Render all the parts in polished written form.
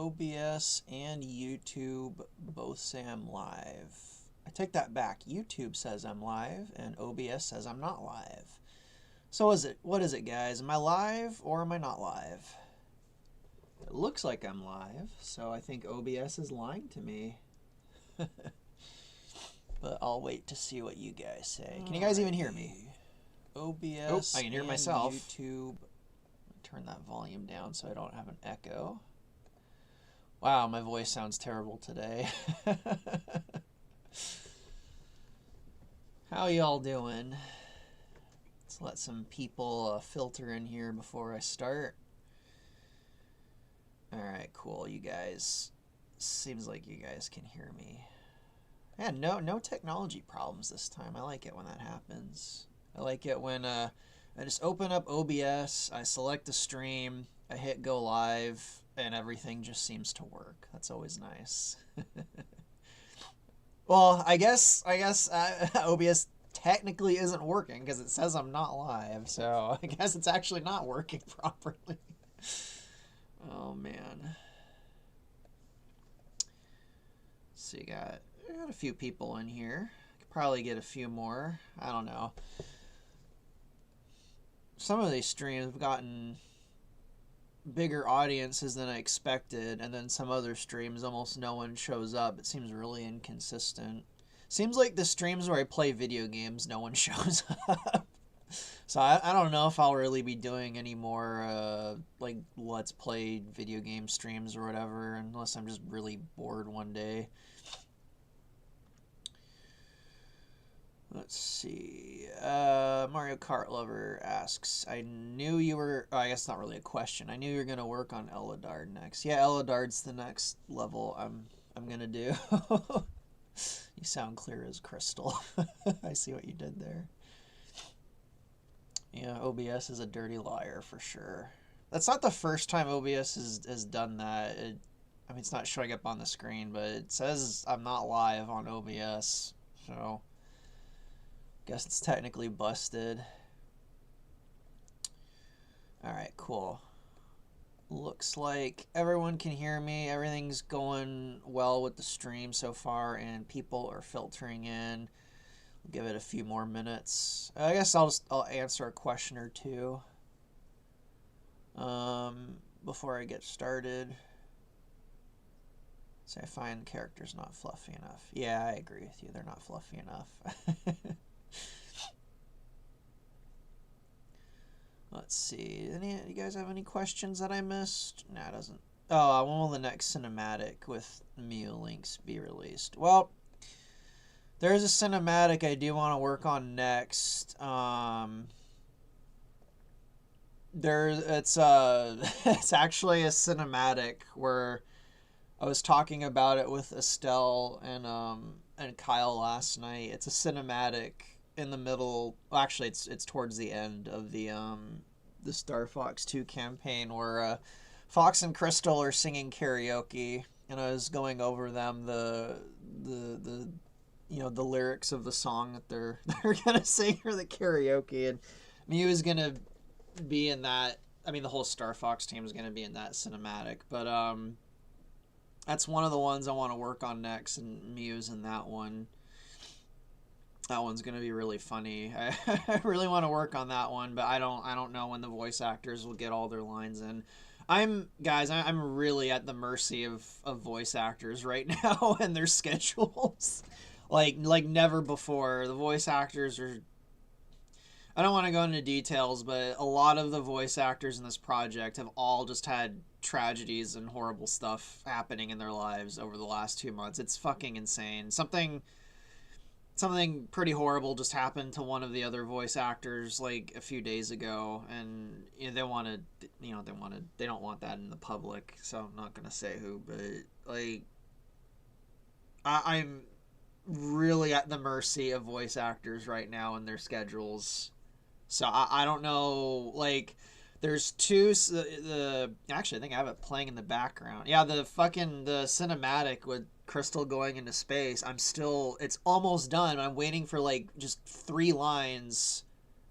OBS and YouTube both say I'm live. I take that back. YouTube says I'm live and OBS says I'm not live. So what is it, guys? Am I live or am I not live? It looks like I'm live, so I think OBS is lying to me. But I'll wait to see what you guys say. Can you guys even hear me? OBS I can hear and myself. YouTube. Turn that volume down so I don't have an echo. Wow, my voice sounds terrible today. How y'all doing? Let's let some people filter in here before I start. Alright, cool. You guys, seems like you guys can hear me. Yeah, no technology problems this time. I like it when that happens. I like it when I just open up OBS, I select the stream, I hit go live, and everything just seems to work. That's always nice. Well, I guess OBS technically isn't working because it says I'm not live, so I guess it's actually not working properly. Oh man. So you got a few people in here. Could probably get a few more. I don't know. Some of these streams have gotten bigger audiences than I expected, and then some other streams almost no one shows up. It seems really inconsistent. Seems like the streams where I play video games, no one shows up. So I don't know if I'll really be doing any more like let's play video game streams or whatever, unless I'm just really bored one day. Let's see. Mario Kart Lover asks, I knew you were... Oh, I guess not really a question. I knew you were going to work on Eladard next. Yeah, Eladard's the next level I'm going to do. You sound clear as crystal. I see what you did there. Yeah, OBS is a dirty liar for sure. That's not the first time OBS has done that. I mean, it's not showing up on the screen, but it says I'm not live on OBS, so... Guess it's technically busted. Alright, cool. Looks like everyone can hear me. Everything's going well with the stream so far, and people are filtering in. I'll give it a few more minutes. I guess I'll answer a question or two before I get started. So I find characters not fluffy enough. Yeah, I agree with you. They're not fluffy enough. Let's see. You guys have any questions that I missed? Nah, it doesn't. Oh, when will the next cinematic with Mew links be released? Well, there's a cinematic I do want to work on next. It's actually a cinematic where I was talking about it with Estelle and Kyle last night. It's a cinematic in the middle. Well, actually, it's towards the end of the Star Fox 2 campaign where Fox and Crystal are singing karaoke, and I was going over them the the lyrics of the song that they're gonna sing for the karaoke, and Mew is gonna be in that. I mean, the whole Star Fox team is gonna be in that cinematic, but that's one of the ones I want to work on next, and Mew's in that one. That one's gonna be really funny. I really want to work on that one, but I don't know when the voice actors will get all their lines in. I'm really at the mercy of voice actors right now and their schedules. like never before. The voice actors are... I don't want to go into details, but a lot of the voice actors in this project have all just had tragedies and horrible stuff happening in their lives over the last 2 months. It's fucking insane. Something pretty horrible just happened to one of the other voice actors like a few days ago, and they don't want that in the public, so I'm not gonna say who, but like I'm really at the mercy of voice actors right now and their schedules. So I don't know, like there's two actually I think I have it playing in the background. Yeah, the cinematic with Crystal going into space. It's almost done. I'm waiting for like just 3 lines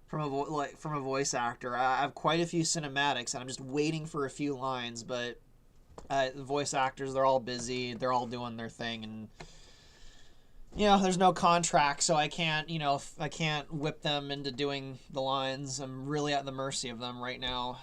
from a voice actor. I have quite a few cinematics, and I'm just waiting for a few lines. But The voice actors, they're all busy. They're all doing their thing, and there's no contract, so I can't, I can't whip them into doing the lines. I'm really at the mercy of them right now.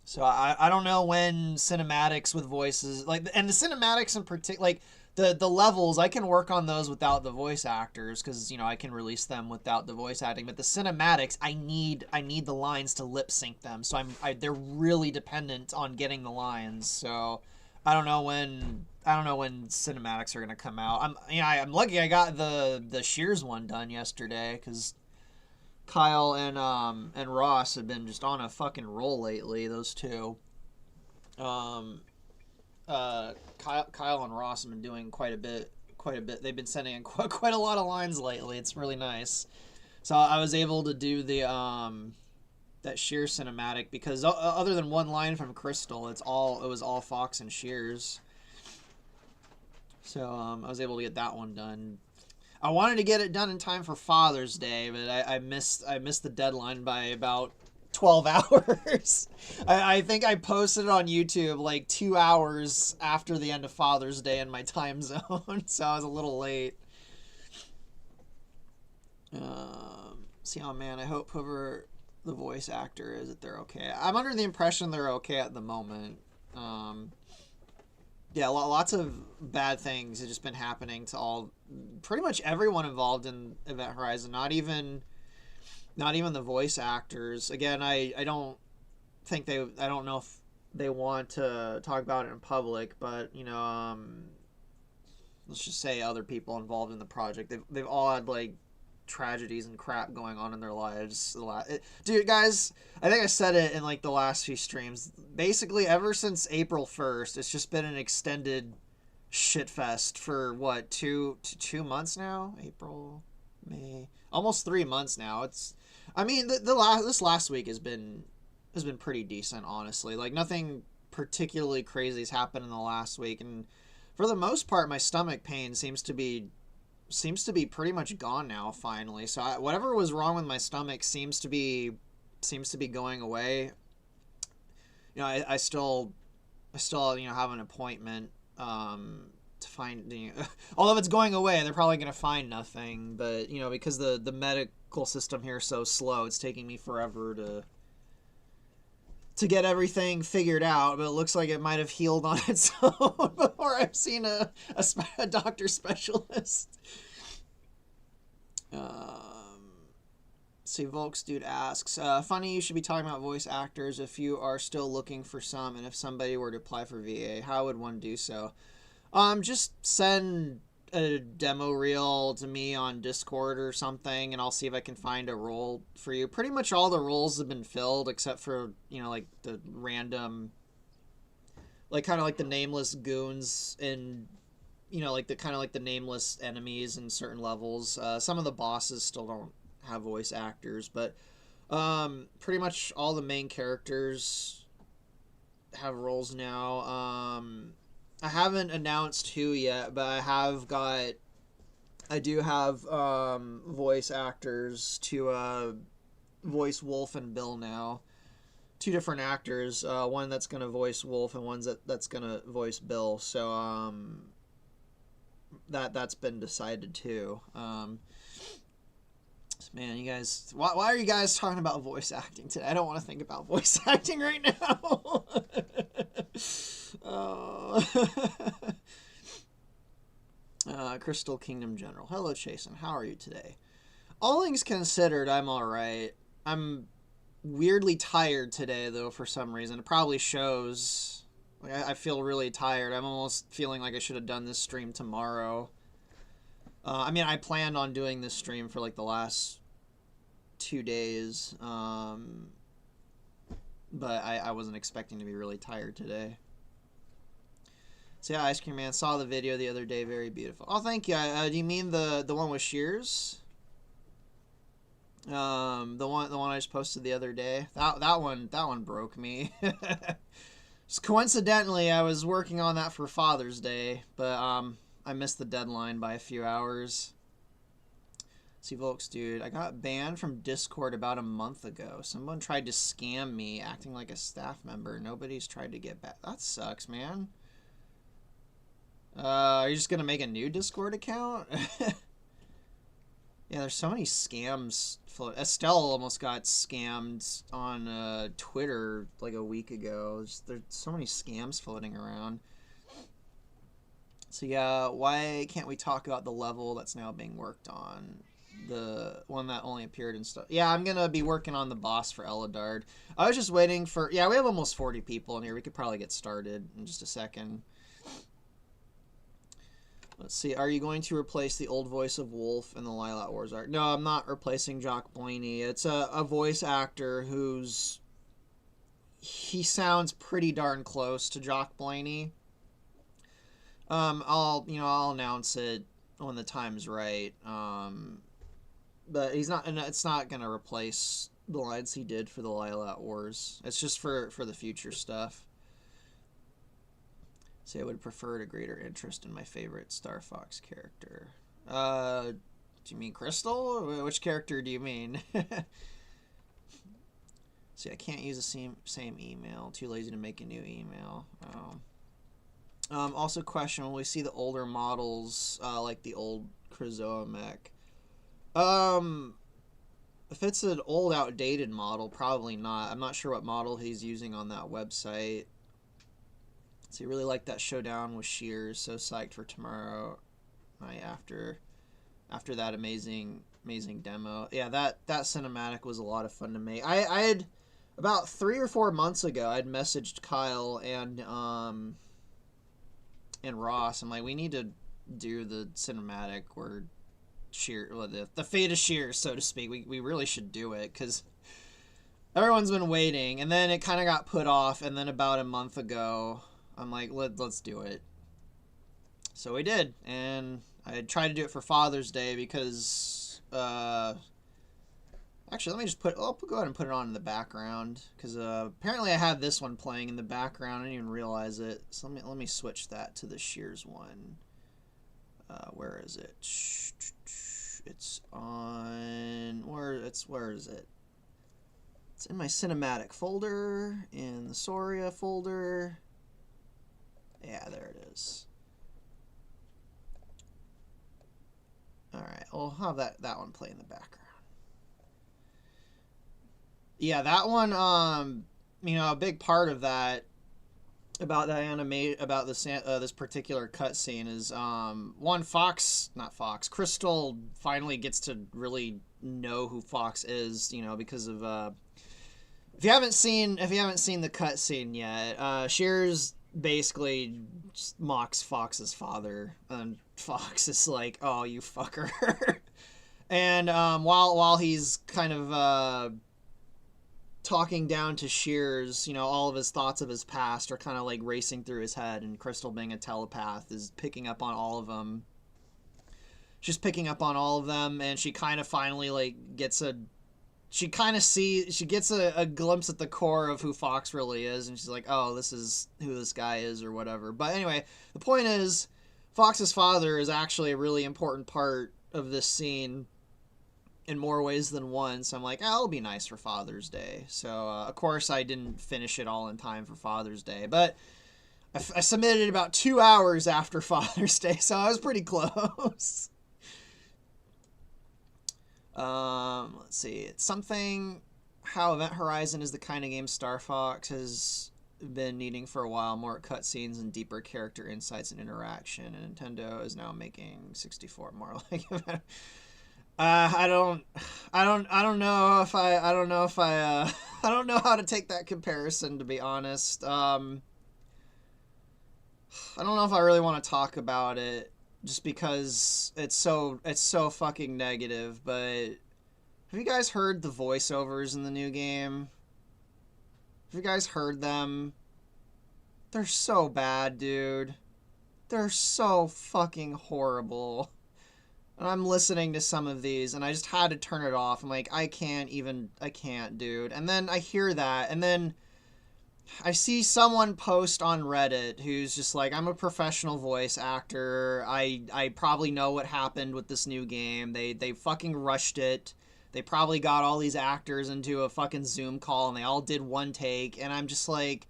So I don't know when cinematics with voices, and the cinematics in particular, the levels, I can work on those without the voice actors, because I can release them without the voice acting. But the cinematics, I need the lines to lip sync them. So they're really dependent on getting the lines. So I don't know when cinematics are gonna come out. I'm lucky I got the Shears one done yesterday, because Kyle and Ross have been just on a fucking roll lately. Those two. Kyle and Ross have been doing quite a bit. They've been sending in quite a lot of lines lately. It's really nice. So I was able to do the that Shears cinematic, because other than one line from Crystal, it was all Fox and Shears. So I was able to get that one done. I wanted to get it done in time for Father's Day, but I missed the deadline by about 12 hours. I think I posted it on YouTube like 2 hours after the end of Father's Day in my time zone, so I was a little late. Oh man, I hope whoever the voice actor is, that they're okay. I'm under the impression they're okay at the moment. Yeah, lots of bad things have just been happening to pretty much everyone involved in Event Horizon. Not even the voice actors. Again, I don't know if they want to talk about it in public, but let's just say other people involved in the project. They've all had like tragedies and crap going on in their lives. Dude, guys, I think I said it in like the last few streams. Basically, ever since April 1st, it's just been an extended shitfest for what, two months now? April, May, almost 3 months now. This last week has been pretty decent, honestly. Like, nothing particularly crazy has happened in the last week, and for the most part, my stomach pain seems to be pretty much gone now, finally. So whatever was wrong with my stomach seems to be going away. I still have an appointment to find, although if it's going away, they're probably going to find nothing, but because the medical system here is so slow, it's taking me forever to get everything figured out, but it looks like it might have healed on its own before I've seen a doctor specialist. See, Volks Dude asks, funny you should be talking about voice actors if you are still looking for some, and if somebody were to apply for VA, how would one do so? Just send a demo reel to me on Discord or something, and I'll see if I can find a role for you. Pretty much all the roles have been filled except for, like the random, like kind of like the nameless goons and, like the nameless enemies in certain levels. Some of the bosses still don't have voice actors, but pretty much all the main characters have roles now. I haven't announced who yet, but I do have voice actors to voice Wolf and Bill now. 2 different actors, one that's going to voice Wolf and one that's going to voice Bill. So that's been decided too. Man, you guys, why are you guys talking about voice acting today? I don't want to think about voice acting right now. Crystal Kingdom General. Hello, Chasen. How are you today? All things considered, I'm alright. I'm weirdly tired today, though, for some reason. It probably shows. Like, I feel really tired. I'm almost feeling like I should have done this stream tomorrow. I planned on doing this stream for, like, the last 2 days. But I wasn't expecting to be really tired today. So yeah, Ice Cream Man, saw the video the other day, very beautiful. Oh, thank you. Do you mean the one with Shears? The one I just posted the other day. That one broke me. Just coincidentally, I was working on that for Father's Day, but I missed the deadline by a few hours. See, Volks, dude, I got banned from Discord about a month ago. Someone tried to scam me, acting like a staff member. Nobody's tried to get back. That sucks, man. Are you just gonna make a new Discord account? Yeah, there's so many scams. Estelle almost got scammed on Twitter like a week ago. There's so many scams floating around. So yeah, why can't we talk about the level that's now being worked on? The one that only appeared in stuff. Yeah, I'm gonna be working on the boss for Eladard. I was just waiting for... Yeah, we have almost 40 people in here. We could probably get started in just a second. Let's see. Are you going to replace the old voice of Wolf in the Lilac Wars arc? No, I'm not replacing Jock Blaney. It's a voice actor who's... He sounds pretty darn close to Jock Blaney. I'll announce it when the time's right. But he's not, and it's not gonna replace the lines he did for the Lilac Wars. It's just for the future stuff. See, I would prefer a greater interest in my favorite Star Fox character. Do you mean Crystal? Which character do you mean? See, I can't use the same email. Too lazy to make a new email. Oh. Also question, will we see the older models, like the old Krazoa mech? If it's an old, outdated model, probably not. I'm not sure what model he's using on that website. So you really like that showdown with Shears. So psyched for tomorrow night after that amazing demo. Yeah, that cinematic was a lot of fun to make. I had about 3 or 4 months ago, I'd messaged Kyle and Ross. I'm like, we need to do the cinematic where the fate of Shears, so to speak. We really should do it because everyone's been waiting, and then it kind of got put off, and then about a month ago, I'm like, let's do it. So we did, and I tried to do it for Father's Day because actually, let me just I'll go ahead and put it on in the background because apparently I had this one playing in the background. I didn't even realize it. So let me switch that to the Shears one. Where is it? It's on where is it? It's in my cinematic folder, in the Soria folder. Yeah, there it is. All right, I'll have that one play in the background. Yeah, that one, a big part of that, about that about this particular cutscene is, Crystal finally gets to really know who Fox is, because of, if you haven't seen the cutscene yet, Shears basically just mocks Fox's father, and Fox is like, oh, you fucker. And, while he's kind of, talking down to Shears, all of his thoughts of his past are kind of like racing through his head, and Crystal, being a telepath, is picking up on all of them. She's picking up on all of them, and she kind of finally gets a glimpse at the core of who Fox really is, and she's like, oh, this is who this guy is, or whatever. But anyway, the point is, Fox's father is actually a really important part of this scene in more ways than one, so I'm like, it'll be nice for Father's Day. So, of course, I didn't finish it all in time for Father's Day, but I submitted it about 2 hours after Father's Day, so I was pretty close. Let's see. It's something how Event Horizon is the kind of game Star Fox has been needing for a while, more cutscenes and deeper character insights and interaction, and Nintendo is now making 64 more like Event. I don't know if I don't know how to take that comparison, to be honest. I don't know if I really want to talk about it, just because it's so fucking negative. But have you guys heard the voiceovers in the new game? Have you guys heard them? They're so bad, dude. They're so fucking horrible. And I'm listening to some of these, and I just had to turn it off. I'm like, I can't, dude. And then I hear that, and then I see someone post on Reddit who's just like, I'm a professional voice actor. I probably know what happened with this new game. They fucking rushed it. They probably got all these actors into a fucking Zoom call and they all did one take. And I'm just like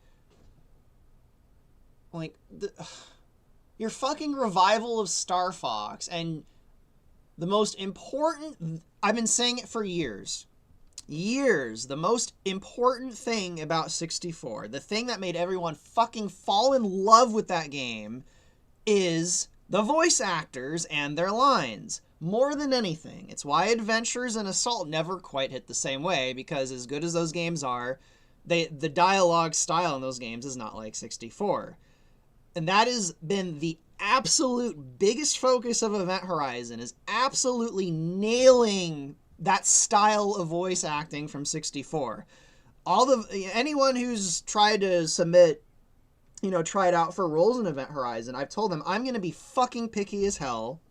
your fucking revival of Star Fox, and the most important, I've been saying it for years, the most important thing about 64, the thing that made everyone fucking fall in love with that game, is the voice actors and their lines. More than anything. It's why Adventures and Assault never quite hit the same way, because as good as those games are, the dialogue style in those games is not like 64. And that has been the absolute biggest focus of Event Horizon, is absolutely nailing that style of voice acting from 64. Anyone who's tried to submit, try it out for roles in Event Horizon, I've told them I'm going to be fucking picky as hell.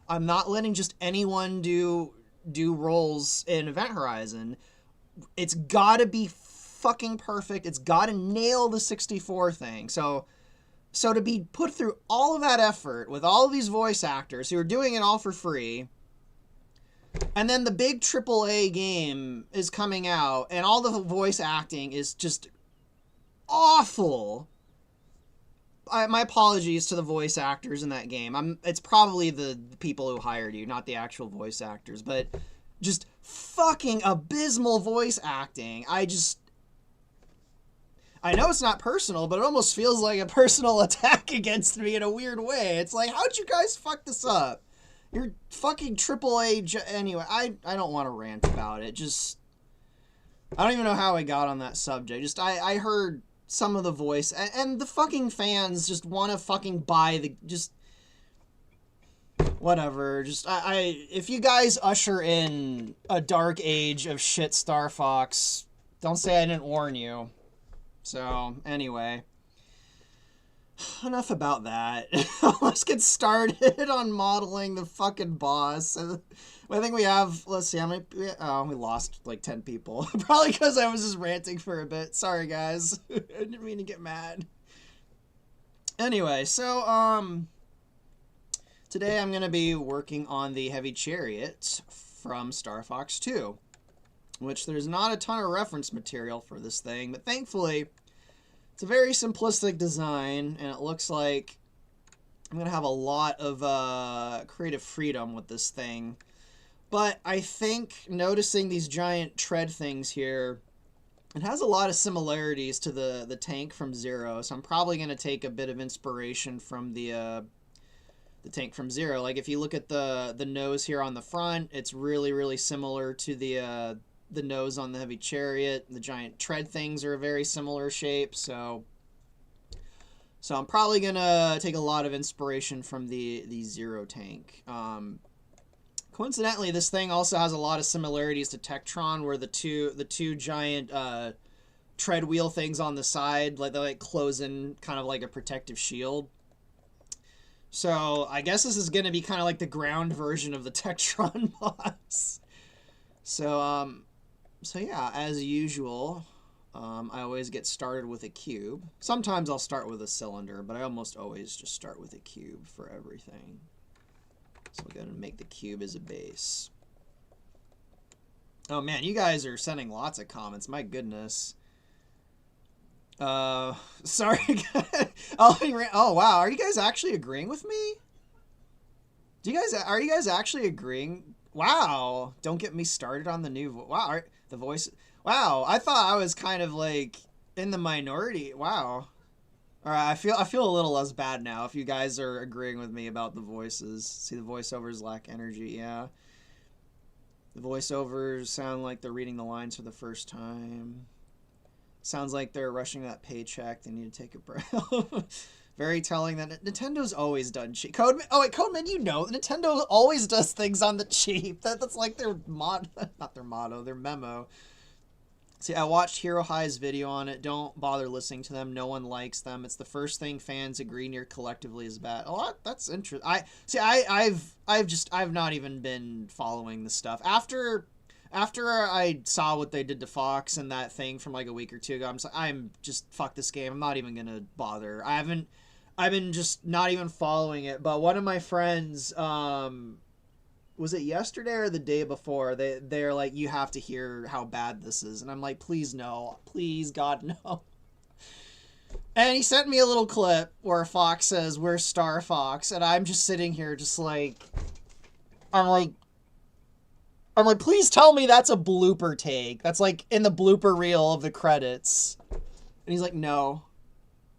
I'm not letting just anyone do roles in Event Horizon. It's got to be fucking perfect. It's got to nail the 64 thing. So to be put through all of that effort with all of these voice actors who are doing it all for free, and then the big AAA game is coming out, and all the voice acting is just awful. My apologies to the voice actors in that game. It's probably the people who hired you, not the actual voice actors, but just fucking abysmal voice acting. I know it's not personal, but it almost feels like a personal attack against me in a weird way. It's like, how'd you guys fuck this up? You're fucking AAA. Anyway, I don't want to rant about it. I don't even know how I got on that subject. I heard some of the voice, and the fucking fans just want to fucking buy whatever. If you guys usher in a dark age of shit Star Fox, don't say I didn't warn you. So, anyway. Enough about that. Let's get started on modeling the fucking boss. I think we have, let's see, how many, we lost like 10 people. Probably because I was just ranting for a bit. Sorry, guys. I didn't mean to get mad. Anyway, so, today I'm going to be working on the Heavy Chariot from Star Fox 2, which there's not a ton of reference material for this thing, but thankfully, it's a very simplistic design, and it looks like I'm going to have a lot of creative freedom with this thing. But I think noticing these giant tread things here, it has a lot of similarities to the tank from Zero, so I'm probably going to take a bit of inspiration from the tank from Zero. Like, if you look at the nose here on the front, it's really, really similar to the nose on the Heavy Chariot. The giant tread things are a very similar shape, so I'm probably gonna take a lot of inspiration from the Zero tank. Coincidentally, this thing also has a lot of similarities to Tektron, where the two giant tread wheel things on the side, like they close in kind of like a protective shield. So I guess this is gonna be kind of like the ground version of the Tektron boss. So yeah, as usual, I always get started with a cube. Sometimes I'll start with a cylinder, but I almost always just start with a cube for everything. So we're going to make the cube as a base. Oh man, you guys are sending lots of comments. My goodness. Sorry. Oh wow, are you guys actually agreeing with me? Are you guys actually agreeing? Wow, don't get me started on the new wow, the voice. Wow, I thought I was kind of like in the minority. Wow. All right, I feel a little less bad now if you guys are agreeing with me about the voices. See, the voiceovers lack energy. Yeah. The voiceovers sound like they're reading the lines for the first time. Sounds like they're rushing that paycheck. They need to take a breath. Very telling that Nintendo's always done cheap. Codeman, Nintendo always does things on the cheap. That's like their not their motto, their memo. See, I watched Hero High's video on it. Don't bother listening to them. No one likes them. It's the first thing fans agree near collectively is bad. Oh, that's interesting. I've not even been following the stuff after after I saw what they did to Fox and that thing from like a week or two ago, I'm just fuck this game. I'm not even gonna bother. I've been just not even following it. But one of my friends, was it yesterday or the day before? They're like, you have to hear how bad this is, and I'm like, please no, please God no. And he sent me a little clip where Fox says, "Where's Star Fox?" And I'm just sitting here, just like, I'm like, please tell me that's a blooper take. That's like in the blooper reel of the credits. And he's like, no,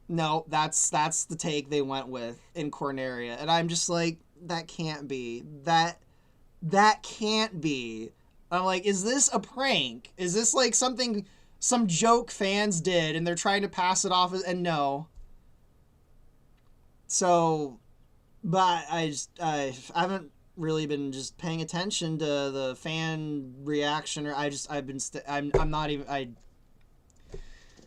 that's the take they went with in Corneria. And I'm just like, that can't be. That can't be. I'm like, is this a prank? Is this like something some joke fans did and they're trying to pass it off as, and no. So, but I haven't really been just paying attention to the fan reaction, or I'm not even,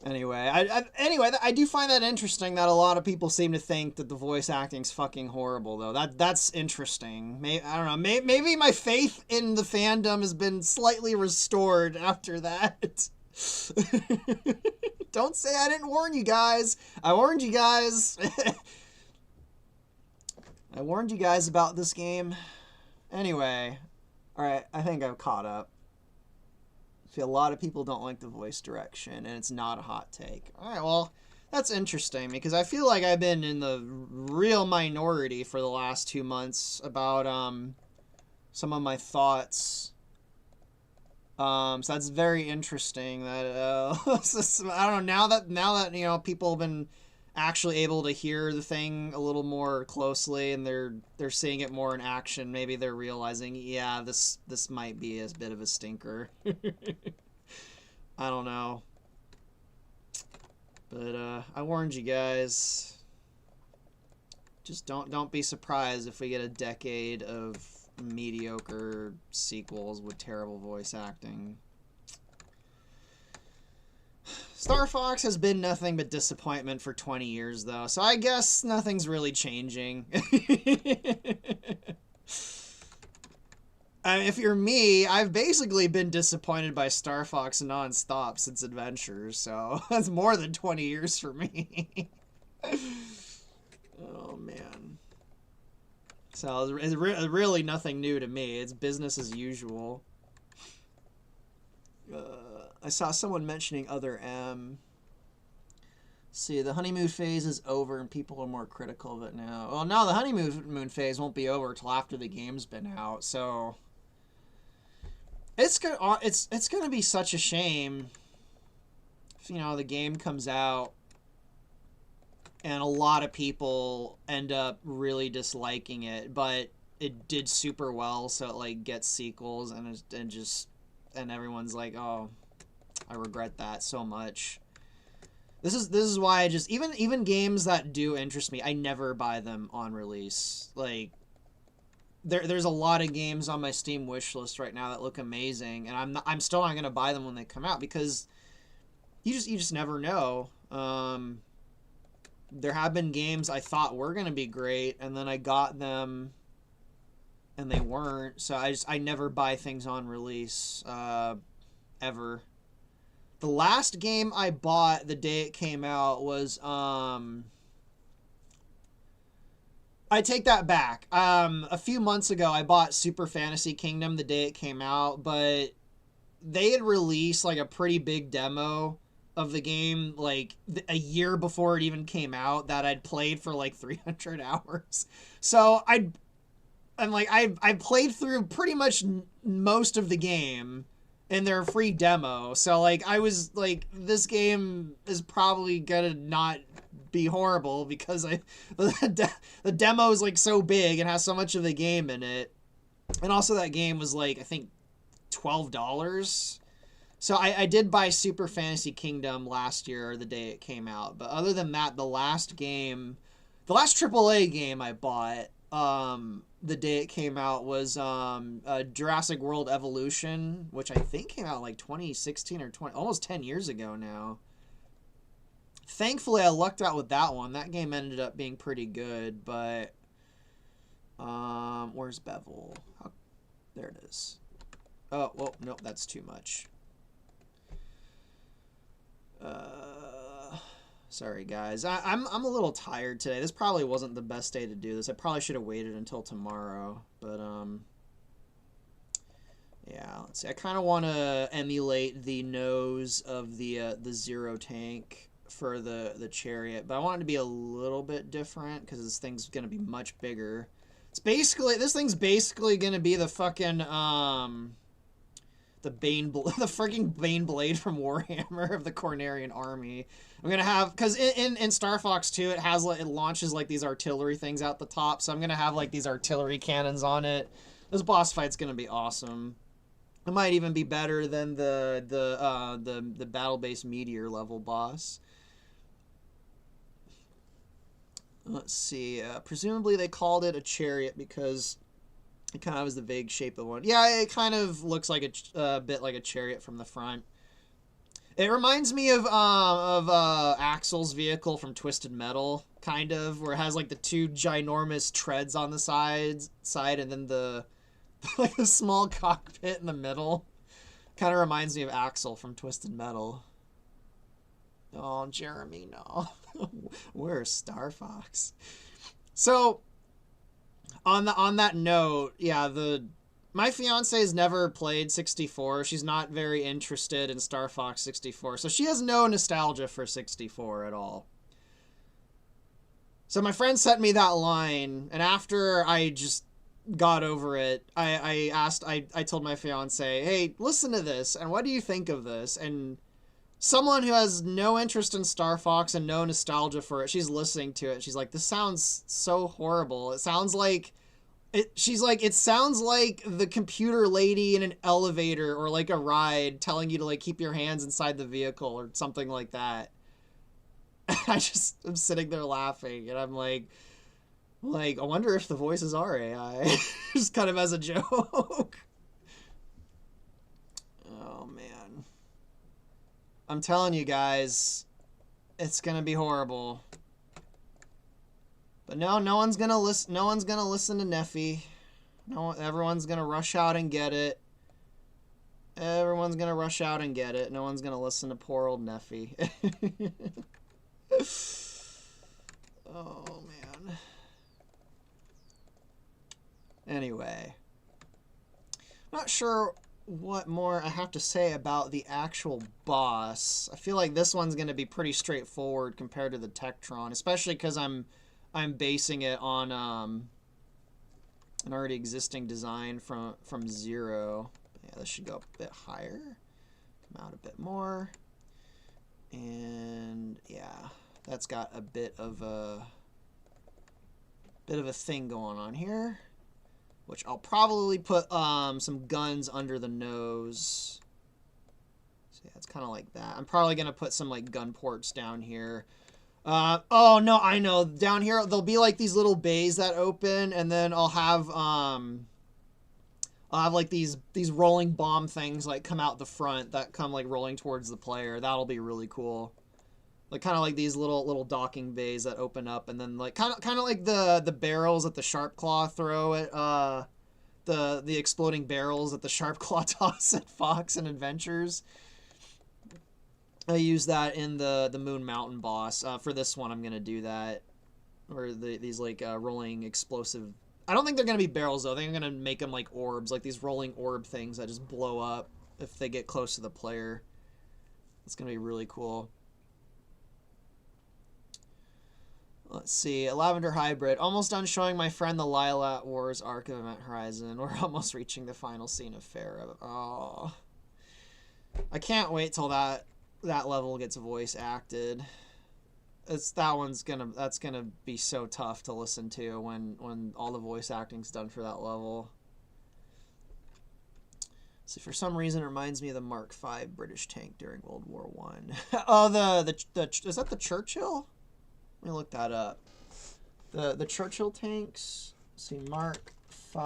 anyway, I do find that interesting that a lot of people seem to think that the voice acting's fucking horrible, though. That's interesting. I don't know. Maybe my faith in the fandom has been slightly restored after that. Don't say I didn't warn you guys. I warned you guys. I warned you guys about this game. Anyway, alright, I think I've caught up. I feel a lot of people don't like the voice direction, and it's not a hot take. Alright, well, that's interesting, because I feel like I've been in the real minority for the last 2 months about some of my thoughts. So that's very interesting that I don't know, now that you know, people have been actually able to hear the thing a little more closely, and they're seeing it more in action. Maybe they're realizing, yeah, this might be a bit of a stinker. I don't know, but I warned you guys. Just don't be surprised if we get a decade of mediocre sequels with terrible voice acting. Star Fox has been nothing but disappointment for 20 years, though, so I guess nothing's really changing. I mean, if you're me, I've basically been disappointed by Star Fox nonstop since Adventures, so that's more than 20 years for me. Oh, man. So it's really nothing new to me. It's business as usual. I saw someone mentioning Other M. See, the honeymoon phase is over and people are more critical of it now. Well, no, the honeymoon phase won't be over until after the game's been out. So it's gonna be such a shame if, you know, the game comes out and a lot of people end up really disliking it, but it did super well, so it like gets sequels, and everyone's like, oh, I regret that so much. This is why I just, even games that do interest me, I never buy them on release. Like, there's a lot of games on my Steam wish list right now that look amazing, and I'm still not gonna buy them when they come out, because you just never know. There have been games I thought were gonna be great, and then I got them and they weren't. So I never buy things on release, ever. The last game I bought the day it came out was, I take that back. A few months ago, I bought Super Fantasy Kingdom the day it came out, but they had released like a pretty big demo of the game like a year before it even came out that I'd played for like 300 hours. So I played through pretty much most of the game in their free demo. So like I was like, this game is probably gonna not be horrible because the demo is like so big and has so much of the game in it. And also that game was like, I think $12. So I did buy Super Fantasy Kingdom last year, the day it came out. But other than that, the last AAA game I bought the day it came out was Jurassic World Evolution, which I think came out like 2016 or almost 10 years ago now. Thankfully, I lucked out with that one. That game ended up being pretty good, but where's Bevel? There it is. Oh, well, nope, that's too much. Sorry, guys. I'm a little tired today. This probably wasn't the best day to do this. I probably should have waited until tomorrow. But, yeah, let's see. I kind of want to emulate the nose of the Zero tank for the chariot. But I want it to be a little bit different because this thing's going to be much bigger. It's basically... This thing's basically going to be the fucking, the freaking Bane Blade from Warhammer of the Cornerian army. I'm gonna have, because in Star Fox 2 it has like, it launches like these artillery things out the top, so I'm gonna have like these artillery cannons on it. This boss fight's gonna be awesome. It might even be better than the battle-based meteor level boss. Let's see. Presumably they called it a chariot because it kind of has the vague shape of one. Yeah, it kind of looks like a bit like a chariot from the front. It reminds me of Axel's vehicle from Twisted Metal, kind of, where it has like the two ginormous treads on the side, and then the like a small cockpit in the middle. Kind of reminds me of Axel from Twisted Metal. Oh, Jeremy, no. We're Star Fox. So, on that note, yeah, my fiance has never played 64. She's not very interested in Star Fox 64, so she has no nostalgia for 64 at all. So my friend sent me that line, and after I just got over it, I told my fiance, hey, listen to this, and what do you think of this? And someone who has no interest in Star Fox and no nostalgia for it, she's listening to it. She's like, this sounds so horrible. It sounds like... She's like, it sounds like the computer lady in an elevator or like a ride telling you to like keep your hands inside the vehicle or something like that. I'm sitting there laughing, and I'm like, I wonder if the voices are AI. Just kind of as a joke. Oh, man. I'm telling you guys, it's gonna be horrible. But no one's gonna listen. No one's gonna listen to Neffy. No, everyone's gonna rush out and get it. Everyone's gonna rush out and get it. No one's gonna listen to poor old Neffy. Oh man. Anyway, not sure what more I have to say about the actual boss. I feel like this one's gonna be pretty straightforward compared to the Tektron, especially because I'm basing it on an already existing design from Zero. Yeah, this should go up a bit higher, come out a bit more, and yeah, that's got a bit of a thing going on here, which I'll probably put some guns under the nose. So yeah, it's kind of like that. I'm probably gonna put some like gun ports down here. Oh no, I know. Down here there'll be like these little bays that open, and then I'll have like these rolling bomb things like come out the front that come like rolling towards the player. That'll be really cool. Like kind of like these little docking bays that open up, and then like kind of like the barrels that the Sharp Claw throw at the exploding barrels that the Sharp Claw toss at Fox and Adventures. I use that in the Moon Mountain boss. For this one, I'm going to do that. Or these, like, rolling explosive... I don't think they're going to be barrels, though. I think I'm going to make them, like, orbs. Like, these rolling orb things that just blow up if they get close to the player. It's going to be really cool. Let's see. A Lavender Hybrid. Almost done showing my friend the Lilat Wars Arc of Event Horizon. We're almost reaching the final scene of Pharaoh. Oh. I can't wait till that level gets voice acted. That's gonna be so tough to listen to when all the voice acting's done for that level. So for some reason it reminds me of the Mark V British tank during World War I. Oh, the is that the Churchill? Let me look that up. The Churchill tanks. Let's see, Mark V.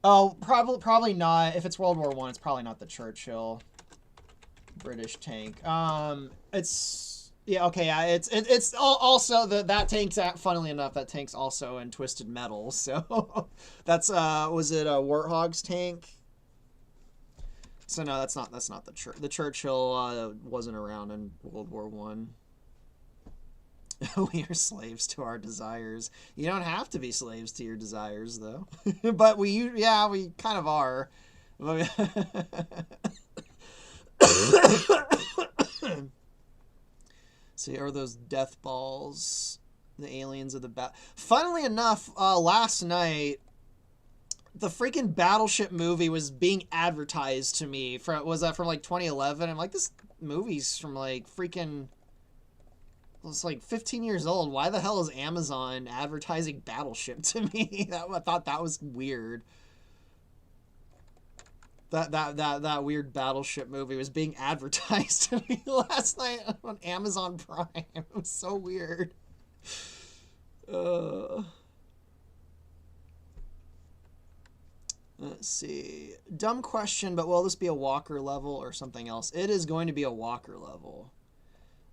Oh, probably not. If it's World War I, it's probably not the Churchill British tank. It's Yeah, okay, yeah, also that tank's funnily enough, that tank's also in Twisted Metal, so that's was it a Warthog's tank? So no, that's not the the Churchill wasn't around in World War One. We are slaves to our desires. You don't have to be slaves to your desires though, but we kind of are. See, are those death balls the aliens of the bat? Funnily enough, last night, the freaking Battleship movie was being advertised to me. Was that from like 2011? I'm like, this movie's from like freaking. It's like 15 years old. Why the hell is Amazon advertising Battleship to me? I thought that was weird. That weird Battleship movie was being advertised to me last night on Amazon Prime. It was so weird. Let's see. Dumb question, but will this be a Walker level or something else? It is going to be a Walker level.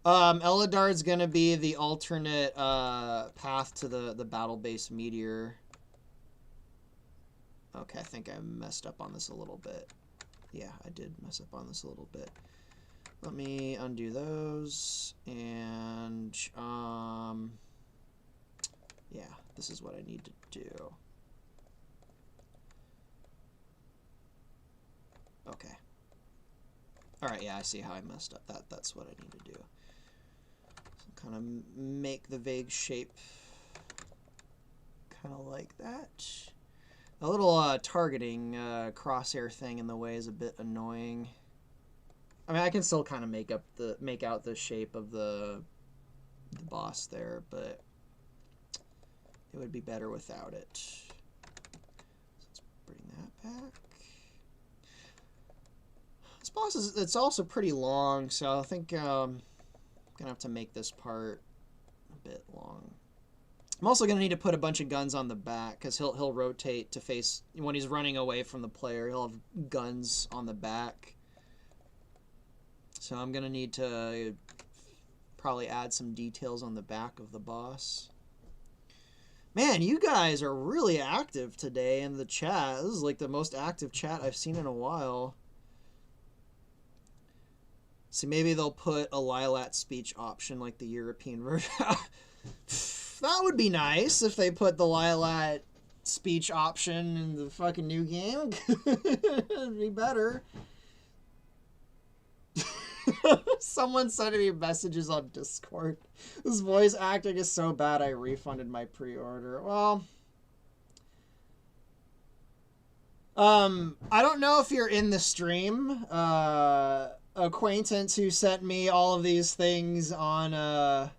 Eladard's going to be the alternate path to the battle-based meteor. Okay, I think I messed up on this a little bit. Yeah, I did mess up on this a little bit. Let me undo those. And, yeah, this is what I need to do. Okay. Alright, yeah, I see how I messed up. That's what I need to do. So kind of make the vague shape kind of like that. A little targeting crosshair thing in the way is a bit annoying. I mean, I can still kind of make out the shape of the boss there, but it would be better without it. So let's bring that back. This boss it's also pretty long, so I think I'm gonna have to make this part a bit long. I'm also going to need to put a bunch of guns on the back because he'll rotate to face when he's running away from the player. He'll have guns on the back. So I'm going to need to probably add some details on the back of the boss. Man, you guys are really active today in the chat. This is like the most active chat I've seen in a while. See, maybe they'll put a Lilat speech option like the European version. That would be nice if they put the Lilat speech option in the fucking new game. It'd be better. Someone sending me messages on Discord. This voice acting is so bad I refunded my pre-order. Well, I don't know if you're in the stream. Acquaintance who sent me all of these things on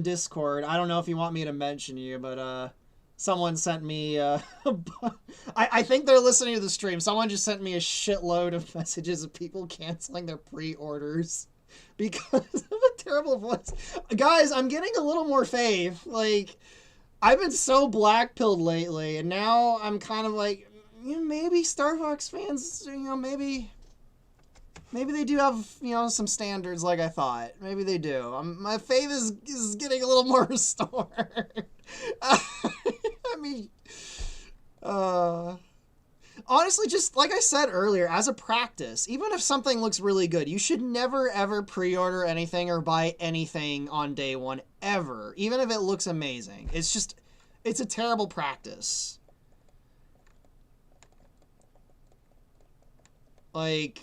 Discord. I don't know if you want me to mention you, but someone sent me I think they're listening to the stream. Someone just sent me a shitload of messages of people canceling their pre-orders because of a terrible voice. Guys, I'm getting a little more faith. Like, I've been so black-pilled lately, and now I'm kind of like, maybe Star Fox fans, maybe they do have, some standards like I thought. Maybe they do. My faith is getting a little more restored. I mean, honestly, just like I said earlier, as a practice, even if something looks really good, you should never, ever pre-order anything or buy anything on day one, ever. Even if it looks amazing. It's a terrible practice. Like,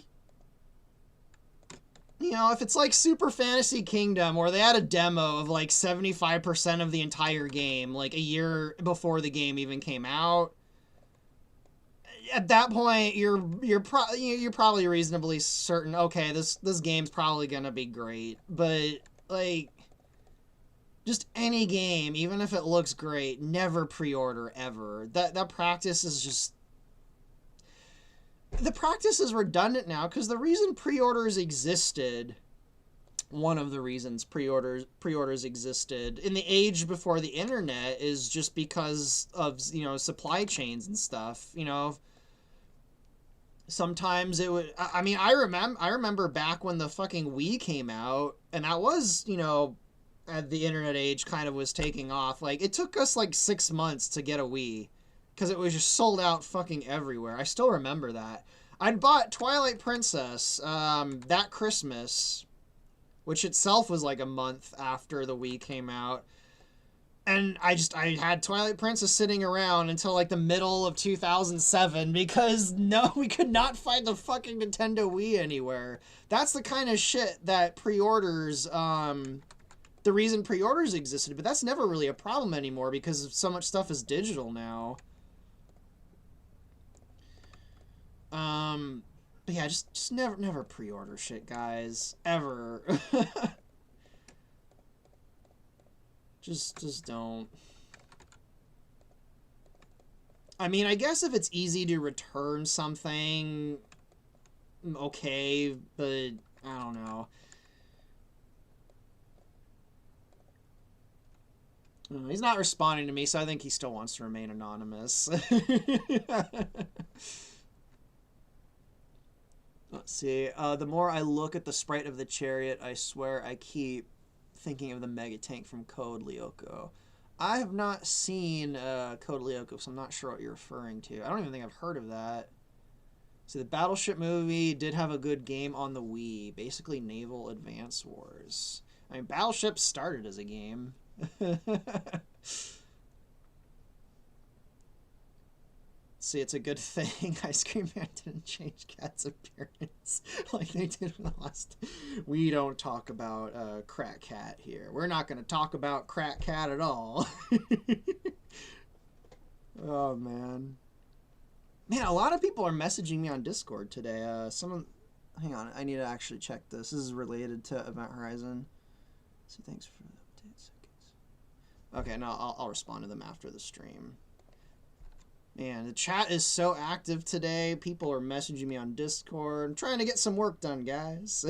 if it's like Super Fantasy Kingdom, where they had a demo of like 75% of the entire game, like a year before the game even came out, at that point you're probably reasonably certain, okay, this game's probably gonna be great. But like, just any game, even if it looks great, never pre-order ever. That practice is just. The practice is redundant now because the reason pre-orders existed, one of the reasons pre-orders existed in the age before the internet is just because of, supply chains and stuff. sometimes it would. I mean, I remember back when the fucking Wii came out, and that was, the internet age kind of was taking off. Like, it took us like 6 months to get a Wii because it was just sold out fucking everywhere. I still remember that. I'd bought Twilight Princess that Christmas, which itself was like a month after the Wii came out. And I had Twilight Princess sitting around until like the middle of 2007 because no, we could not find the fucking Nintendo Wii anywhere. That's the kind of shit that pre-orders, the reason pre-orders existed, but that's never really a problem anymore because so much stuff is digital now. But yeah, just never pre-order shit, guys. Ever. Just don't. I mean, I guess if it's easy to return something, okay, but I don't know. He's not responding to me, so I think he still wants to remain anonymous. Let's see. The more I look at the sprite of the chariot, I swear I keep thinking of the mega tank from Code Lyoko. I have not seen Code Lyoko, so I'm not sure what you're referring to. I don't even think I've heard of that. So the Battleship movie did have a good game on the Wii, basically Naval Advance Wars. I mean, Battleship started as a game. See, it's a good thing Ice Cream Man didn't change Cat's appearance like they did in the last. We don't talk about Crack Cat here. We're not going to talk about Crack Cat at all. Oh, man. Man, a lot of people are messaging me on Discord today. Hang on, I need to actually check this. This is related to Event Horizon. So thanks for the update. Okay, no, I'll respond to them after the stream. Man, the chat is so active today. People are messaging me on Discord. I'm trying to get some work done, guys.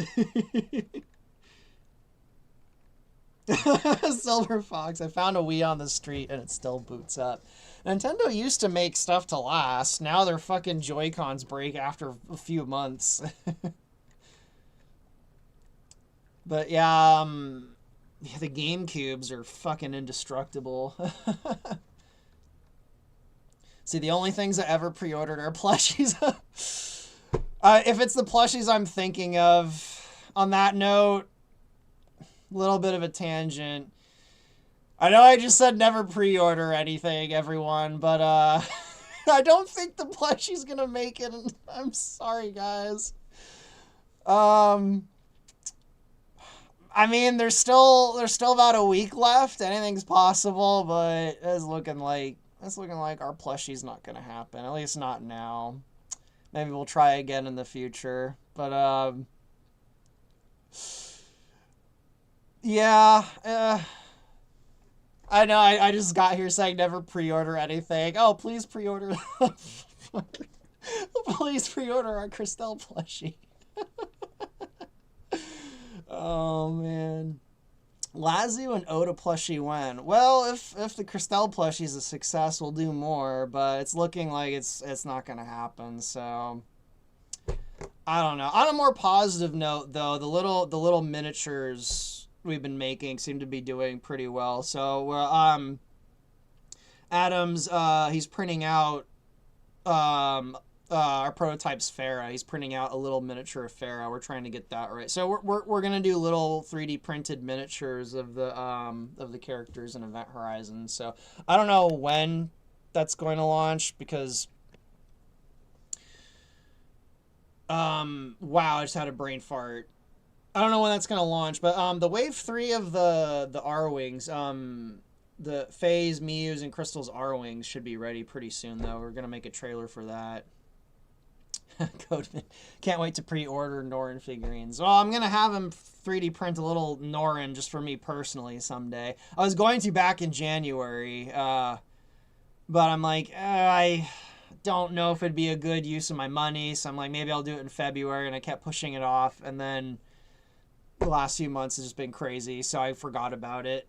Silver Fox. I found a Wii on the street and it still boots up. Nintendo used to make stuff to last. Now their fucking Joy-Cons break after a few months. But yeah, the GameCubes are fucking indestructible. See, the only things I ever pre-ordered are plushies. If it's the plushies I'm thinking of, on that note, a little bit of a tangent. I know I just said never pre-order anything, everyone, but I don't think the plushie's gonna make it. I'm sorry, guys. I mean, there's still about a week left. Anything's possible, but it's looking like our plushie's not gonna happen. At least not now. Maybe we'll try again in the future. But yeah. I know. I just got here saying never pre-order anything. Oh, please pre-order. Please pre-order our Christelle plushie. Oh man. Lazio and Oda plushie when? Well, if the Christelle plushie is a success, we'll do more, but it's looking like it's not going to happen, so I don't know. On a more positive note, though, the little miniatures we've been making seem to be doing pretty well. So, Adam's he's printing out our prototype's Farah. He's printing out a little miniature of Farah. We're trying to get that right. So we're gonna do little 3D printed miniatures of the characters in Event Horizon. So I don't know when that's going to launch because wow, I just had a brain fart. I don't know when that's gonna launch, but the wave 3 of the R-Wings, the Faye's, Miu's, and Crystal's R-Wings should be ready pretty soon, though. We're gonna make a trailer for that. Can't wait to pre-order Norin figurines. Well, I'm gonna have him 3D print a little Norin just for me personally someday. I was going to back in January, but I'm like, I don't know if it'd be a good use of my money, so I'm like, maybe I'll do it in February, and I kept pushing it off, and then the last few months has just been crazy, so I forgot about it.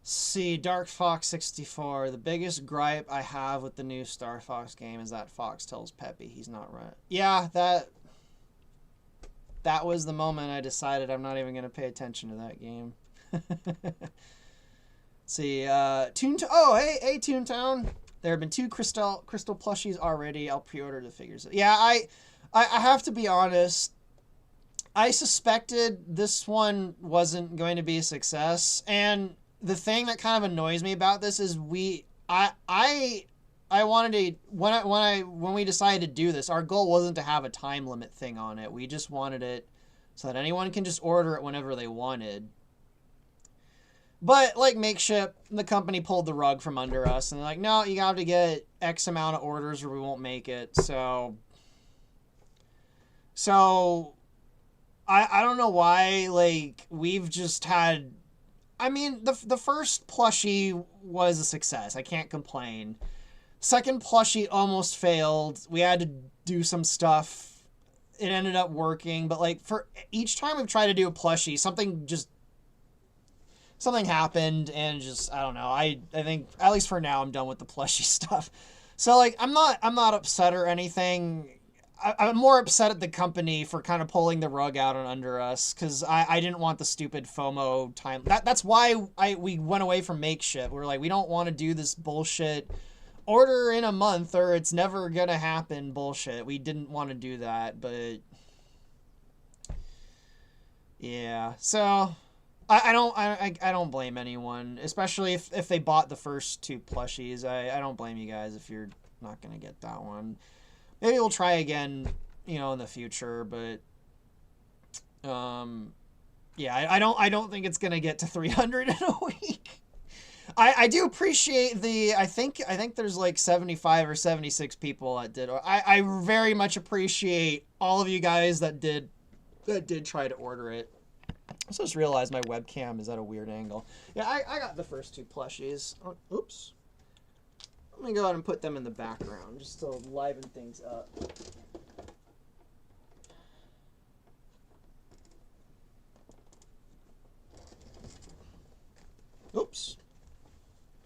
See, Dark Fox 64. The biggest gripe I have with the new Star Fox game is that Fox tells Peppy he's not right. Yeah, that was the moment I decided I'm not even going to pay attention to that game. See, Toontown. Oh, hey, Toontown. There have been 2 crystal plushies already. I'll pre-order the figures. Yeah, I have to be honest. I suspected this one wasn't going to be a success, and the thing that kind of annoys me about this is I wanted to when we decided to do this, our goal wasn't to have a time limit thing on it. We just wanted it so that anyone can just order it whenever they wanted. But like Makeshift, the company pulled the rug from under us and they're like, no, you have to get X amount of orders or we won't make it. So I don't know why, like, we've just had, I mean, the first plushie was a success. I can't complain. Second plushie almost failed. We had to do some stuff. It ended up working, but like for each time we've tried to do a plushie, something happened and just, I don't know. I think at least for now I'm done with the plushie stuff. So like I'm not upset or anything. I'm more upset at the company for kind of pulling the rug out and under us because I didn't want the stupid FOMO time. That's why we went away from Makeshift. We were like, we don't want to do this bullshit order in a month or it's never gonna happen bullshit. We didn't want to do that, but yeah. So I don't blame anyone, especially if they bought the first 2 plushies. I don't blame you guys if you're not gonna get that one. Maybe we'll try again, in the future, but yeah, I don't think it's gonna get to 300 in a week. I do appreciate I think there's like 75 or 76 people that did. I very much appreciate all of you guys that did try to order it. I just realized my webcam is at a weird angle. Yeah, I got the first 2 plushies. Oh, oops. Let me go ahead and put them in the background just to liven things up. Oops.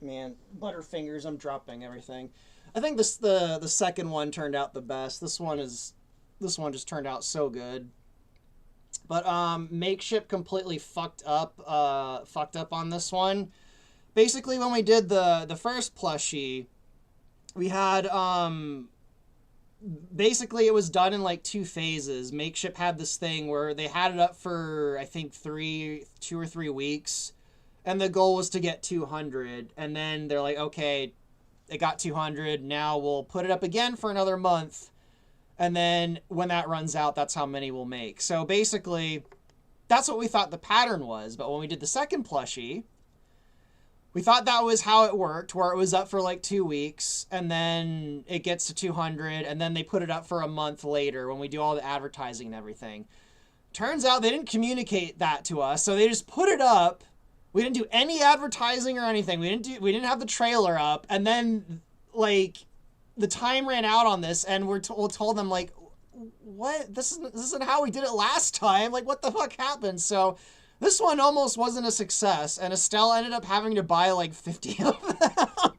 Man, Butterfingers, I'm dropping everything. I think the second one turned out the best. This one just turned out so good. But Makeshift completely fucked up on this one. Basically, when we did the first plushie, we had basically it was done in like 2 phases. Makeshift had this thing where they had it up for I think 2 or 3 weeks, and the goal was to get 200. And then they're like, okay, it got 200. Now we'll put it up again for another month. And then when that runs out, that's how many we'll make. So basically, that's what we thought the pattern was. But when we did the second plushie, we thought that was how it worked, where it was up for like 2 weeks, and then it gets to 200, and then they put it up for a month later when we do all the advertising and everything. Turns out they didn't communicate that to us, so they just put it up. We didn't do any advertising or anything. We didn't have the trailer up, and then like the time ran out on this, and we're told them like, what? This isn't how we did it last time. Like, what the fuck happened? So this one almost wasn't a success, and Estelle ended up having to buy like 50 of them.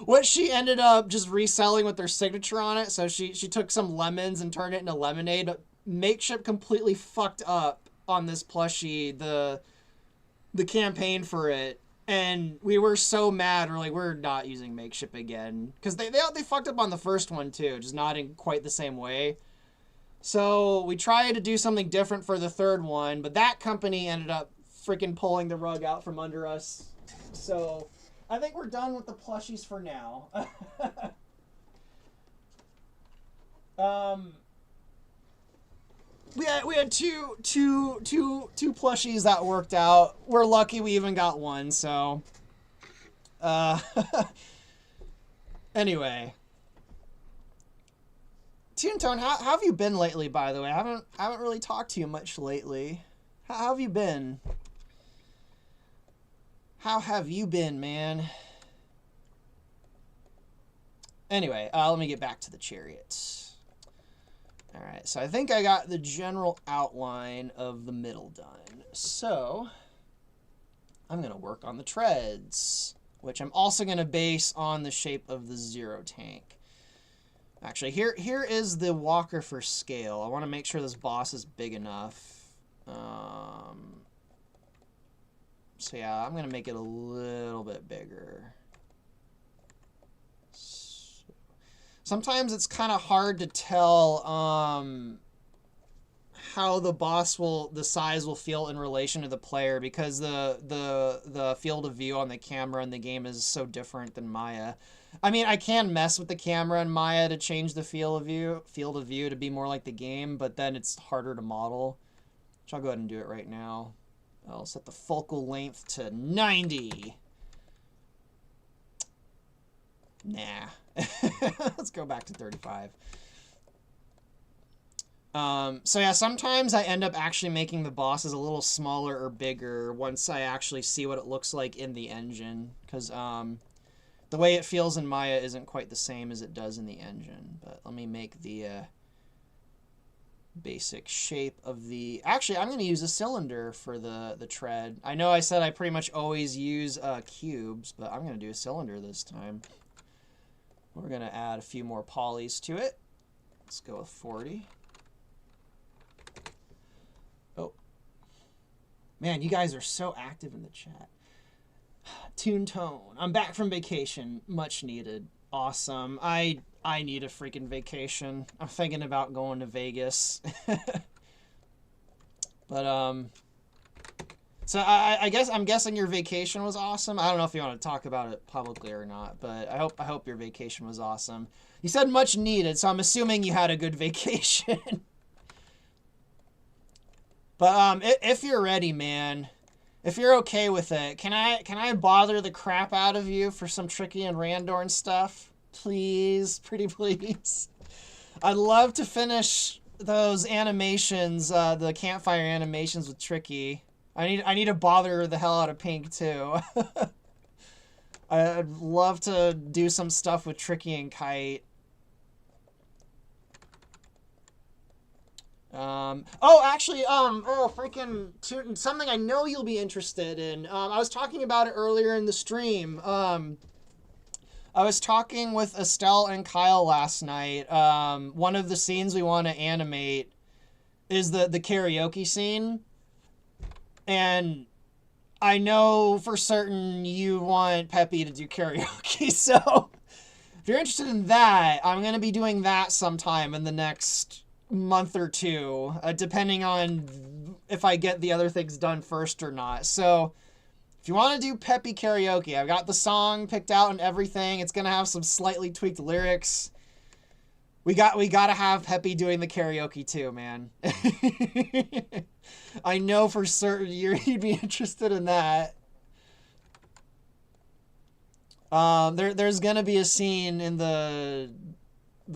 What she ended up just reselling with their signature on it. So she took some lemons and turned it into lemonade. But Makeshift completely fucked up on this plushie, the campaign for it. And we were so mad. We're like, we're not using Makeshift again. Because they fucked up on the first one too, just not in quite the same way. So we tried to do something different for the third one, but that company ended up freaking pulling the rug out from under us. So I think we're done with the plushies for now. We had two plushies that worked out. We're lucky we even got one. So anyway. Toontown, how have you been lately, by the way? I haven't really talked to you much lately. How have you been? How have you been, man? Anyway, let me get back to the chariot. Alright, so I think I got the general outline of the middle done. So, I'm going to work on the treads, which I'm also going to base on the shape of the Zero tank. Actually, here is the walker for scale. I want to make sure this boss is big enough. So yeah, I'm going to make it a little bit bigger. Sometimes it's kind of hard to tell how the size will feel in relation to the player, because the field of view on the camera in the game is so different than Maya. I mean, I can mess with the camera in Maya to change the field of view to be more like the game, but then it's harder to model. So I'll go ahead and do it right now. I'll set the focal length to 90. Nah. Let's go back to 35. So yeah, sometimes I end up actually making the bosses a little smaller or bigger once I actually see what it looks like in the engine, because the way it feels in Maya isn't quite the same as it does in the engine. But let me make the basic shape of the... Actually, I'm going to use a cylinder for the tread. I know I said I pretty much always use cubes, but I'm going to do a cylinder this time. We're going to add a few more polys to it. Let's go with 40. Oh. Man, you guys are so active in the chat. Toon Tone. I'm back from vacation. Much needed. Awesome. I need a freaking vacation. I'm thinking about going to Vegas. But, so I guess I'm guessing your vacation was awesome. I don't know if you want to talk about it publicly or not, but I hope your vacation was awesome. You said much needed, so I'm assuming you had a good vacation. But if you're ready, man, if you're okay with it, can I bother the crap out of you for some Tricky and Randorn stuff? Please, pretty please. I'd love to finish those animations, the campfire animations with Tricky. I need to bother the hell out of Pink too. I'd love to do some stuff with Tricky and Kite. Actually, freaking something I know you'll be interested in. I was talking about it earlier in the stream. I was talking with Estelle and Kyle last night. One of the scenes we want to animate is the karaoke scene. And I know for certain you want Peppy to do karaoke, so if you're interested in that, I'm going to be doing that sometime in the next month or two, depending on if I get the other things done first or not. So if you want to do Peppy karaoke, I've got the song picked out and everything. It's going to have some slightly tweaked lyrics. We got to have Peppy doing the karaoke too, man. I know for certain you'd be interested in that. There's going to be a scene in the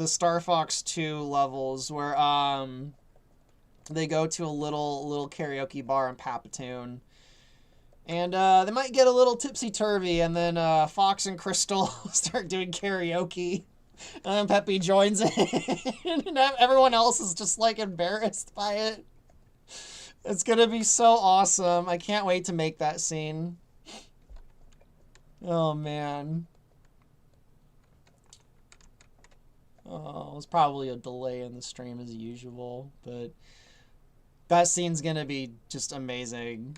Star Fox 2 levels where they go to a little karaoke bar in Papatoon. And they might get a little tipsy-turvy, and then Fox and Crystal start doing karaoke. And then Peppy joins in, and everyone else is just, like, embarrassed by it. It's gonna be so awesome. I can't wait to make that scene. Oh, man. Oh, it's probably a delay in the stream as usual, but that scene's gonna be just amazing.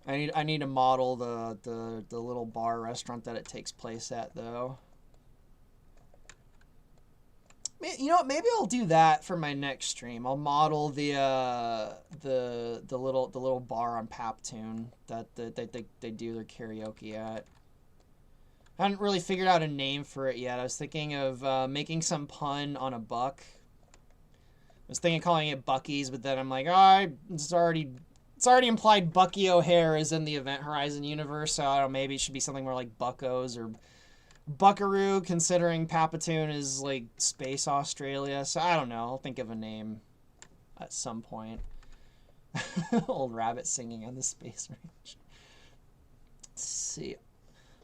I need to model the little bar restaurant that it takes place at, though. You know what? Maybe I'll do that for my next stream. I'll model the little bar on Paptoon that they do their karaoke at. I hadn't really figured out a name for it yet. I was thinking of making some pun on a buck. I was thinking of calling it Bucky's, but then I'm like, oh, it's already implied Bucky O'Hare is in the Event Horizon universe, so I don't know, maybe it should be something more like Buckos or Buckaroo, considering Papatoon is like Space Australia. So I don't know. I'll think of a name at some point. Old rabbit singing on the space range. Let's see.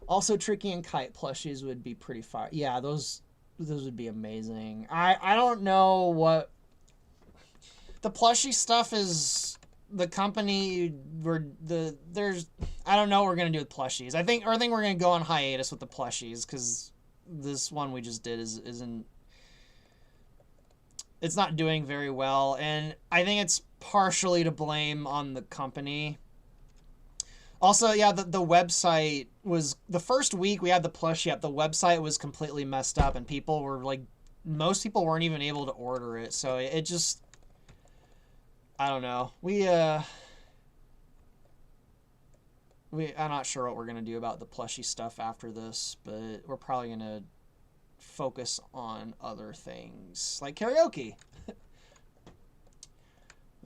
Also, Tricky and Kite plushies would be pretty fire. Yeah, those would be amazing. I don't know what the plushie stuff is. The company where there's I don't know what we're gonna do with plushies. I think we're gonna go on hiatus with the plushies because this one we just did isn't. It's not doing very well, and I think it's partially to blame on the company. Also, yeah, the website was the first week we had the plushie up. The website was completely messed up, and people were like, most people weren't even able to order it. So it just, I don't know. I'm not sure what we're gonna do about the plushie stuff after this, but we're probably gonna focus on other things like karaoke.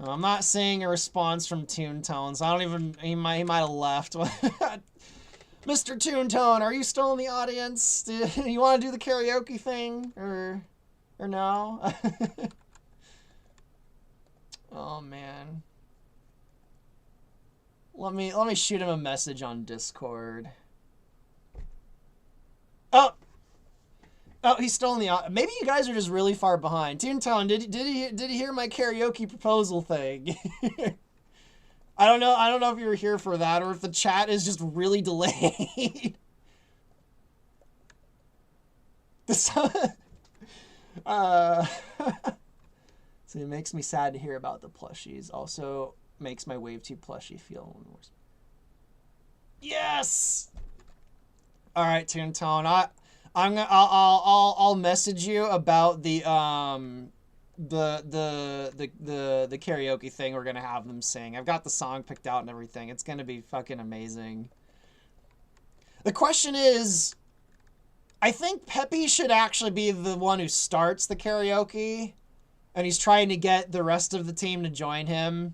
I'm not seeing a response from Toontones. I don't even. He might have left. Mr. Toontone, are you still in the audience? Do you want to do the karaoke thing or no? Oh man. Let me shoot him a message on Discord. Oh, he's still in the. Maybe you guys are just really far behind. Toontown, did he hear my karaoke proposal thing? I don't know if you were here for that or if the chat is just really delayed. So it makes me sad to hear about the plushies. Also makes my Wave 2 plushie feel worse. Yes. All right, Toontown. I'll message you about the karaoke thing we're gonna have them sing. I've got the song picked out and everything. It's gonna be fucking amazing. The question is, I think Peppy should actually be the one who starts the karaoke, and he's trying to get the rest of the team to join him.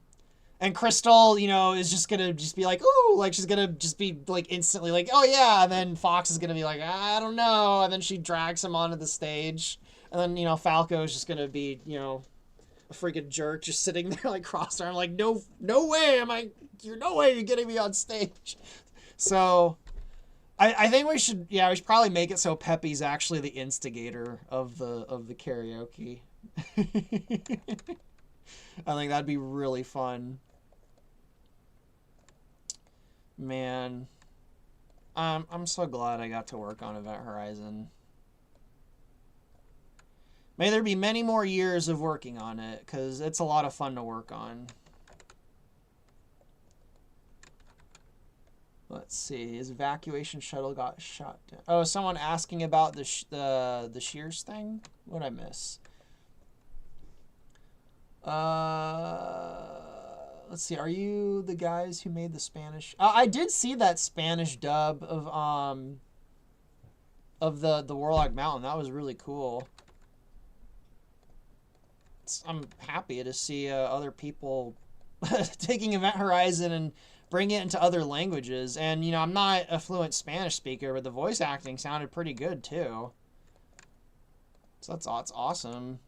And Crystal, you know, is just gonna be like, ooh, like she's gonna just be like instantly like, oh yeah, and then Fox is gonna be like, I don't know, and then she drags him onto the stage, and then, you know, Falco is just gonna be, you know, a freaking jerk just sitting there like crossed arm, like no way you're getting me on stage. So I think we should probably make it so Peppy's actually the instigator of the karaoke. I think that'd be really fun. Man, I'm so glad I got to work on Event Horizon. May there be many more years of working on it, because it's a lot of fun to work on. Let's see, his evacuation shuttle got shot down. Oh, someone asking about the Shears thing? What'd I miss? Let's see. Are you the guys who made the Spanish? I did see that Spanish dub of the Warlock Mountain. That was really cool. I'm happy to see other people taking Event Horizon and bringing it into other languages. And, you know, I'm not a fluent Spanish speaker, but the voice acting sounded pretty good too. So that's awesome.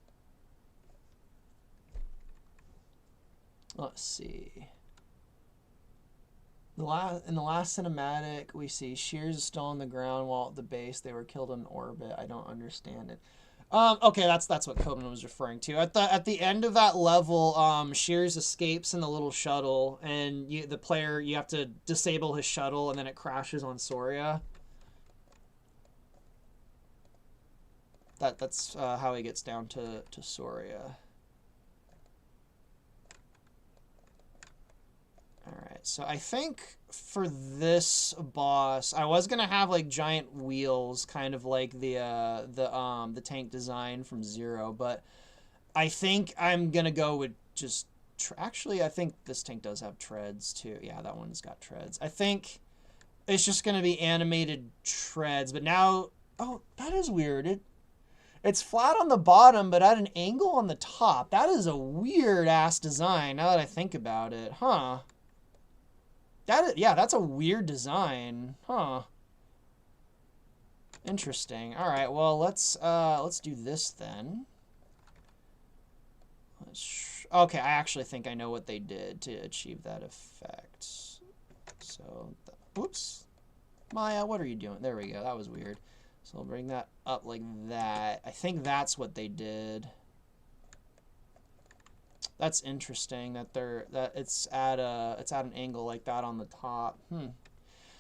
Let's see. In the last cinematic, we see Shears is still on the ground while at the base they were killed in orbit. I don't understand it. Okay, that's what Coben was referring to. At the end of that level, Shears escapes in the little shuttle, and the player you have to disable his shuttle, and then it crashes on Soria. That's how he gets down to Soria. Alright, so I think for this boss, I was gonna have like giant wheels, kind of like the tank design from Zero, but I think I'm gonna go with just actually, I think this tank does have treads too. Yeah, that one's got treads. I think it's just gonna be animated treads, but now, oh, that is weird. It's flat on the bottom, but at an angle on the top. That is a weird ass design. Now that I think about it, huh? Yeah, that's a weird design, huh? Interesting. All right, well let's do this then. Okay, I actually think I know what they did to achieve that effect. So, whoops, Maya, what are you doing? There we go. That was weird. So I'll bring that up like that. I think that's what they did. That's interesting that it's at an angle like that on the top.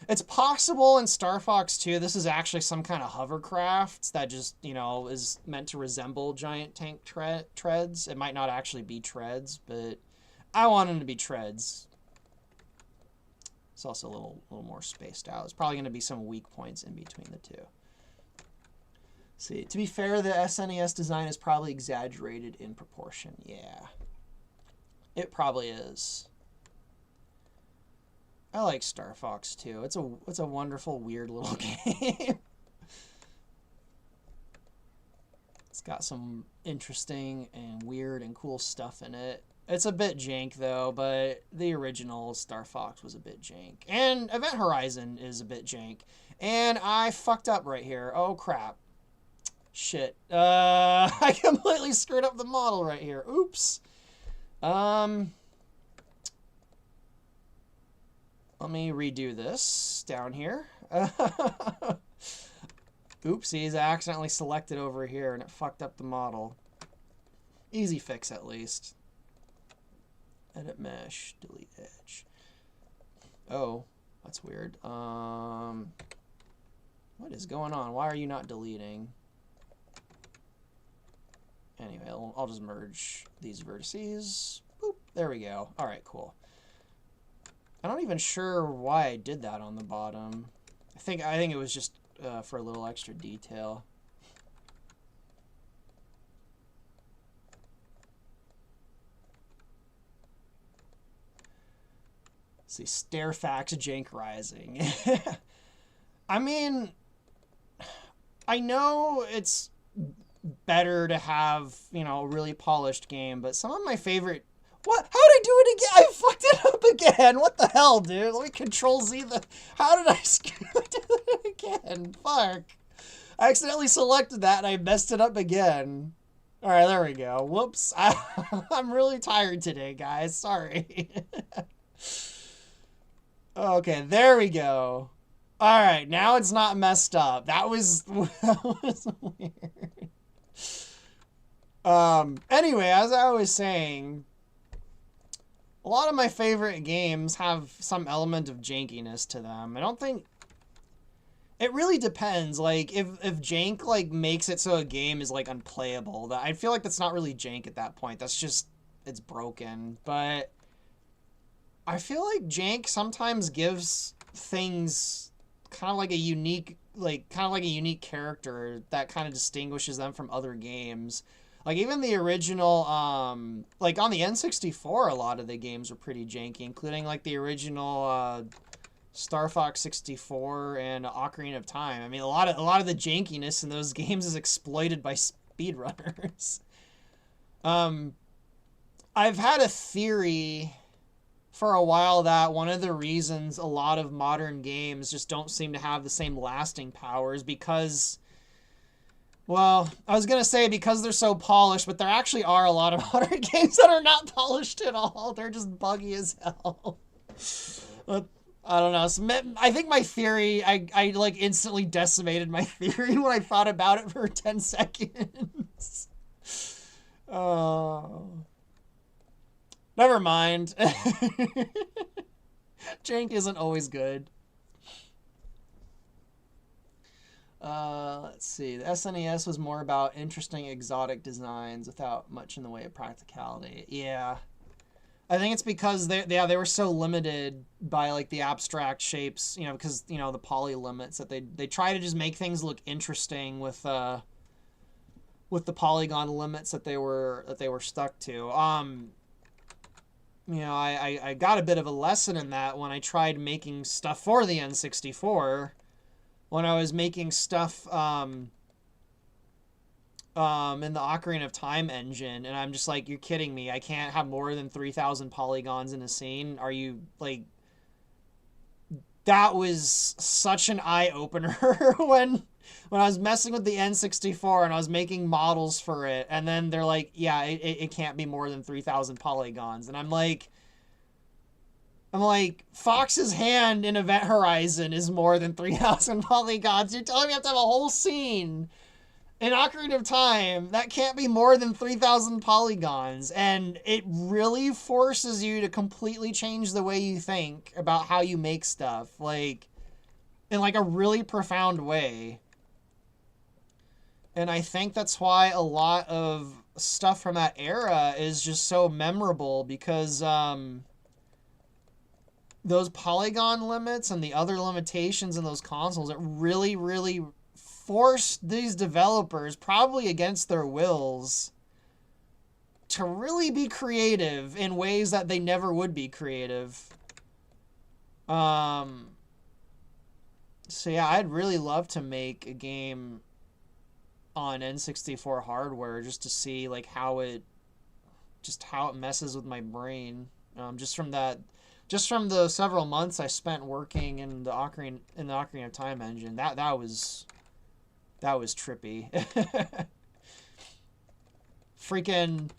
It's possible in Star Fox 2, this is actually some kind of hovercraft that just, you know, is meant to resemble giant tank treads. It might not actually be treads, but I want them to be treads. It's also a little more spaced out. It's probably going to be some weak points in between the two. See, to be fair, the SNES design is probably exaggerated in proportion. Yeah, it probably is. I like Star Fox 2. It's a wonderful, weird little game. It's got some interesting and weird and cool stuff in it. It's a bit jank, though, but the original Star Fox was a bit jank. And Event Horizon is a bit jank. And I fucked up right here. Oh, crap. Shit. I completely screwed up the model right here. Oops. Let me redo this down here. Oopsies, I accidentally selected over here and it fucked up the model. Easy fix, at least. Edit mesh, delete edge. Oh, that's weird. What is going on? Why are you not deleting? Anyway, I'll just merge these vertices. Boop, there we go. All right, cool. I'm not even sure why I did that on the bottom. I think it was just for a little extra detail. Let's see, Stairfax Jank Rising. I mean, I know it's better to have, you know, a really polished game, but some of my favorite... What? How did I do it again? I fucked it up again. What the hell, dude? Let me Control Z the... How did I do it again? Fuck. I accidentally selected that and I messed it up again. All right, there we go. Whoops. I'm really tired today, guys. Sorry. Okay, there we go. All right, now it's not messed up. That was weird. Anyway, as I was saying, a lot of my favorite games have some element of jankiness to them. I don't think... It really depends. Like, if jank, like, makes it so a game is, like, unplayable, I feel like that's not really jank at that point. That's just... It's broken. But I feel like jank sometimes gives things kind of like a unique... Like, kind of like a unique character that kind of distinguishes them from other games. Like, even the original, like, on the N64, a lot of the games were pretty janky, including, like, the original, Star Fox 64 and Ocarina of Time. I mean, a lot of the jankiness in those games is exploited by speedrunners. I've had a theory for a while that one of the reasons a lot of modern games just don't seem to have the same lasting power is because... Well, I was going to say because they're so polished, but there actually are a lot of modern games that are not polished at all. They're just buggy as hell. But, I don't know. So, I think my theory, I like instantly decimated my theory when I thought about it for 10 seconds. Oh. Never mind. Jank isn't always good. Let's see. The SNES was more about interesting exotic designs without much in the way of practicality. Yeah. I think it's because they were so limited by like the abstract shapes, you know, because, you know, the poly limits that they try to just make things look interesting with the polygon limits that they were stuck to. You know, I got a bit of a lesson in that when I tried making stuff for the N64. When I was making stuff in the Ocarina of Time engine, and I'm just like, you're kidding me. I can't have more than 3,000 polygons in a scene. Are you, like... That was such an eye-opener when I was messing with the N64 and I was making models for it, and then they're like, yeah, it can't be more than 3,000 polygons. And I'm like, Fox's hand in Event Horizon is more than 3,000 polygons. You're telling me I have to have a whole scene in Ocarina of Time that can't be more than 3,000 polygons. And it really forces you to completely change the way you think about how you make stuff. Like, in like a really profound way. And I think that's why a lot of stuff from that era is just so memorable, because those polygon limits and the other limitations in those consoles, it really, really forced these developers, probably against their wills, to really be creative in ways that they never would be creative. So yeah, I'd really love to make a game on N64 hardware just to see like how it messes with my brain. Just from the several months I spent working in the Ocarina of Time engine, that was trippy. Freaking,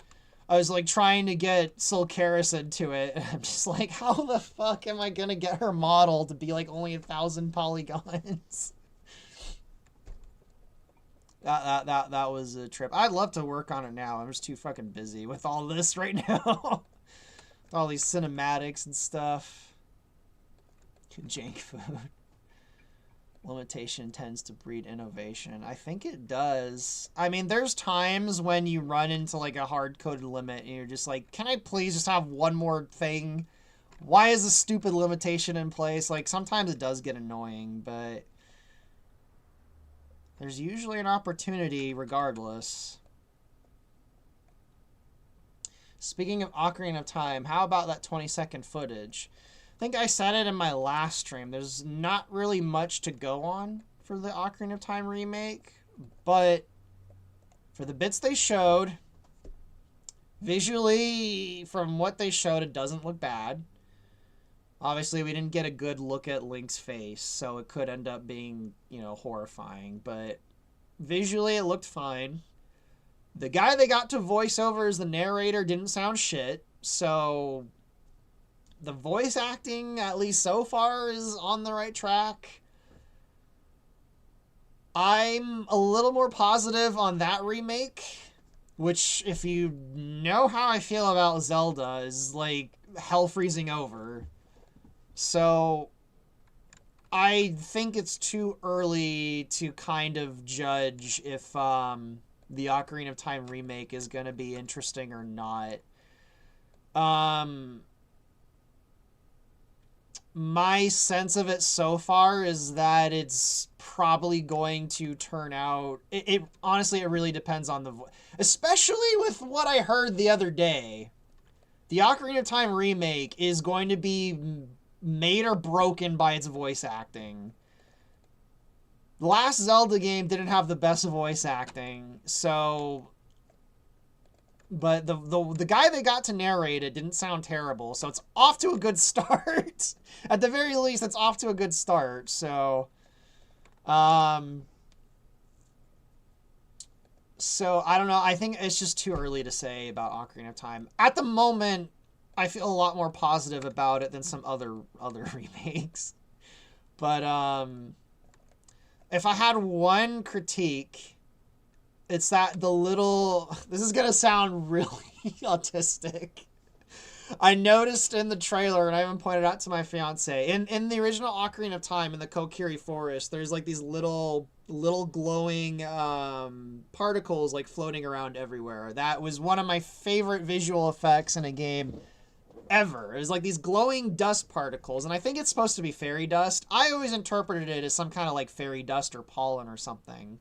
I was like trying to get Sulcaris into it, and I'm just like, how the fuck am I gonna get her model to be like only 1,000 polygons? That was a trip. I'd love to work on it now. I'm just too fucking busy with all this right now. All these cinematics and stuff. Jank food. Limitation tends to breed innovation. I think it does. I mean, there's times when you run into like a hard-coded limit and you're just like, can I please just have one more thing? Why is this stupid limitation in place? Like, sometimes it does get annoying, but there's usually an opportunity regardless. Speaking of Ocarina of Time, how about that 20-second footage? I think I said it in my last stream. There's not really much to go on for the Ocarina of Time remake, but for the bits they showed, visually, from what they showed, it doesn't look bad. Obviously, we didn't get a good look at Link's face, so it could end up being, you know, horrifying, but visually it looked fine. The guy they got to voice over as the narrator didn't sound shit, so the voice acting, at least so far, is on the right track. I'm a little more positive on that remake, which, if you know how I feel about Zelda, is like hell freezing over. So I think it's too early to kind of judge if the Ocarina of Time remake is going to be interesting or not. My sense of it so far is that it's probably going to turn out... Honestly, it really depends on the voice. Especially with what I heard the other day. The Ocarina of Time remake is going to be made or broken by its voice acting. The last Zelda game didn't have the best voice acting, so... But the guy they got to narrate it didn't sound terrible, so it's off to a good start. At the very least, it's off to a good start, so... So, I don't know. I think it's just too early to say about Ocarina of Time. At the moment, I feel a lot more positive about it than some other remakes. But, if I had one critique, it's that the little... This is gonna sound really autistic. I noticed in the trailer, and I even pointed out to my fiance, in the original Ocarina of Time, in the Kokiri Forest, there's like these little glowing particles like floating around everywhere. That was one of my favorite visual effects in a game ever. It was like these glowing dust particles, and I think it's supposed to be fairy dust. I always interpreted it as some kind of like fairy dust or pollen or something.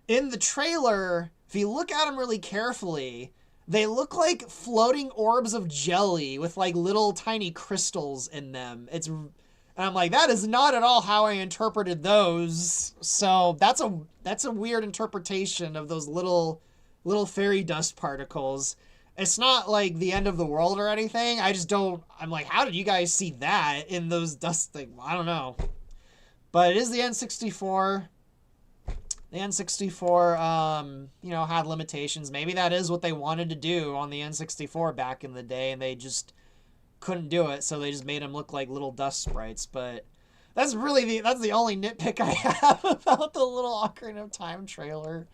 In the trailer, if you look at them really carefully, they look like floating orbs of jelly with like little tiny crystals in them. And I'm like, that is not at all how I interpreted those. So that's a weird interpretation of those little fairy dust particles. It's not like the end of the world or anything. I'm like, how did you guys see that in those dust things? I don't know. But it is the N64. The N64, had limitations. Maybe that is what they wanted to do on the N64 back in the day, and they just couldn't do it, so they just made them look like little dust sprites. But that's the only nitpick I have about the little Ocarina of Time trailer,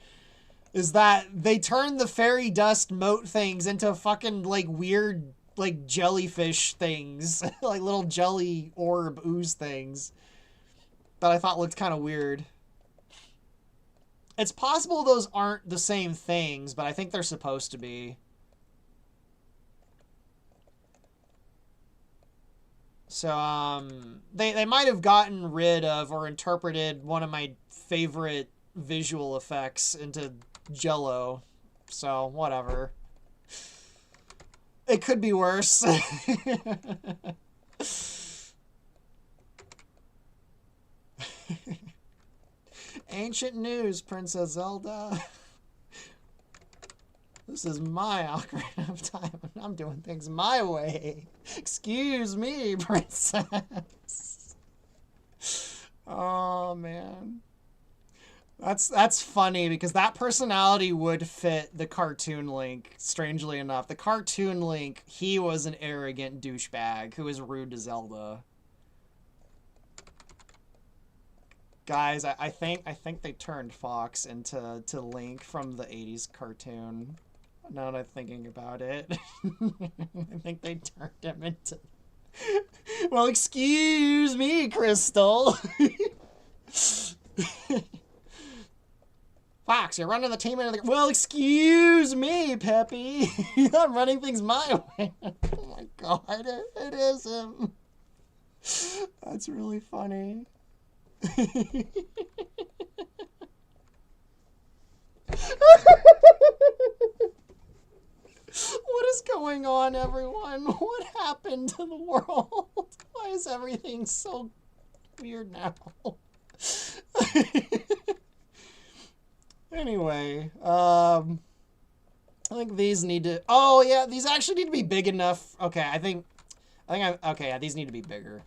is that they turned the fairy dust moat things into fucking like weird like jellyfish things, like little jelly orb ooze things. that I thought looked kind of weird. It's possible those aren't the same things, but I think they're supposed to be. So, they might have gotten rid of or interpreted one of my favorite visual effects into Jello. So, whatever. It could be worse. Ancient news, Princess Zelda. This is my Ocarina of Time, and I'm doing things my way. Excuse me, princess. Oh, man. That's funny, because that personality would fit the cartoon Link, strangely enough. The cartoon Link, he was an arrogant douchebag who was rude to Zelda. Guys, I think they turned Fox into Link from the 80s cartoon. Now that I'm thinking about it. I think they turned him into... Well, excuse me, Crystal. Fox, you're running the team into the... Well, excuse me, Peppy. I'm running things my way. Oh my god, it is him. That's really funny. What is going on, everyone? What happened to the world? Why is everything so weird now? Anyway, I think these need to... Oh, yeah, these actually need to be big enough. Okay, okay, yeah, these need to be bigger.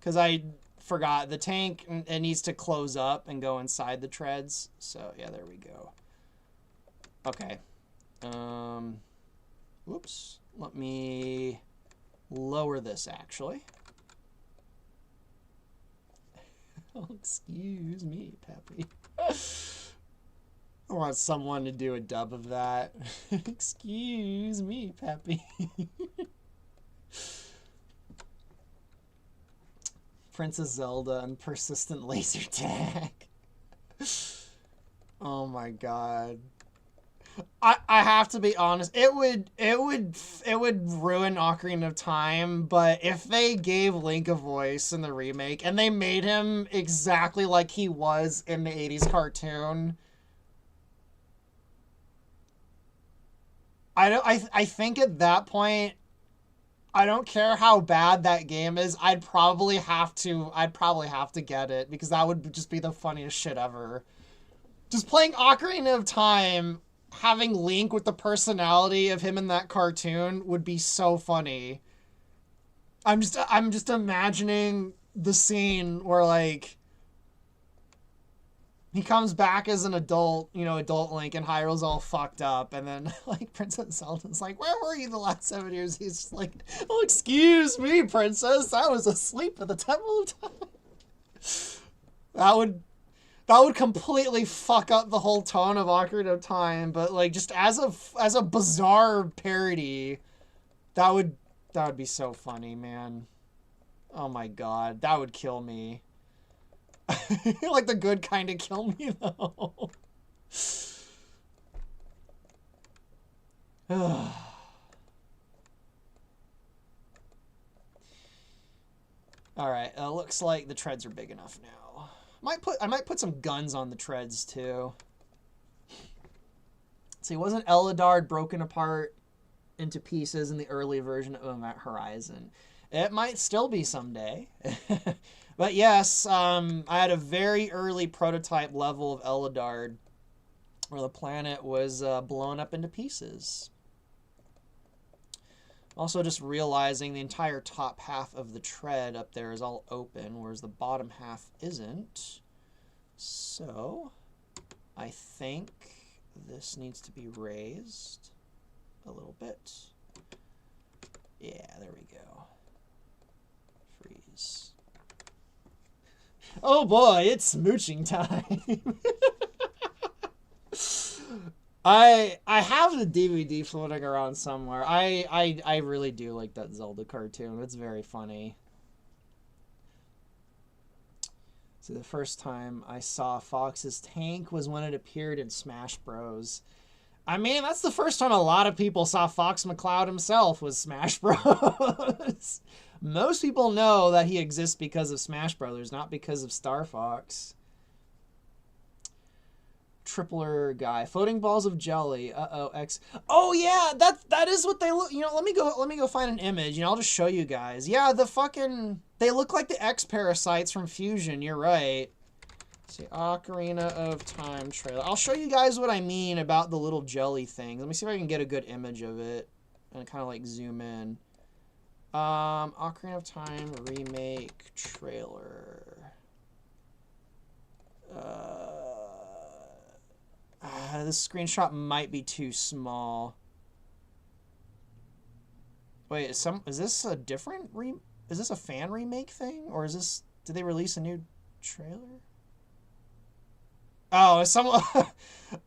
Because I forgot, the tank, it needs to close up and go inside the treads. So, yeah, there we go. Okay. Whoops. Let me lower this, actually. Oh, excuse me, Peppy. I want someone to do a dub of that. Excuse me, Peppy. Princess Zelda and persistent laser tag. Oh my god. I have to be honest. It would ruin Ocarina of Time, but if they gave Link a voice in the remake and they made him exactly like he was in the 80s cartoon, I think at that point, I don't care how bad that game is, I'd probably have to get it, because that would just be the funniest shit ever. Just playing Ocarina of Time, having Link with the personality of him in that cartoon would be so funny. I'm just imagining the scene where, like, he comes back as an adult, adult Link, and Hyrule's all fucked up, and then, like, Princess Zelda's like, where were you the last 7 years? He's just like, oh, excuse me, princess, I was asleep at the Temple of Time. That would completely fuck up the whole tone of Ocarina of Time, but, like, just as a bizarre parody, that would be so funny, man. Oh my god, that would kill me. Like, the good kind of kill me, though. Alright, looks like the treads are big enough now. I might put some guns on the treads, too. See, wasn't Eladard broken apart into pieces in the early version of Event Horizon? It might still be someday. But yes, I had a very early prototype level of Eladard where the planet was blown up into pieces. Also just realizing the entire top half of the tread up there is all open, whereas the bottom half isn't. So, I think this needs to be raised a little bit. Yeah, there we go. Freeze. Oh boy, it's smooching time. I have the DVD floating around somewhere. I really do like that Zelda cartoon. It's very funny. So the first time I saw Fox's tank was when it appeared in Smash Bros. I mean, that's the first time a lot of people saw Fox McCloud himself was Smash Bros. Most people know that he exists because of Smash Brothers, not because of Star Fox. Tripler guy, floating balls of jelly. X. Oh yeah, that is what they look. You know, let me go find an image. You know, I'll just show you guys. Yeah, they look like the X parasites from Fusion. You're right. Let's see, Ocarina of Time trailer. I'll show you guys what I mean about the little jelly thing. Let me see if I can get a good image of it and kind of like zoom in. Ocarina of Time remake trailer. This screenshot might be too small. Wait, is this a different is this a fan remake thing, or did they release a new trailer? Oh,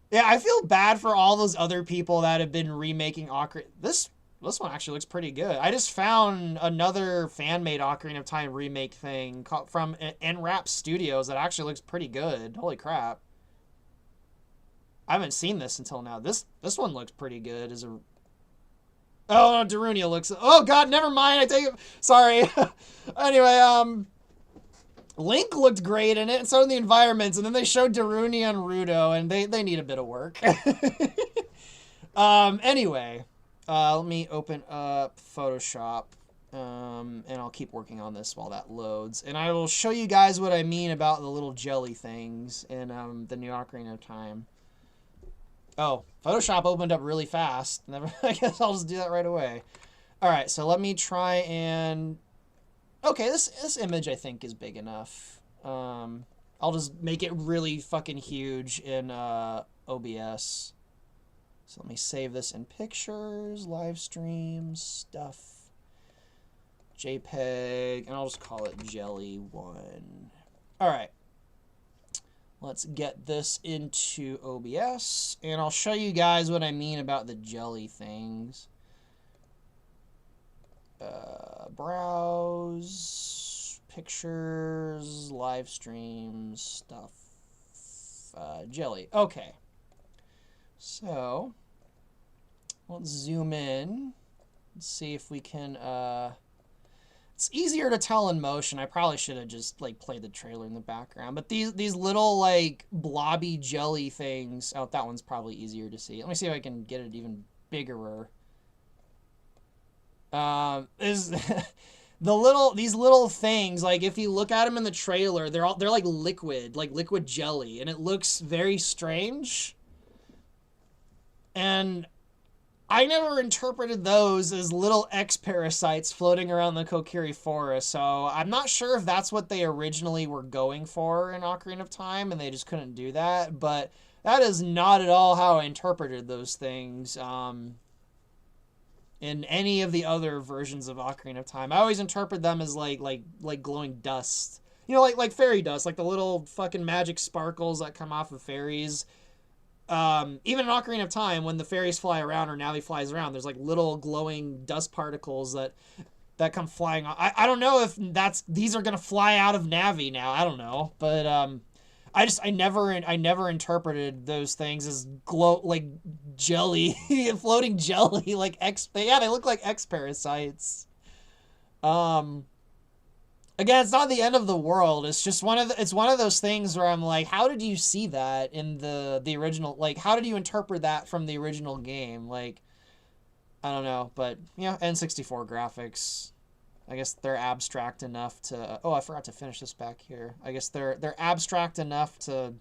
yeah, I feel bad for all those other people that have been remaking Ocarina. This one actually looks pretty good. I just found another fan-made Ocarina of Time remake thing from NRAP Studios that actually looks pretty good. Holy crap. I haven't seen this until now. This one looks pretty good. Oh, no, Darunia looks... Oh, God, never mind. I take it... Sorry. Anyway, Link looked great in it, and so did the environments, and then they showed Darunia and Rudo, and they need a bit of work. Anyway, let me open up Photoshop, and I'll keep working on this while that loads, and I will show you guys what I mean about the little jelly things in the new Ocarina of Time. Oh, Photoshop opened up really fast. I guess I'll just do that right away. All right, so let me try and... Okay, this image I think is big enough. I'll just make it really fucking huge in OBS. So let me save this in pictures, live streams, stuff, JPEG, and I'll just call it Jelly 1. All right. Let's get this into OBS, and I'll show you guys what I mean about the jelly things. Browse, pictures, live streams, stuff, jelly. Okay. So, let's zoom in. Let's see if we can, it's easier to tell in motion. I probably should have just like played the trailer in the background. But these little like blobby jelly things. Oh, that one's probably easier to see. Let me see if I can get it even bigger. These little things, like if you look at them in the trailer, they're like liquid jelly, and it looks very strange. And I never interpreted those as little X-parasites floating around the Kokiri Forest, so I'm not sure if that's what they originally were going for in Ocarina of Time, and they just couldn't do that, but that is not at all how I interpreted those things in any of the other versions of Ocarina of Time. I always interpret them as like glowing dust. You know, like fairy dust, like the little fucking magic sparkles that come off of fairies. Even in Ocarina of Time, when the fairies fly around or Navi flies around, there's like little glowing dust particles that come flying off. I don't know if these are gonna fly out of Navi now. I don't know, but I never interpreted those things as like jelly, floating jelly, like they look like X parasites. Again, it's not the end of the world. It's just one of those things where I'm like, how did you see that in the original? Like, how did you interpret that from the original game? Like, I don't know, but yeah, N64 graphics. I guess they're abstract enough to. Oh, I forgot to finish this back here. I guess they're abstract enough to,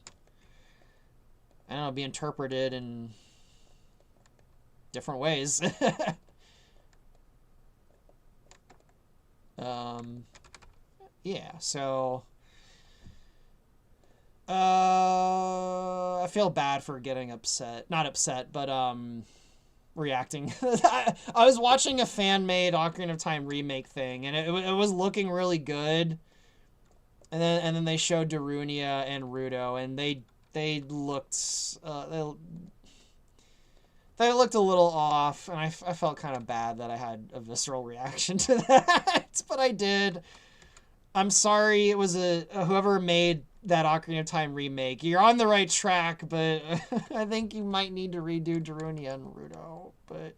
I don't know, be interpreted in different ways. Yeah, so I feel bad for getting upset. Not upset, but reacting. I was watching a fan-made Ocarina of Time remake thing, and it was looking really good. And then they showed Darunia and Rudo, and they looked they looked a little off, and I felt kind of bad that I had a visceral reaction to that, but I did. I'm sorry. It was whoever made that Ocarina of Time remake. You're on the right track, but I think you might need to redo Darunia and Ruto. But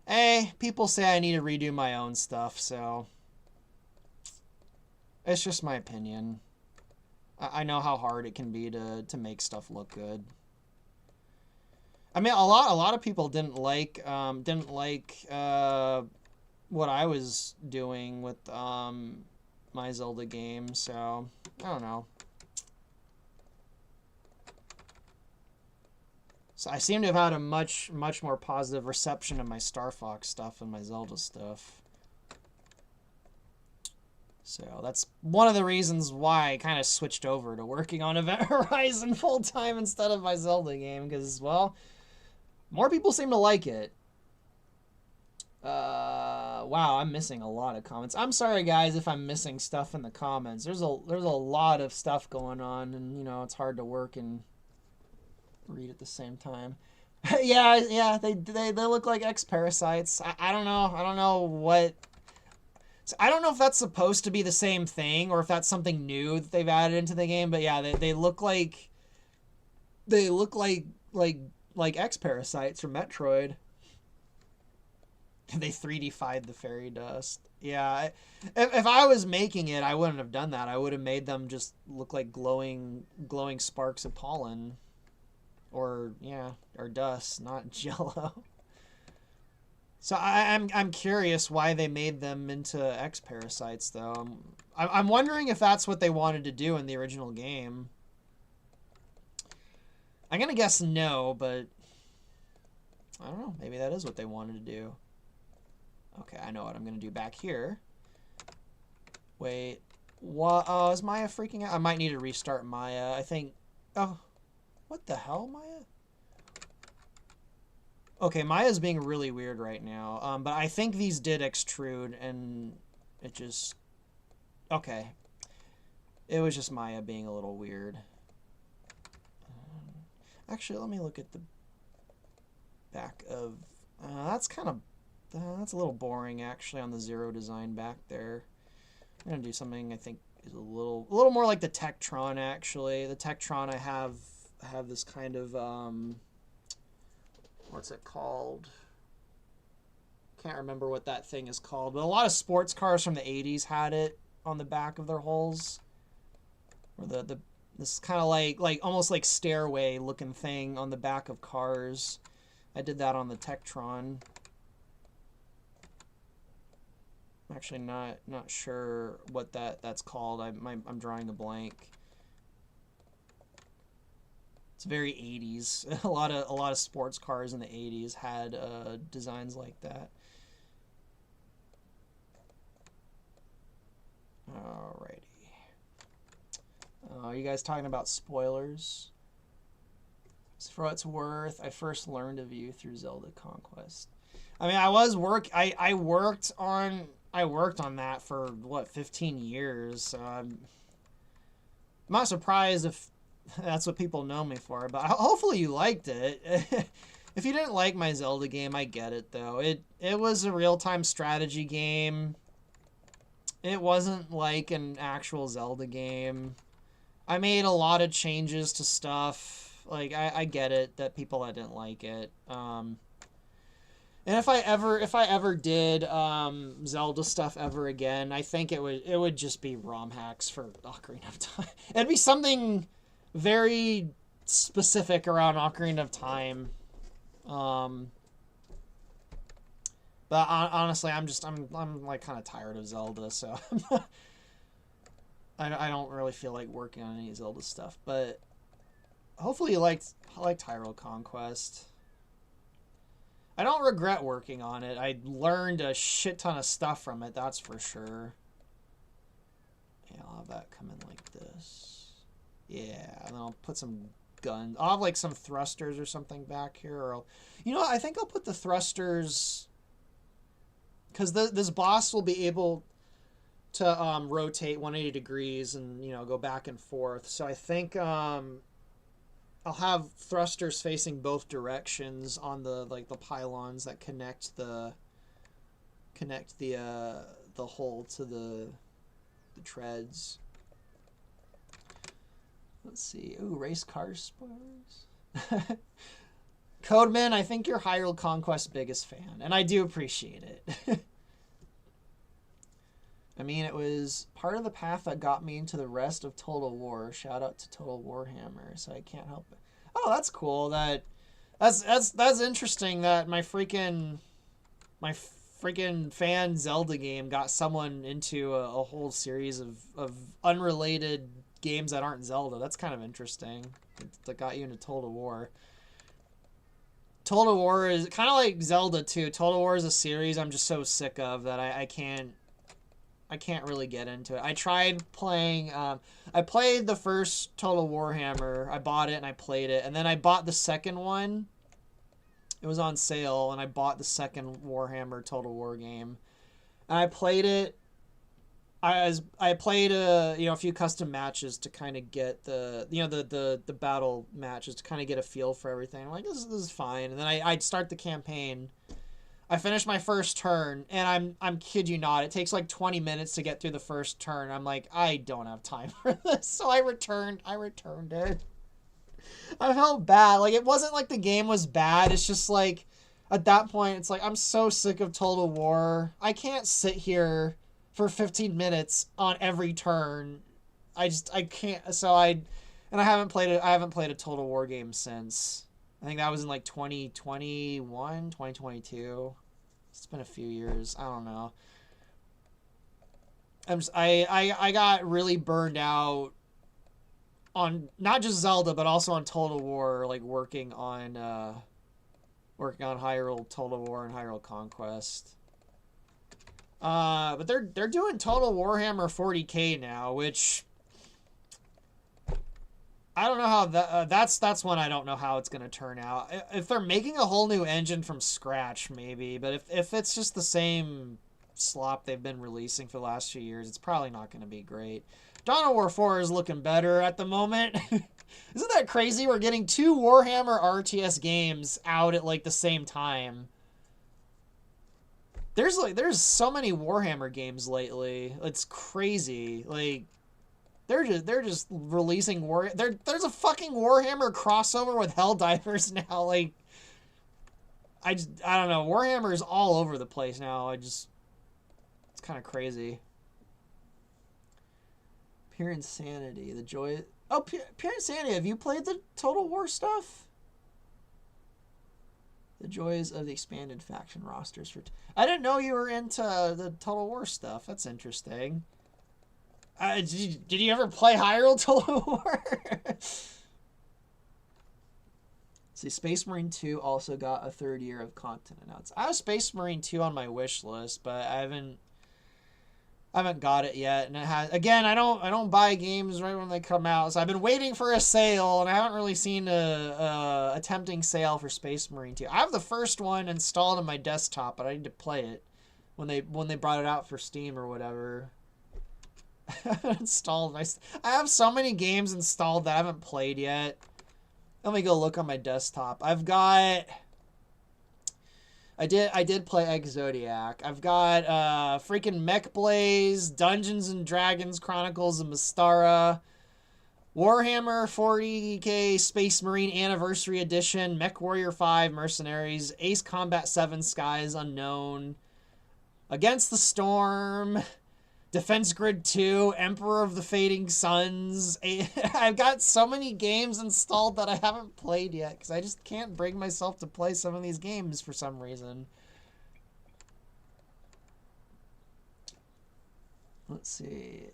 hey, people say I need to redo my own stuff, so it's just my opinion. I know how hard it can be to make stuff look good. I mean, a lot of people didn't like what I was doing with my Zelda game, so I don't know. So I seem to have had a much more positive reception of my Star Fox stuff and my Zelda stuff. So that's one of the reasons why I kind of switched over to working on Event Horizon full time instead of my Zelda game, because, well, more people seem to like it. Wow, I'm missing a lot of comments. I'm sorry, guys, if I'm missing stuff in the comments. There's a lot of stuff going on, and you know it's hard to work and read at the same time. yeah, they look like X-Parasites. I don't know. I don't know what. I don't know if that's supposed to be the same thing or if that's something new that they've added into the game. But yeah, they look like X-Parasites from Metroid. They 3D-fied the fairy dust. Yeah, if I was making it, I wouldn't have done that. I would have made them just look like glowing sparks of pollen, or dust, not jello. So I'm curious why they made them into X-Parasites, though. I'm wondering if that's what they wanted to do in the original game. I'm gonna guess no, but I don't know. Maybe that is what they wanted to do. Okay, I know what I'm gonna do back here. Wait, what? Oh, is Maya freaking out? I might need to restart Maya. I think. Oh, what the hell, Maya? Okay, Maya's being really weird right now. But I think these did extrude, and it just. Okay, it was just Maya being a little weird. Actually, let me look at the back of. That's kind of. That's a little boring, actually, on the Zero design back there. I'm gonna do something I think is a little more like the Tektron. Actually, the Tektron I have this kind of what's it called? Can't remember what that thing is called, but a lot of sports cars from the '80s had it on the back of their hulls, or this kind of like almost like stairway looking thing on the back of cars. I did that on the Tektron. I'm actually not sure what that's called. I'm drawing a blank. It's very 80s. A lot of sports cars in the 80s had designs like that. Alrighty. Are you guys talking about spoilers? So for what it's worth, I first learned of you through Zelda Conquest. I mean, I worked on that for what, 15 years. So I'm not surprised if that's what people know me for, but hopefully you liked it. If you didn't like my Zelda game, I get it though. It was a real-time strategy game. It wasn't like an actual Zelda game. I made a lot of changes to stuff. Like I get it that people didn't like it. And if I ever did Zelda stuff ever again, I think it would just be ROM hacks for Ocarina of Time. It'd be something very specific around Ocarina of Time. But honestly, I'm like kind of tired of Zelda, so I don't really feel like working on any Zelda stuff. But hopefully you liked Hyrule Conquest. I don't regret working on it. I learned a shit ton of stuff from it, that's for sure. Yeah, I'll have that come in like this. Yeah, and then I'll put some guns. I'll have like some thrusters or something back here. Or you know what? I think I'll put the thrusters, because this boss will be able to rotate 180 degrees and, you know, go back and forth. So I think I'll have thrusters facing both directions on the pylons that connect the hole to the treads. Let's see. Ooh, race car spoilers. Codeman, I think you're Hyrule Conquest's biggest fan, and I do appreciate it. I mean, it was part of the path that got me into the rest of Total War. Shout out to Total Warhammer, so I can't help it. Oh, that's cool. That's interesting that my freaking fan Zelda game got someone into a whole series of unrelated games that aren't Zelda. That's kind of interesting. That got you into Total War. Total War is kind of like Zelda too. Total War is a series I'm just so sick of that I can't really get into it. I tried playing, I played the first Total Warhammer. I bought it and I played it. And then I bought the second one. It was on sale and I bought the second Warhammer Total War game. And I played it. I played a few custom matches to kind of get the battle matches to kind of get a feel for everything. I'm like, this is fine. And then I'd start the campaign. I finished my first turn, and I'm kid you not, it takes like 20 minutes to get through the first turn. I'm like, I don't have time for this, so I returned it. I felt bad. Like, it wasn't like the game was bad. It's just like, at that point, it's like, I'm so sick of Total War. I can't sit here for 15 minutes on every turn. I can't. So I haven't played a Total War game since. I think that was in like 2021, 2022. It's been a few years. I don't know. I got really burned out on not just Zelda, but also on Total War, like working on Hyrule Total War and Hyrule Conquest. But they're doing Total Warhammer 40K now, which I don't know how that's one I don't know how it's gonna turn out. If they're making a whole new engine from scratch, maybe. But if it's just the same slop they've been releasing for the last few years, it's probably not gonna be great. Dawn of War 4 is looking better at the moment. Isn't that crazy? We're getting 2 Warhammer RTS games out at like the same time. There's so many Warhammer games lately. It's crazy. Like, they're just releasing there's a fucking Warhammer crossover with Helldivers now. Like, I don't know. Warhammer is all over the place now. It's kind of crazy. Pure Insanity, the joy. Oh, Pure Insanity. Have you played the Total War stuff? The joys of the expanded faction rosters I didn't know you were into the Total War stuff. That's interesting. Did you ever play Hyrule Total War? See, Space Marine 2 also got a 3rd year of content announced. I have Space Marine 2 on my wish list, but I haven't got it yet. And it has, again, I don't buy games right when they come out, so I've been waiting for a sale, and I haven't really seen a tempting sale for Space Marine 2. I have the first one installed on my desktop, but I need to play it when they brought it out for Steam or whatever. Installed. I have so many games installed that I haven't played yet. Let me go look on my desktop. I did play Exodiac. I've got freaking Mech Blaze, Dungeons and Dragons Chronicles of Mystara, Warhammer 40K Space Marine Anniversary Edition, Mech Warrior 5 Mercenaries, Ace Combat 7 Skies Unknown, Against the Storm, Defense Grid 2, Emperor of the Fading Suns. I've got so many games installed that I haven't played yet because I just can't bring myself to play some of these games for some reason. Let's see.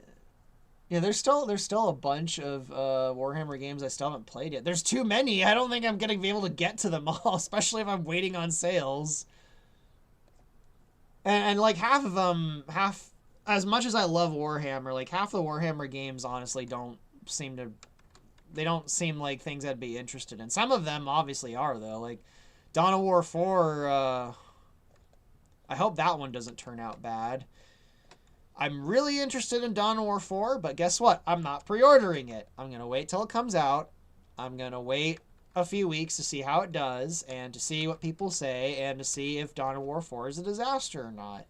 Yeah, there's still a bunch of Warhammer games I still haven't played yet. There's too many. I don't think I'm going to be able to get to them all, especially if I'm waiting on sales. And like half of them, as much as I love Warhammer, like half the Warhammer games honestly don't seem like things I'd be interested in. Some of them obviously are though. Like Dawn of War 4, I hope that one doesn't turn out bad. I'm really interested in Dawn of War 4, but guess what? I'm not pre-ordering it. I'm going to wait till it comes out. I'm going to wait a few weeks to see how it does and to see what people say and to see if Dawn of War 4 is a disaster or not.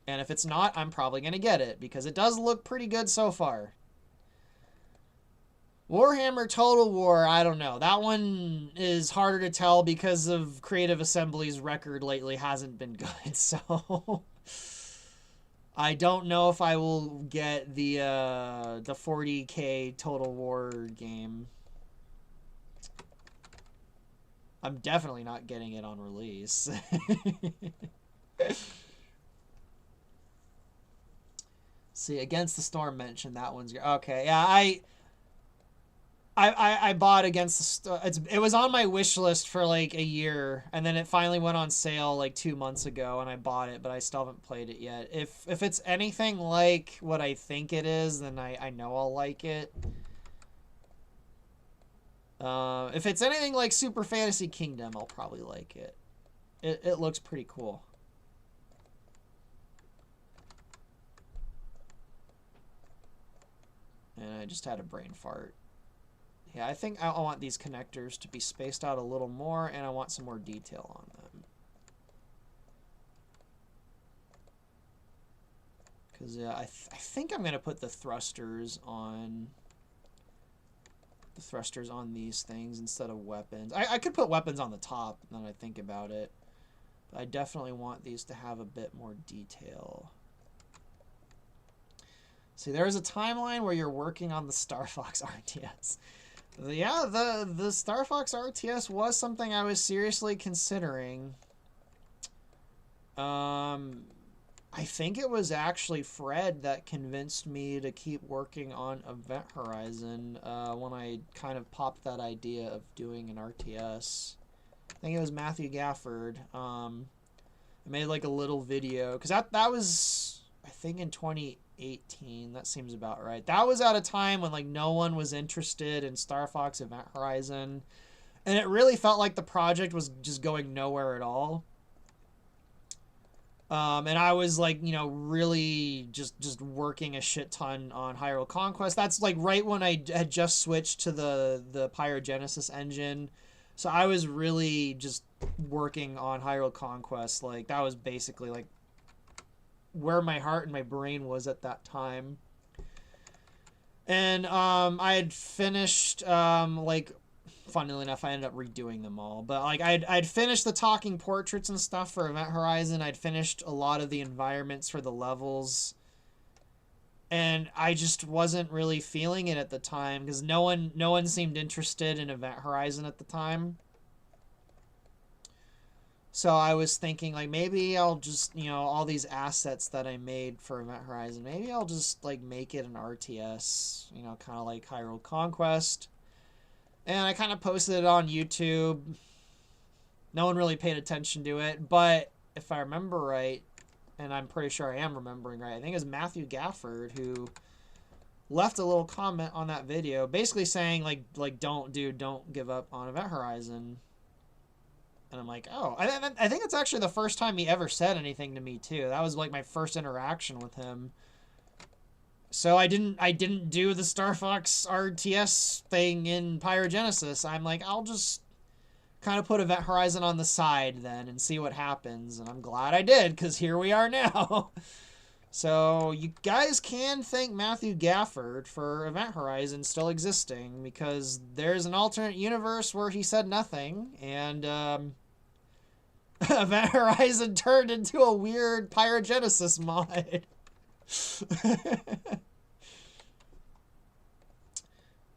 And if it's not, I'm probably going to get it because it does look pretty good so far. Warhammer Total War, I don't know. That one is harder to tell because of Creative Assembly's record lately hasn't been good. So I don't know if I will get the 40K Total War game. I'm definitely not getting it on release. See, Against the Storm mentioned that one's okay. Yeah, I bought Against the Storm. It was on my wish list for like a year, and then it finally went on sale like 2 months ago, and I bought it, but I still haven't played it yet. If it's anything like what I think it is, then I know I'll like it. If it's anything like Super Fantasy Kingdom, I'll probably like it. It looks pretty cool. And I just had a brain fart. Yeah, I think I want these connectors to be spaced out a little more, and I want some more detail on them. Because I think I'm going to put the thrusters on these things instead of weapons. I could put weapons on the top now that I think about it. But I definitely want these to have a bit more detail. See, there is a timeline where you're working on the Star Fox RTS. Yeah, the Star Fox RTS was something I was seriously considering. I think it was actually Fred that convinced me to keep working on Event Horizon when I kind of popped that idea of doing an RTS. I think it was Matthew Gafford. I made like a little video because that was, I think, in 2018. That seems about right. That was at a time when like no one was interested in Star Fox Event Horizon, and it really felt like the project was just going nowhere at all. And I was like, you know, really just working a shit ton on Hyrule Conquest. That's like right when I had just switched to the Pyrogenesis engine. So I was really just working on Hyrule Conquest. Like that was basically like where my heart and my brain was at that time. And I had finished like, funnily enough, I ended up redoing them all. But like I'd finished the talking portraits and stuff for Event Horizon. I'd finished a lot of the environments for the levels. And I just wasn't really feeling it at the time because no one seemed interested in Event Horizon at the time. So I was thinking like maybe I'll just, you know, all these assets that I made for Event Horizon, maybe I'll just like make it an RTS, you know, kind of like Hyrule Conquest. And I kind of posted it on YouTube. No one really paid attention to it, but if I remember right, and I'm pretty sure I am remembering right, I think it was Matthew Gafford who left a little comment on that video basically saying like don't give up on Event Horizon. And I'm like, oh, I think it's actually the first time he ever said anything to me too. That was like my first interaction with him. So I didn't do the Star Fox RTS thing in Pyrogenesis. I'm like, I'll just kind of put Event Horizon on the side then and see what happens. And I'm glad I did, because here we are now. So you guys can thank Matthew Gafford for Event Horizon still existing, because there's an alternate universe where he said nothing, and Event Horizon turned into a weird Pyrogenesis mod.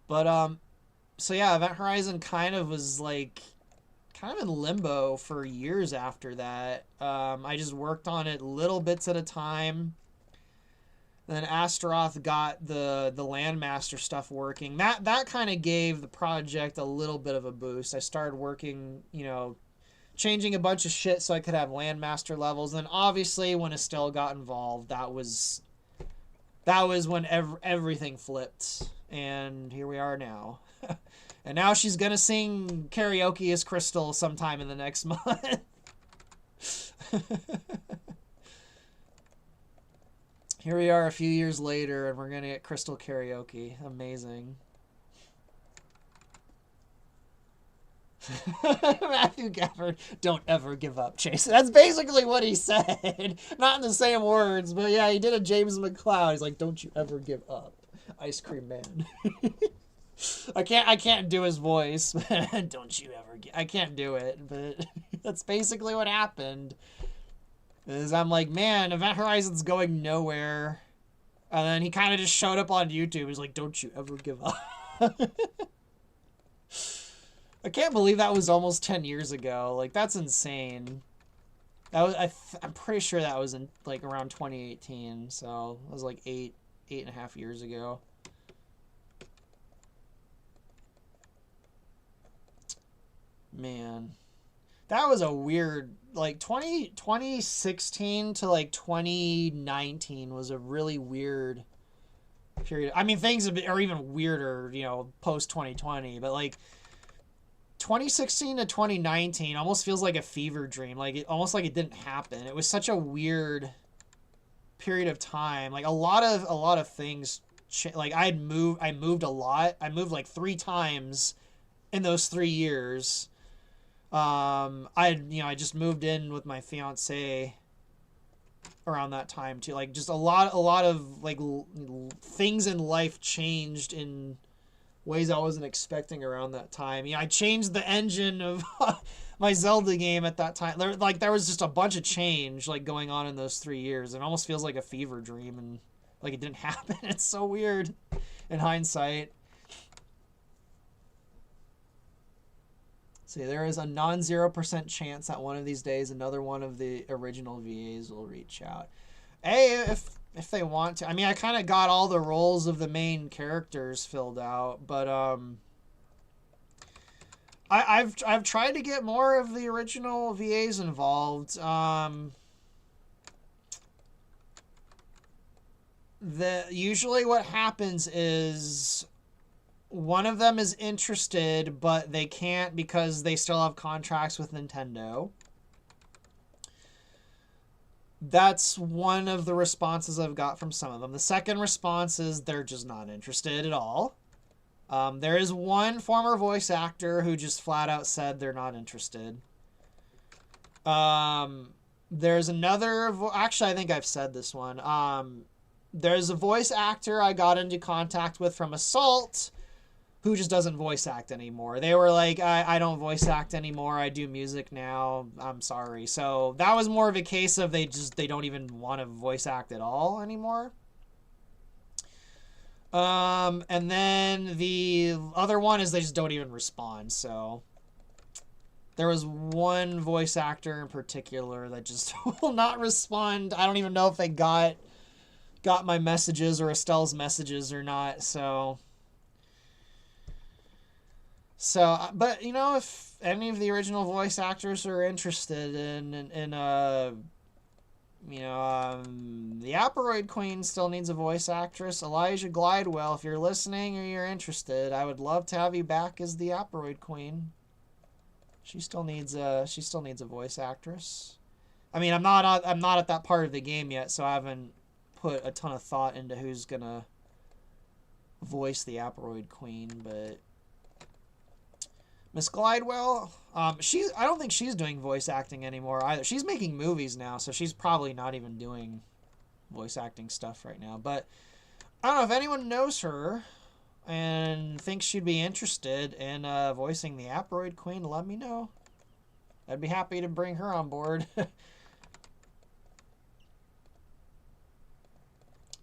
But so yeah, Event Horizon kind of was like kind of in limbo for years after that. I just worked on it little bits at a time. And then Astaroth got the Landmaster stuff working. That kind of gave the project a little bit of a boost. I started working, you know, changing a bunch of shit so I could have Landmaster levels. And then obviously when Estelle got involved, that was when everythh flipped. And here we are now. And now she's gonna sing karaoke as Crystal sometime in the next month. Here we are a few years later, and we're gonna get Crystal karaoke. Amazing. Matthew Gafford, don't ever give up, Chase. That's basically what he said. Not in the same words, but yeah, he did a James McCloud. He's like, don't you ever give up, Ice Cream Man. I can't do his voice. Don't you ever I can't do it, but that's basically what happened. Is I'm like, man, Event Horizon's going nowhere. And then he kind of just showed up on YouTube. He's like, don't you ever give up. I can't believe that was almost 10 years ago. Like, that's insane. That was I'm pretty sure that was in like around 2018. So it was like eight and a half years ago. Man, that was a weird, like 2016 to like 2019 was a really weird period. I mean, things are even weirder, you know, post 2020, but like 2016 to 2019 almost feels like a fever dream. Like almost like it didn't happen. It was such a weird period of time. Like a lot of things, like I moved a lot. I moved like 3 times in those 3 years. I just moved in with my fiance around that time too. Like just a lot of like things in life changed in ways I wasn't expecting around that time. I changed the engine of my Zelda game at that time. There was just a bunch of change like going on in those 3 years. It almost feels like a fever dream and like it didn't happen. It's so weird in hindsight. See, there is a non-0% chance that one of these days another one of the original VAs will reach out. Hey, if they want to. I mean, I kind of got all the roles of the main characters filled out, but I've tried to get more of the original VAs involved. Usually what happens is one of them is interested, but they can't because they still have contracts with Nintendo. That's one of the responses I've got from some of them. The second response is they're just not interested at all. There is one former voice actor who just flat out said they're not interested. There's another... Actually, I think I've said this one. There's a voice actor I got into contact with from Assault who just doesn't voice act anymore. They were like, I don't voice act anymore. I do music now. I'm sorry. So that was more of a case of they don't even want to voice act at all anymore. And then the other one is they just don't even respond. So there was one voice actor in particular that just will not respond. I don't even know if they got my messages or Estelle's messages or not. So, but you know, if any of the original voice actors are interested in the Aperoid Queen still needs a voice actress. Elijah Glidewell, if you're listening or you're interested, I would love to have you back as the Aperoid Queen. She still needs a voice actress. I mean, I'm not at that part of the game yet, so I haven't put a ton of thought into who's gonna voice the Aperoid Queen, but Miss Glidewell, I don't think she's doing voice acting anymore either. She's making movies now, so she's probably not even doing voice acting stuff right now. But I don't know if anyone knows her and thinks she'd be interested in voicing the Aperoid Queen. Let me know. I'd be happy to bring her on board.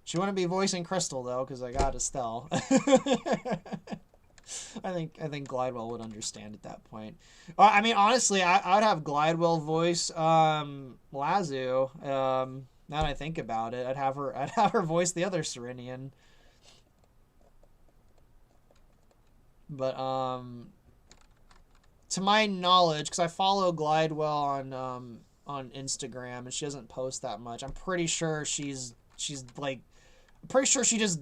She wouldn't be voicing Crystal though, because I got Estelle. I think Glidewell would understand at that point. I mean, honestly, I would have Glidewell voice Lazu. Now that I think about it, I'd have her voice the other Serenian. But to my knowledge, because I follow Glidewell on Instagram, and she doesn't post that much. I'm pretty sure she just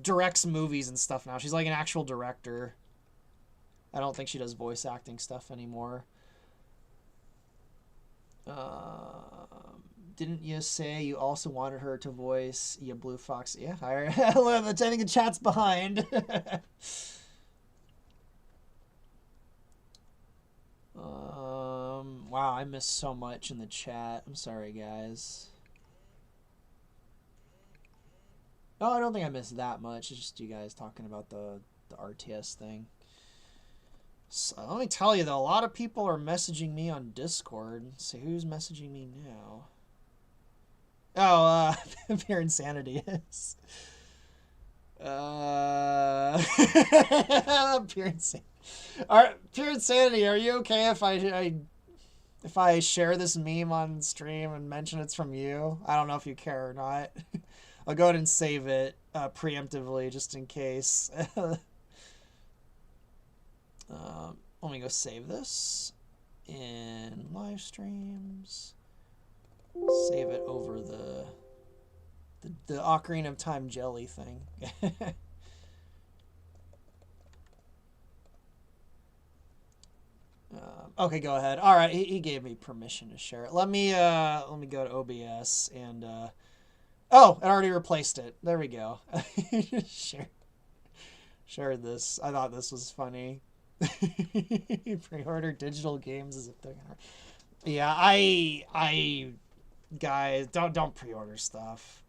directs movies and stuff now. She's like an actual director. I don't think she does voice acting stuff anymore. Didn't you say you also wanted her to voice Blue Fox? Yeah, I think the chat's behind. Wow, I missed so much in the chat. I'm sorry, guys. Oh, I don't think I missed that much. It's just you guys talking about the RTS thing. So let me tell you, though, a lot of people are messaging me on Discord. Let's see, who's messaging me now? Oh, Pure Insanity is. Pure Insanity. Pure Insanity, are you okay if I share this meme on stream and mention it's from you? I don't know if you care or not. I'll go ahead and save it preemptively just in case. Let me go save this in live streams. Save it over the Ocarina of Time jelly thing. Okay, go ahead. All right, he gave me permission to share it. Let me go to OBS and oh, it already replaced it. There we go. Shared this. I thought this was funny. Pre-order digital games as if they're gonna. Yeah, I guys, don't pre-order stuff.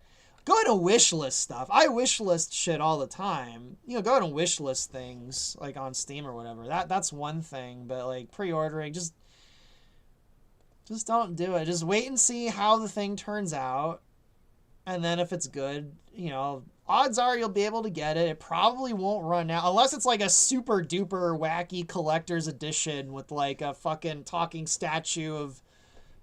Go ahead and wish list stuff. I wish list shit all the time. You know, go ahead and wish list things like on Steam or whatever. That's one thing, but like pre-ordering, just don't do it. Just wait and see how the thing turns out. And then if it's good, you know, odds are you'll be able to get it. It probably won't run out unless it's like a super duper wacky collector's edition with like a fucking talking statue of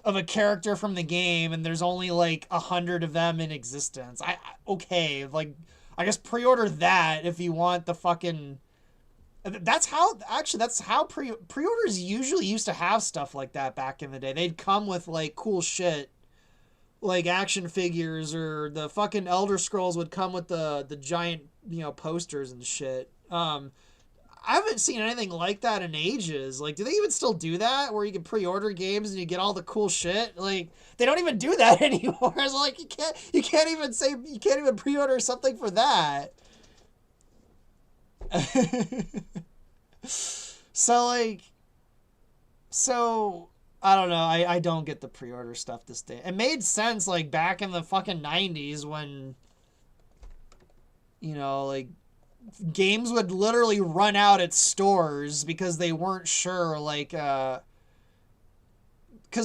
a character from the game and there's only like 100 of them in existence. Okay, like I guess pre-order that if you want the fucking. That's how pre-orders usually used to have stuff like that back in the day. They'd come with like cool shit. Like action figures, or the fucking Elder Scrolls would come with the giant, you know, posters and shit. I haven't seen anything like that in ages. Like, do they even still do that, where you can pre-order games and you get all the cool shit? Like, they don't even do that anymore. It's like you can't even pre-order something for that. So I don't know. I don't get the pre-order stuff this day. It made sense like back in the fucking 90s when, you know, like games would literally run out at stores because they weren't sure, like because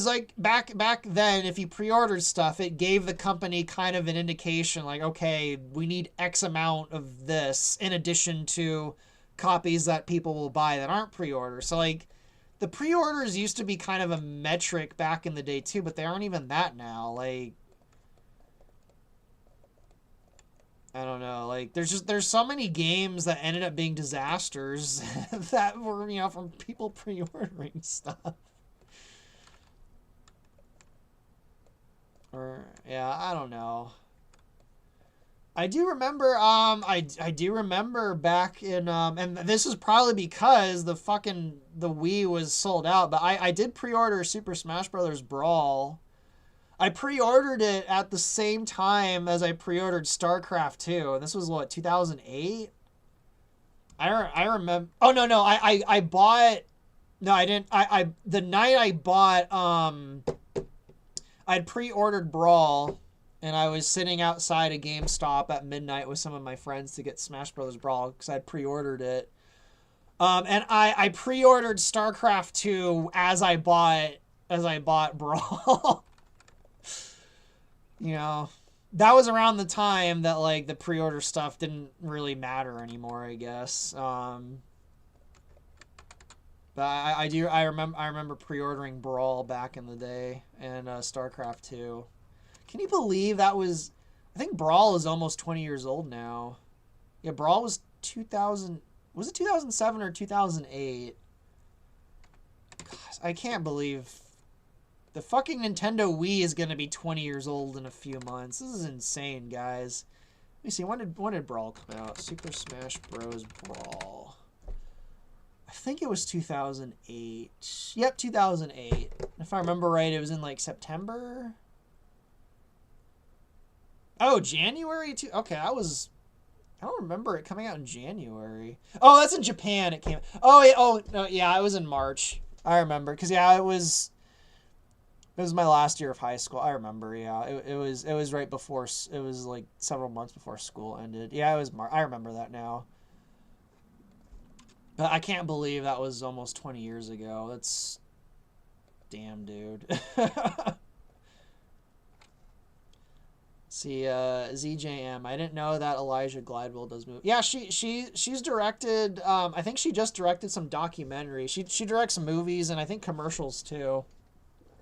like back then if you pre-ordered stuff, it gave the company kind of an indication like, okay, we need X amount of this in addition to copies that people will buy that aren't pre-order. So like the pre-orders used to be kind of a metric back in the day too, but they aren't even that now. Like, I don't know. Like, there's so many games that ended up being disasters that were, you know, from people pre-ordering stuff. Or yeah, I don't know. I do remember, I do remember back in, and this is probably because the Wii was sold out, but I did pre-order Super Smash Bros. Brawl. I pre-ordered it at the same time as I pre-ordered StarCraft 2, and this was, what, 2008? I remember, oh, no, I bought, no, I didn't, the night I bought, I'd pre-ordered Brawl, and I was sitting outside a GameStop at midnight with some of my friends to get Smash Bros. Brawl because I'd pre-ordered it. And I pre-ordered StarCraft 2 as I bought Brawl. You know, that was around the time that like the pre-order stuff didn't really matter anymore, I guess. But I remember pre-ordering Brawl back in the day and StarCraft 2. Can you believe that was... I think Brawl is almost 20 years old now. Yeah, Brawl was 2000... Was it 2007 or 2008? Gosh, I can't believe... The fucking Nintendo Wii is going to be 20 years old in a few months. This is insane, guys. Let me see. When did Brawl come out? Super Smash Bros. Brawl. I think it was 2008. Yep, 2008. If I remember right, it was in like September... Oh, January too? Okay, I don't remember it coming out in January. Oh, that's in Japan it came. Oh, no, yeah, it was in March. I remember. Because, yeah, it was It was my last year of high school. I remember, yeah. It was right before, it was like several months before school ended. Yeah, it was I remember that now. But I can't believe that was almost 20 years ago. That's... Damn, dude. See, ZJM. I didn't know that Elijah Glidewell does movies. Yeah, she's directed. I think she just directed some documentaries. She directs movies and I think commercials too.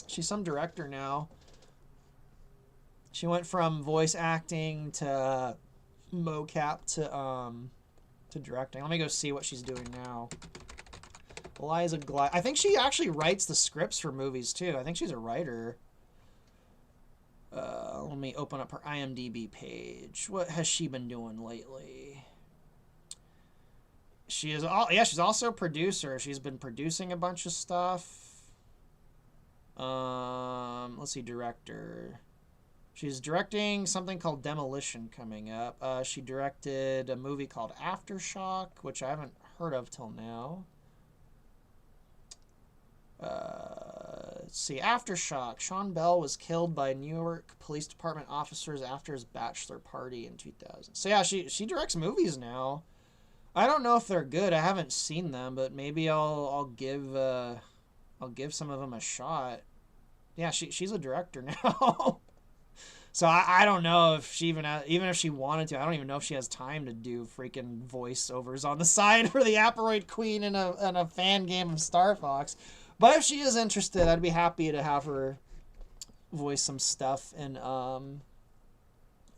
She's some director now. She went from voice acting to mocap to directing. Let me go see what she's doing now. Eliza Glide. I think she actually writes the scripts for movies too. I think she's a writer. Let me open up her IMDb page. What has she been doing lately? She is she's also a producer. She's been producing a bunch of stuff. Let's see, director. She's directing something called Demolition coming up. She directed a movie called Aftershock, which I haven't heard of till now. Let's see, Aftershock. Sean Bell was killed by New York Police Department officers after his bachelor party in 2000. So yeah, she directs movies now. I don't know if they're good. I haven't seen them, but maybe I'll give some of them a shot. Yeah, she's a director now. So I don't know if she even if she wanted to. I don't even know if she has time to do freaking voiceovers on the side for the Aperoid Queen in a fan game of Star Fox. But if she is interested, I'd be happy to have her voice some stuff in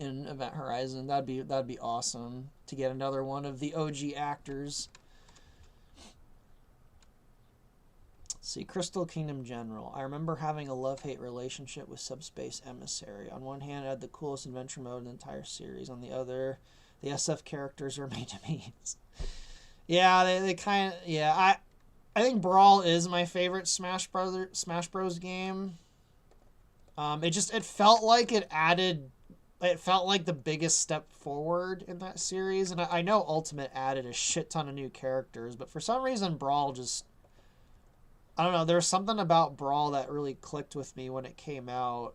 Event Horizon. That'd be awesome to get another one of the OG actors. Let's see, Crystal Kingdom General. I remember having a love-hate relationship with Subspace Emissary. On one hand, I had the coolest adventure mode in the entire series. On the other, the SF characters were made to be. Yeah, they kind of... Yeah, I think Brawl is my favorite Smash Bros. Game. It felt like it felt like the biggest step forward in that series. And I know Ultimate added a shit ton of new characters, but for some reason Brawl just... I don't know, there's something about Brawl that really clicked with me when it came out.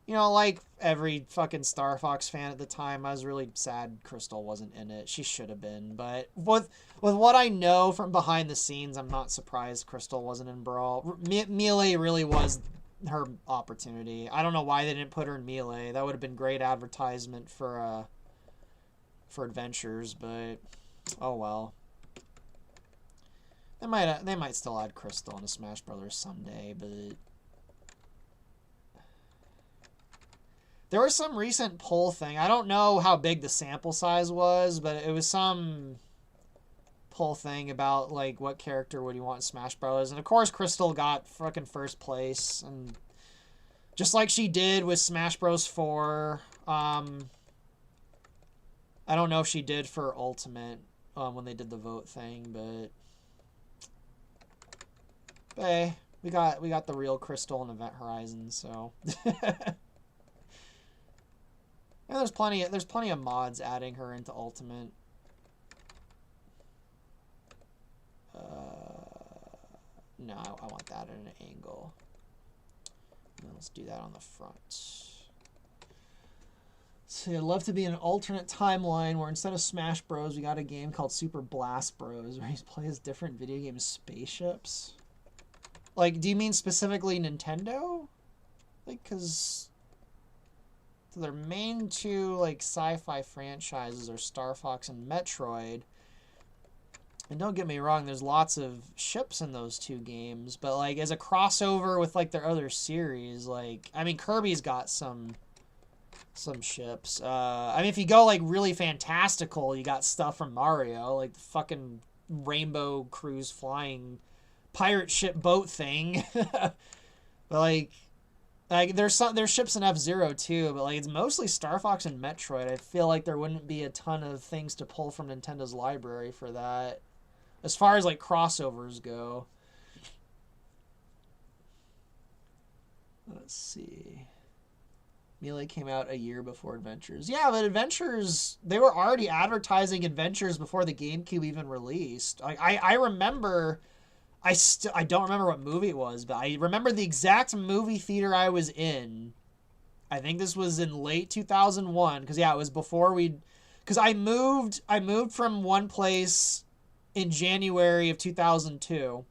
You know, like every fucking Star Fox fan at the time, I was really sad Crystal wasn't in it. She should have been. But with what I know from behind the scenes, I'm not surprised Crystal wasn't in Brawl. Melee really was her opportunity. I don't know why they didn't put her in Melee. That would have been great advertisement for Adventures, but oh well. They might still add Crystal into Smash Brothers someday, but there was some recent poll thing. I don't know how big the sample size was, but it was some poll thing about like what character would you want in Smash Brothers, and of course Crystal got fucking first place, and just like she did with Smash Bros. 4. I don't know if she did for Ultimate when they did the vote thing, but hey, we got the real Crystal in Event Horizon, so. And there's plenty of mods adding her into Ultimate. No, I want that at an angle. And let's do that on the front. So I'd love to be in an alternate timeline where instead of Smash Bros, we got a game called Super Blast Bros, where you play as different video game spaceships. Like, do you mean specifically Nintendo? Like, because their main two, like, sci-fi franchises are Star Fox and Metroid. And don't get me wrong, there's lots of ships in those two games, but, like, as a crossover with, like, their other series, like, I mean, Kirby's got some ships. I mean, if you go, like, really fantastical, you got stuff from Mario, like the fucking Rainbow Cruise flying pirate ship boat thing. But, like there's ships in F-Zero too, but like it's mostly Star Fox and Metroid. I feel like there wouldn't be a ton of things to pull from Nintendo's library for that, as far as like crossovers go. Let's see. Melee came out a year before Adventures. Yeah, but Adventures, they were already advertising Adventures before the GameCube even released. I remember I don't remember what movie it was, but I remember the exact movie theater I was in. I think this was in late 2001, because yeah, it was before because I moved from one place in January of 2002.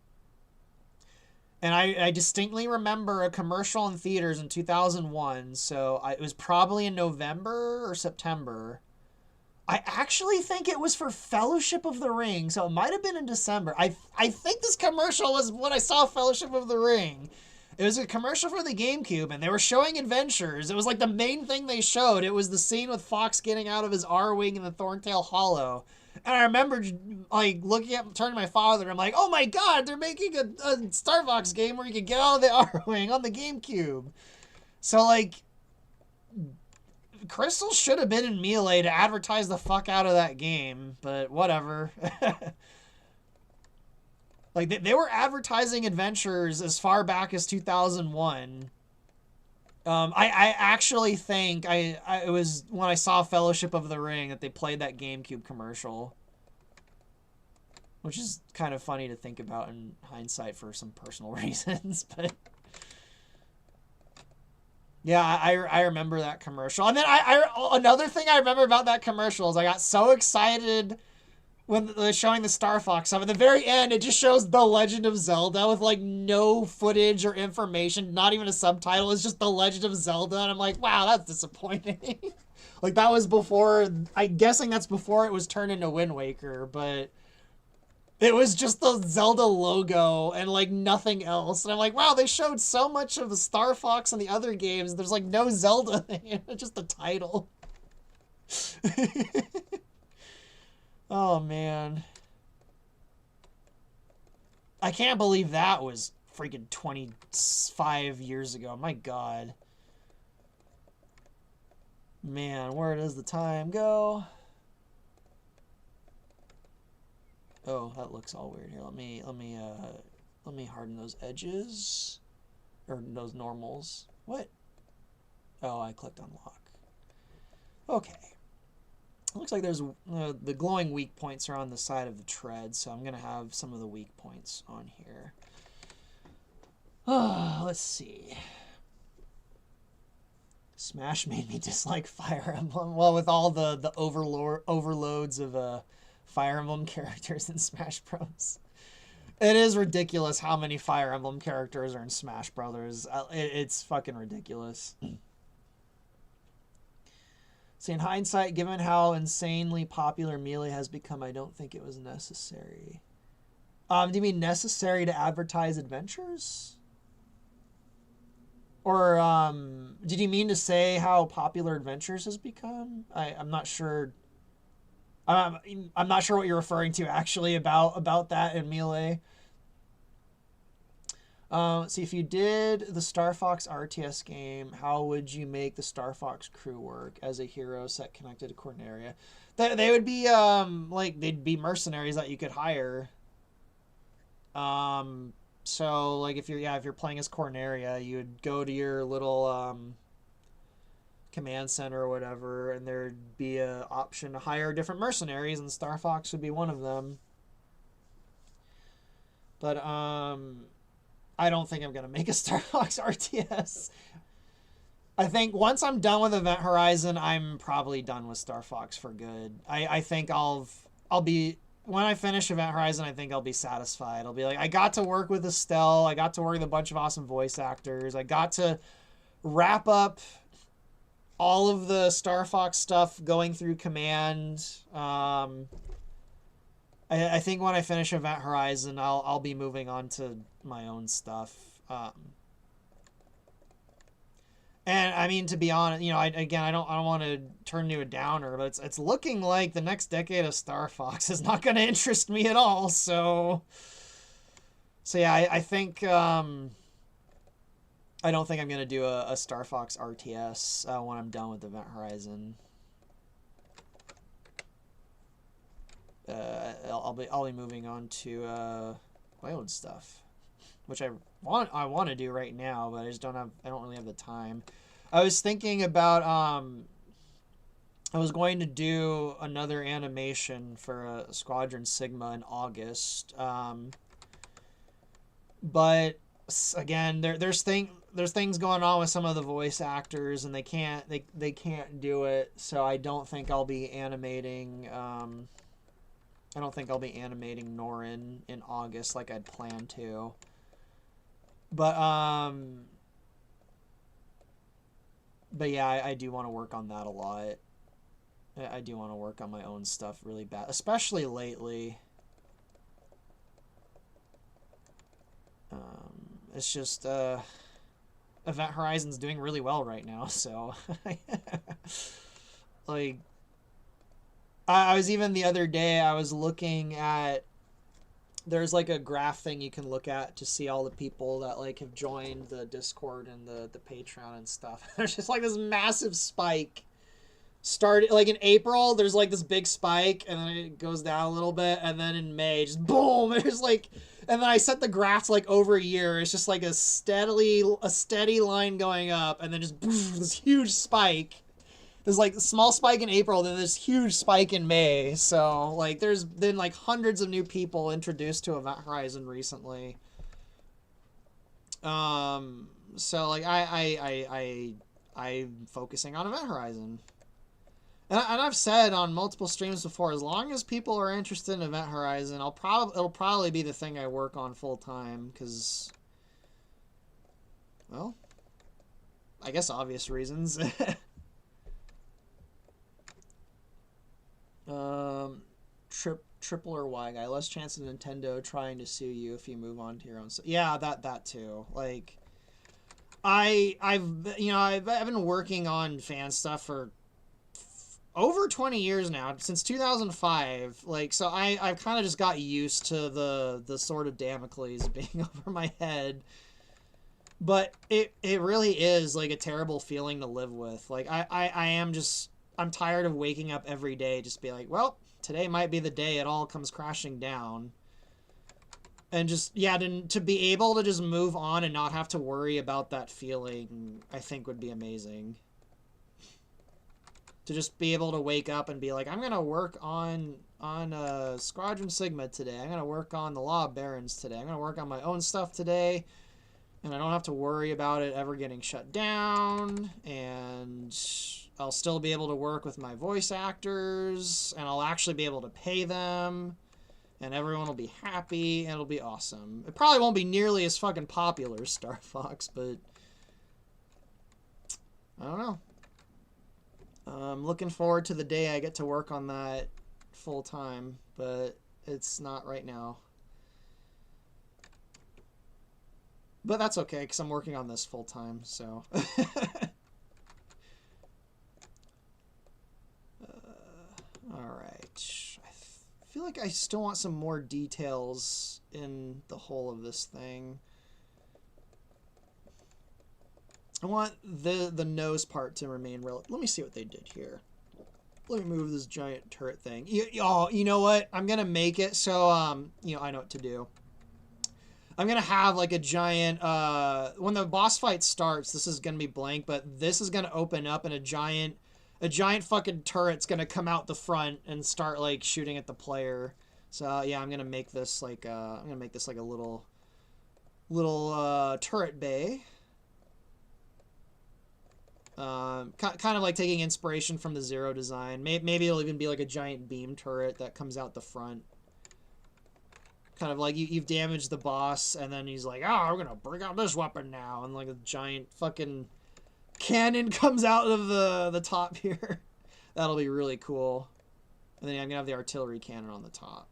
And I distinctly remember a commercial in theaters in 2001, so it was probably in November or September. I actually think it was for Fellowship of the Ring, so it might have been in December. I think this commercial was when I saw Fellowship of the Ring. It was a commercial for the GameCube, and they were showing adventures. It was like the main thing they showed. It was the scene with Fox getting out of his R-Wing in the Thorntail Hollow. And I remember, like, looking up, turning to my father, and I'm like, oh my god, they're making a Star Fox game where you can get out of the R-Wing on the GameCube. So, like, Crystal should have been in Melee to advertise the fuck out of that game, but whatever. Like, they were advertising adventures as far back as 2001. I actually think it was when I saw Fellowship of the Ring that they played that GameCube commercial. Which is kind of funny to think about in hindsight for some personal reasons, but... Yeah, I remember that commercial. And then another thing I remember about that commercial is I got so excited when they're showing the Star Fox stuff. At the very end, it just shows The Legend of Zelda with, like, no footage or information, not even a subtitle. It's just The Legend of Zelda, and I'm like, wow, that's disappointing. Like, that was before... I'm guessing that's before it was turned into Wind Waker, but... It was just the Zelda logo and, like, nothing else. And I'm like, wow, they showed so much of the Star Fox and the other games. There's, like, no Zelda in it. Just the title. Oh, man. I can't believe that was freaking 25 years ago. My God. Man, where does the time go? Oh, that looks all weird here. Let me harden those edges. Or those normals. What? Oh, I clicked unlock. Okay. It looks like there's the glowing weak points are on the side of the tread, so I'm going to have some of the weak points on here. Let's see. Smash made me dislike Fire Emblem. Well, with all the overloads of Fire Emblem characters in Smash Bros. It is ridiculous how many Fire Emblem characters are in Smash Brothers. It's fucking ridiculous. See, in hindsight, given how insanely popular Melee has become, I don't think it was necessary. Do you mean necessary to advertise adventures? Or did you mean to say how popular Adventures has become? I'm not sure. I'm not sure what you're referring to actually about that in Melee. See, if you did the Star Fox RTS game, how would you make the Star Fox crew work as a hero set connected to Corneria? They would be like they'd be mercenaries that you could hire. So like if you're playing as Corneria, you would go to your little command center or whatever, and there'd be an option to hire different mercenaries, and Star Fox would be one of them. But I don't think I'm going to make a Star Fox RTS. I think once I'm done with Event Horizon, I'm probably done with Star Fox for good. I think I'll be... When I finish Event Horizon, I think I'll be satisfied. I'll be like, I got to work with Estelle. I got to work with a bunch of awesome voice actors. I got to wrap up all of the Star Fox stuff going through Command. I think when I finish Event Horizon, I'll be moving on to my own stuff. And I mean, to be honest, you know, I don't want to turn to a downer, but it's looking like the next decade of Star Fox is not going to interest me at all. So yeah, I think I don't think I'm going to do a Star Fox RTS when I'm done with Event Horizon. I'll be moving on to my own stuff, which I want to do right now, but I don't really have the time. I was thinking about I was going to do another animation for Squadron Sigma in August. But again, there's things going on with some of the voice actors, and they can't do it. So I don't think I'll be animating. I don't think I'll be animating Norin in August like I'd planned to. But yeah, I do want to work on that a lot. I do want to work on my own stuff really bad, especially lately. It's just Event Horizon's doing really well right now, so like I was even the other day I was looking at, there's like a graph thing you can look at to see all the people that like have joined the Discord and the Patreon and stuff. There's just like this massive spike. Started like in April, there's like this big spike, and then it goes down a little bit, and then in May, just boom. There's like, and then I set the graph to like over a year. It's just like a steady line going up, and then just boom, this huge spike. There's like a small spike in April, then this huge spike in May. So like, there's been like hundreds of new people introduced to Event Horizon recently. So like I'm focusing on Event Horizon. And I've said on multiple streams before, as long as people are interested in Event Horizon, it'll probably be the thing I work on full time, because, well, I guess obvious reasons. Triple or Y guy, less chance of Nintendo trying to sue you if you move on to your own. Yeah, that too. Like, I've been working on fan stuff for over 20 years now, since 2005. Like, so I've kind of just got used to the sort of Damocles being over my head. But it really is like a terrible feeling to live with. Like, I'm tired of waking up every day just be like, well, today might be the day it all comes crashing down. And just, yeah, to be able to just move on and not have to worry about that feeling, I think would be amazing. To just be able to wake up and be like, I'm going to work on Squadron Sigma today. I'm going to work on the Law of Barons today. I'm going to work on my own stuff today. And I don't have to worry about it ever getting shut down. And I'll still be able to work with my voice actors. And I'll actually be able to pay them. And everyone will be happy. And it'll be awesome. It probably won't be nearly as fucking popular as Star Fox, but I don't know. I'm looking forward to the day I get to work on that full time, but it's not right now. But that's okay, because I'm working on this full time, so. Alright. I feel like I still want some more details in the whole of this thing. I want the nose part to remain relative. Let me see what they did here. Let me move this giant turret thing. You know what? I'm going to make it so, I know what to do. I'm going to have like a giant, when the boss fight starts, this is going to be blank, but this is going to open up and a giant fucking turret's going to come out the front and start like shooting at the player. So yeah, I'm going to make this like, a little turret bay. Kind of like taking inspiration from the Zero design. Maybe it'll even be like a giant beam turret that comes out the front. Kind of like you've damaged the boss, and then he's like, oh, I'm gonna bring out this weapon now. And like a giant fucking cannon comes out of the top here. That'll be really cool. And then I'm gonna have the artillery cannon on the top.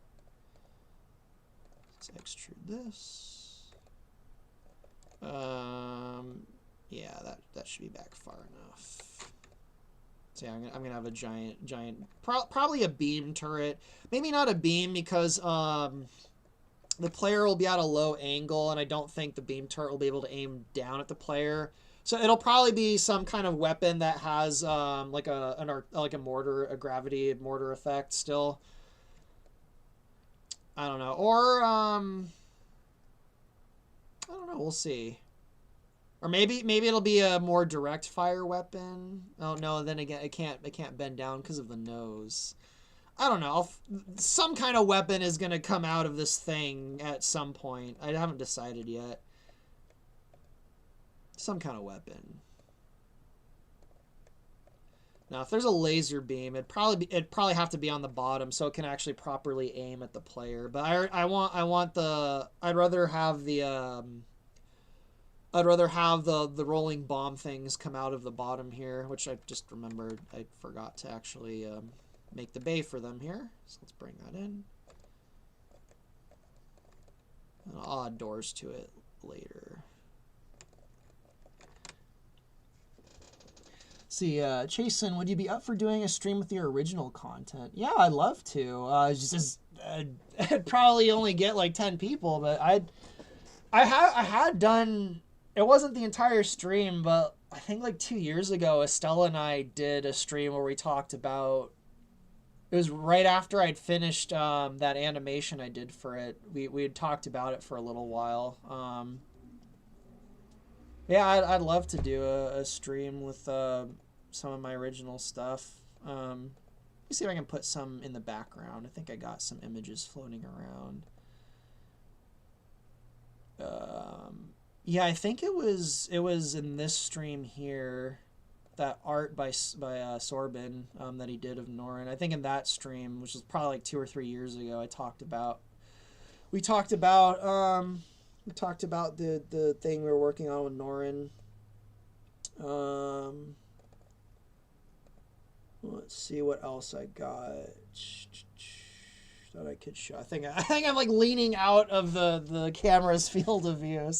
Let's extrude this. Yeah, that should be back far enough. So yeah, I'm gonna have a giant, probably a beam turret. Maybe not a beam because the player will be at a low angle, and I don't think the beam turret will be able to aim down at the player. So it'll probably be some kind of weapon that has like a mortar, a gravity mortar effect still. I don't know, or I don't know. We'll see. Or maybe it'll be a more direct fire weapon. Oh no, then again it can't bend down because of the nose. I don't know. Some kind of weapon is going to come out of this thing at some point. I haven't decided yet. Some kind of weapon. Now, if there's a laser beam, it'd probably have to be on the bottom so it can actually properly aim at the player. But I'd rather have the rolling bomb things come out of the bottom here, which I just remembered I forgot to actually make the bay for them here. So let's bring that in. And I'll add doors to it later. See, Chasen, would you be up for doing a stream with your original content? Yeah, I'd love to. I'd probably only get like 10 people, but I had done. It wasn't the entire stream, but I think like 2 years ago, Estella and I did a stream where we talked about. It was right after I'd finished that animation I did for it. We had talked about it for a little while. Yeah, I'd love to do a stream with some of my original stuff. Let me see if I can put some in the background. I think I got some images floating around. Yeah, I think it was in this stream here, that art by Sorbin that he did of Norrin. I think in that stream, which was probably like 2 or 3 years ago, we talked about the thing we were working on with Norrin. Let's see what else I got that I could show. I think I'm like leaning out of the camera's field of view.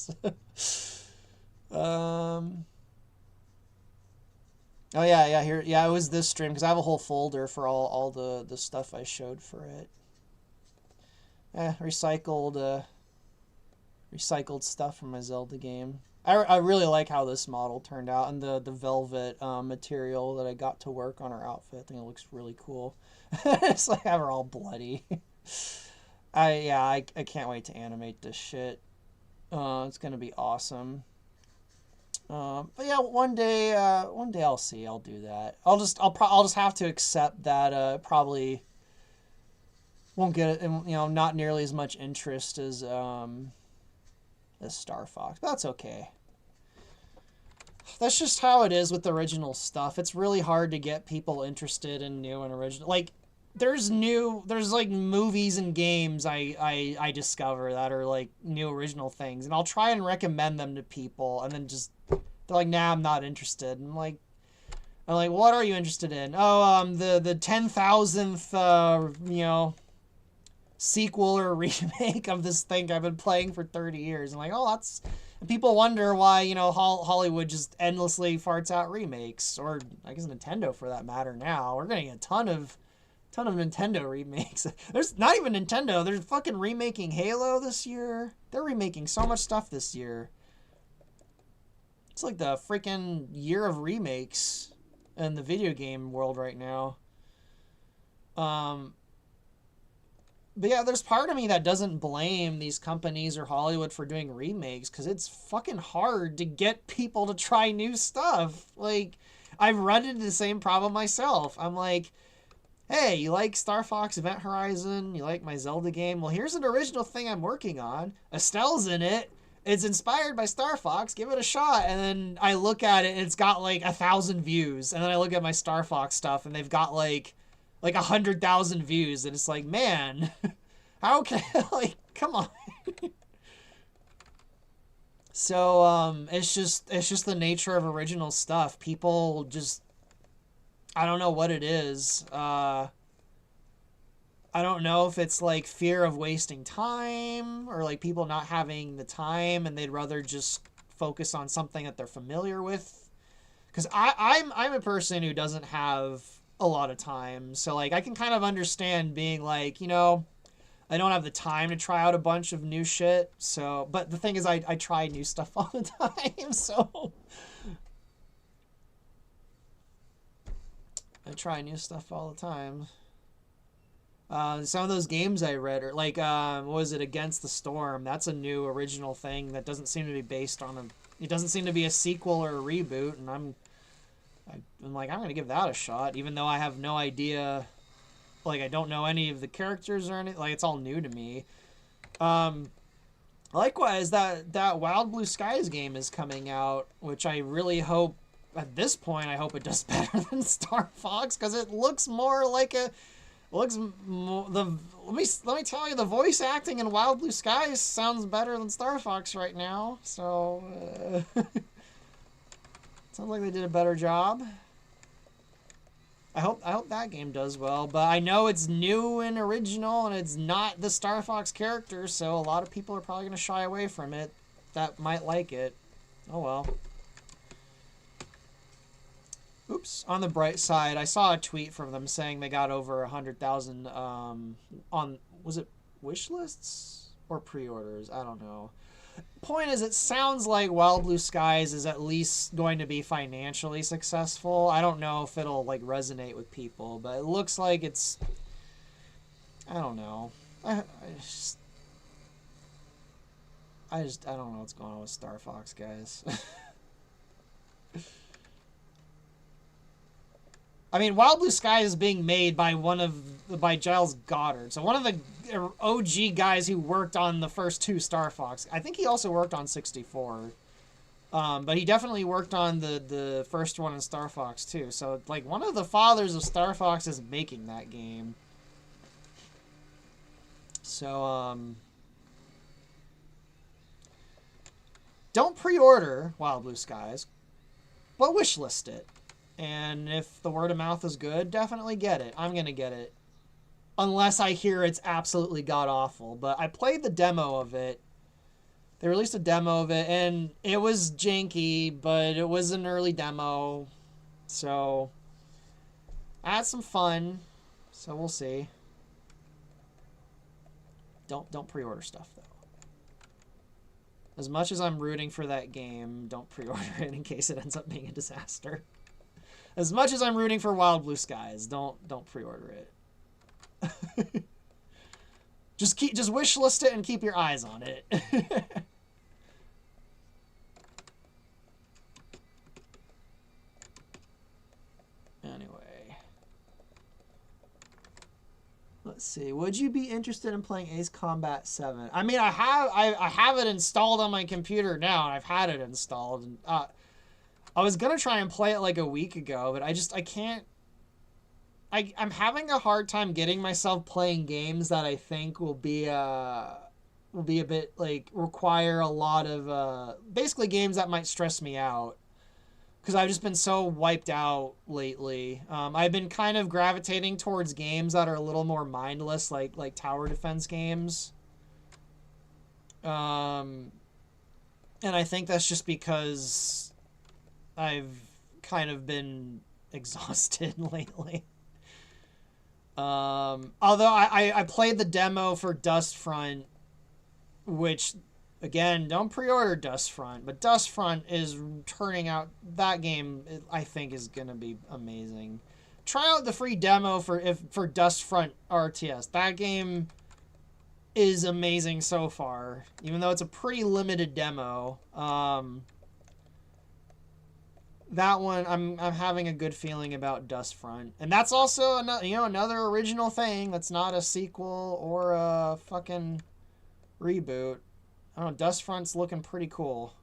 Oh yeah, here, yeah, it was this stream because I have a whole folder for all the stuff I showed for it. Recycled stuff from my Zelda game. I really like how this model turned out, and the velvet material that I got to work on her outfit. I think it looks really cool. It's like have her all bloody. I can't wait to animate this shit. It's gonna be awesome. But yeah, one day I'll see. I'll do that. I'll just have to accept that probably won't get, not nearly as much interest as Star Fox, but that's okay. That's just how it is with original stuff. It's really hard to get people interested in new and original. Like, there's like movies and games I discover that are like new original things, and I'll try and recommend them to people, and then just they're like, nah, I'm not interested. And I'm like, what are you interested in? Oh, the 10,000th sequel or remake of this thing I've been playing for 30 years. I'm like, oh, that's... And people wonder why, Hollywood just endlessly farts out remakes, or I guess Nintendo for that matter now. We're getting a ton of Nintendo remakes. There's not even Nintendo. They're fucking remaking Halo this year. They're remaking so much stuff this year. It's like the freaking year of remakes in the video game world right now. But yeah, there's part of me that doesn't blame these companies or Hollywood for doing remakes, because it's fucking hard to get people to try new stuff. Like, I've run into the same problem myself. I'm like, hey, you like Star Fox Event Horizon? You like my Zelda game? Well, here's an original thing I'm working on. Estelle's in it. It's inspired by Star Fox. Give it a shot. And then I look at it, and it's got like 1,000 views. And then I look at my Star Fox stuff, and they've got like 100,000 views, and it's like, man, how can like, come on. So it's just the nature of original stuff. People just, I don't know what it is. I don't know if it's like fear of wasting time, or like people not having the time and they'd rather just focus on something that they're familiar with. Because I'm a person who doesn't have a lot of time, so like I can kind of understand being like, I don't have the time to try out a bunch of new shit. So, but the thing is, I try new stuff all the time, so I try new stuff all the time. Some of those games I read are like, what was it, Against the Storm? That's a new original thing that doesn't seem to be based on it doesn't seem to be a sequel or a reboot, and I'm like, I'm going to give that a shot, even though I have no idea Like, I don't know any of the characters or anything. Like, it's all new to me. Likewise, that Wild Blue Skies game is coming out, which I really hope, at this point, I hope it does better than Star Fox, because it looks more like a... Let me tell you, the voice acting in Wild Blue Skies sounds better than Star Fox right now. So, sounds like they did a better job. I hope that game does well, but I know it's new and original, and it's not the Star Fox character, so a lot of people are probably going to shy away from it that might like it. Oh well. Oops. On the bright side, I saw a tweet from them saying they got over 100,000 on, was it wish lists or pre-orders? I don't know. Point is, it sounds like Wild Blue Skies is at least going to be financially successful. I don't know if it'll like resonate with people, but it looks like it's, I don't know. I don't know what's going on with Star Fox, guys. I mean, Wild Blue Skies is being made by by Giles Goddard. So one of the OG guys who worked on the first 2 Star Fox. I think he also worked on 64. But he definitely worked on the first one in Star Fox too. So like one of the fathers of Star Fox is making that game. So don't pre-order Wild Blue Skies, but wishlist it. And if the word of mouth is good, definitely get it. I'm going to get it. Unless I hear it's absolutely god-awful. But I played the demo of it. They released a demo of it, and it was janky, but it was an early demo. So, I had some fun. So, we'll see. Don't pre-order stuff, though. As much as I'm rooting for that game, don't pre-order it in case it ends up being a disaster. As much as I'm rooting for Wild Blue Skies, don't pre-order it. just wishlist it and keep your eyes on it. Anyway, let's see. Would you be interested in playing Ace Combat 7? I mean, I have it installed on my computer now, and I've had it installed. And, I was going to try and play it like a week ago, but I can't. I'm having a hard time getting myself playing games that I think will be a bit, like, require a lot of, basically games that might stress me out. Because I've just been so wiped out lately. I've been kind of gravitating towards games that are a little more mindless, like tower defense games. And I think that's just because I've kind of been exhausted lately. Although I played the demo for Dustfront, which, again, don't pre-order Dustfront, but Dustfront is turning out, that game I think is going to be amazing. Try out the free demo for Dustfront RTS. That game is amazing so far, even though it's a pretty limited demo. That one, I'm having a good feeling about Dustfront. And that's also another original thing that's not a sequel or a fucking reboot. I don't know, Dustfront's looking pretty cool.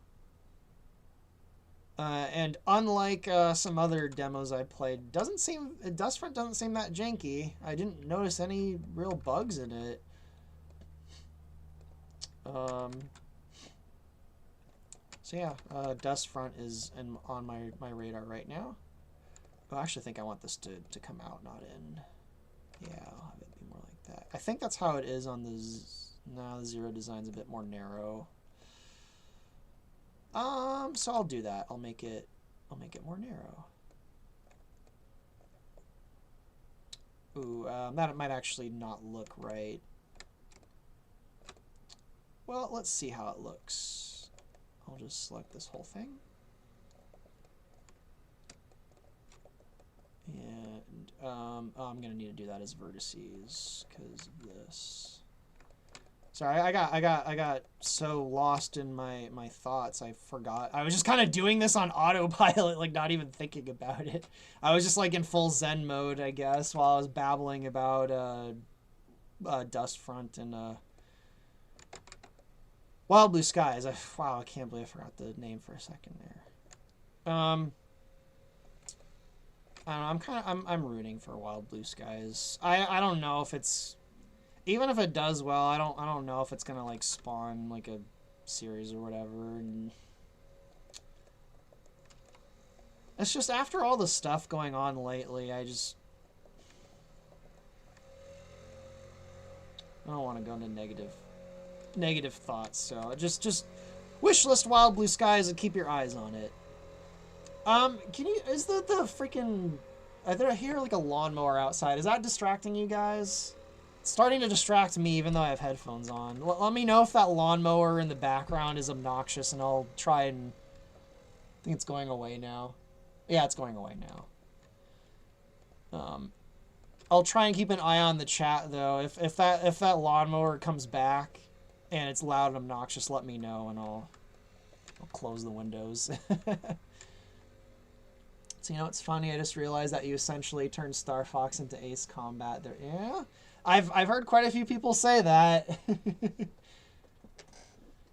And unlike some other demos I played, Dustfront doesn't seem that janky. I didn't notice any real bugs in it. So yeah, Dustfront is on my radar right now. I actually think I want this to come out, not in. Yeah, I'll have it be more like that. I think that's how it is on the... No, the Zero design's a bit more narrow. So I'll do that. I'll make it more narrow. Ooh, that might actually not look right. Well, let's see how it looks. I'll just select this whole thing. And I'm going to need to do that as vertices because of this. Sorry, I got so lost in my thoughts, I forgot. I was just kind of doing this on autopilot, like not even thinking about it. I was just like in full Zen mode, I guess, while I was babbling about Dust Front and Wild Blue Skies. Wow, I can't believe I forgot the name for a second there. I don't know, I'm rooting for Wild Blue Skies. I don't know if it's, even if it does well, I don't know if it's gonna like spawn like a series or whatever. And it's just after all the stuff going on lately, I don't want to go into negative thoughts. So just wish list Wild Blue Skies and keep your eyes on it. Is the freaking, I hear like a lawnmower outside. Is that distracting you guys? It's starting to distract me even though I have headphones on. Let me know if that lawnmower in the background is obnoxious and I'll try and, I think it's going away now. Yeah, it's going away now. I'll try and keep an eye on the chat though. If that lawnmower comes back and it's loud and obnoxious, let me know and I'll close the windows. So, you know, it's funny. I just realized that you essentially turned Star Fox into Ace Combat. There, yeah, I've heard quite a few people say that.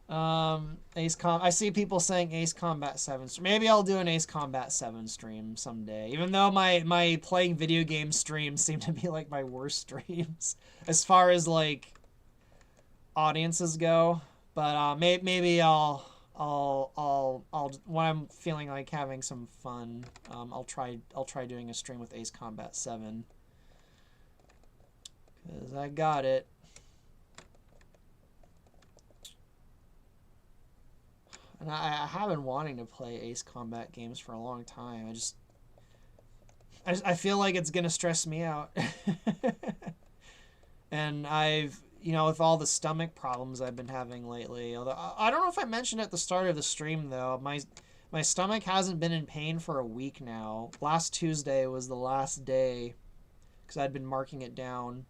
I see people saying Ace Combat 7. Maybe I'll do an Ace Combat 7 stream someday. Even though my playing video game streams seem to be like my worst streams as far as like audiences go. But maybe I'll when I'm feeling like having some fun, I'll try doing a stream with Ace Combat 7. 'Cause I got it. And I have been wanting to play Ace Combat games for a long time. I feel like it's gonna stress me out. And you know, with all the stomach problems I've been having lately, although I don't know if I mentioned at the start of the stream though, my stomach hasn't been in pain for a week now. Last Tuesday was the last day, because I'd been marking it down.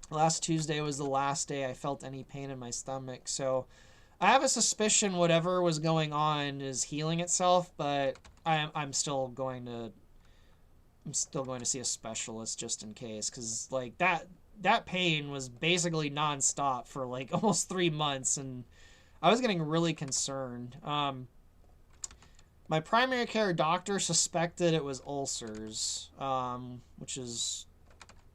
Last Tuesday was the last day I felt any pain in my stomach, so I have a suspicion whatever was going on is healing itself, but I'm still going to see a specialist just in case, because like that pain was basically nonstop for like almost 3 months, and I was getting really concerned. My primary care doctor suspected it was ulcers, which is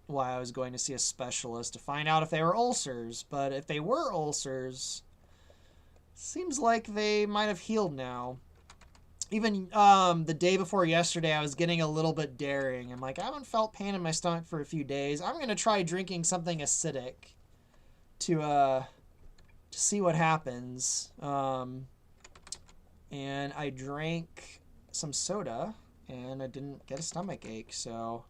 why I was going to see a specialist to find out if they were ulcers. But if they were ulcers, seems like they might have healed now. Even the day before yesterday, I was getting a little bit daring. I'm like, I haven't felt pain in my stomach for a few days. I'm going to try drinking something acidic to see what happens. And I drank some soda, and I didn't get a stomach ache. So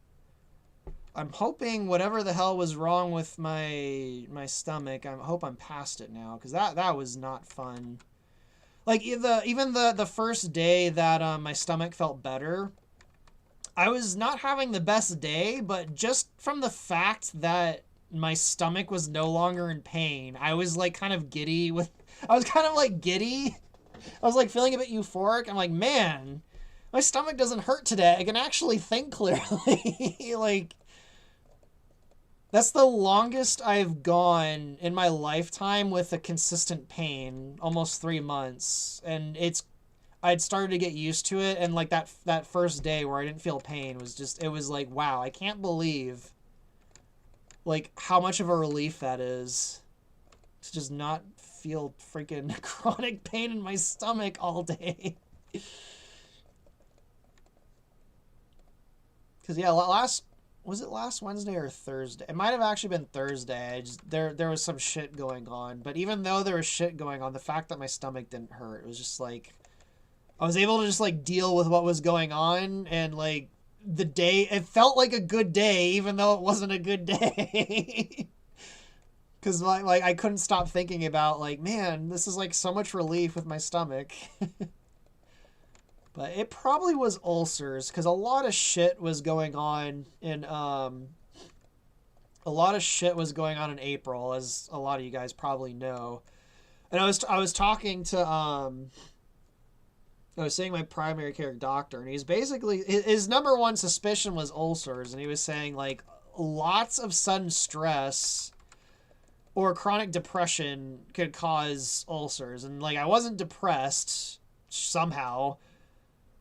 I'm hoping whatever the hell was wrong with my stomach, I hope I'm past it now, because that was not fun. Like, even the first day that my stomach felt better, I was not having the best day, but just from the fact that my stomach was no longer in pain, I was like kind of giddy I was kind of like giddy. I was like feeling a bit euphoric. I'm like, man, my stomach doesn't hurt today. I can actually think clearly. Like, that's the longest I've gone in my lifetime with a consistent pain, almost 3 months. And I'd started to get used to it. And like that first day where I didn't feel pain it was like, wow, I can't believe like how much of a relief that is to just not feel freaking chronic pain in my stomach all day. Because yeah, was it last Wednesday or Thursday? It might have actually been Thursday. There was some shit going on. But even though there was shit going on, the fact that my stomach didn't hurt, it was just like, I was able to just like deal with what was going on, and like the day, it felt like a good day, even though it wasn't a good day. Because like I couldn't stop thinking about like, man, this is like so much relief with my stomach. But it probably was ulcers, because a lot of shit was going on in a a lot of shit was going on in April, as a lot of you guys probably know. And I was talking to I was seeing my primary care doctor, and he's basically, his number one suspicion was ulcers, and he was saying like lots of sudden stress or chronic depression could cause ulcers. And like I wasn't depressed somehow,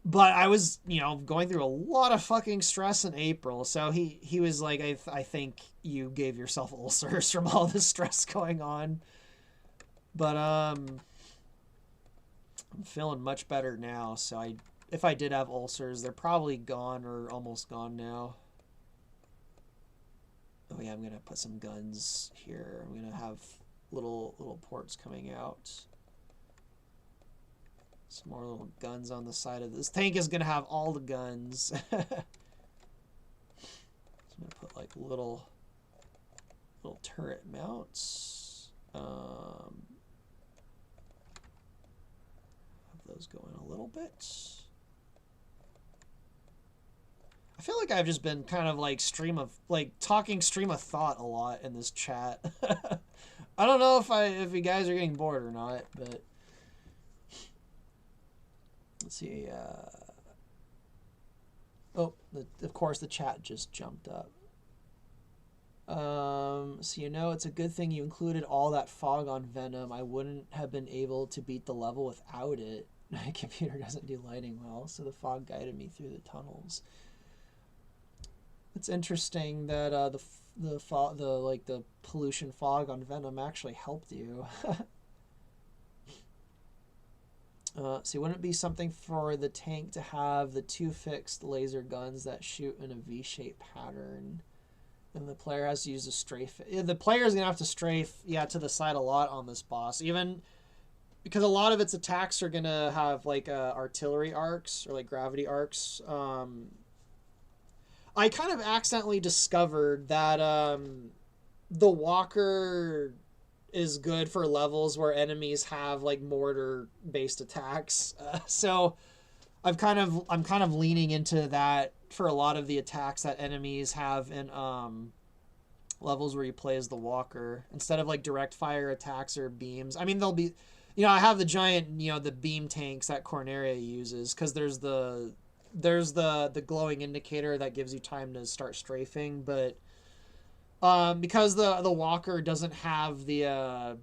but I was, you know, going through a lot of fucking stress in April. So he was like, I think you gave yourself ulcers from all the stress going on. But I'm feeling much better now. So if I did have ulcers, they're probably gone or almost gone now. Oh yeah, I'm gonna put some guns here. I'm gonna have little ports coming out. Some more little guns on the side of this tank is gonna have all the guns. So I'm gonna put like little turret mounts. Have those going a little bit. I feel like I've just been kind of like talking stream of thought a lot in this chat. I don't know if you guys are getting bored or not, but let's see. Of course the chat just jumped up. So you know, it's a good thing you included all that fog on Venom. I wouldn't have been able to beat the level without it. My computer doesn't do lighting well, so the fog guided me through the tunnels. It's interesting that the pollution fog on Venom actually helped you. So wouldn't it be something for the tank to have the 2 fixed laser guns that shoot in a V-shaped pattern, and the player has to use a strafe? The player is gonna have to strafe, to the side a lot on this boss, even because a lot of its attacks are gonna have like artillery arcs or like gravity arcs. I kind of accidentally discovered that the walker is good for levels where enemies have like mortar based attacks. So I'm kind of leaning into that for a lot of the attacks that enemies have in levels where you play as the walker, instead of like direct fire attacks or beams. I mean, they'll be, I have the giant, the beam tanks that Corneria uses, because there's the glowing indicator that gives you time to start strafing, but because the walker doesn't have the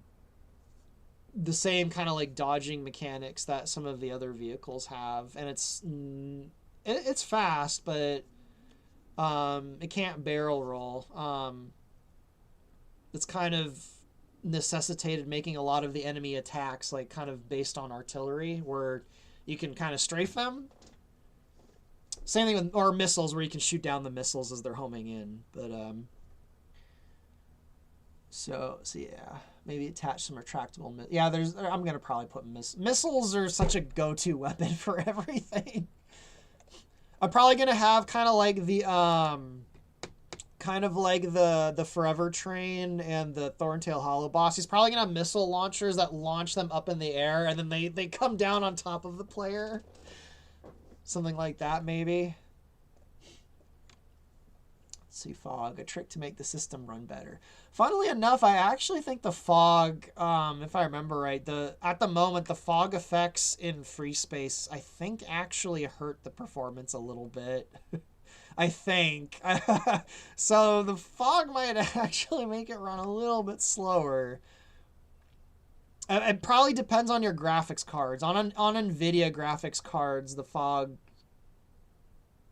same kind of like dodging mechanics that some of the other vehicles have, and it's fast, but it can't barrel roll. It's kind of necessitated making a lot of the enemy attacks like kind of based on artillery, where you can kind of strafe them. Same thing with, or missiles, where you can shoot down the missiles as they're homing in. But so yeah, maybe attach some retractable. Yeah, I'm gonna probably put missiles are such a go-to weapon for everything. I'm probably gonna have kind of like the Forever Train and the Thorntail Hollow boss. He's probably gonna have missile launchers that launch them up in the air, and then they come down on top of the player. Something like that, maybe. Let's see, fog, a trick to make the system run better. Funnily enough, I actually think the fog, if I remember right, at the moment, the fog effects in free space, I think actually hurt the performance a little bit. I think. So the fog might actually make it run a little bit slower. It probably depends on your graphics cards. On NVIDIA graphics cards, the fog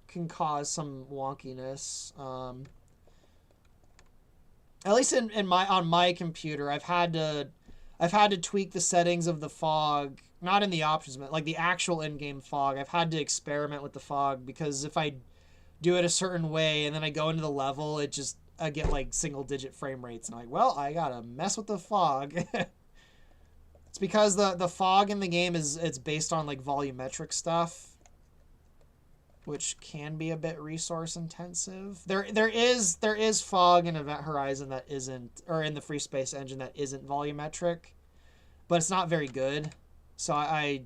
can cause some wonkiness. At least on my computer, I've had to tweak the settings of the fog, not in the options, but like the actual in-game fog. I've had to experiment with the fog, because if I do it a certain way and then I go into the level, I get like single-digit frame rates, and I'm like, well, I gotta mess with the fog. It's because the fog in the game it's based on like volumetric stuff, which can be a bit resource intensive. There is fog in Event Horizon that isn't, or in the Free Space engine that isn't volumetric, but it's not very good. So I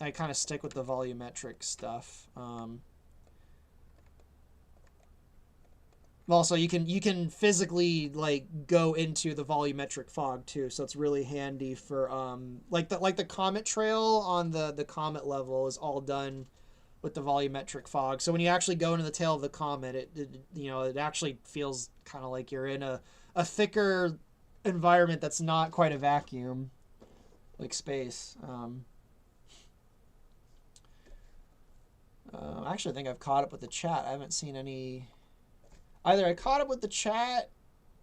kind of stick with the volumetric stuff. Also, you can physically like go into the volumetric fog too, so it's really handy for like the comet trail on the comet level is all done with the volumetric fog. So when you actually go into the tail of the comet, it actually feels kind of like you're in a thicker environment that's not quite a vacuum, like space. I actually think I've caught up with the chat. I haven't seen any. Either I caught up with the chat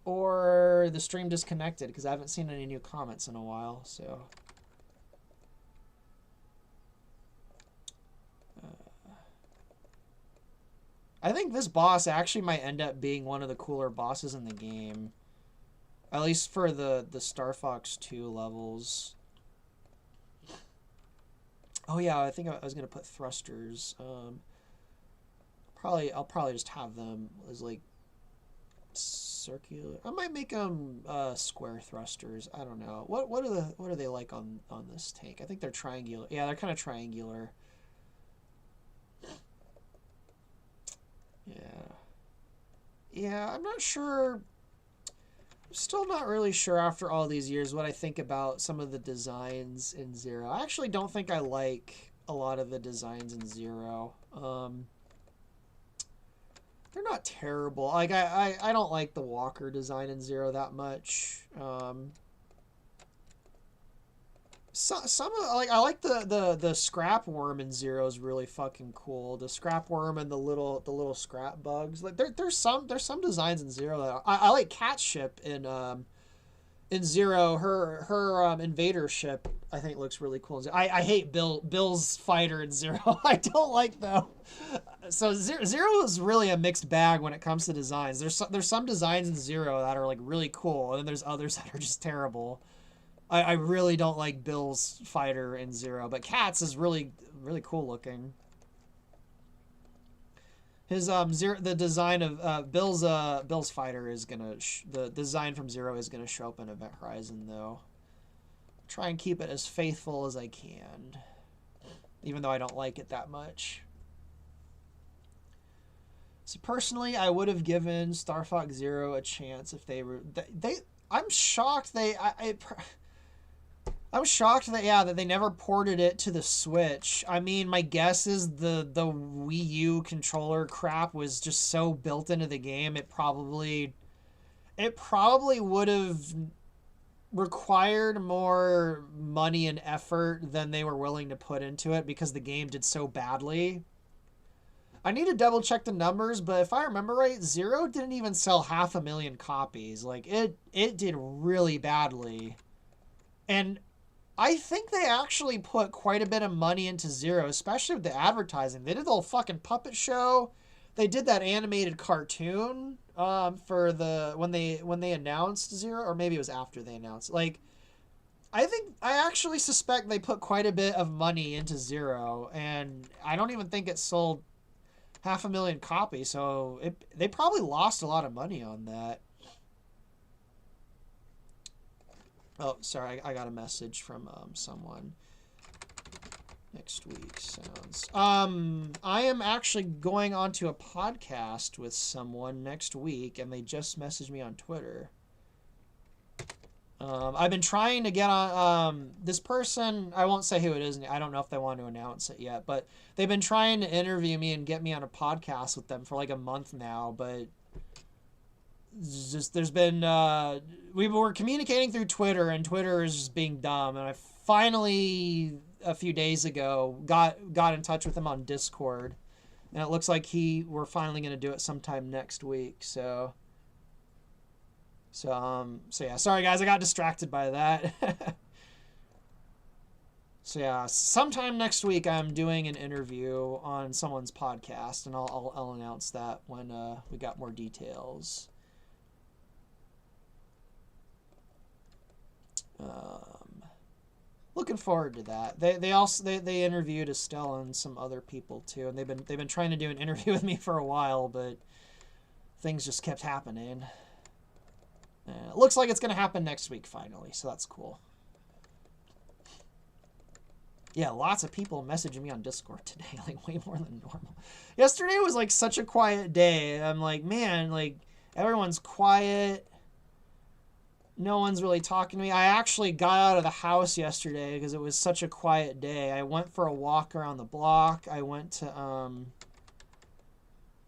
or the stream disconnected because I haven't seen any new comments in a while. So. I think this boss actually might end up being one of the cooler bosses in the game. At least for the Star Fox 2 levels. Oh yeah, I think I was going to put thrusters. I'll probably just have them as like circular. I might make them square thrusters. I don't know. What are they like on this tank? I think they're triangular. Yeah, they're kind of triangular. Yeah, I'm not sure. I'm still not really sure after all these years what I think about some of the designs in Zero. I actually don't think I like a lot of the designs in Zero. They're not terrible. Like I don't like the walker design in Zero that much. Some like I like the scrap worm in Zero is really fucking cool. The scrap worm and the little scrap bugs. Like there's some designs in Zero that I like. Cat ship in Zero. Her invader ship I think looks really cool. I hate Bill's fighter in Zero. I don't like though. So Zero is really a mixed bag when it comes to designs. There's some designs in Zero that are like really cool, and then there's others that are just terrible. I really don't like Bill's fighter in Zero, but Cat's is really cool looking. His the design of Bill's fighter is gonna the design from Zero is gonna show up in Event Horizon though. Try and keep it as faithful as I can, even though I don't like it that much. So personally, I would have given Star Fox Zero a chance if they were I'm shocked I'm shocked that they never ported it to the Switch. I mean, my guess is the Wii U controller crap was just so built into the game, it probably would have required more money and effort than they were willing to put into it because the game did so badly. I need to double check the numbers, but if I remember right, Zero didn't even sell 500,000 copies. Like it did really badly. And I think they actually put quite a bit of money into Zero, especially with the advertising. They did the whole fucking puppet show. They did that animated cartoon for when they announced Zero, or maybe it was after they announced. Like, I actually suspect they put quite a bit of money into Zero, and I don't even think it sold 500,000 copies. So they probably lost a lot of money on that. Oh, sorry, I got a message from someone. Next week sounds. I am actually going on to a podcast with someone next week, and they just messaged me on Twitter. I've been trying to get on this person. I won't say who it is. I don't know if they want to announce it yet, but they've been trying to interview me and get me on a podcast with them for like a month now, but there's been we were communicating through Twitter, and Twitter is just being dumb, and I finally a few days ago got in touch with him on Discord, and it looks like we're finally going to do it sometime next week. So yeah, sorry guys, I got distracted by that. So yeah, sometime next week I'm doing an interview on someone's podcast, and I'll announce that when we got more details. Looking forward to that. They interviewed Estelle and some other people too, and they've been trying to do an interview with me for a while, but things just kept happening. It looks like it's gonna happen next week finally, so that's cool. Yeah, lots of people messaging me on Discord today, like way more than normal. Yesterday was like such a quiet day. I'm like, man, like Everyone's quiet. No one's really talking to me. I actually got out of the house yesterday because it was such a quiet day. I went for a walk around the block. I went to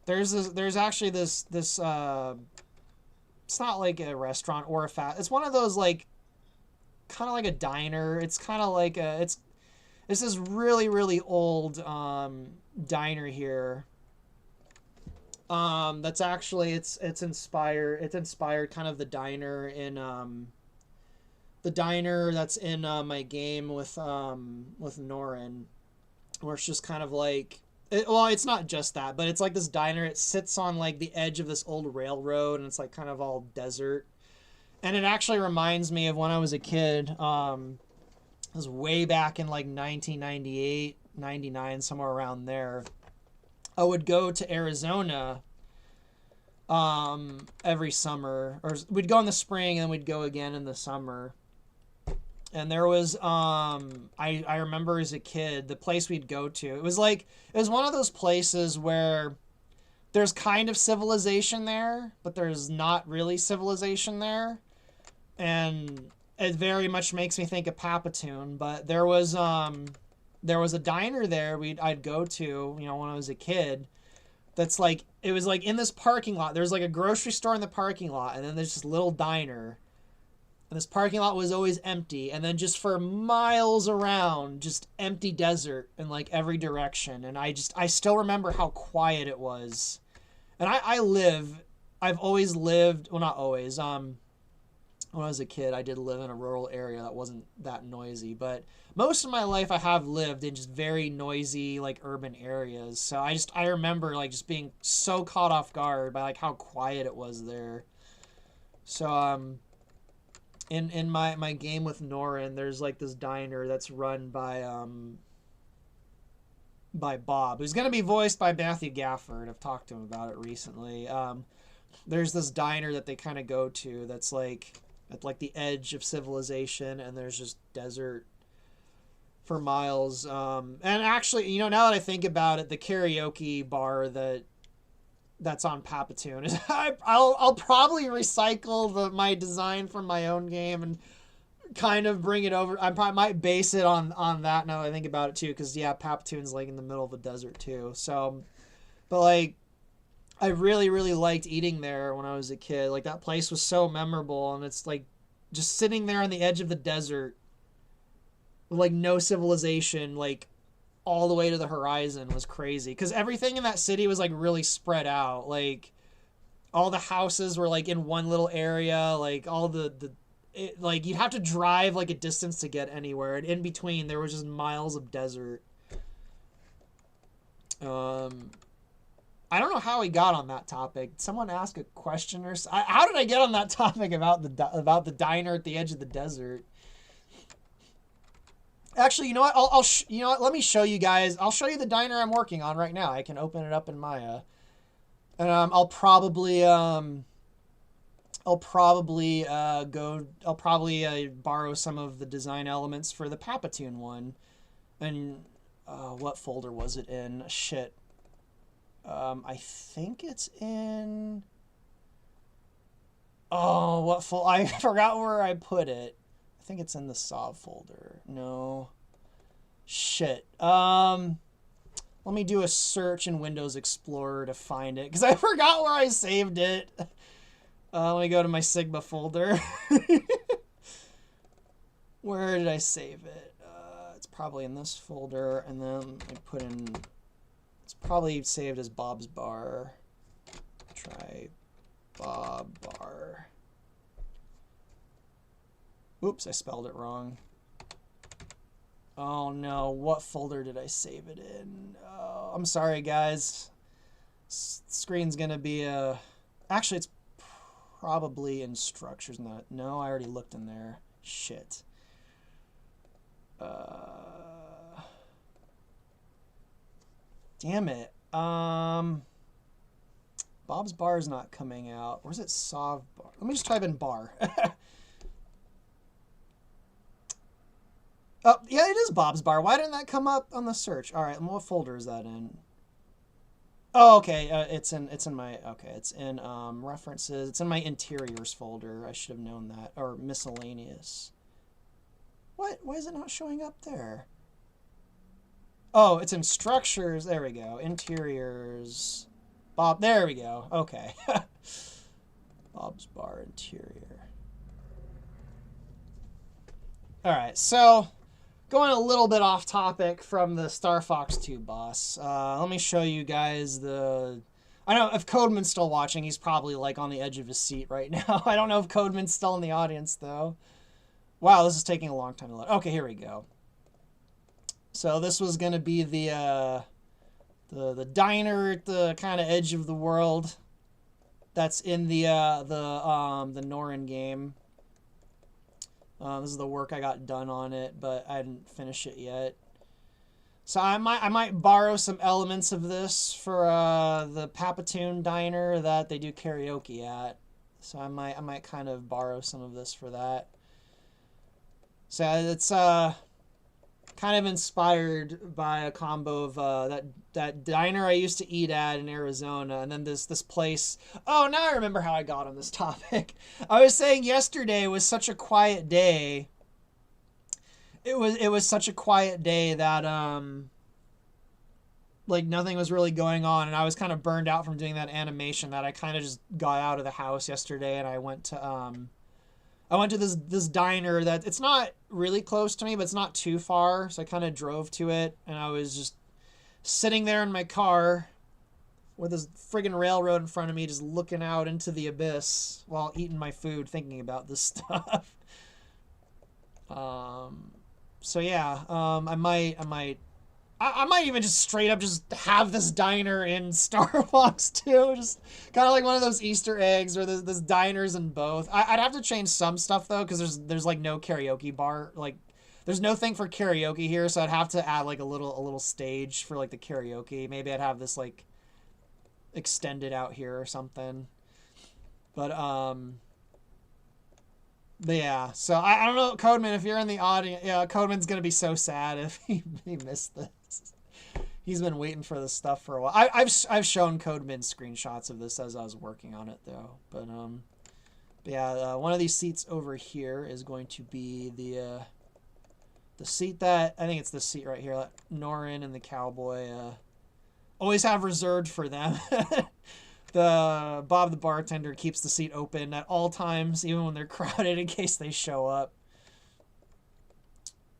there's actually this it's not like a restaurant or a it's one of those like kind of like a diner. It's kind of like it's this really really old diner here. That's actually it's inspired kind of the diner that's in my game with Norin, where it's just kind of like well, it's not just that, but it's like this diner. It sits on like the edge of this old railroad, and it's like kind of all desert. And it actually reminds me of when I was a kid. It was way back in like 1998, 99, somewhere around there. I would go to Arizona every summer, or we'd go in the spring and we'd go again in the summer. And there was I remember as a kid, the place we'd go to, it was one of those places where there's kind of civilization there, but there's not really civilization there. And it very much makes me think of Papatoon, but there was a diner there I'd go to, when I was a kid. That's like, it was like in this parking lot. There's like a grocery store in the parking lot, and then there's this little diner. And this parking lot was always empty, and then just for miles around, just empty desert in like every direction. And I still remember how quiet it was. And I've always lived, well, not always, when I was a kid, I did live in a rural area that wasn't that noisy, but most of my life I have lived in just very noisy, like, urban areas. So I remember, like, just being so caught off guard by, like, how quiet it was there. So, in my game with Norin, there's, like, this diner that's run by Bob, who's going to be voiced by Matthew Gafford. I've talked to him about it recently. There's this diner that they kind of go to that's, like, at like the edge of civilization, and there's just desert for miles. And actually, now that I think about it, the karaoke bar that's on Papatoon is I'll probably recycle my design from my own game and kind of bring it over. I probably might base it on that now that I think about it too, because Papatoon's like in the middle of the desert too. So, but like, I really, really liked eating there when I was a kid. Like, that place was so memorable, and it's like just sitting there on the edge of the desert with like no civilization, like all the way to the horizon, was crazy. Because everything in that city was like really spread out. Like, all the houses were like in one little area. Like, all like you'd have to drive like a distance to get anywhere, and in between there was just miles of desert. I don't know how we got on that topic. Did someone ask a question or how did I get on that topic about the diner at the edge of the desert? Actually, you know what? You know what? Let me show you guys. I'll show you the diner I'm working on right now. I can open it up in Maya, and I'll probably borrow some of the design elements for the Papatoon one. And what folder was it in? Shit. I think it's in... Oh, what folder? I forgot where I put it. I think it's in the Sov folder. No. Shit. Let me do a search in Windows Explorer to find it, because I forgot where I saved it. Let me go to my Sigma folder. Where did I save it? It's probably in this folder, and then I put in... It's probably saved as Bob's Bar. Try Bob Bar. Oops, I spelled it wrong. Oh no, what folder did I save it in? Oh, I'm sorry, guys. Screen's gonna be Actually, it's probably in structures. No, I already looked in there. Shit. Damn it. Bob's Bar is not coming out. Where's it? Sov Bar. Let me just type in bar. Oh, yeah, it is Bob's Bar. Why didn't that come up on the search? All right, and what folder is that in? Oh, okay. It's in my okay. It's in references. It's in my interiors folder. I should have known that. Or miscellaneous. What? Why is it not showing up there? Oh, it's in structures. There we go. Interiors. Bob. There we go. Okay. Bob's Bar interior. All right. So going a little bit off topic from the Star Fox 2 boss, let me show you guys the... I don't know if Codeman's still watching. He's probably like on the edge of his seat right now. I don't know if Codeman's still in the audience though. Wow, this is taking a long time to load. Okay, here we go. So this was going to be the diner at the kind of edge of the world. That's in the Norin game. This is the work I got done on it, but I didn't finish it yet. So I might borrow some elements of this for the Papatoon diner that they do karaoke at. So I might kind of borrow some of this for that. So it's kind of inspired by a combo of that diner I used to eat at in Arizona, and then this place. Oh, now I remember how I got on this topic. I was saying yesterday was such a quiet day. It was such a quiet day that like nothing was really going on, and I was kind of burned out from doing that animation that I kind of just got out of the house yesterday, and I went to this diner that it's not really close to me, but it's not too far. So I kind of drove to it, and I was just sitting there in my car with this friggin' railroad in front of me, just looking out into the abyss while eating my food, thinking about this stuff. So yeah, I might even just straight up just have this diner in Star Fox 2. Just kind of like one of those Easter eggs or this diners in both. I'd have to change some stuff though, because there's like no karaoke bar. Like there's no thing for karaoke here, so I'd have to add like a little stage for like the karaoke. Maybe I'd have this like extended out here or something. But yeah, so I don't know, Codeman, if you're in the audience, yeah, Codeman's gonna be so sad if he missed this. He's been waiting for this stuff for a while. I've shown Codeman screenshots of this as I was working on it though. But yeah, one of these seats over here is going to be the seat that I think it's this seat right here. That Norin and the cowboy always have reserved for them. The Bob the bartender keeps the seat open at all times, even when they're crowded, in case they show up.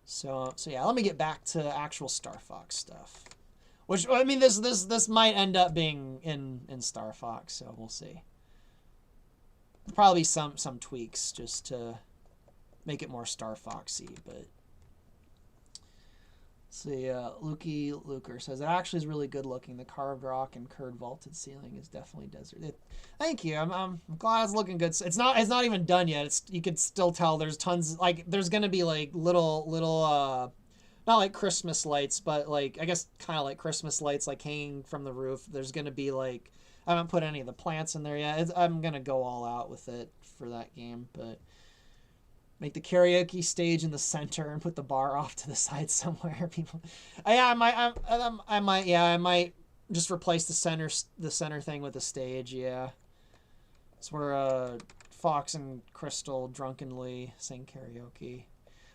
So yeah, let me get back to actual Star Fox stuff. Which, I mean, this might end up being in Star Fox, so we'll see. Probably some tweaks just to make it more Star Foxy, but see, Luker says, it actually is really good looking. The carved rock and curved vaulted ceiling is definitely desert. Thank you. I'm glad it's looking good. It's not even done yet. You could still tell there's tons, like, there's going to be like little not like Christmas lights, but like, I guess kind of like Christmas lights, like hanging from the roof. There's going to be like, I haven't put any of the plants in there yet. I'm going to go all out with it for that game, but make the karaoke stage in the center and put the bar off to the side somewhere. People, yeah, I might just replace the center thing with a stage. Yeah, it's where Fox and Crystal drunkenly sing karaoke.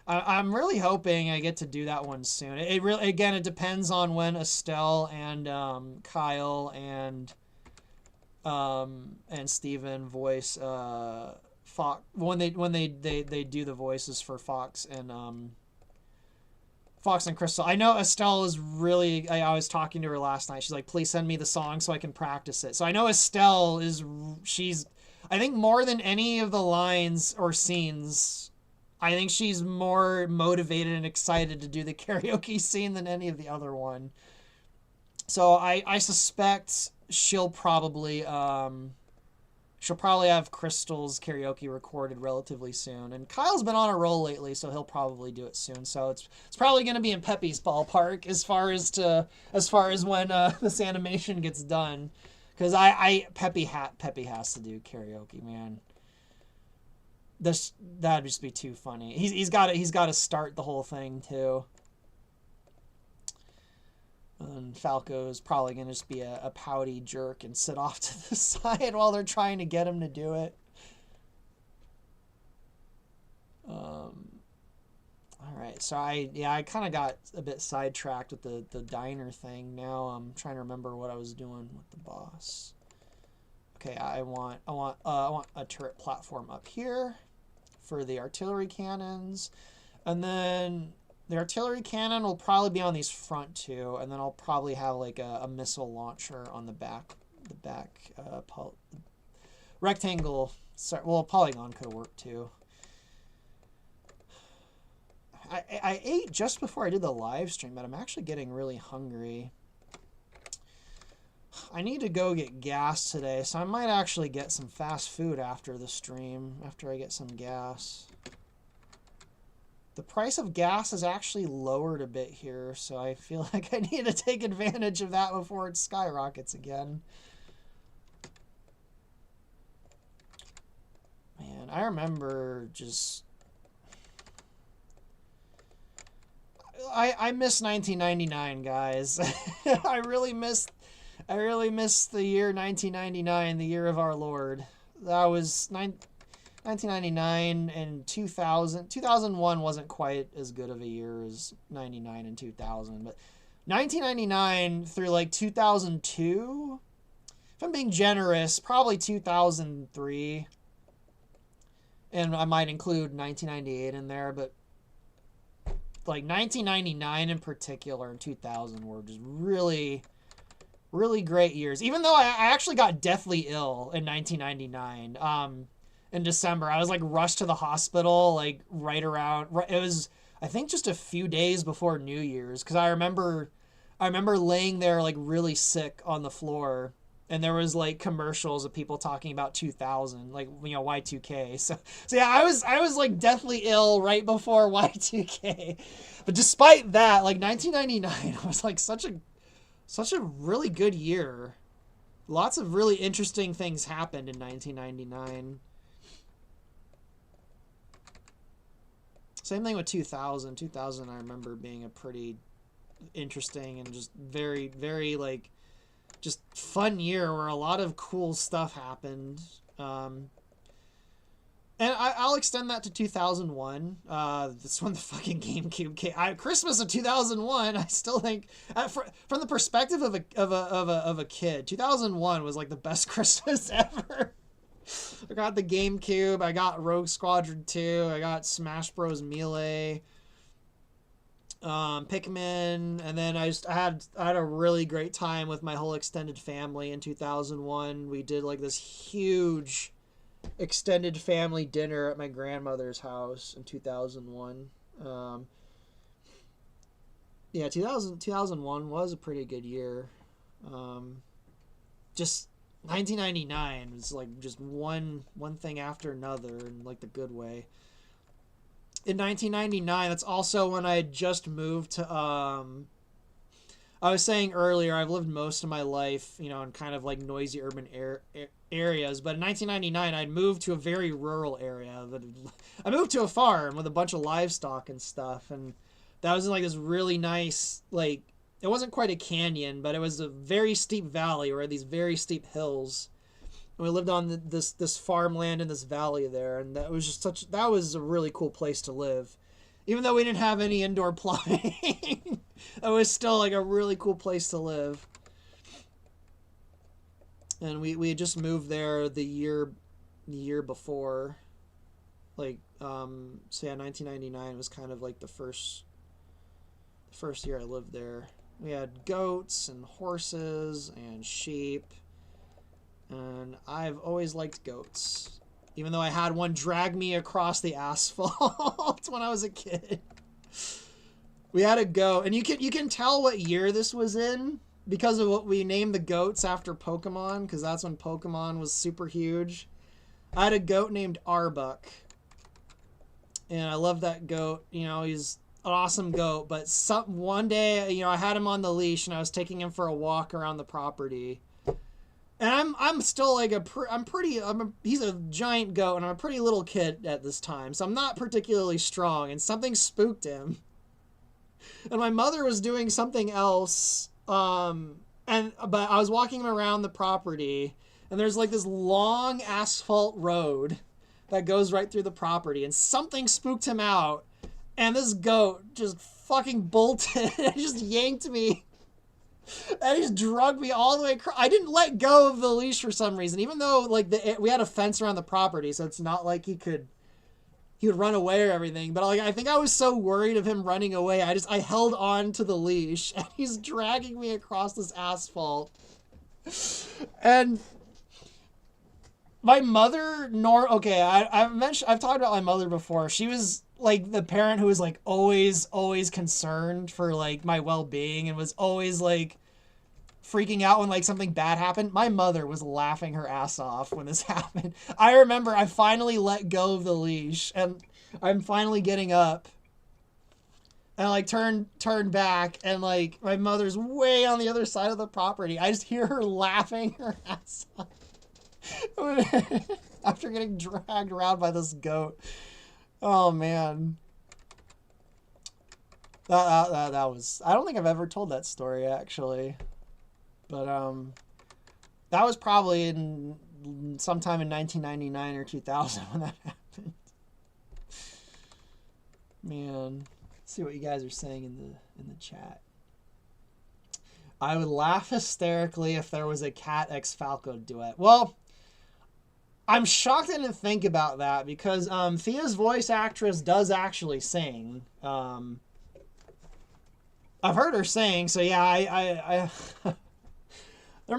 I'm really hoping I get to do that one soon. It depends on when Estelle and Kyle and Steven voice Fox when they do the voices for Fox and Crystal. I know Estelle is really. I was talking to her last night. She's like, "Please send me the song so I can practice it." So I know Estelle she's. I think more than any of the lines or scenes, I think she's more motivated and excited to do the karaoke scene than any of the other one. So I suspect she'll probably have Crystal's karaoke recorded relatively soon. And Kyle's been on a roll lately, so he'll probably do it soon. So it's probably going to be in Peppy's ballpark as far as when this animation gets done, because Peppy has to do karaoke, man. That'd just be too funny. He's got to start the whole thing too. And Falco is probably going to just be a pouty jerk and sit off to the side while they're trying to get him to do it. All right, so I kind of got a bit sidetracked with the diner thing. Now I'm trying to remember what I was doing with the boss. Okay, I want a turret platform up here for the artillery cannons, and then the artillery cannon will probably be on these front two, and then I'll probably have like a missile launcher on the back rectangle. Sorry, well, polygon could have worked too. I ate just before I did the live stream, but I'm actually getting really hungry. I need to go get gas today, so I might actually get some fast food after the stream, after I get some gas. The price of gas is actually lowered a bit here, so I feel like I need to take advantage of that before it skyrockets again. Man, I remember just... I miss 1999, guys. I really miss the year 1999, the year of our Lord. That was 1999 and 2000. 2001 wasn't quite as good of a year as 99 and 2000, but 1999 through like 2002, if I'm being generous, probably 2003. And I might include 1998 in there, but like 1999 in particular and 2000 were just really, really great years. Even though I actually got deathly ill in 1999, in December, I was like rushed to the hospital, like right around, it was, I think just a few days before New Year's. Cause I remember laying there like really sick on the floor, and there was like commercials of people talking about 2000, like, you know, Y2K. So yeah, I was like deathly ill right before Y2K. But despite that, like 1999 was like such a really good year. Lots of really interesting things happened in 1999. Same thing with 2000. 2000 I remember being a pretty interesting and just very, very like just fun year where a lot of cool stuff happened. And I'll extend that to 2001. That's when the fucking GameCube came. Christmas of 2001. I still think, from the perspective of a kid, 2001 was like the best Christmas ever. I got the GameCube. I got Rogue Squadron 2. I got Smash Bros. Melee. Pikmin, and then I had a really great time with my whole extended family in 2001. We did like this huge extended family dinner at my grandmother's house in 2001. Yeah, 2001 was a pretty good year. Just 1999 was like just one thing after another in like the good way. In 1999, that's also when I had just moved to, I was saying earlier, I've lived most of my life, you know, in kind of like noisy urban areas, but in 1999, I'd moved to a very rural area. I moved to a farm with a bunch of livestock and stuff, and that was in like this really nice, like, it wasn't quite a canyon, but it was a very steep valley where these very steep hills. We lived on this farmland in this valley there, and that was just that was a really cool place to live. Even though we didn't have any indoor plumbing, it was still like a really cool place to live. And we had just moved there the year before, like, so yeah, 1999 was kind of like the first year I lived there. We had goats and horses and sheep. And I've always liked goats, even though I had one drag me across the asphalt when I was a kid. We had a goat, and you can tell what year this was in because of what we named the goats after Pokemon, because that's when Pokemon was super huge. I had a goat named Arbuck, and I love that goat. You know, he's an awesome goat, but one day, you know, I had him on the leash, and I was taking him for a walk around the property. And I'm still like he's a giant goat, and I'm a pretty little kid at this time, so I'm not particularly strong, and something spooked him. And my mother was doing something else But I was walking him around the property, and there's like this long asphalt road that goes right through the property, and something spooked him out, and this goat just fucking bolted and just yanked me. And he just drug me all the way across. I didn't let go of the leash for some reason, even though like we had a fence around the property, so it's not like he would run away or everything. But like I think I was so worried of him running away, I held on to the leash, and he's dragging me across this asphalt. And my mother, I've talked about my mother before. She was like the parent who was like always concerned for like my well-being and was always like freaking out when like something bad happened. My mother was laughing her ass off when this happened. I remember I finally let go of the leash, and I'm finally getting up, and I like turn back, and like my mother's way on the other side of the property. I just hear her laughing her ass off after getting dragged around by this goat. Oh man. That was, I don't think I've ever told that story actually. But that was probably in sometime in 1999 or 2000 when that happened. Man, let's see what you guys are saying in the chat. I would laugh hysterically if there was a Cat X Falco duet. Well, I'm shocked I didn't think about that because Thea's voice actress does actually sing. I've heard her sing, so yeah, I there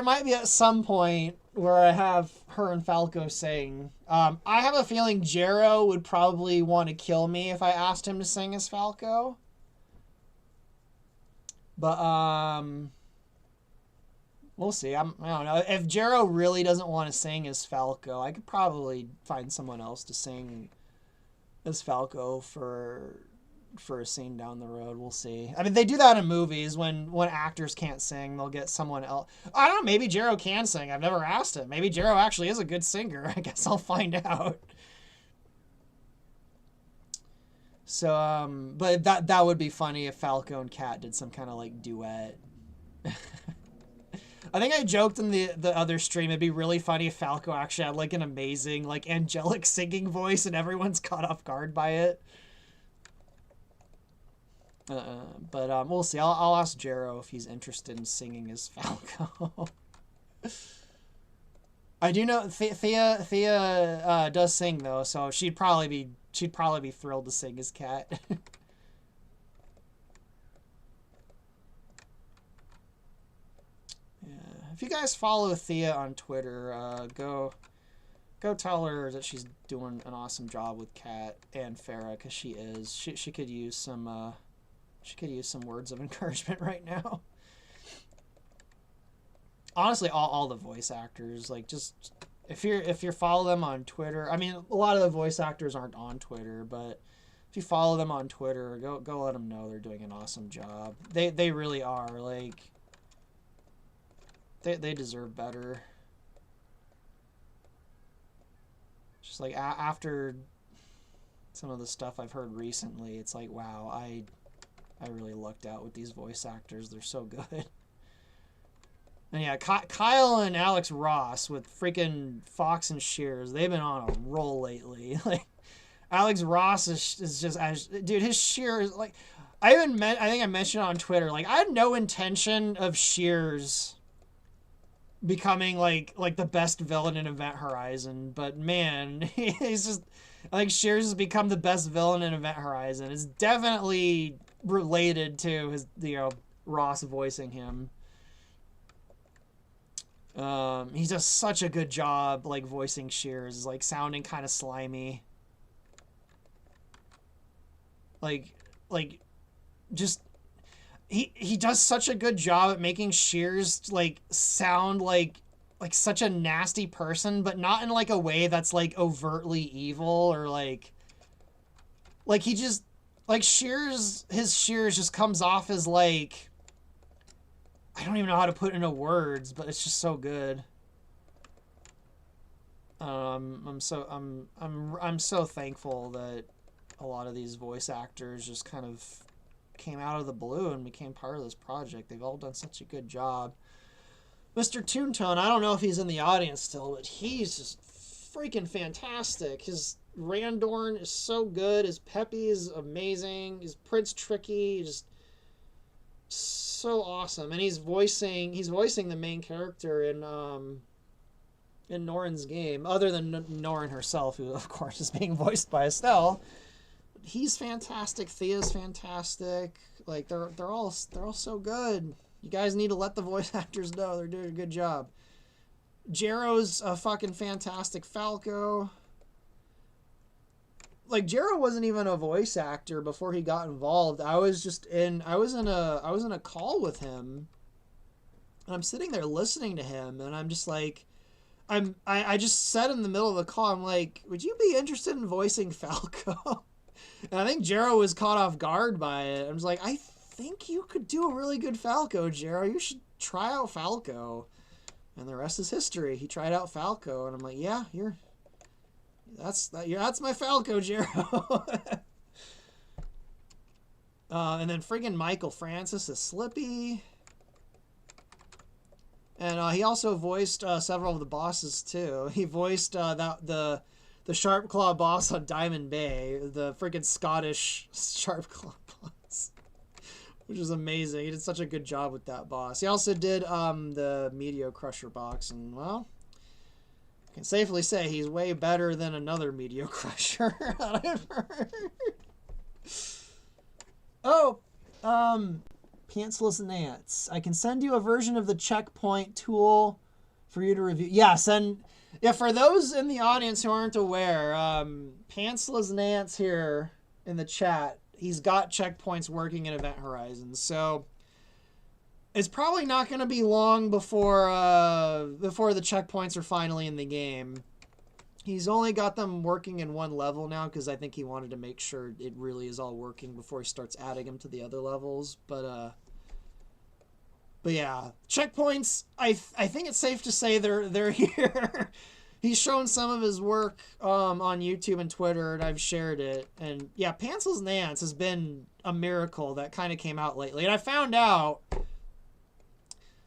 might be at some point where I have her and Falco sing. I have a feeling Jero would probably want to kill me if I asked him to sing as Falco. But we'll see. I don't know. If Jero really doesn't want to sing as Falco, I could probably find someone else to sing as Falco for a scene down the road. We'll see. I mean, they do that in movies when actors can't sing, they'll get someone else. I don't know. Maybe Jero can sing. I've never asked him. Maybe Jero actually is a good singer. I guess I'll find out. So, but that would be funny if Falco and Cat did some kind of like duet. I think I joked in the other stream, it'd be really funny if Falco actually had like an amazing like angelic singing voice and everyone's caught off guard by it. But we'll see. I'll ask Jero if he's interested in singing as Falco. I do know Thea does sing though, so she'd probably be thrilled to sing as Cat. Yeah. If you guys follow Thea on Twitter, go tell her that she's doing an awesome job with Cat and Farah, because she is. She could use some words of encouragement right now. Honestly, all the voice actors, like, just if you follow them on Twitter, I mean, a lot of the voice actors aren't on Twitter, but if you follow them on Twitter, go let them know they're doing an awesome job. They really are. Like, they deserve better. Just like after some of the stuff I've heard recently, it's like, wow, I really lucked out with these voice actors. They're so good. And yeah, Kyle and Alex Ross with freaking Fox and Shears, they've been on a roll lately. Like, Alex Ross is just, dude, his Shears, like, I think I mentioned on Twitter, like, I had no intention of Shears becoming like the best villain in Event Horizon, but man, he's just, I think Shears has become the best villain in Event Horizon. It's definitely related to his, Ross voicing him. He does such a good job, like, voicing Shears, like, sounding kind of slimy. Like, just, he does such a good job at making Shears, like, sound like such a nasty person, but not in, like, a way that's, like, overtly evil, or, like, he just, like, his Shears just comes off as, like, I don't even know how to put it into words, but it's just so good. I'm so thankful that a lot of these voice actors just kind of came out of the blue and became part of this project. They've all done such a good job. Mr. Toontown, I don't know if he's in the audience still, but he's just freaking fantastic. His Randorn is so good. His Peppy is amazing. His Prince Tricky is just so awesome. And he's voicing the main character in Norin's game, other than Norin herself, who of course is being voiced by Estelle. He's fantastic. Thea's fantastic. Like they're all so good. You guys need to let the voice actors know they're doing a good job. Jero's a fucking fantastic Falco. Like Jero wasn't even a voice actor before he got involved. I was in a call with him, and I'm sitting there listening to him, and I'm just like, I just said in the middle of the call, I'm like, would you be interested in voicing Falco? And I think Jero was caught off guard by it. I was like, I think you could do a really good Falco, Jero. You should try out Falco. And the rest is history. He tried out Falco, and I'm like, yeah, that's my Falco, Jero. And then friggin' Michael Francis is Slippy. And he also voiced several of the bosses too. He voiced the Sharp Claw boss on Diamond Bay, the friggin' Scottish Sharp Claw boss, which is amazing. He did such a good job with that boss. He also did the Meteor Crusher box, and well, I can safely say he's way better than another Meteor Crusher that I've heard. Oh, Pantsless Nance. I can send you a version of the checkpoint tool for you to review. Yes, and yeah, for those in the audience who aren't aware, Pantsless Nance here in the chat, he's got checkpoints working in Event Horizon. So it's probably not going to be long before the checkpoints are finally in the game. He's only got them working in one level now because I think he wanted to make sure it really is all working before he starts adding them to the other levels. But yeah, checkpoints, I think it's safe to say they're here. He's shown some of his work on YouTube and Twitter, and I've shared it. And yeah, Pantsless Nance has been a miracle that kind of came out lately. And I found out,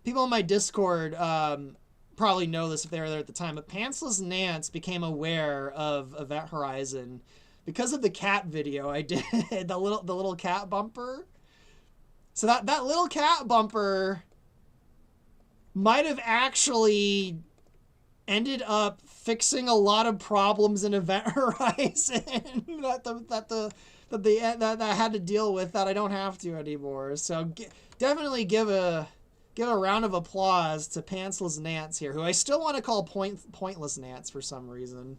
people in my Discord probably know this if they were there at the time, but Pantsless Nance became aware of Event Horizon because of the cat video I did, the little cat bumper. So that little cat bumper might have actually ended up fixing a lot of problems in Event Horizon that I had to deal with that I don't have to anymore. So definitely give a round of applause to Pantsless Nance here, who I still want to call Pointless Nance for some reason.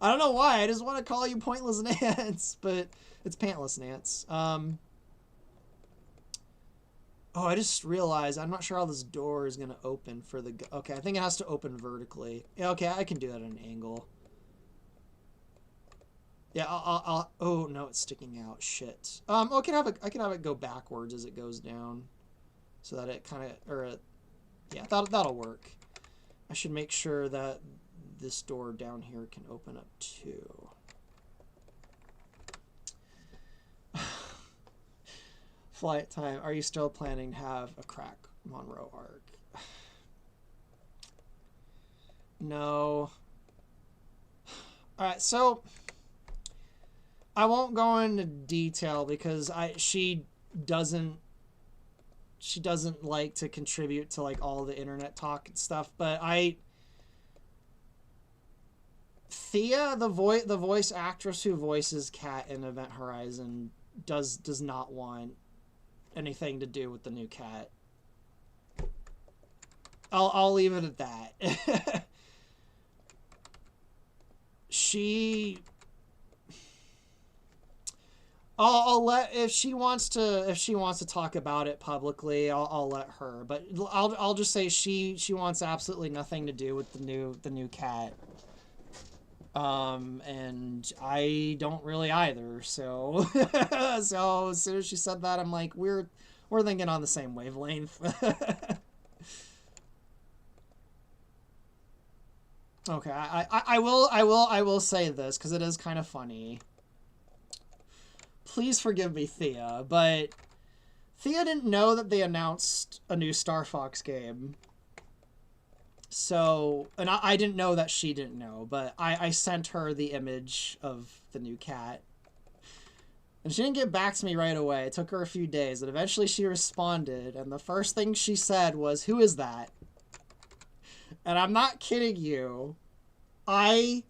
I don't know why. I just want to call you Pointless Nance, but it's Pantless Nance. Oh, I just realized I'm not sure how this door is going to open for the... Okay, I think it has to open vertically. Yeah, okay, I can do that at an angle. Yeah, I'll oh, no, it's sticking out. Shit. Oh, I can have it go backwards as it goes down. So that it kind of... yeah, that'll work. I should make sure that this door down here can open up too. Flight time. Are you still planning to have a Crack Monroe arc? No. Alright, so I won't go into detail because she doesn't like to contribute to like all the internet talk and stuff, but Thea, the voice actress who voices Cat in Event Horizon, does not want anything to do with the new Cat. I'll leave it at that. I'll let, if she wants to talk about it publicly, I'll let her, but I'll just say she wants absolutely nothing to do with the new Cat. And I don't really either, so so as soon as she said that, I'm like, we're thinking on the same wavelength. Okay, I will say this because it is kind of funny. Please forgive me, Thea, but Thea didn't know that they announced a new Star Fox game. So, and I didn't know that she didn't know, but I sent her the image of the new cat. And she didn't get back to me right away. It took her a few days, and eventually she responded, and the first thing she said was, "Who is that?" And I'm not kidding you. I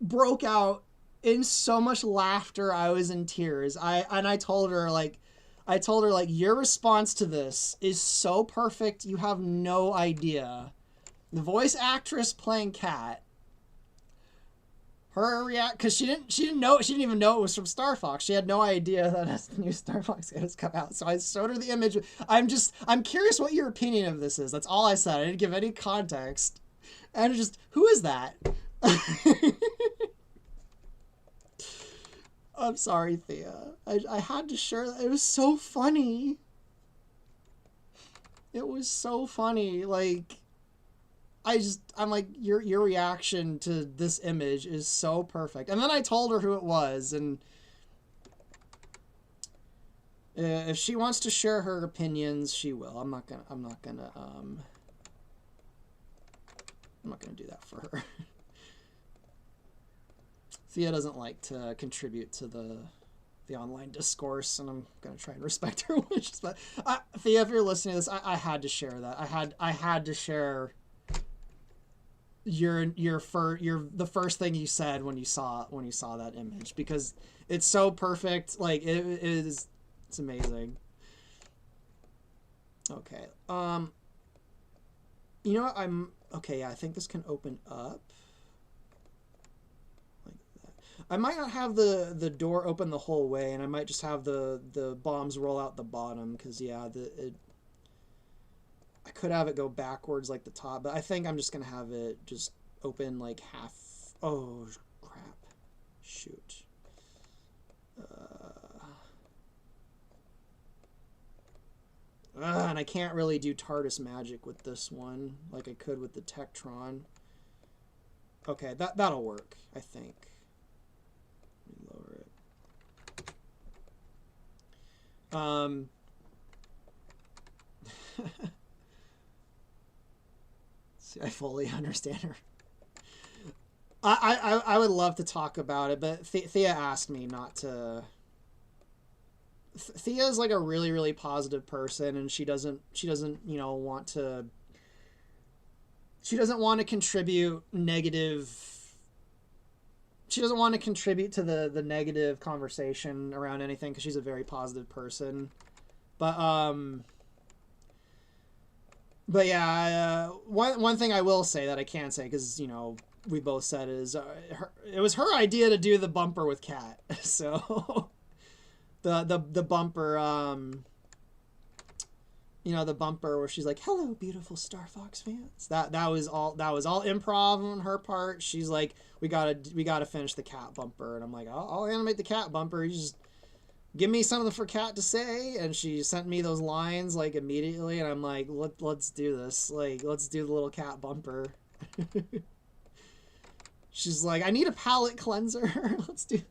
broke out in so much laughter. I was in tears. I told her like your response to this is so perfect. You have no idea. The voice actress playing Kat, her react, because she didn't even know it was from Star Fox. She had no idea that the new Star Fox game has come out. So I showed her the image. I'm curious what your opinion of this is. That's all I said. I didn't give any context. And it just, who is that? I'm sorry, Thea. I had to share that. It was so funny. It was so funny. Like, I'm like, your reaction to this image is so perfect. And then I told her who it was, and if she wants to share her opinions, she will. I'm not gonna do that for her. Thea doesn't like to contribute to the online discourse, and I'm gonna try and respect her wishes. But Thea, if you're listening to this, I had to share that. I had to share the first thing you said when you saw that image, because it's so perfect. Like it's amazing. Okay. You know what? Okay, yeah, I think this can open up. Like that. I might not have the door open the whole way, and I might just have the bombs roll out the bottom, because, yeah, I could have it go backwards like the top, but I think I'm just going to have it just open like half. Oh, crap. Shoot. And I can't really do TARDIS magic with this one like I could with the Tectron. Okay, that'll work, I think. Let me lower it. See, I fully understand her. I would love to talk about it, but Thea asked me not to. Thea is like a really, really positive person, and she doesn't want to. She doesn't want to contribute negative. She doesn't want to contribute to the negative conversation around anything, because she's a very positive person. But yeah, one thing I will say that I can say, because we both said, is it was her idea to do the bumper with Kat. So the bumper, the bumper where she's like, "Hello, beautiful Star Fox fans." That was all improv on her part. She's like, we gotta finish the Cat bumper, and I'm like, I'll animate the Cat bumper. You just give me something for Cat to say. And she sent me those lines like immediately, and I'm like, let's do this. Like, let's do the little Cat bumper. She's like, I need a palate cleanser. Let's do.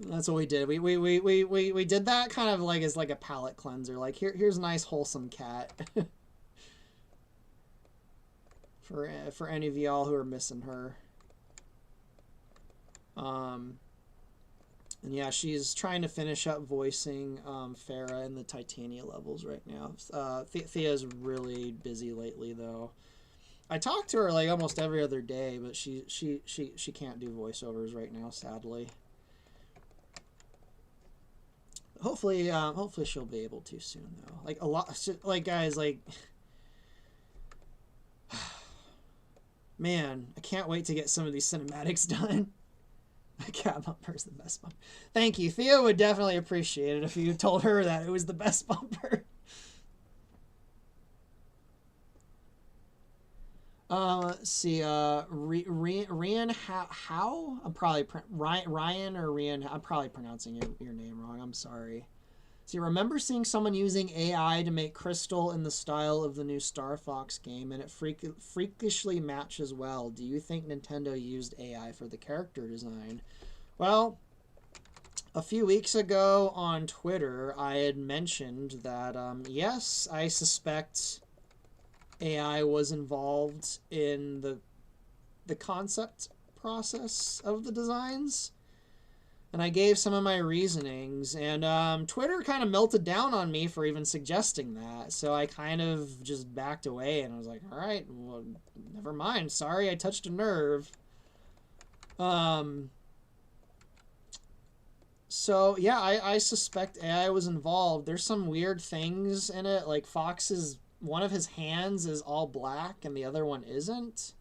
That's what we did. We did that kind of like as like a palate cleanser. Like, here's a nice wholesome Cat. For any of y'all who are missing her. And yeah, she's trying to finish up voicing Farah in the Titania levels right now. Thea's really busy lately, though. I talk to her like almost every other day, but she can't do voiceovers right now, sadly. Hopefully she'll be able to soon, though. Like, a lot, like, guys, like, man, I can't wait to get some of these cinematics done. The Cat bumper is the best bumper. Thank you. Theo would definitely appreciate it if you told her that it was the best bumper. Let's see. Rian how? I'm probably Ryan or Rian. I'm probably pronouncing your name wrong. I'm sorry. See, remember seeing someone using AI to make Crystal in the style of the new Star Fox game, and it freakishly matches well. Do you think Nintendo used AI for the character design? Well, A few weeks ago on Twitter, I had mentioned that, yes, I suspect AI was involved in the concept process of the designs. And I gave some of my reasonings, and Twitter kind of melted down on me for even suggesting that. So I kind of just backed away, and I was like, all right, well, never mind. Sorry, I touched a nerve. So, yeah, I suspect AI was involved. There's some weird things in it, like Fox's, one of his hands is all black and the other one isn't.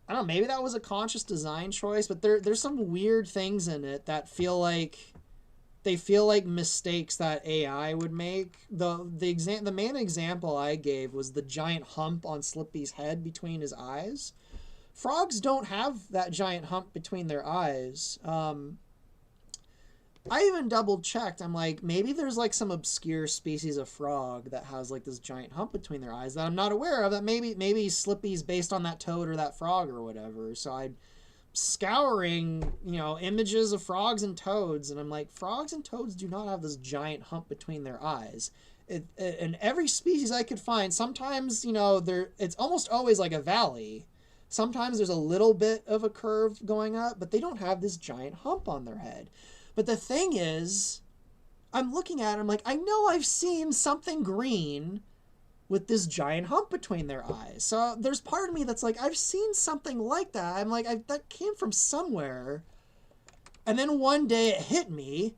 I don't know, maybe that was a conscious design choice, but there's some weird things in it that feel like mistakes that AI would make. The main example I gave was the giant hump on Slippy's head between his eyes. Frogs don't have that giant hump between their eyes. I even double checked. I'm like, maybe there's like some obscure species of frog that has like this giant hump between their eyes that I'm not aware of. That maybe Slippy's based on that toad or that frog or whatever. So I'm scouring, images of frogs and toads, and I'm like, frogs and toads do not have this giant hump between their eyes. In every species I could find, sometimes it's almost always like a valley. Sometimes there's a little bit of a curve going up, but they don't have this giant hump on their head. But the thing is, I'm looking at it, I'm like, I know I've seen something green with this giant hump between their eyes. So there's part of me that's like, I've seen something like that. I'm like, that came from somewhere. And then one day it hit me.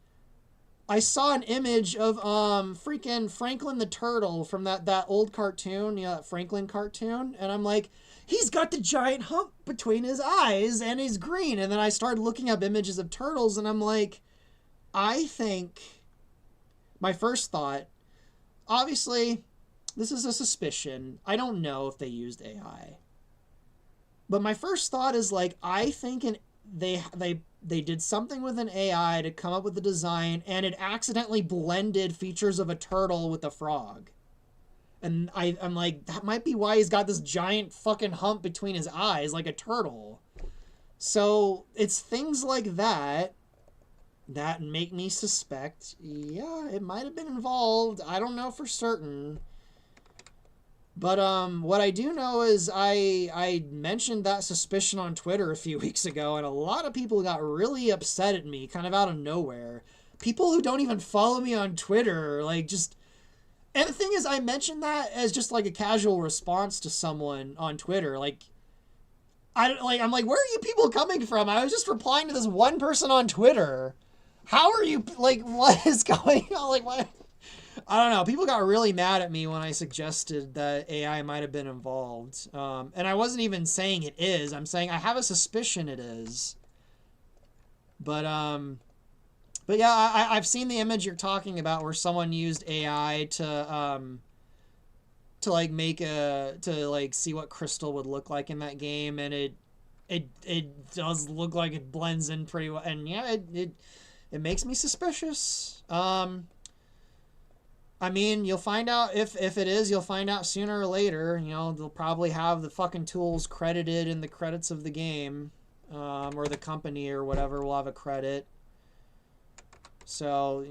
I saw an image of freaking Franklin the Turtle from that old cartoon, that Franklin cartoon. And I'm like, he's got the giant hump between his eyes and he's green. And then I started looking up images of turtles and I'm like, I think my first thought, obviously, this is a suspicion. I don't know if they used AI. But my first thought is like, I think they did something with an AI to come up with the design and it accidentally blended features of a turtle with a frog. And I'm like, that might be why he's got this giant fucking hump between his eyes like a turtle. So it's things like that make me suspect, yeah, it might have been involved. I don't know for certain. But what I do know is I mentioned that suspicion on Twitter a few weeks ago, and a lot of people got really upset at me, kind of out of nowhere. People who don't even follow me on Twitter, like, just... And the thing is, I mentioned that as just, like, a casual response to someone on Twitter. I'm like, where are you people coming from? I was just replying to this one person on Twitter. How are you, like, what is going on? Like, what? I don't know. People got really mad at me when I suggested that AI might have been involved. And I wasn't even saying it is. I'm saying I have a suspicion it is. But yeah, I've seen the image you're talking about where someone used AI to see what Crystal would look like in that game, and it does look like it blends in pretty well, and yeah, it makes me suspicious. I mean, you'll find out if it is, you'll find out sooner or later. They'll probably have the fucking tools credited in the credits of the game, or the company or whatever will have a credit. So,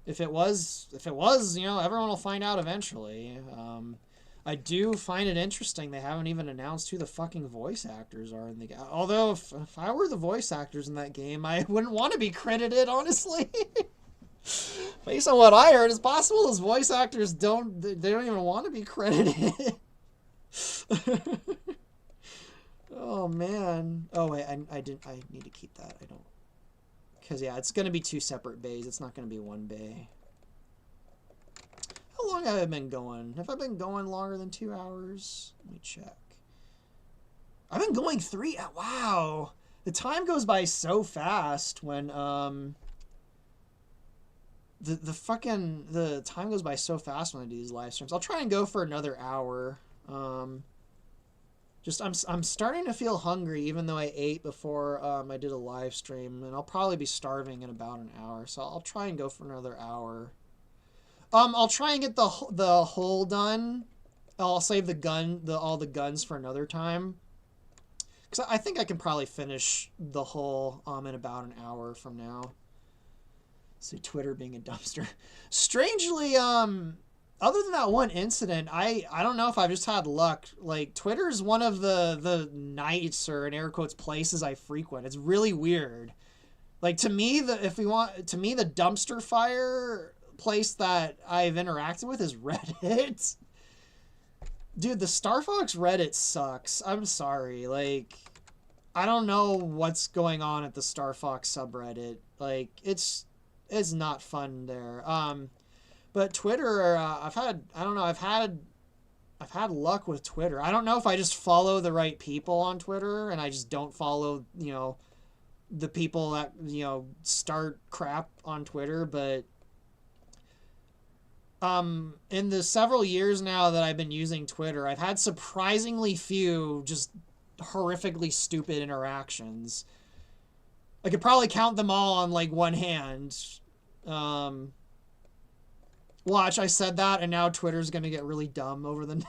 if it was, everyone will find out eventually. I do find it interesting they haven't even announced who the fucking voice actors are in the game. Although, if I were the voice actors in that game, I wouldn't want to be credited, honestly. Based on what I heard, it's possible those voice actors don't even want to be credited. Oh, man. Oh, wait, I need to keep that. I don't. Because, yeah, it's going to be 2 separate bays. It's not going to be 1 bay. How long have I been going? Have I been going longer than 2 hours? Let me check. I've been going 3. Wow. The time goes by so fast when, the time goes by so fast when I do these live streams. I'll try and go for another hour. I'm starting to feel hungry, even though I ate before I did a live stream, and I'll probably be starving in about an hour, so I'll try and go for another hour. I'll try and get the hole done. I'll save all the guns for another time, Because I think I can probably finish the whole in about an hour from now. See, Twitter being a dumpster. Strangely, other than that one incident, I don't know if I've just had luck. Like, Twitter is one of the nicer, in air quotes, places I frequent. It's really weird. Like, to me, the dumpster fire place that I've interacted with is Reddit. Dude, the Star Fox Reddit sucks. I'm sorry. Like, I don't know what's going on at the Star Fox subreddit. Like, it's not fun there. But Twitter, I've had luck with Twitter. I don't know if I just follow the right people on Twitter and I just don't follow, the people that, start crap on Twitter, but in the several years now that I've been using Twitter, I've had surprisingly few just horrifically stupid interactions. I could probably count them all on like one hand. Watch, I said that, and now Twitter's gonna get really dumb over the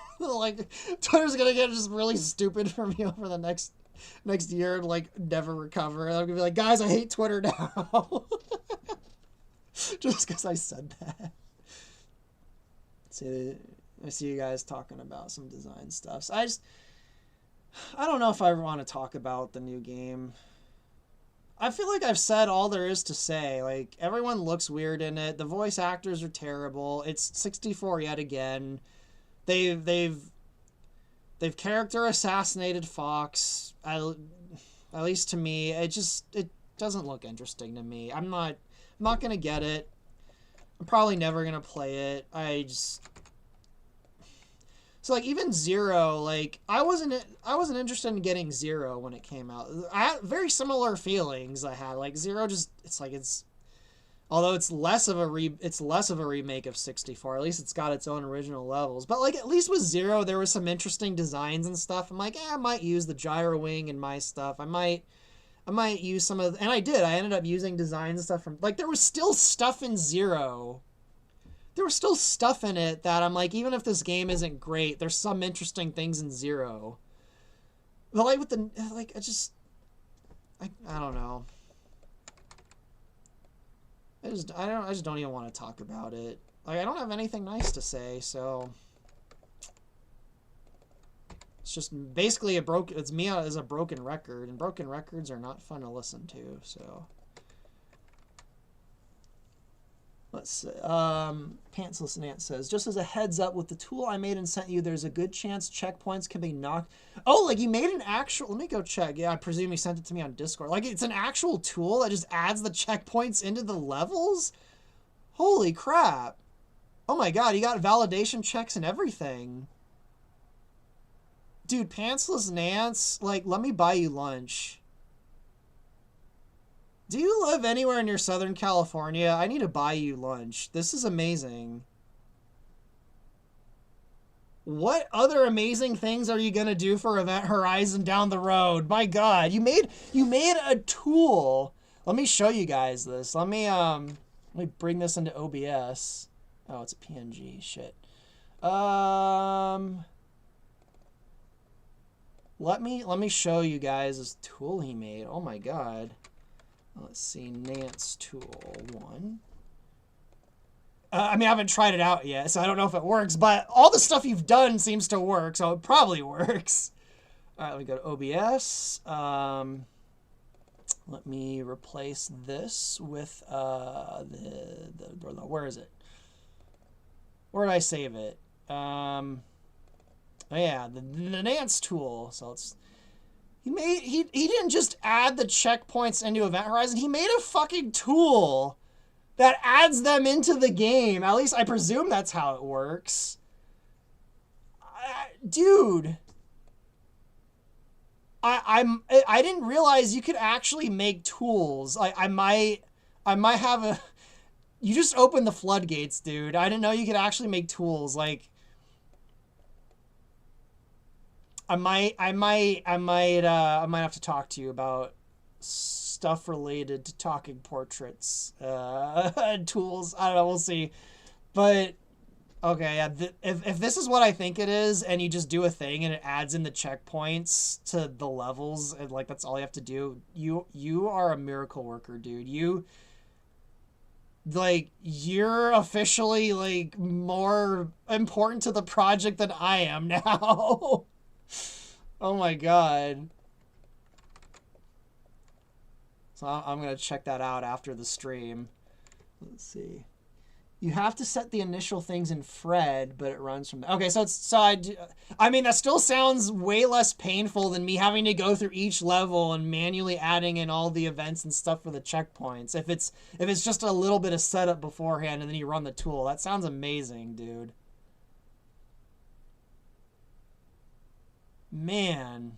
Twitter's gonna get just really stupid for me over the next year and like never recover. And I'm gonna be like, guys, I hate Twitter now, just because I said that. See, I see you guys talking about some design stuff. So I don't know if I want to talk about the new game. I feel like I've said all there is to say. Like, everyone looks weird in it. The voice actors are terrible. It's 64 yet again. They've character assassinated Fox. At least to me, it doesn't look interesting to me. I'm not gonna get it. I'm probably never gonna play it. So like even Zero, like I wasn't interested in getting Zero when it came out. I had very similar feelings I had. Like Zero although it's less of a remake of 64. At least it's got its own original levels. But like at least with Zero there was some interesting designs and stuff. I'm like, I might use the gyro wing in my stuff. I might use some of, and I did. I ended up using designs and stuff from, like, there was still stuff in Zero. There was still stuff in it that I'm like, even if this game isn't great, there's some interesting things in Zero. But like with I don't know. I just don't even want to talk about it. Like, I don't have anything nice to say, so it's just basically it's me as a broken record, and broken records are not fun to listen to, so. Let's see. Pantsless Nant says, just as a heads up, with the tool I made and sent you, there's a good chance checkpoints can be knocked. Oh, like you made an actual, let me go check. Yeah, I presume you sent it to me on Discord. Like it's an actual tool that just adds the checkpoints into the levels? Holy crap. Oh my god, you got validation checks and everything. Dude, Pantsless Nance, like, let me buy you lunch. Do you live anywhere near Southern California? I need to buy you lunch. This is amazing. What other amazing things are you gonna do for Event Horizon down the road? My god, you made a tool. Let me show you guys this. Let me bring this into OBS. Oh, it's a PNG. Shit. Let me show you guys this tool he made. Oh my god. Let's see, Nance tool 1. I mean, I haven't tried it out yet, so I don't know if it works, but all the stuff you've done seems to work, so it probably works. All right, let me go to OBS. Let me replace this with where is it? Where did I save it? Oh yeah, the Nance tool. So it's he didn't just add the checkpoints into Event Horizon. He made a fucking tool that adds them into the game. At least I presume that's how it works. Dude, I didn't realize you could actually make tools. I might have a. You just opened the floodgates, dude. I didn't know you could actually make tools. Like, I might have to talk to you about stuff related to talking portraits, tools. I don't know. We'll see. But Okay, yeah. If this is what I think it is, and you just do a thing and it adds in the checkpoints to the levels, and like that's all you have to do, you are a miracle worker, dude. You're officially like more important to the project than I am now. Oh my god. So I'm gonna check that out after the stream. Let's see. You have to set the initial things in Fred, but it runs from... Okay, I mean, that still sounds way less painful than me having to go through each level and manually adding in all the events and stuff for the checkpoints. If it's just a little bit of setup beforehand and then you run the tool, that sounds amazing, dude. Man.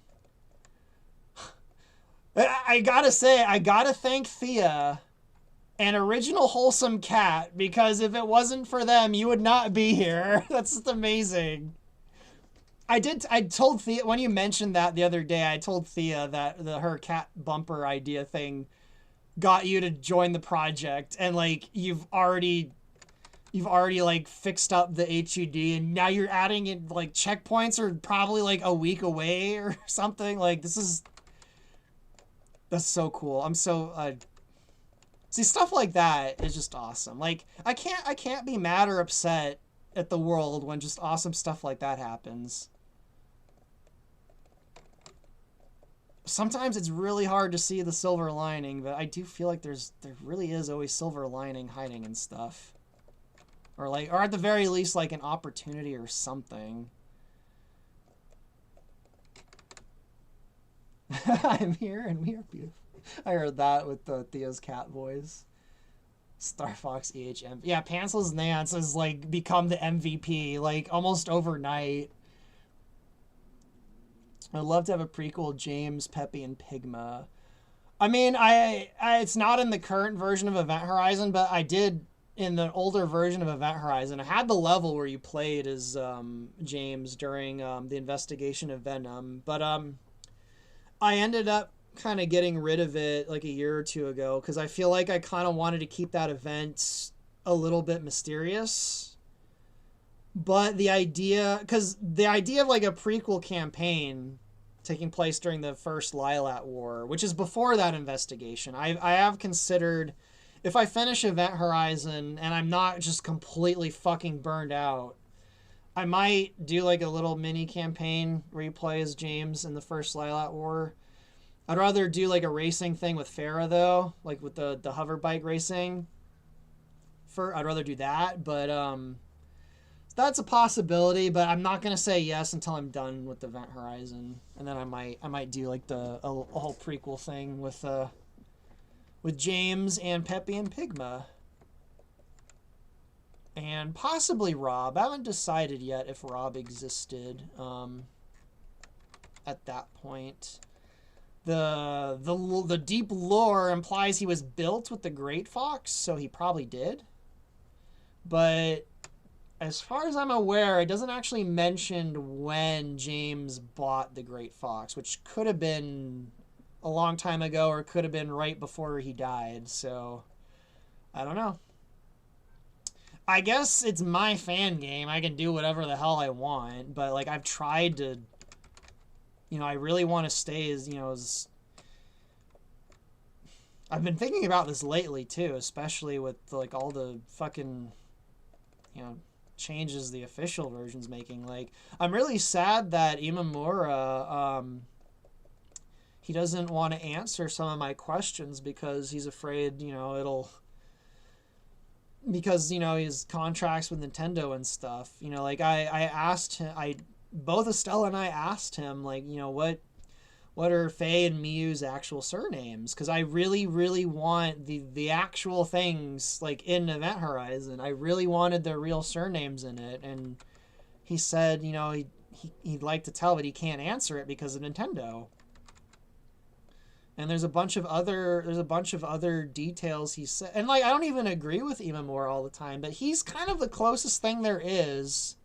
I gotta say, I gotta thank Thea and Original Wholesome Cat, because if it wasn't for them, you would not be here. That's just amazing. I told Thea, when you mentioned that the other day, I told Thea that her cat bumper idea thing got you to join the project, and like you've already like fixed up the HUD, and now you're adding in like checkpoints are probably like a week away or something. Like that's so cool. I'm so see, stuff like that is just awesome. Like I can't be mad or upset at the world when just awesome stuff like that happens. Sometimes it's really hard to see the silver lining, but I do feel like there really is always silver lining hiding in stuff. Or at the very least like an opportunity or something. I'm here and we are beautiful. I heard that with the Theo's cat voice. Star Fox EHM. Yeah, Pantsless Nance has like become the MVP like almost overnight. I'd love to have a prequel James, Peppy, and Pigma. I mean, it's not in the current version of Event Horizon, but I did in the older version of Event Horizon. I had the level where you played as James during the investigation of Venom, but I ended up kind of getting rid of it like a year or two ago because I feel like I kind of wanted to keep that event a little bit mysterious. But the idea of like a prequel campaign taking place during the first Lilat War, which is before that investigation, I have considered if I finish Event Horizon and I'm not just completely fucking burned out, I might do like a little mini campaign where you play as James in the first Lilat War. I'd rather do like a racing thing with Farah though, like with the hover bike racing. I'd rather do that, but that's a possibility. But I'm not gonna say yes until I'm done with Event Horizon, and then I might do like a whole prequel thing with James and Peppy and Pigma. And possibly Rob. I haven't decided yet if Rob existed at that point. The deep lore implies he was built with the Great Fox, so he probably did. But as far as I'm aware, it doesn't actually mention when James bought the Great Fox, which could have been a long time ago or could have been right before he died. So I don't know. I guess it's my fan game. I can do whatever the hell I want, but like I've tried to, I really want to stay as, I've been thinking about this lately too, especially with like all the fucking, changes the official version's making. Like, I'm really sad that Imamura, he doesn't want to answer some of my questions because he's afraid, because his contracts with Nintendo and stuff. Like I asked him, both Estella and I asked him, like, what are Faye and Miyu's actual surnames? Because I really, really want the actual things like in Event Horizon. I really wanted their real surnames in it, and he said, he'd like to tell, but he can't answer it because of Nintendo. And there's a bunch of other details he said, and like I don't even agree with Imamura all the time, but he's kind of the closest thing there is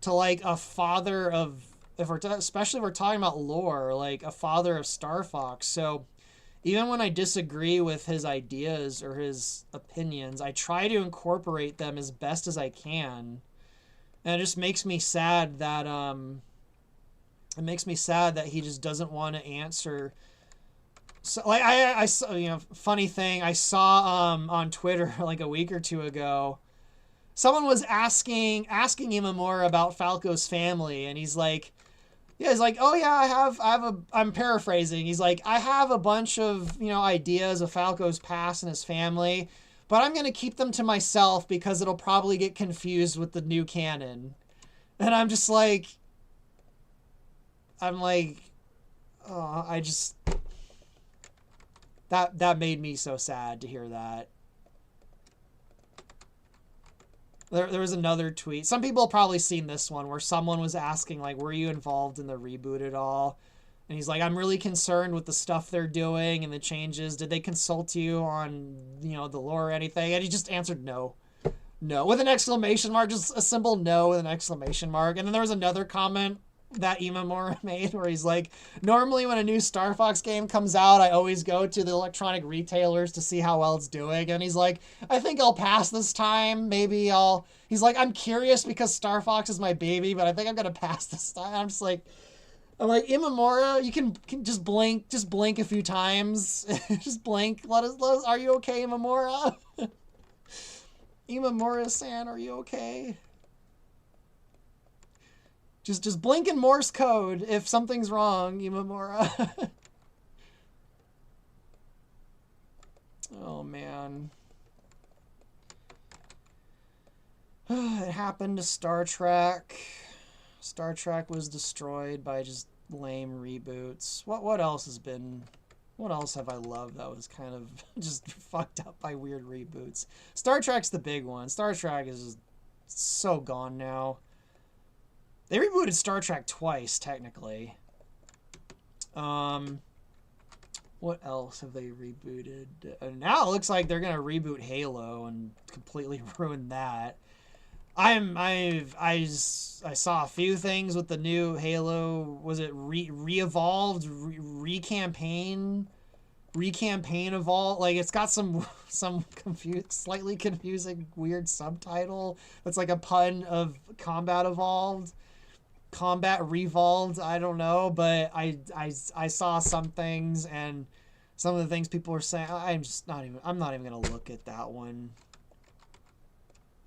to like a father of, especially if we're talking about lore, like a father of Star Fox. So even when I disagree with his ideas or his opinions, I try to incorporate them as best as I can. And it just makes me sad that it makes me sad that he just doesn't want to answer. So like I saw, you know, funny thing, I saw on Twitter like a week or two ago, someone was asking him more about Falco's family, and he's like, yeah, he's like, oh yeah, I'm paraphrasing. He's like, I have a bunch of, you know, ideas of Falco's past and his family, but I'm gonna keep them to myself because it'll probably get confused with the new canon. And I'm just like, oh, I just, that made me so sad to hear that. There was another tweet. Some people have probably seen this one where someone was asking, like, were you involved in the reboot at all? And he's like, I'm really concerned with the stuff they're doing and the changes. Did they consult you on, you know, the lore or anything? And he just answered no. No, with an exclamation mark, just a simple no with an exclamation mark. And then there was another comment that Imamura made where he's like, normally when a new Star Fox game comes out, I always go to the electronic retailers to see how well it's doing. And he's like, I think I'll pass this time. Maybe he's like, I'm curious because Star Fox is my baby, but I think I'm going to pass this time. I'm like, Imamura, you can just blink a few times. Just blink. Let us, are you okay, Imamura? Imamura-san, are you okay? Just blink in Morse code if something's wrong, Imamura. Oh, man. It happened to Star Trek. Star Trek was destroyed by just lame reboots. What else has been... What else have I loved that was kind of just fucked up by weird reboots? Star Trek's the big one. Star Trek is just so gone now. They rebooted Star Trek twice, technically. What else have they rebooted? Now it looks like they're gonna reboot Halo and completely ruin that. I saw a few things with the new Halo. Was it re-evolved, re-campaign evolved? Like it's got some slightly confusing weird subtitle. That's like a pun of Combat Evolved. Combat Revolved, I don't know, but I saw some things, and some of the things people were saying, I'm not even gonna look at that one.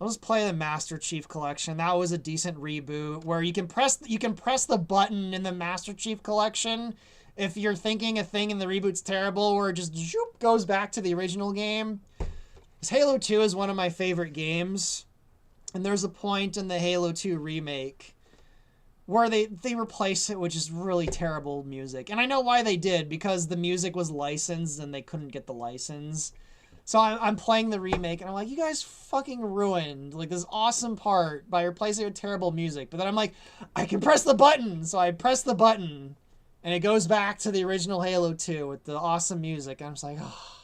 I'll just play the Master Chief Collection. That was a decent reboot where you can press the button in the Master Chief Collection if you're thinking a thing in the reboot's terrible, where it just zoop, goes back to the original game. Because Halo 2 is one of my favorite games, and there's a point in the Halo 2 remake where they replace it with just really terrible music. And I know why they did, because the music was licensed and they couldn't get the license. So I'm playing the remake, and I'm like, you guys fucking ruined like this awesome part by replacing it with terrible music. But then I'm like, I can press the button. So I press the button, and it goes back to the original Halo 2 with the awesome music. And I'm just like, oh,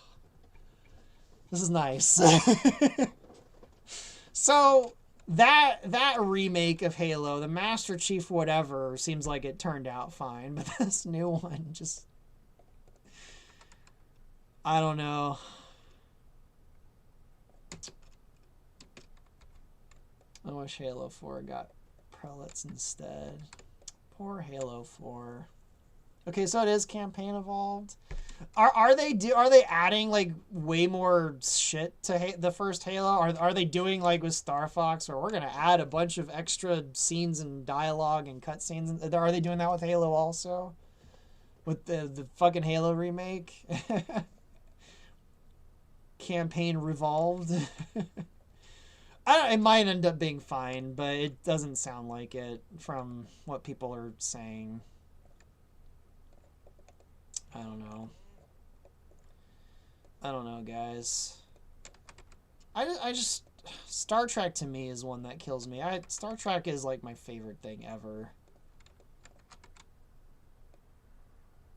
this is nice. So that remake of Halo, the Master Chief whatever, seems like it turned out fine. But this new one just... I don't know. I wish Halo 4 got prelates instead. Poor Halo 4. Okay, so it is campaign evolved. Are they adding like way more shit to the first Halo? Are they doing like with Star Fox, or we're gonna add a bunch of extra scenes and dialogue and cutscenes? Are they doing that with Halo also? With the fucking Halo remake? Campaign revolved. It might end up being fine, but it doesn't sound like it from what people are saying. I don't know. I don't know, guys. I just Star Trek to me is one that kills me. Star Trek is like my favorite thing ever.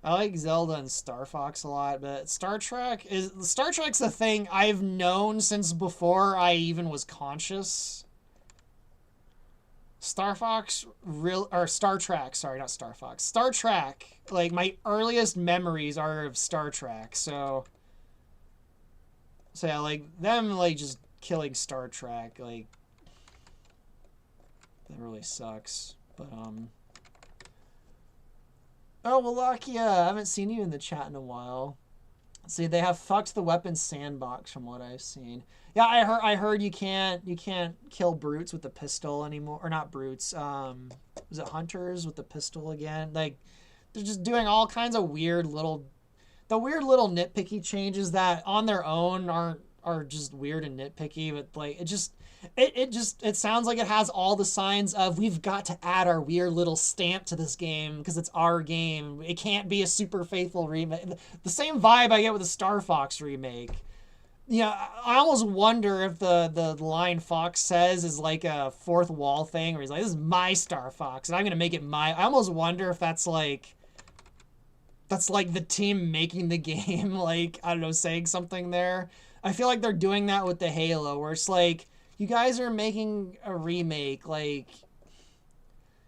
I like Zelda and Star Fox a lot, but Star Trek's a thing I've known since before I even was conscious. Star Trek, sorry, not Star Fox. Star Trek, like my earliest memories are of Star Trek, so yeah, like them like just killing Star Trek, like That really sucks. But oh, Wallachia, I haven't seen you in the chat in a while. See, they have fucked the weapons sandbox from what I've seen. Yeah, I heard you can't kill brutes with the pistol anymore, or not brutes. Was it hunters with the pistol again? Like, they're just doing all kinds of weird little nitpicky changes that on their own are just weird and nitpicky, but like it sounds like it has all the signs of we've got to add our weird little stamp to this game because it's our game. It can't be a super faithful remake. The same vibe I get with the Star Fox remake. Yeah, I almost wonder if the line Fox says is like a fourth wall thing where he's like, this is my Star Fox and I'm gonna make it my. I almost wonder if that's like the team making the game, like, I don't know, saying something there. I feel like they're doing that with the Halo, where it's like, you guys are making a remake. Like,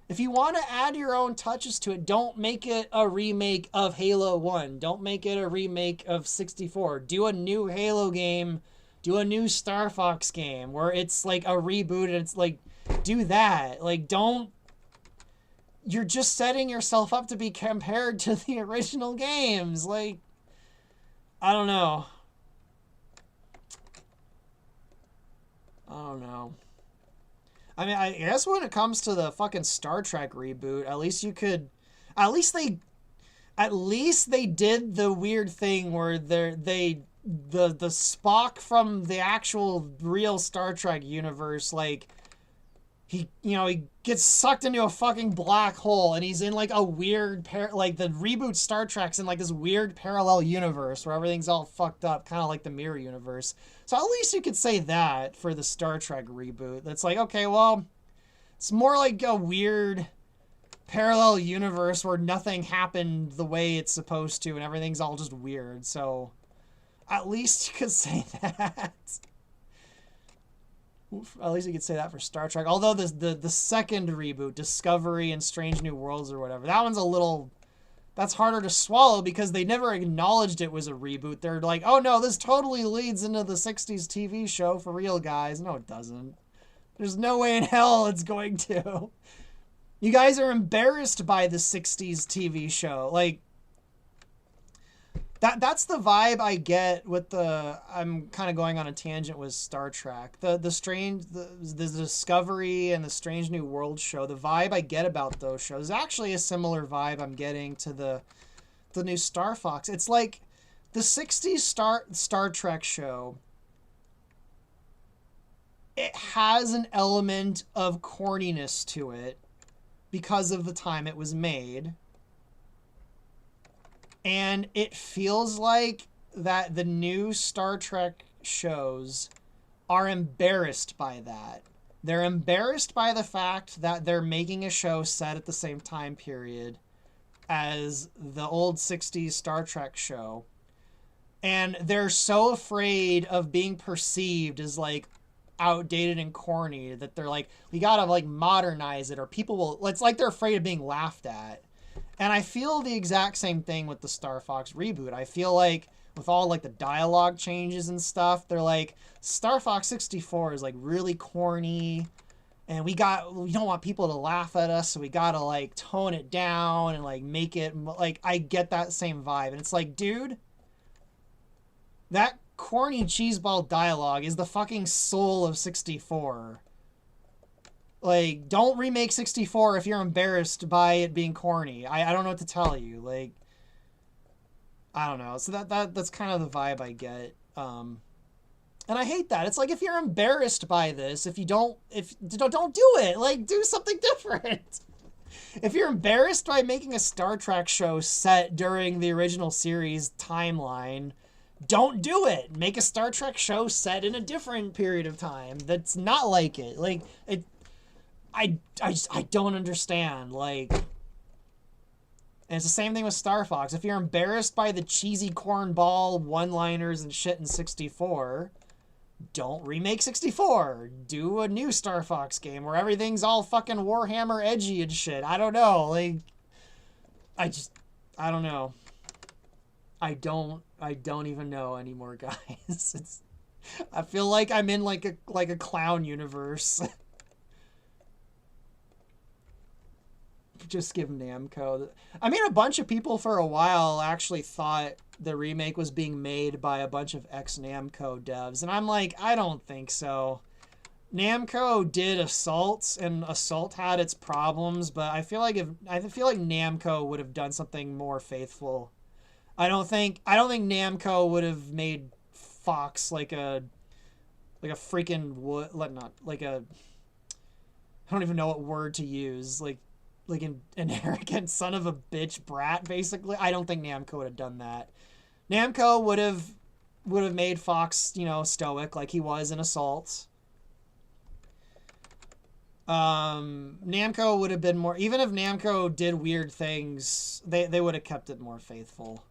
if you want to add your own touches to it, don't make it a remake of Halo 1. Don't make it a remake of 64. Do a new Halo game. Do a new Star Fox game where it's like a reboot and it's like, do that. Like, don't. You're just setting yourself up to be compared to the original games. Like, I don't know. I mean, I guess when it comes to the fucking Star Trek reboot, at least they did the weird thing where the Spock from the actual real Star Trek universe, like, he gets sucked into a fucking black hole and he's in like a weird like the reboot Star Trek's in like this weird parallel universe where everything's all fucked up, kind of like the Mirror universe. So at least you could say that for the Star Trek reboot. That's like, okay, well, it's more like a weird parallel universe where nothing happened the way it's supposed to and everything's all just weird. So at least you could say that. At least you could say that for Star Trek. Although the second reboot, Discovery and Strange New Worlds or whatever, that one's a little... That's harder to swallow because they never acknowledged it was a reboot. They're like, oh no, this totally leads into the 60s TV show for real, guys. No, it doesn't. There's no way in hell it's going to. You guys are embarrassed by the 60s TV show. Like, that's the vibe I get with the... I'm kind of going on a tangent with Star Trek. The Discovery and the Strange New World show, the vibe I get about those shows is actually a similar vibe I'm getting to the new Star Fox. It's like the 60s Star Trek show. It has an element of corniness to it because of the time it was made. And it feels like that the new Star Trek shows are embarrassed by that. They're embarrassed by the fact that they're making a show set at the same time period as the old 60s Star Trek show. And they're so afraid of being perceived as like outdated and corny that they're like, we gotta like modernize it or people will... It's like they're afraid of being laughed at. And I feel the exact same thing with the Star Fox reboot. I feel like with all like the dialogue changes and stuff, they're like, Star Fox 64 is like really corny and we don't want people to laugh at us, so we gotta like tone it down and like make it like... I get that same vibe. And it's like, dude, that corny cheeseball dialogue is the fucking soul of 64. Like, don't remake 64 if you're embarrassed by it being corny. I don't know what to tell you. Like, I don't know. So that's kind of the vibe I get. And I hate that. It's like, if you're embarrassed by this, don't do it. Like, do something different. If you're embarrassed by making a Star Trek show set during the original series timeline, don't do it. Make a Star Trek show set in a different period of time that's not like it. Like, I don't understand. Like, and it's the same thing with Star Fox. If you're embarrassed by the cheesy cornball one-liners and shit in 64, don't remake 64. Do a new Star Fox game where everything's all fucking Warhammer edgy and shit. I don't know. Like, I don't know. I don't even know anymore, guys. I feel like I'm in like a clown universe. Just give Namco. I mean, a bunch of people for a while actually thought the remake was being made by a bunch of ex-Namco devs, and I'm like, I don't think so. Namco did Assault, and Assault had its problems, but I feel like Namco would have done something more faithful. I don't think Namco would have made Fox like a freaking I don't even know what word to use, like an arrogant son of a bitch brat, basically. I don't think Namco would have done that. Namco would have made Fox, stoic like he was in Assault. Namco would have been more, even if Namco did weird things, they would have kept it more faithful.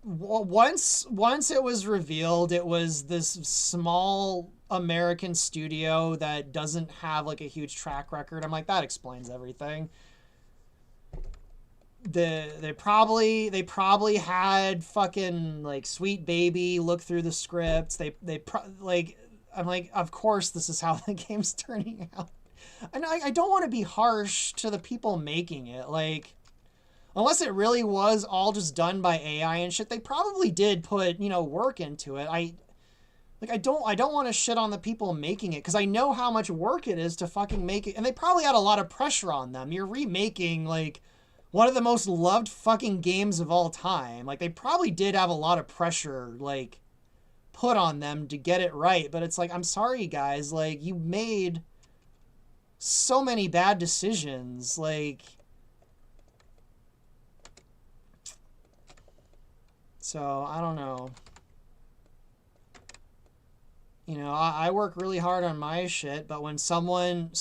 Once it was revealed it was this small American studio that doesn't have like a huge track record, I'm like, that explains everything. They probably had fucking like Sweet Baby look through the scripts. I'm like, of course this is how the game's turning out. And I don't want to be harsh to the people making it, like, unless it really was all just done by AI and shit, they probably did put, work into it. I don't want to shit on the people making it, because I know how much work it is to fucking make it, and they probably had a lot of pressure on them. You're remaking, like, one of the most loved fucking games of all time. Like, they probably did have a lot of pressure, like, put on them to get it right, but it's like, I'm sorry, guys, like, you made so many bad decisions, like... So, I don't know. I work really hard on my shit, but when someone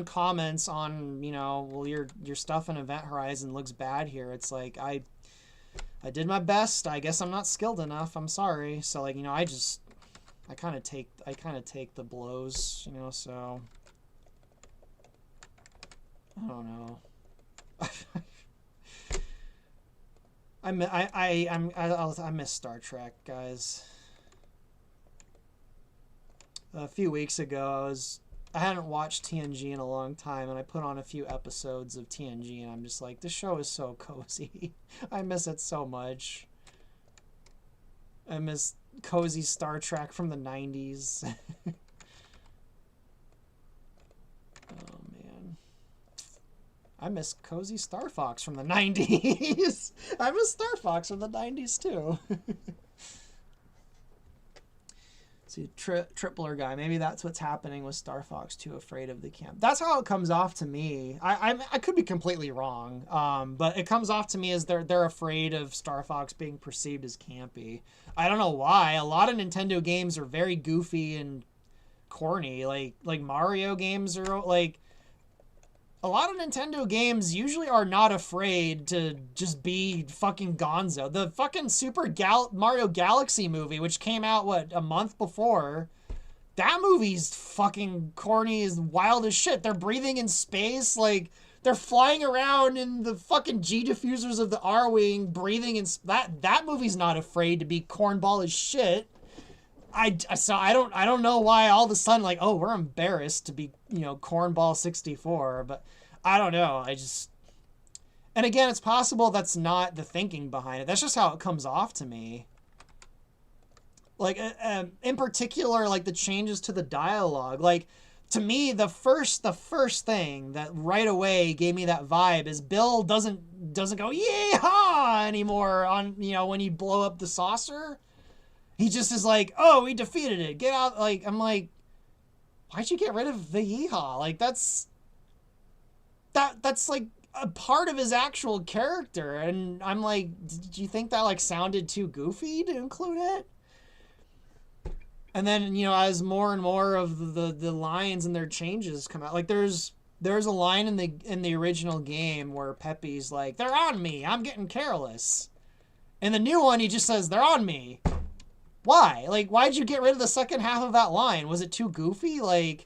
comments on, well, your stuff in Event Horizon looks bad here, it's like, I did my best. I guess I'm not skilled enough. I'm sorry. So, like, I kind of take the blows, so I don't know. I miss Star Trek, guys. A few weeks ago, I hadn't watched TNG in a long time, and I put on a few episodes of TNG, and I'm just like, this show is so cozy. I miss it so much. I miss cozy Star Trek from the 90s. Oh, man. I miss cozy Star Fox from the 90s. I miss Star Fox from the 90s, too. See, Tripler guy. Maybe that's what's happening with Star Fox 2, afraid of the camp. That's how it comes off to me. I could be completely wrong, but it comes off to me as they're afraid of Star Fox being perceived as campy. I don't know why. A lot of Nintendo games are very goofy and corny. Like Mario games are like... A lot of Nintendo games usually are not afraid to just be fucking gonzo. The fucking Mario Galaxy movie, which came out, a month before, that movie's fucking corny as wild as shit. They're breathing in space, like, they're flying around in the fucking G-diffusers of the R-Wing, breathing in... That movie's not afraid to be cornball as shit. I don't know why all of a sudden, like, oh, we're embarrassed to be, Cornball 64, but I don't know. And again, it's possible that's not the thinking behind it. That's just how it comes off to me. Like, in particular, like, the changes to the dialogue. Like, to me, the first thing that right away gave me that vibe is Bill doesn't go, yee-haw, anymore on, when you blow up the saucer. He just is like, oh, we defeated it. Get out. Like, I'm like, why'd you get rid of the yeehaw? Like, that's like a part of his actual character. And I'm like, did you think that, like, sounded too goofy to include it? And then, as more and more of the lines and their changes come out, like, there's a line in the original game where Pepe's like, they're on me. I'm getting careless. In the new one, he just says, they're on me. Why? Like, why'd you get rid of the second half of that line? Was it too goofy? Like,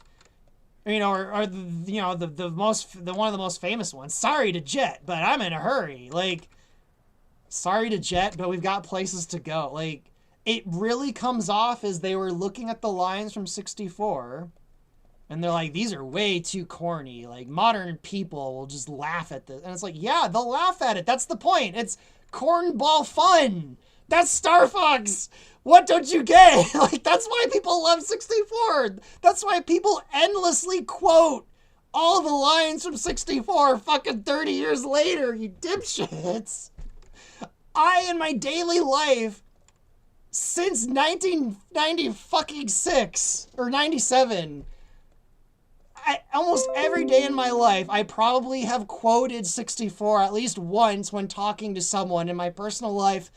or the one of the most famous ones. Sorry to Jet, but I'm in a hurry. Like, sorry to Jet, but we've got places to go. Like, it really comes off as they were looking at the lines from 64 And they're like, these are way too corny. Like, modern people will just laugh at this. And it's like, yeah, they'll laugh at it. That's the point. It's cornball fun. That's Star Fox. What don't you get? Like, that's why people love 64. That's why people endlessly quote all the lines from 64 fucking 30 years later, you dipshits. In my daily life, since 1996 or 97, almost every day in my life, I probably have quoted 64 at least once when talking to someone in my personal life,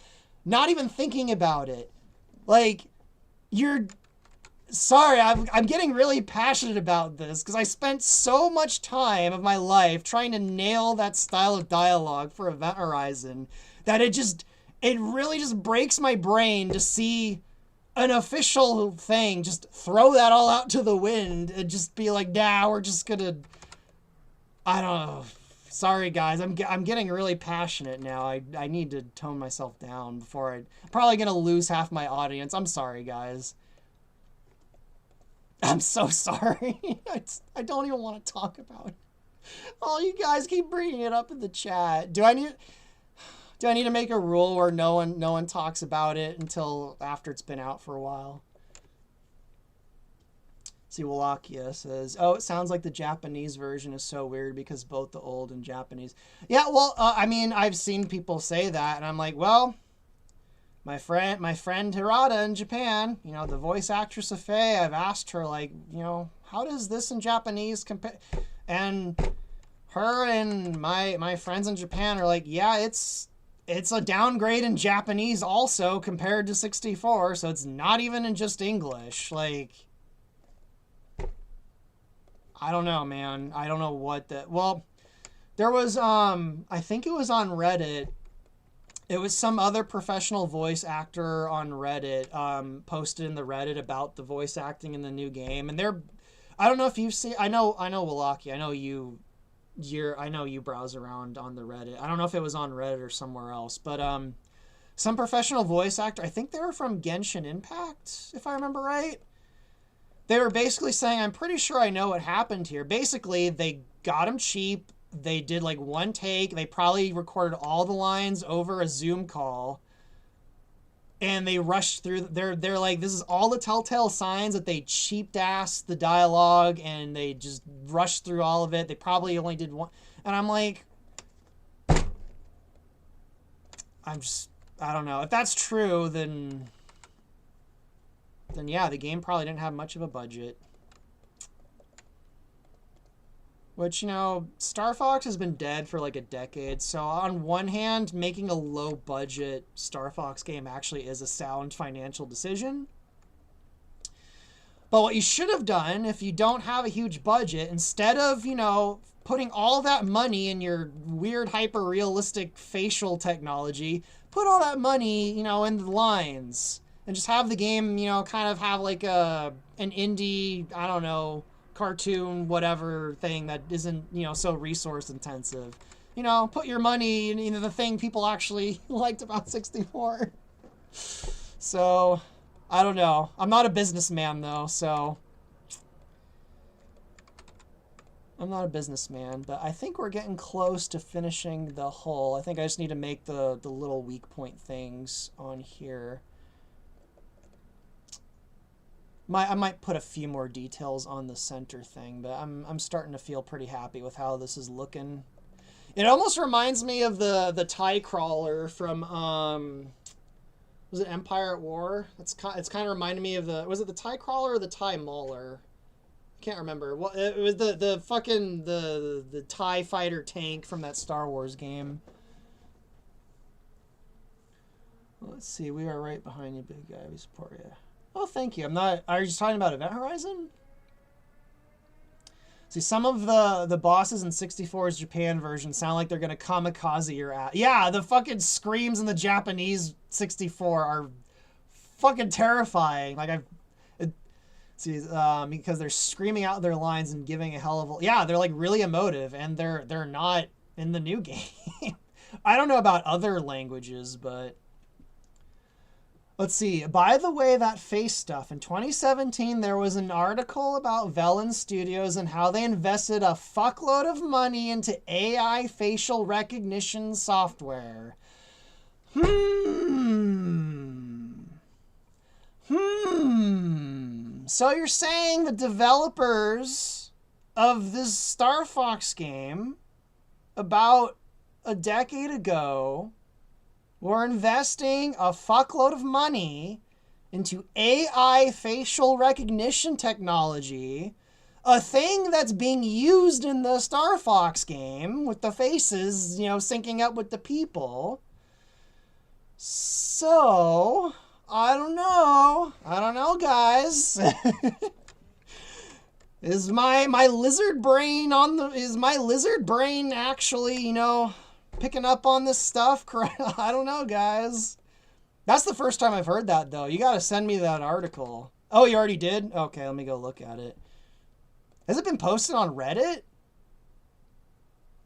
not even thinking about it. Like, sorry, I'm getting really passionate about this because I spent so much time of my life trying to nail that style of dialogue for Event Horizon that it really just breaks my brain to see an official thing just throw that all out to the wind and just be like, nah, we're just gonna, I don't know. Sorry guys, I'm getting really passionate now. I need to tone myself down before I'm probably gonna lose half my audience. I'm sorry guys. I'm so sorry. I don't even want to talk about it. Oh, you guys keep bringing it up in the chat. Do I need to make a rule where no one talks about it until after it's been out for a while? See, Wallachia says, oh, it sounds like the Japanese version is so weird because both the old and Japanese. Yeah, well, I mean, I've seen people say that, and I'm like, well, my friend Hirata in Japan, you know, the voice actress of Faye, I've asked her, like, you know, how does this in Japanese compare? And her and my friends in Japan are like, yeah, it's a downgrade in Japanese also compared to 64, so it's not even in just English. Like, I don't know, man. I don't know what that... Well, there was, I think it was on Reddit. It was some other professional voice actor on Reddit, posted in the Reddit about the voice acting in the new game. And I don't know if you've seen... I know Wallachia. I know you browse around on the Reddit. I don't know if it was on Reddit or somewhere else, but some professional voice actor, I think they were from Genshin Impact, if I remember right. They were basically saying, I'm pretty sure I know what happened here. Basically, they got him cheap. They did like one take. They probably recorded all the lines over a Zoom call. And they rushed through. They're like, this is all the telltale signs that they cheaped-assed the dialogue and they just rushed through all of it. They probably only did one. And I'm like, I don't know. If that's true, then yeah, the game probably didn't have much of a budget. Which, you know, Star Fox has been dead for like a decade, so on one hand, making a low-budget Star Fox game actually is a sound financial decision. But what you should have done, if you don't have a huge budget, instead of, you know, putting all that money in your weird hyper-realistic facial technology, put all that money, you know, in the lines. And just have the game, you know, kind of have like an indie, I don't know, cartoon, whatever thing that isn't, you know, so resource intensive. You know, put your money in the thing people actually liked about 64. So, I don't know. I'm not a businessman, though, so... I'm not a businessman, but I think we're getting close to finishing the hull. I think I just need to make the little weak point things on here. I might put a few more details on the center thing, but I'm starting to feel pretty happy with how this is looking. It almost reminds me of the TIE crawler from was it Empire at War? It's kind of reminded me of was it the TIE crawler or the TIE Mauler? I can't remember. Well, it was the fucking the TIE fighter tank from that Star Wars game. Let's see. We are right behind you, big guy. We support you. Oh, thank you. Are you just talking about Event Horizon? See, some of the bosses in 64's Japan version sound like they're going to kamikaze your ass. Yeah, the fucking screams in the Japanese 64 are fucking terrifying. Like, because they're screaming out their lines and giving a hell of a... Yeah, they're like really emotive, and they're not in the new game. I don't know about other languages, but... Let's see. By the way, that face stuff. In 2017, there was an article about Velen Studios and how they invested a fuckload of money into AI facial recognition software. So you're saying the developers of this Star Fox game about a decade ago were investing a fuckload of money into AI facial recognition technology, a thing that's being used in the Star Fox game with the faces, you know, syncing up with the people. So, I don't know, guys. Is my lizard brain actually, you know, picking up on this stuff? I don't know, guys. That's the first time I've heard that, though. You gotta send me that article. Oh, you already did? Okay, let me go look at it. Has it been posted on Reddit?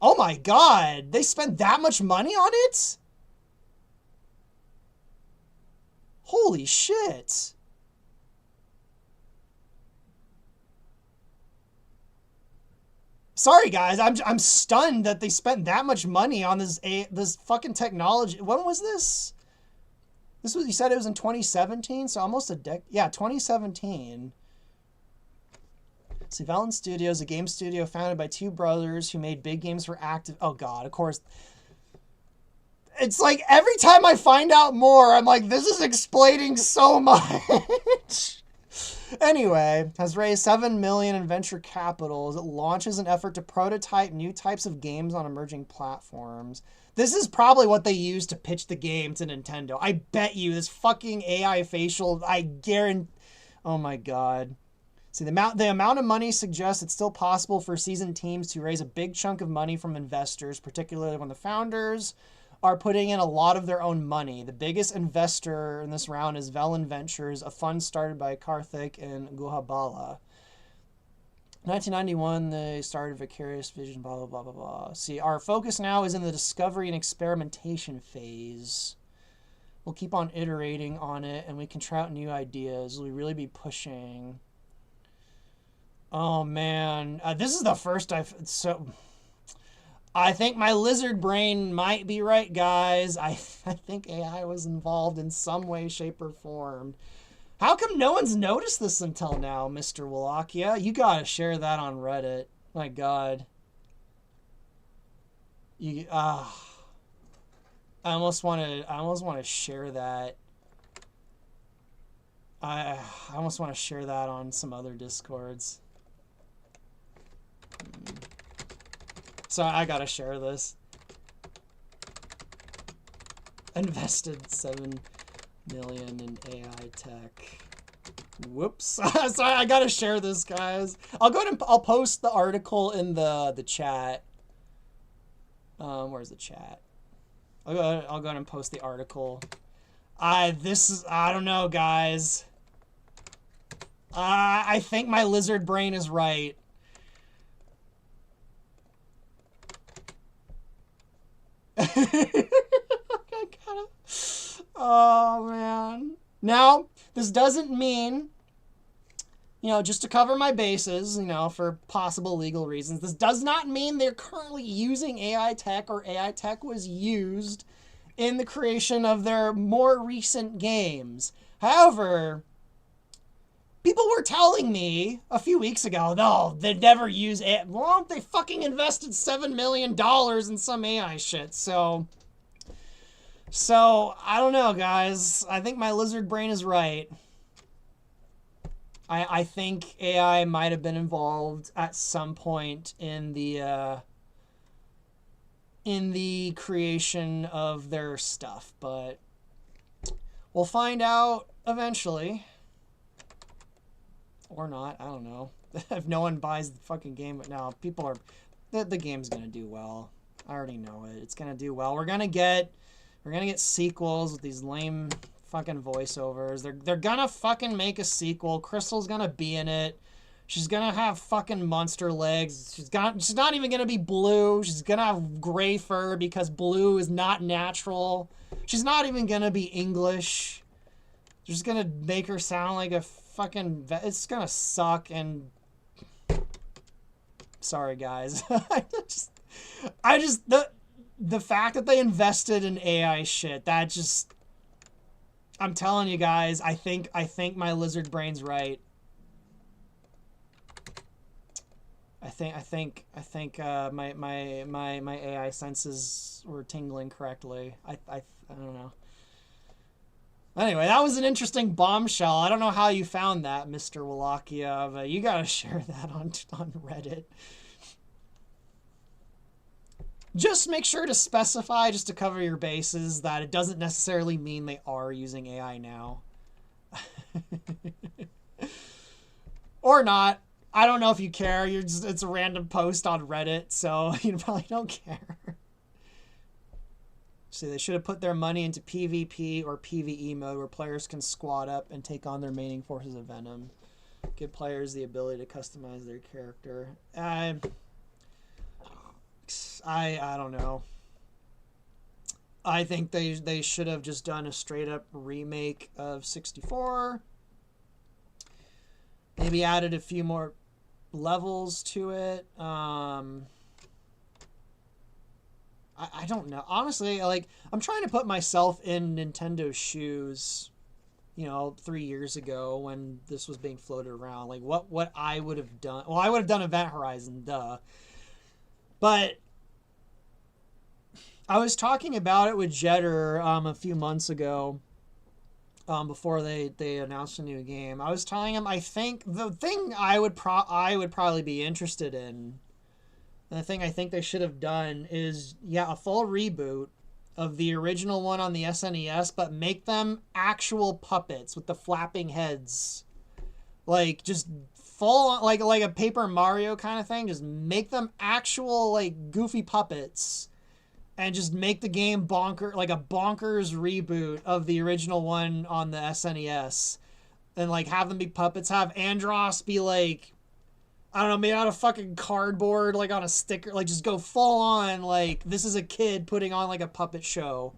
Oh my god, they spent that much money on it? Holy shit. Sorry guys, I'm stunned that they spent that much money on this fucking technology. When was this? This was, you said it was in 2017, so almost a decade. Yeah, 2017. See, Velen Studios, a game studio founded by two brothers who made big games for active. Oh god, of course. It's like every time I find out more, I'm like, this is explaining so much. Anyway, has raised $7 million in venture capital as it launches an effort to prototype new types of games on emerging platforms. This is probably what they use to pitch the game to Nintendo. I bet you this fucking AI facial, I guarantee. Oh my god. See, the amount of money suggests it's still possible for seasoned teams to raise a big chunk of money from investors, particularly when the founders are putting in a lot of their own money. The biggest investor in this round is Velen Ventures, a fund started by Karthik and Guhabala. 1991, they started Vicarious Vision, blah, blah, blah, blah, blah. See, our focus now is in the discovery and experimentation phase. We'll keep on iterating on it, and we can try out new ideas. We'll really be pushing. Oh, man. This is the first I think my lizard brain might be right, guys. I think AI was involved in some way, shape, or form. How come no one's noticed this until now, Mr. Wallachia? You gotta share that on Reddit. My god. I almost want to share that. I almost want to share that on some other Discords. So I gotta share this. Invested $7 million in AI tech. Whoops. Sorry, I gotta share this, guys. I'll go ahead and I'll post the article in the chat. Where's the chat? I'll go ahead and post the article. I don't know, guys. I think my lizard brain is right. Oh man. Now, this doesn't mean, you know, just to cover my bases, you know, for possible legal reasons, this does not mean they're currently using AI tech or AI tech was used in the creation of their more recent games. However, people were telling me a few weeks ago, no, they'd never use AI. Well, they fucking invested $7 million in some AI shit, so I don't know, guys. I think my lizard brain is right. I think AI might have been involved at some point in the creation of their stuff, but we'll find out eventually. Or not, I don't know. If no one buys the fucking game, but no, people are... The game's gonna do well. I already know it. It's gonna do well. We're gonna get sequels with these lame fucking voiceovers. They're gonna fucking make a sequel. Crystal's gonna be in it. She's gonna have fucking monster legs. She's not even gonna be blue. She's gonna have gray fur because blue is not natural. She's not even gonna be English. They're just gonna make her sound like a fucking. It's gonna suck. And sorry, guys. I just the fact that they invested in AI shit, that just. I'm telling you guys, I think my lizard brain's right. I think my AI senses were tingling correctly. I don't know. Anyway, that was an interesting bombshell. I don't know how you found that, Mr. Wallachia, but you gotta share that on Reddit. Just make sure to specify, just to cover your bases, that it doesn't necessarily mean they are using AI now. Or not. I don't know if you care. It's a random post on Reddit, so you probably don't care. See, they should have put their money into PvP or PvE mode where players can squad up and take on the remaining forces of Venom. Give players the ability to customize their character. I don't know. I think they should have just done a straight up remake of 64. Maybe added a few more levels to it. I don't know. Honestly, like, I'm trying to put myself in Nintendo's shoes, 3 years ago when this was being floated around. Like, what I would have done. Well, I would have done Event Horizon, duh. But I was talking about it with Jetter a few months ago, before they announced a new game. I was telling him, I think the thing I would probably be interested in, and the thing I think they should have done is, a full reboot of the original one on the SNES, but make them actual puppets with the flapping heads. Like, just full on, like a Paper Mario kind of thing. Just make them actual, like, goofy puppets. And just make the game like a bonkers reboot of the original one on the SNES. And, like, have them be puppets. Have Andros be, like, I don't know, made out of fucking cardboard, like, on a sticker. Like, just go full on, like, this is a kid putting on, like, a puppet show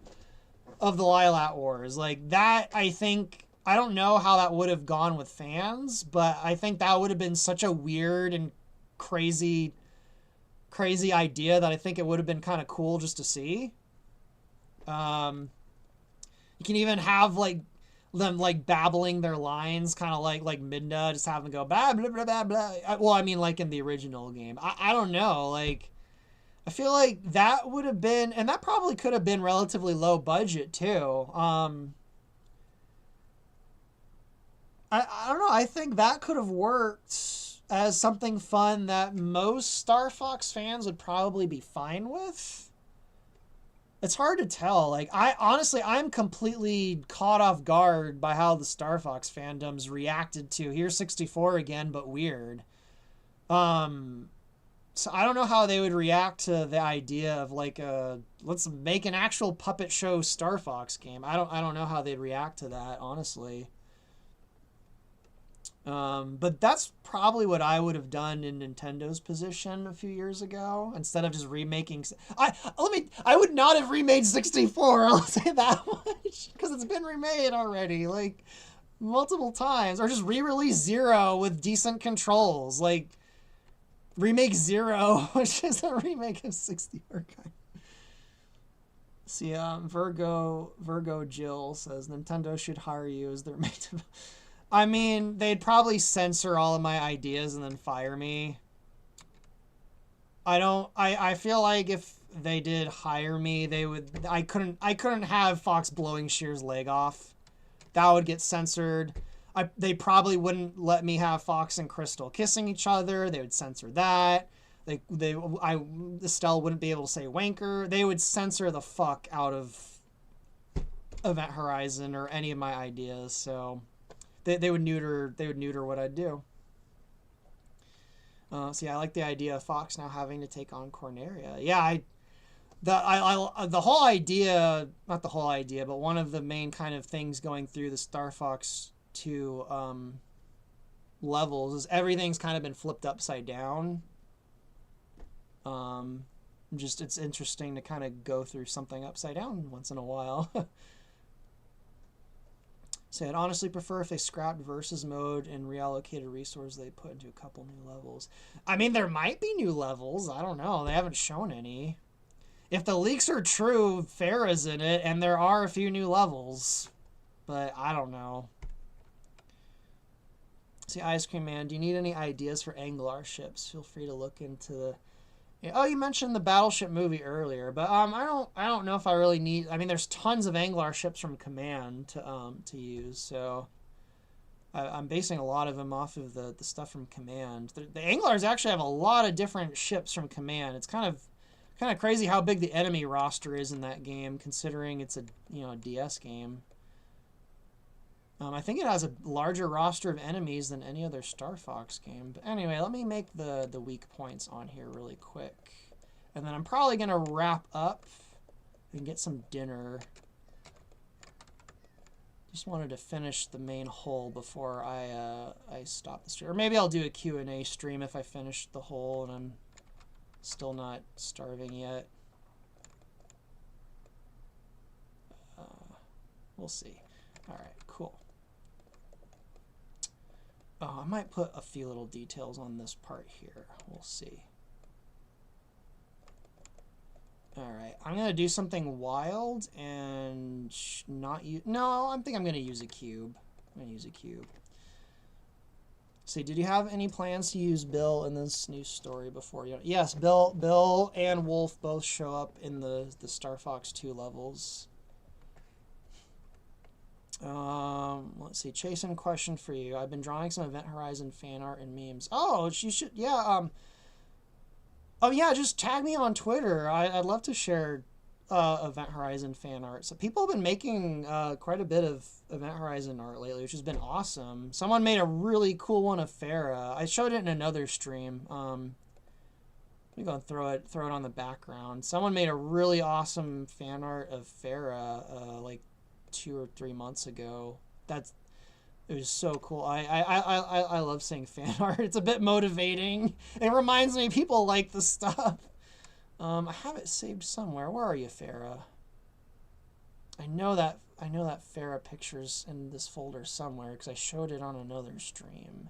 of the Lilat Wars. Like, that, I think, I don't know how that would have gone with fans, but I think that would have been such a weird and crazy idea that I think it would have been kind of cool just to see. You can even have, like, them, like, babbling their lines, kind of like Midna, just have them go blah blah blah blah blah. Well, I mean, like in the original game. I don't know, like, I feel like that would have been, and that probably could have been relatively low budget too. I don't know, I think that could have worked as something fun that most Star Fox fans would probably be fine with. It's hard to tell. Like, I'm completely caught off guard by how the Star Fox fandoms reacted to Here's 64 again, but weird. So I don't know how they would react to the idea of, like, let's make an actual puppet show Star Fox game. I don't know how they'd react to that, honestly. But that's probably what I would have done in Nintendo's position a few years ago, instead of just remaking. I would not have remade 64. I'll say that much, because it's been remade already, like, multiple times, or just re-release Zero with decent controls, like remake Zero, which is a remake of 64. See, Virgo Jill says Nintendo should hire you as their mate. I mean, they'd probably censor all of my ideas and then fire me. I feel like if they did hire me, I couldn't have Fox blowing Shear's leg off. That would get censored. They probably wouldn't let me have Fox and Crystal kissing each other. They would censor that. Estelle wouldn't be able to say wanker. They would censor the fuck out of Event Horizon or any of my ideas, so they would neuter what I'd do. So yeah, I like the idea of Fox now having to take on Corneria. Yeah, the whole idea, not the whole idea, but one of the main kind of things going through the Star Fox 2 levels is everything's kind of been flipped upside down. Just, it's interesting to kind of go through something upside down once in a while. So I'd honestly prefer if they scrapped versus mode and reallocated resources they put into a couple new levels. I mean, there might be new levels. I don't know. They haven't shown any. If the leaks are true, Farah's in it, and there are a few new levels. But I don't know. See, Ice Cream Man, do you need any ideas for Anglar ships? Feel free to look into the... Yeah. Oh, you mentioned the Battleship movie earlier, but I don't know if I really need... I mean, there's tons of Anglar ships from Command to use, so I'm basing a lot of them off of the stuff from Command. The Anglars actually have a lot of different ships from Command. It's kind of crazy how big the enemy roster is in that game, considering it's a DS game. I think it has a larger roster of enemies than any other Star Fox game. But anyway, let me make the weak points on here really quick. And then I'm probably going to wrap up and get some dinner. Just wanted to finish the main hole before I stop the stream. Or maybe I'll do a Q&A stream if I finish the hole and I'm still not starving yet. We'll see. All right, cool. Oh, I might put a few little details on this part here. We'll see. Alright, I'm going to do something wild and not use... No, I think I'm going to use a cube. I'm going to use a cube. See, did you have any plans to use Bill in this new story before you... Yes, Bill and Wolf both show up in the Star Fox 2 levels. Let's see. Chasen, question for you. I've been drawing some Event Horizon fan art and memes. Oh, you should, yeah. Oh yeah, just tag me on Twitter. I'd love to share Event Horizon fan art. So people have been making quite a bit of Event Horizon art lately, which has been awesome. Someone made a really cool one of Farah. I showed it in another stream. Let me go and throw it on the background. Someone made a really awesome fan art of Farah, like 2 or 3 months ago. It was so cool. I love seeing fan art. It's a bit motivating. It reminds me people like the stuff. I have it saved somewhere. Where are you, Farah? I know that Farah picture's in this folder somewhere because I showed it on another stream.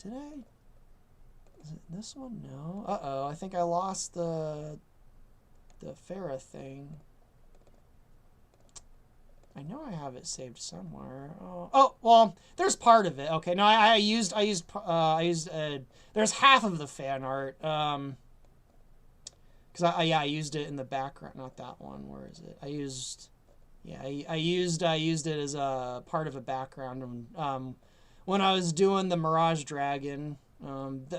Did I? Is it this one? No. Uh-oh. I think I lost the Farah thing. I know I have it saved somewhere. Oh, well, there's part of it. Okay, no, I used there's half of the fan art. Because I used it in the background, not that one. Where is it? I used it as a part of a background. When I was doing the Mirage Dragon,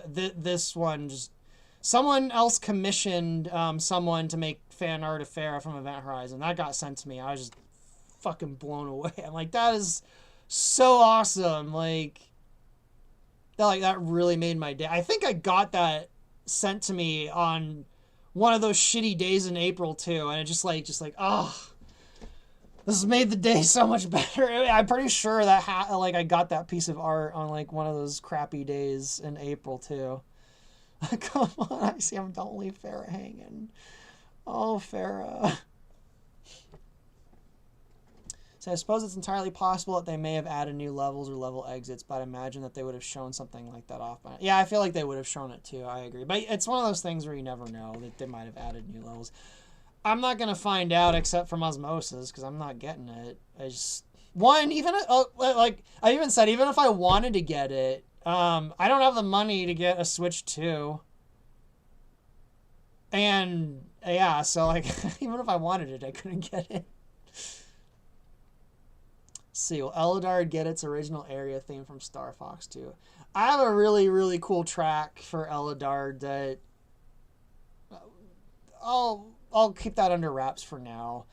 this one just someone else commissioned someone to make fan art of Farah from Event Horizon. That got sent to me. I was just fucking blown away. I'm like, that is so awesome. Like that really made my day. I think I got that sent to me on one of those shitty days in April too, and it just like oh, this has made the day so much better. I'm pretty sure that I got that piece of art on like one of those crappy days in April too. Come on, I see him. Don't leave Farah hanging. Oh, Farah. So I suppose it's entirely possible that they may have added new levels or level exits, but I imagine that they would have shown something like that off by now. Yeah, I feel like they would have shown it too. I agree. But it's one of those things where you never know that they might have added new levels. I'm not going to find out except from osmosis because I'm not getting it. I even said, even if I wanted to get it, I don't have the money to get a Switch 2. And yeah, so like, even if I wanted it, I couldn't get it. See, will Eladard get its original area theme from Star Fox 2? I have a really, really cool track for Eladard that I'll keep that under wraps for now.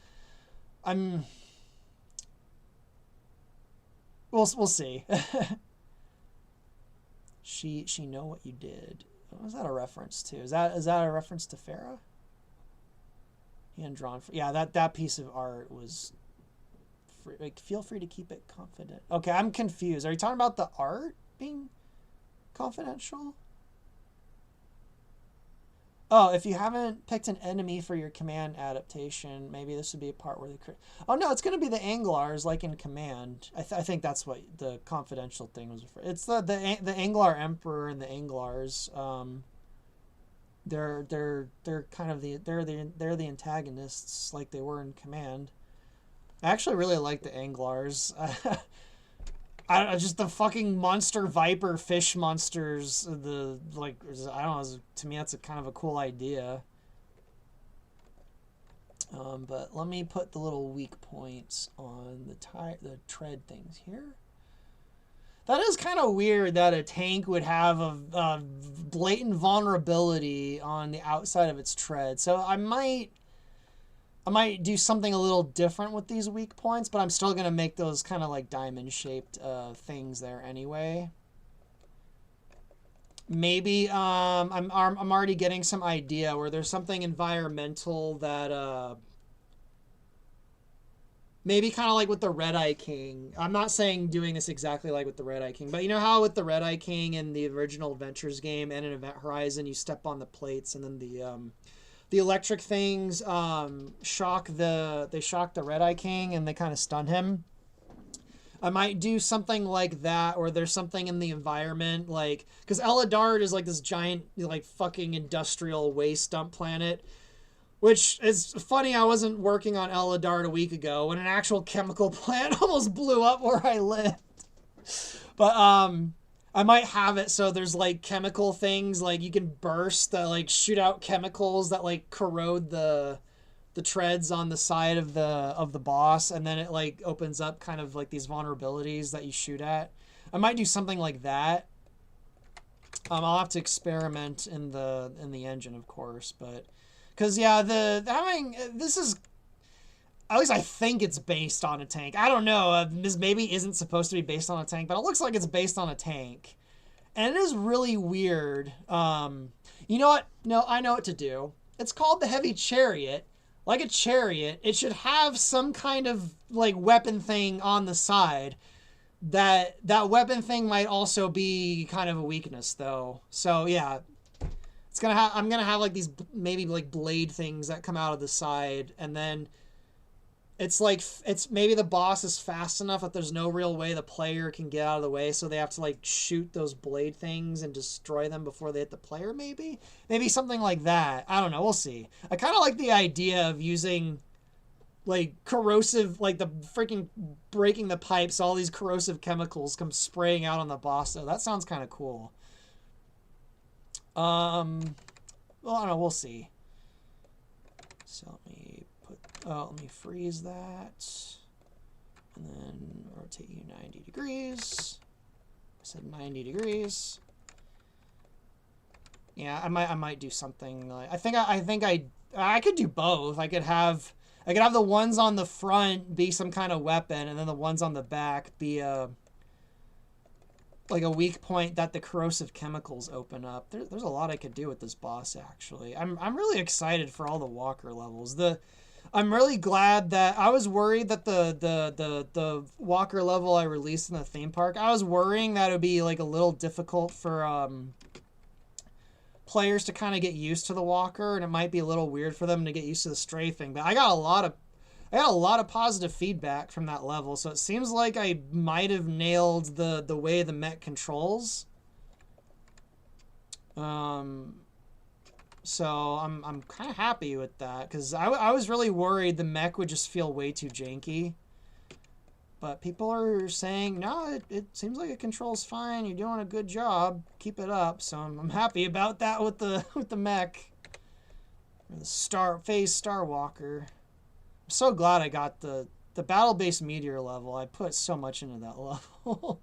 We'll see. She know what you did. What was that a reference to? Is that a reference to Farah? Hand drawn. Yeah, that piece of art was. Like, feel free to keep it confident. Okay, I'm confused. Are you talking about the art being confidential? Oh, if you haven't picked an enemy for your command adaptation, maybe this would be a part where the... Oh, no, it's going to be the Anglars, like in command. I think that's what the confidential thing was referring. It's the Anglar Emperor and the Anglars. They're kind of they're the antagonists, like they were in command. I actually really like the Anglars. I don't know, just the fucking monster viper fish monsters. I don't know. To me, that's a kind of a cool idea. But let me put the little weak points on the tread things here. That is kind of weird that a tank would have a blatant vulnerability on the outside of its tread. So I might do something a little different with these weak points, but I'm still going to make those kind of like diamond-shaped things there anyway. Maybe I'm already getting some idea where there's something environmental that maybe kind of like with the Red Eye King. I'm not saying doing this exactly like with the Red Eye King, but you know how with the Red Eye King in the original Adventures game and in Event Horizon, you step on the plates and then the electric things shock the Red Eye King and they kind of stun him. I might do something like that, or there's something in the environment, like, because Eladard is like this giant, like, fucking industrial waste dump planet, which is funny. I wasn't working on Eladard a week ago when an actual chemical plant almost blew up where I lived. But I might have it so there's like chemical things, like you can burst that like shoot out chemicals that like corrode the treads on the side of the boss, and then it like opens up kind of like these vulnerabilities that you shoot at. I might do something like that. I'll have to experiment in the engine, of course, but because yeah, this is, at least I think it's based on a tank. I don't know. This maybe isn't supposed to be based on a tank, but it looks like it's based on a tank. And it is really weird. You know what? No, I know what to do. It's called the Heavy Chariot. Like a chariot, it should have some kind of like weapon thing on the side. That weapon thing might also be kind of a weakness, though. So yeah, I'm gonna have like these maybe like blade things that come out of the side, and then it's like maybe the boss is fast enough that there's no real way the player can get out of the way, so they have to like shoot those blade things and destroy them before they hit the player. Maybe something like that. I don't know. We'll see. I kind of like the idea of using like corrosive, like the freaking breaking the pipes, all these corrosive chemicals come spraying out on the boss. So that sounds kind of cool. Well, I don't know. We'll see. So let me freeze that, and then rotate you 90 degrees. I said 90 degrees. Yeah, I might do something like, I could do both. I could have the ones on the front be some kind of weapon, and then the ones on the back be like a weak point that the corrosive chemicals open up. There's a lot I could do with this boss, actually. I'm really excited for all the walker levels. I'm really glad that I was worried that the walker level I released in the theme park, I was worrying that it would be like a little difficult for players to kind of get used to the walker, and it might be a little weird for them to get used to the strafing. But I got a lot of positive feedback from that level, so it seems like I might have nailed the way the mech controls. So I'm kind of happy with that, because I was really worried the mech would just feel way too janky. But people are saying, no, it seems like it controls fine. You're doing a good job. Keep it up. So I'm happy about that with the mech. Or the phase Star Walker. I'm so glad I got the battle-based meteor level. I put so much into that level.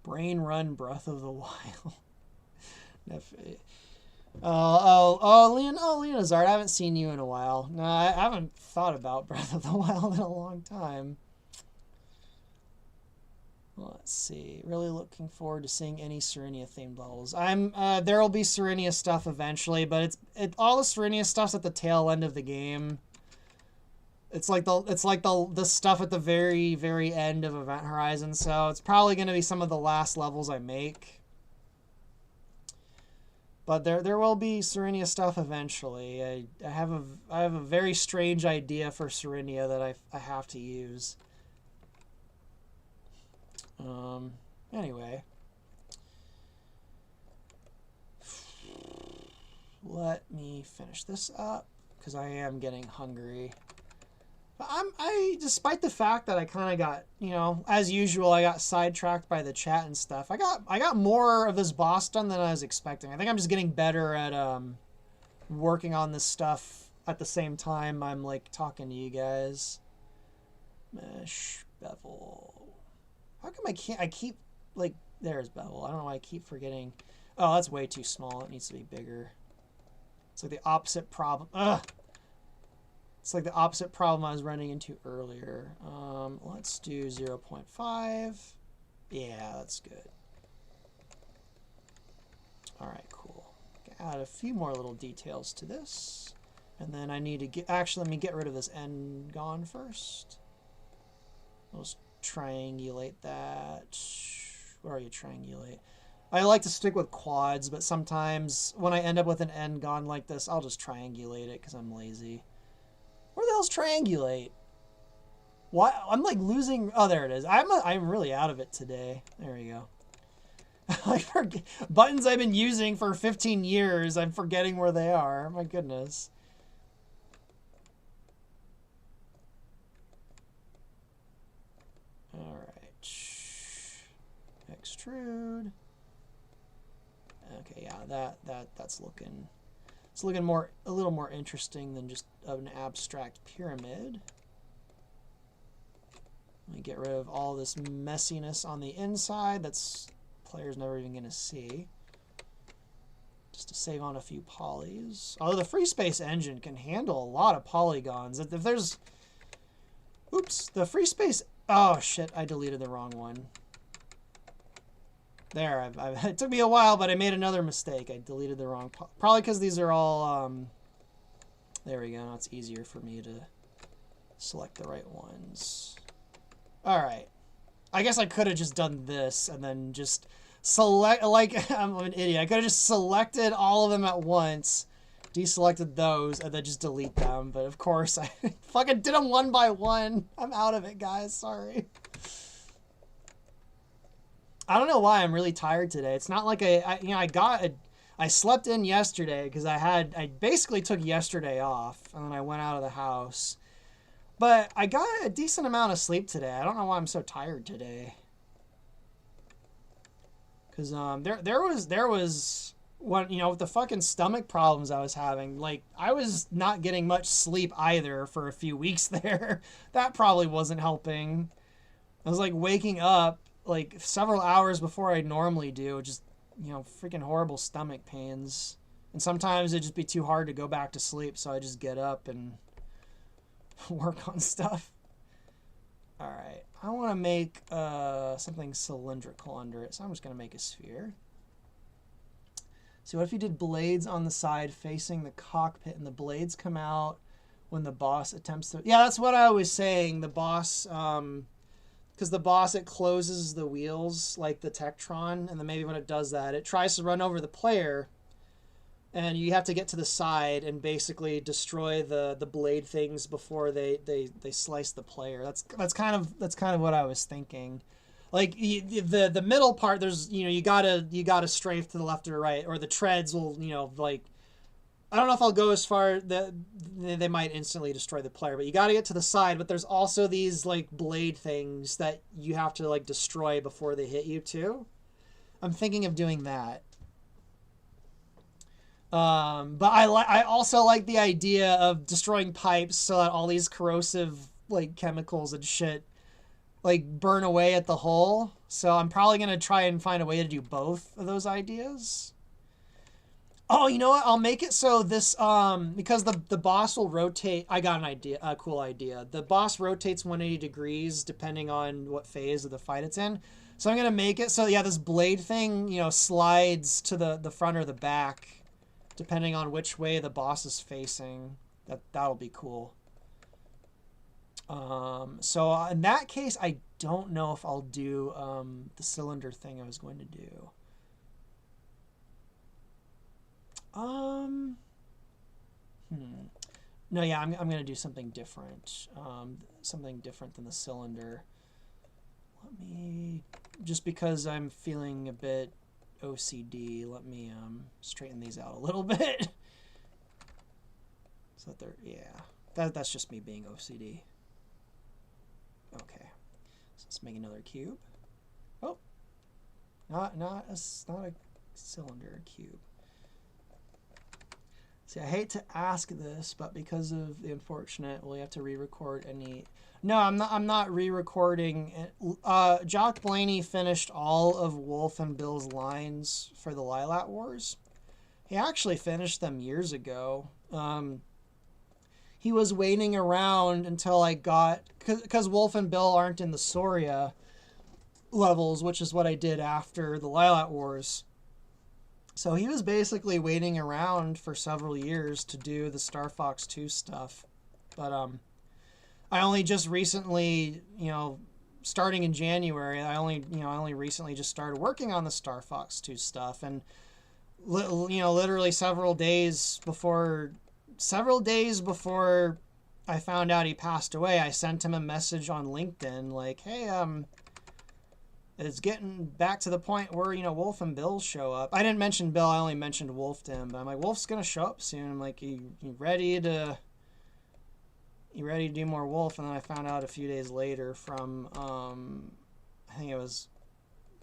Brain Run Breath of the Wild. Leonazard, I haven't seen you in a while. No, I haven't thought about Breath of the Wild in a long time. Let's see. Really looking forward to seeing any Serenia themed levels. There'll be Serenia stuff eventually, but all the Serenia stuff's at the tail end of the game. It's like the stuff at the very, very end of Event Horizon, so it's probably going to be some of the last levels I make. But there will be Serenia stuff eventually. I have a very strange idea for Serenia that I have to use. Anyway. Let me finish this up, because I am getting hungry. But despite the fact that I kind of got, you know, as usual, I got sidetracked by the chat and stuff. I got more of this boss done than I was expecting. I think I'm just getting better at working on this stuff at the same time I'm like talking to you guys. Mesh bevel. How come I keep like there's bevel. I don't know why I keep forgetting. Oh, that's way too small. It needs to be bigger. It's like the opposite problem. Ugh. It's like the opposite problem I was running into earlier. Let's do 0.5. Yeah, that's good. All right, cool. Add a few more little details to this. And then I need to get, actually, let me get rid of this end gone first. Let's triangulate that. Where are you, triangulate? I like to stick with quads, but sometimes when I end up with an end gone like this, I'll just triangulate it because I'm lazy. Where the hell's triangulate? Why? I'm like losing. Oh, there it is. I'm really out of it today. There we go. I forget buttons I've been using for 15 years. I'm forgetting where they are. My goodness. All right. Extrude. Okay, yeah, that's looking. It's looking a little more interesting than just an abstract pyramid. Let me get rid of all this messiness on the inside that's player's never even going to see. Just to save on a few polys. Although the free space engine can handle a lot of polygons. If there's... Oops, the free space... Oh, shit, I deleted the wrong one. There, it took me a while, but I made another mistake. I deleted the wrong... Probably because these are all... there we go. Now it's easier for me to select the right ones. Alright. I guess I could have just done this and then just select... Like, I'm an idiot. I could have just selected all of them at once, deselected those, and then just delete them. But of course, I fucking did them one by one. I'm out of it, guys. Sorry. I don't know why I'm really tired today. It's not like I slept in yesterday because I basically took yesterday off and then I went out of the house. But I got a decent amount of sleep today. I don't know why I'm so tired today. Cause there was when, you know, with the fucking stomach problems I was having, like I was not getting much sleep either for a few weeks there. That probably wasn't helping. I was like waking up like several hours before I normally do, just, you know, freaking horrible stomach pains. And sometimes it'd just be too hard to go back to sleep, so I just get up and work on stuff. All right, I want to make something cylindrical under it, so I'm just going to make a sphere. So what if you did blades on the side facing the cockpit, and the blades come out when the boss attempts to... Yeah, that's what I was saying. The boss... because the boss, it closes the wheels like the Tektron, and then maybe when it does that, it tries to run over the player, and you have to get to the side and basically destroy the blade things before they slice the player. That's kind of what I was thinking. Like the middle part, there's, you know, you gotta strafe to the left or right, or the treads will, you know, like, I don't know if I'll go as far that they might instantly destroy the player, but you got to get to the side. But there's also these like blade things that you have to like destroy before they hit you too. I'm thinking of doing that. But I also like the idea of destroying pipes so that all these corrosive like chemicals and shit like burn away at the hull. So I'm probably gonna try and find a way to do both of those ideas. Oh, you know what? I'll make it so this, because the boss will rotate. I got an idea, a cool idea. The boss rotates 180 degrees depending on what phase of the fight it's in. So I'm going to make it so, yeah, this blade thing, you know, slides to the front or the back depending on which way the boss is facing. That'll be cool. So in that case, I don't know if I'll do the cylinder thing I was going to do. No, yeah, I'm going to do something different. Something different than the cylinder. Let me, just because I'm feeling a bit OCD, let me straighten these out a little bit. So that they're, yeah, that's just me being OCD. Okay, so let's make another cube. Oh, not a cylinder, cube. See, I hate to ask this, but because of the unfortunate, will you have to re-record any? No, I'm not re-recording. Jock Blaney finished all of Wolf and Bill's lines for the Lilac Wars. He actually finished them years ago. He was waiting around until I got, because Wolf and Bill aren't in the Soria levels, which is what I did after the Lilac Wars. So he was basically waiting around for several years to do the Star Fox 2 stuff. But I only just recently, starting in January, I only recently just started working on the Star Fox 2 stuff, and literally several days before I found out he passed away, I sent him a message on LinkedIn like, "Hey, it's getting back to the point where, Wolf and Bill show up." I didn't mention Bill, I only mentioned Wolf to him, but I'm like, "Wolf's gonna show up soon." I'm like, you ready to do more Wolf?" And then I found out a few days later from I think it was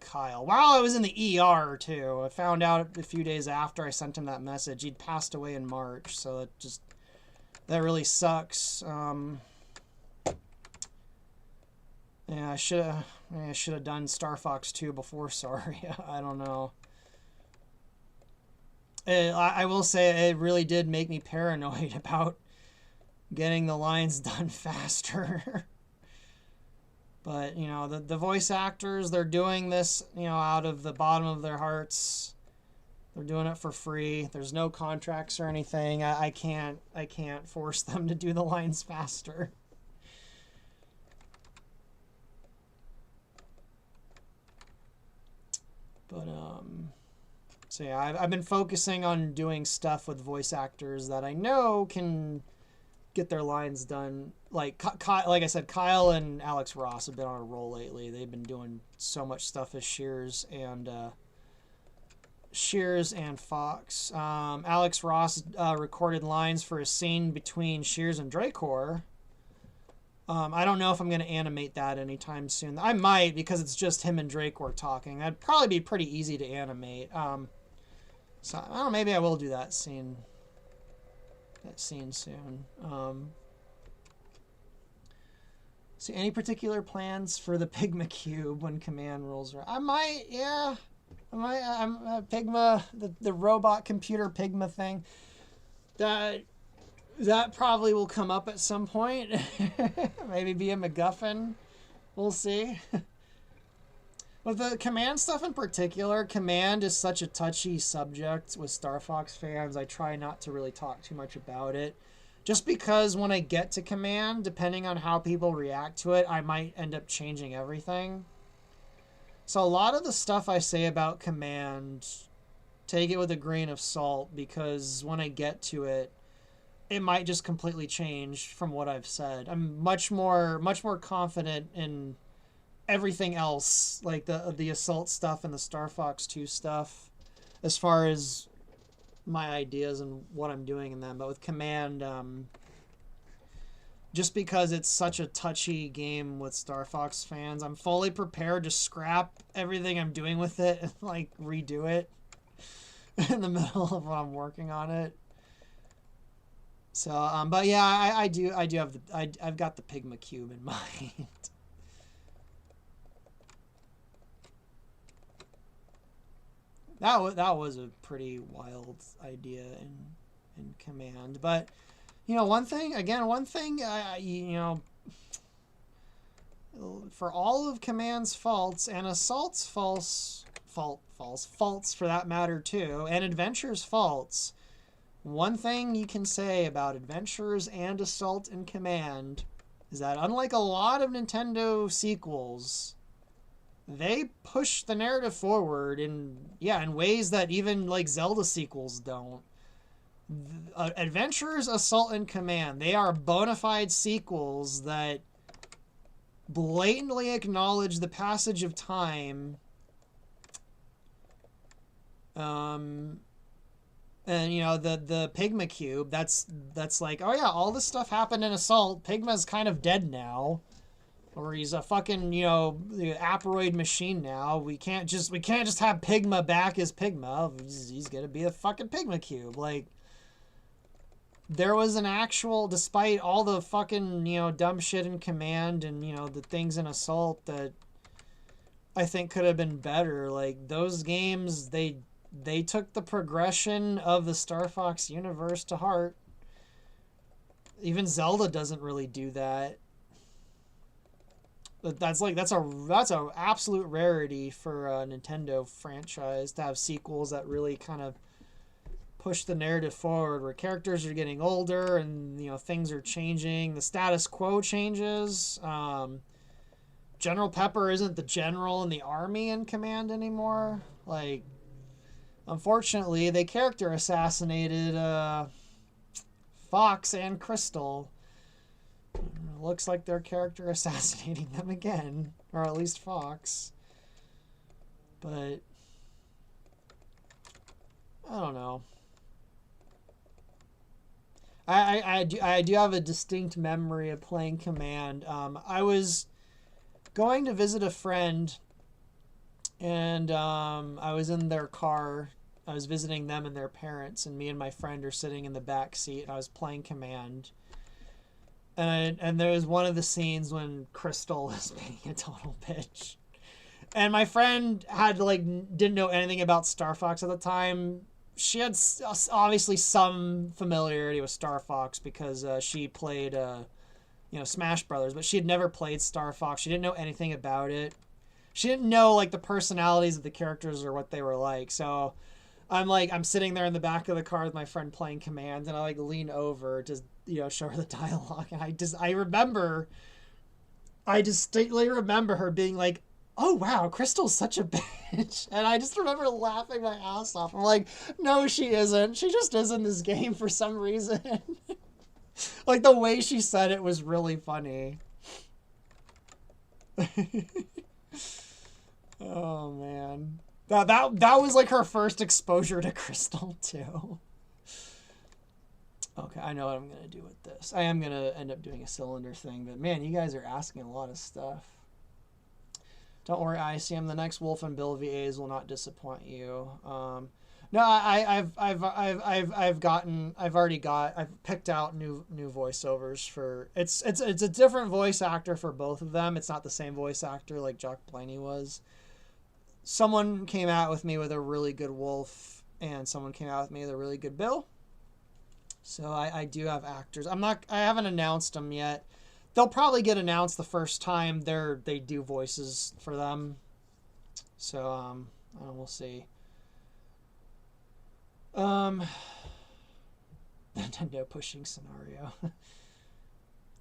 Kyle. While I was in the ER too. I found out a few days after I sent him that message. He'd passed away in March, so that really sucks. Yeah, I should have done Star Fox 2 before Sorry. I don't know. I will say it really did make me paranoid about getting the lines done faster. But, the voice actors, they're doing this, out of the bottom of their hearts. They're doing it for free. There's no contracts or anything. I can't force them to do the lines faster. But, so yeah, I've been focusing on doing stuff with voice actors that I know can get their lines done. Like I said, Kyle and Alex Ross have been on a roll lately. They've been doing so much stuff as Shears and Fox. Alex Ross recorded lines for a scene between Shears and Dracor. I don't know if I'm going to animate that anytime soon. I might, because it's just him and Dracor talking. That'd probably be pretty easy to animate. So I don't know, maybe I will do that scene soon. So any particular plans for the Pigma Cube when Command rolls around? I might. I'm Pigma, the robot computer Pigma thing. That probably will come up at some point. Maybe be a MacGuffin. We'll see. With the Command stuff in particular, Command is such a touchy subject with Star Fox fans. I try not to really talk too much about it. Just because when I get to Command, depending on how people react to it, I might end up changing everything. So a lot of the stuff I say about Command, take it with a grain of salt, because when I get to it, it might just completely change from what I've said. I'm much more confident in everything else, like the Assault stuff and the Star Fox 2 stuff, as far as my ideas and what I'm doing in them. But with Command, just because it's such a touchy game with Star Fox fans, I'm fully prepared to scrap everything I'm doing with it and like redo it in the middle of when I'm working on it. So, but yeah, I've got the Pigma Cube in mind. That was a pretty wild idea in Command, but one thing, for all of Command's faults and Assault's faults for that matter too, and Adventure's faults, one thing you can say about Adventures and Assault and Command is that unlike a lot of Nintendo sequels, they push the narrative forward in ways that even like Zelda sequels don't. Adventures, Assault, and Command, they are bona fide sequels that blatantly acknowledge the passage of time. And you know, the Pigma cube, that's like, oh yeah, all this stuff happened in Assault. Pigma's kind of dead now, or he's a fucking, you know, Aperoid machine now. We can't just have Pigma back as Pigma. He's gonna be a fucking Pigma cube. Like, there was an actual, despite all the fucking, you know, dumb shit in Command and, you know, the things in Assault that I think could have been better. Like, those games, they took the progression of the Star Fox universe to heart. Even Zelda doesn't really do that. But that's a absolute rarity for a Nintendo franchise to have sequels that really kind of push the narrative forward, where characters are getting older and, you know, things are changing, the status quo changes. General Pepper isn't the general in the army in Command anymore. Like, unfortunately, they character assassinated Fox and Crystal. Looks like they're character assassinating them again, or at least Fox. But I don't know. I do have a distinct memory of playing Command. I was going to visit a friend, and I was in their car. I was visiting them and their parents, and me and my friend are sitting in the back seat, and I was playing Command. And there was one of the scenes when Crystal was being a total bitch. And my friend didn't know anything about Star Fox at the time. She had obviously some familiarity with Star Fox because she played, Smash Brothers, but she had never played Star Fox. She didn't know anything about it. She didn't know, like, the personalities of the characters or what they were like. So I'm sitting there in the back of the car with my friend playing Command, and I, like, lean over to, you know, show her the dialogue. And I distinctly remember her being like, oh, wow, Crystal's such a bitch. And I just remember laughing my ass off. I'm like, no, she isn't. She just is in this game for some reason. Like, the way she said it was really funny. Oh, man. That was, like, her first exposure to Crystal, too. Okay, I know what I'm going to do with this. I am going to end up doing a cylinder thing, but, man, you guys are asking a lot of stuff. Don't worry, ICM. The next Wolf and Bill VAs will not disappoint you. No, I've picked out new voiceovers for it's a different voice actor for both of them. It's not the same voice actor like Jock Blaney was. Someone came out with me with a really good Wolf, and someone came out with me with a really good Bill. So I do have actors. I haven't announced them yet. They'll probably get announced the first time they do voices for them. So we'll see. Nintendo pushing scenario.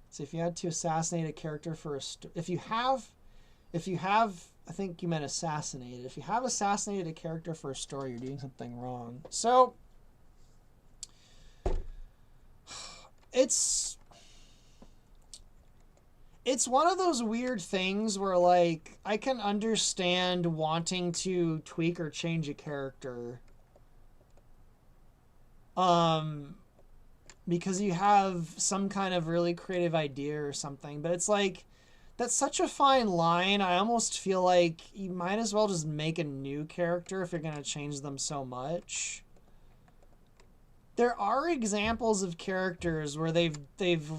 So if you had to assassinate a character for if you have, I think you meant assassinated. If you have assassinated a character for a story, you're doing something wrong. So it's one of those weird things where, like, I can understand wanting to tweak or change a character. Because you have some kind of really creative idea or something. But it's like, that's such a fine line. I almost feel like you might as well just make a new character if you're going to change them so much. There are examples of characters where they've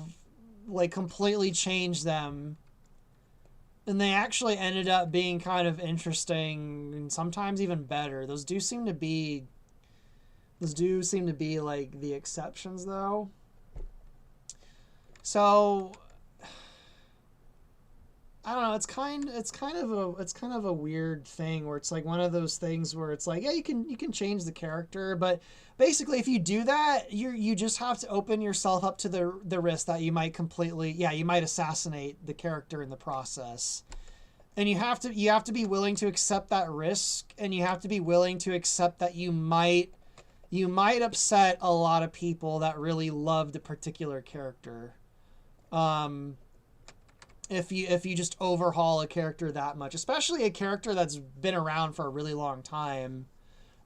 like completely changed them, and they actually ended up being kind of interesting and sometimes even better. Those do seem to be like the exceptions, though. I don't know. It's kind of a weird thing where it's like one of those things where it's like, yeah, you can change the character, but basically if you do that, you just have to open yourself up to the risk that you might you might assassinate the character in the process. And you have to be willing to accept that risk, and you have to be willing to accept that you might upset a lot of people that really loved a particular character. If you just overhaul a character that much, especially a character that's been around for a really long time,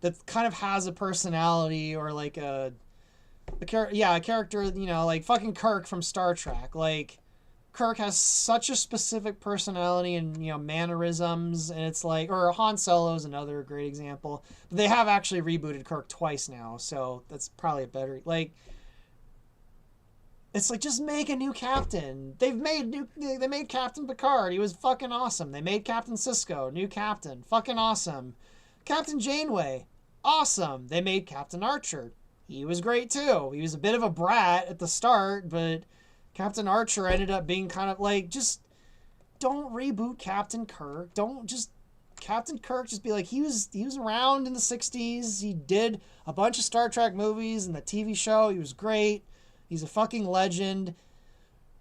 that kind of has a personality, or like a character, like fucking Kirk from Star Trek. Like, Kirk has such a specific personality and, mannerisms, and it's like, or Han Solo is another great example. But they have actually rebooted Kirk twice now, so that's probably a better, like, it's like, just make a new captain. They made Captain Picard. He was fucking awesome. They made Captain Sisko, new captain, fucking awesome. Captain Janeway, awesome. They made Captain Archer. He was great too. He was a bit of a brat at the start, but Captain Archer ended up being kind of like, just don't reboot Captain Kirk. Captain Kirk, just be like, he was around in the 60s. He did a bunch of Star Trek movies and the TV show. He was great. He's a fucking legend.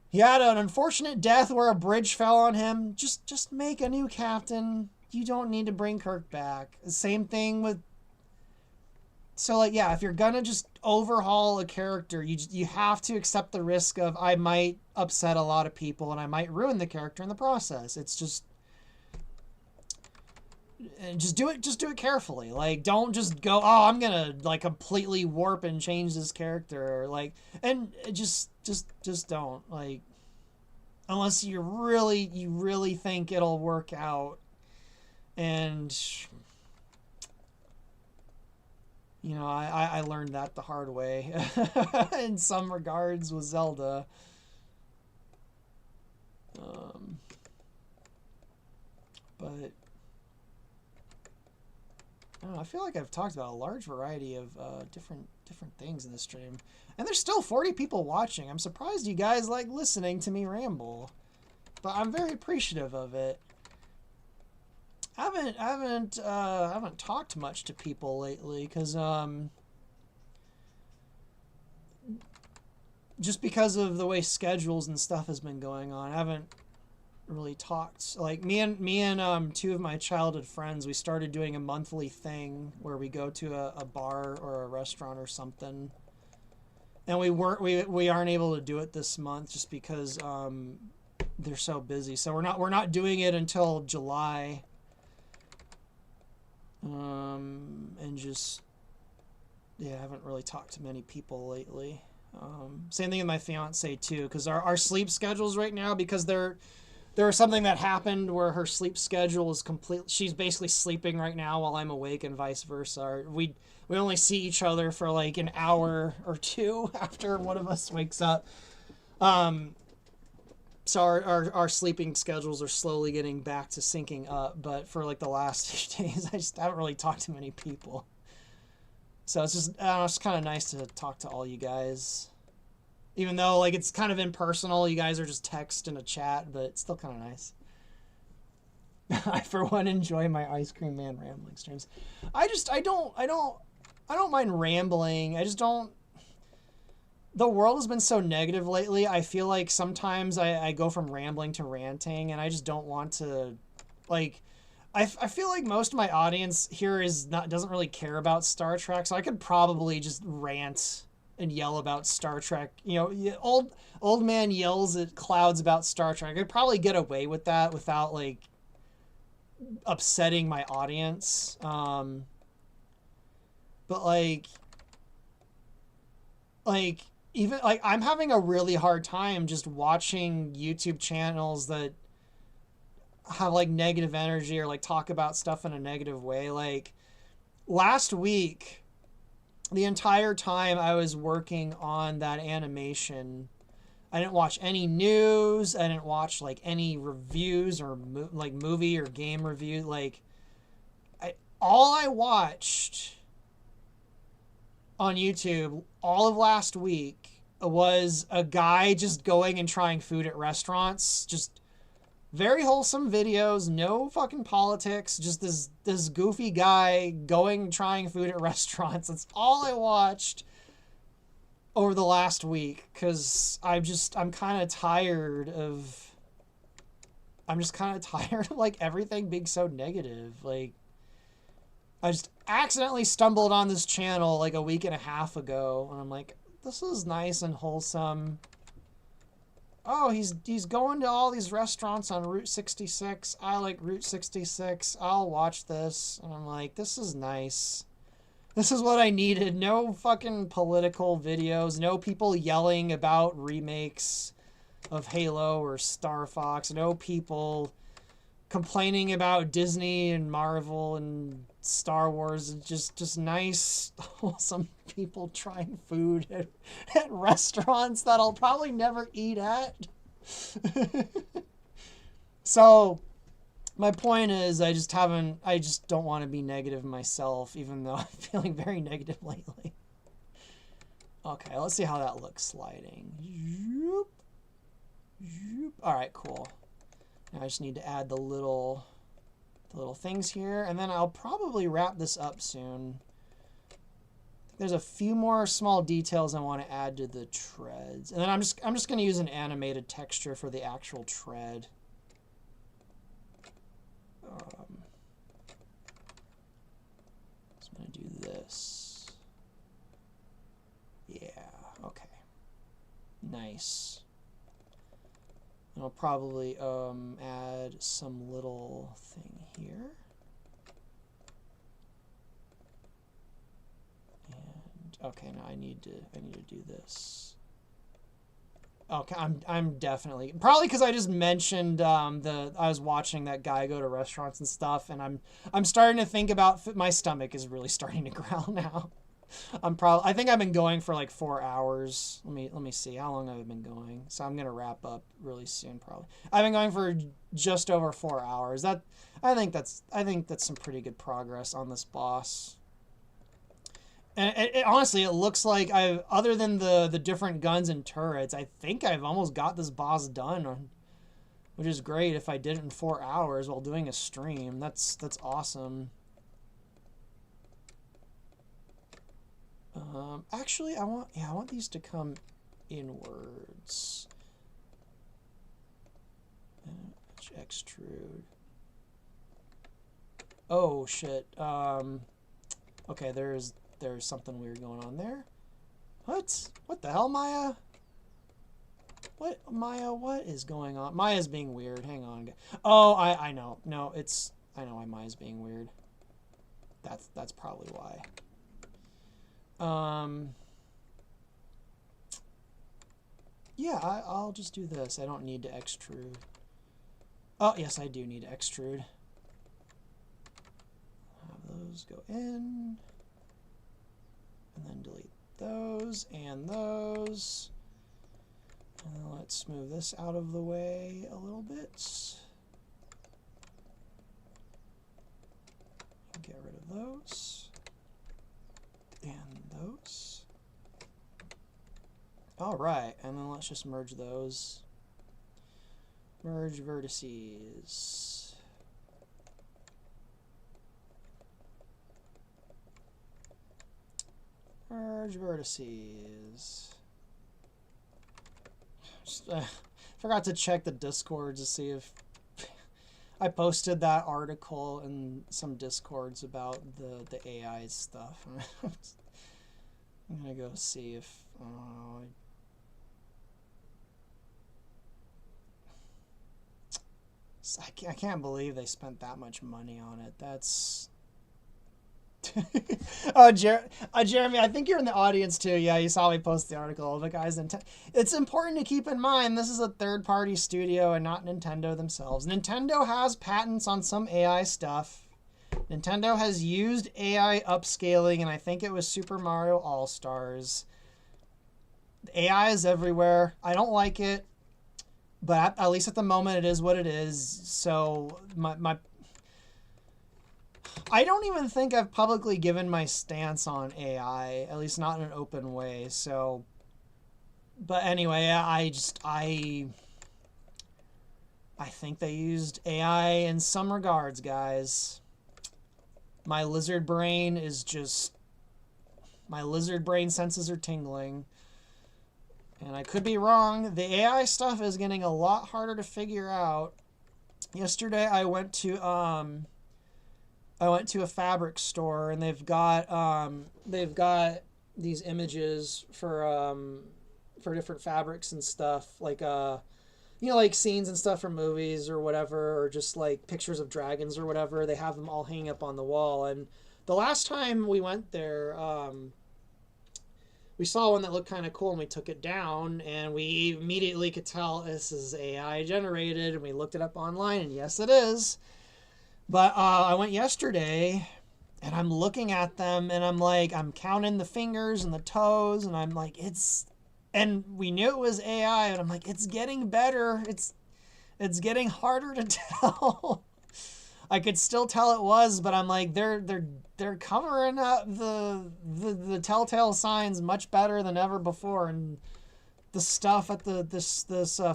He had an unfortunate death where a bridge fell on him. Just make a new captain. You don't need to bring Kirk back. Same thing with... So, like, yeah, if you're gonna just overhaul a character, you have to accept the risk of, I might upset a lot of people and I might ruin the character in the process. It's just... And just do it carefully. Like, don't just go, oh, I'm gonna like completely warp and change this character, or like, and just don't, like, unless you really think it'll work out. And I learned that the hard way in some regards with Zelda. But I feel like I've talked about a large variety of different things in this stream, and there's still 40 people watching. I'm surprised you guys like listening to me ramble, but I'm very appreciative of it. I haven't talked much to people lately because just because of the way schedules and stuff has been going on. I haven't really talked. Like, me and two of my childhood friends, we started doing a monthly thing where we go to a bar or a restaurant or something, and we aren't able to do it this month just because they're so busy. So we're not doing it until July. And just, yeah, I haven't really talked to many people lately. Same thing with my fiance too, because our sleep schedules right now, because there was something that happened where her sleep schedule is complete. She's basically sleeping right now while I'm awake, and vice versa. We only see each other for like an hour or two after one of us wakes up. So our sleeping schedules are slowly getting back to syncing up, but for like the last few days, I just haven't really talked to many people. So it's just, it's kind of nice to talk to all you guys. Even though, like, it's kind of impersonal, you guys are just text in a chat, but it's still kind of nice. I, for one, enjoy my Ice Cream Man rambling streams. I don't mind rambling. I just don't... The world has been so negative lately. I feel like sometimes I go from rambling to ranting, and I just don't want to, like... I feel like most of my audience here doesn't really care about Star Trek, so I could probably just rant and yell about Star Trek. Old man yells at clouds about Star Trek. I could probably get away with that without, like, upsetting my audience. But like even like I'm having a really hard time just watching YouTube channels that have like negative energy or like talk about stuff in a negative way. Like last week, the entire time I was working on that animation, I didn't watch any news. I didn't watch like any reviews or like movie or game review. Like all I watched on YouTube all of last week was a guy just going and trying food at restaurants, just Very wholesome videos, no fucking politics, just this goofy guy trying food at restaurants. That's all I watched over the last week, because I'm kind of tired of like everything being so negative. Like, I just accidentally stumbled on this channel like a week and a half ago, and I'm like, this is nice and wholesome. Oh, he's going to all these restaurants on Route 66. I like Route 66. I'll watch this. And I'm like, this is nice. This is what I needed. No fucking political videos. No people yelling about remakes of Halo or Star Fox. No people complaining about Disney and Marvel and Star Wars. Just nice, wholesome people trying food at restaurants that I'll probably never eat at. So my point is, I just don't want to be negative myself, even though I'm feeling very negative lately. Okay, let's see how that looks sliding. All right, cool. Now I just need to add the little things here, and then I'll probably wrap this up soon. There's a few more small details I want to add to the treads, and then I'm just going to use an animated texture for the actual tread. I'm going to do this. Yeah. Okay. Nice. And I'll probably add some little thing here. And okay, now I need to do this. Okay, I'm definitely, probably because I just mentioned I was watching that guy go to restaurants and stuff, and I'm starting to think about, my stomach is really starting to growl now. I think I've been going for like 4 hours. Let me see how long I've been going. So I'm gonna wrap up really soon, probably. I've been going for just over 4 hours. I think that's some pretty good progress on this boss. And honestly, it looks like other than the different guns and turrets, I think I've almost got this boss done, which is great. If I did it in 4 hours while doing a stream, that's awesome. Actually, I want these to come inwards. Extrude. Oh shit. Okay, there's something weird going on there. What the hell, Maya? What, Maya? What is going on? Maya's being weird. Hang on. Oh, I know. No, I know why Maya's being weird. That's probably why. Yeah, I'll just do this. I don't need to extrude. Oh, yes, I do need to extrude. Have those go in. And then delete those and those. And then let's move this out of the way a little bit. Get rid of those. And those. All right, and then let's just merge those. Merge vertices. Merge vertices. Just, forgot to check the Discord to see if I posted that article in some Discords about the AI stuff. I'm gonna go see if I can't believe they spent that much money on it. That's oh, Jeremy, I think you're in the audience too. Yeah, you saw me post the article. The guys, it's important to keep in mind this is a third-party studio and not Nintendo themselves. Nintendo has patents on some AI stuff. Nintendo has used AI upscaling, and I think it was Super Mario All-Stars. AI is everywhere. I don't like it, but at least at the moment it is what it is. So I don't even think I've publicly given my stance on AI, at least not in an open way. So, but anyway, I I think they used AI in some regards, guys. My lizard brain senses are tingling. And I could be wrong. The AI stuff is getting a lot harder to figure out. Yesterday I went to a fabric store, and they've got these images for different fabrics and stuff, like like scenes and stuff from movies or whatever, or just like pictures of dragons or whatever. They have them all hanging up on the wall. And the last time we went there, we saw one that looked kind of cool, and we took it down, and we immediately could tell this is AI generated, and we looked it up online, and yes, it is. But I went yesterday, and I'm looking at them, and I'm like, I'm counting the fingers and the toes, and I'm like, and we knew it was AI, and I'm like, it's getting better. It's getting harder to tell. I could still tell it was, but I'm like, they're covering up the telltale signs much better than ever before, and the stuff at this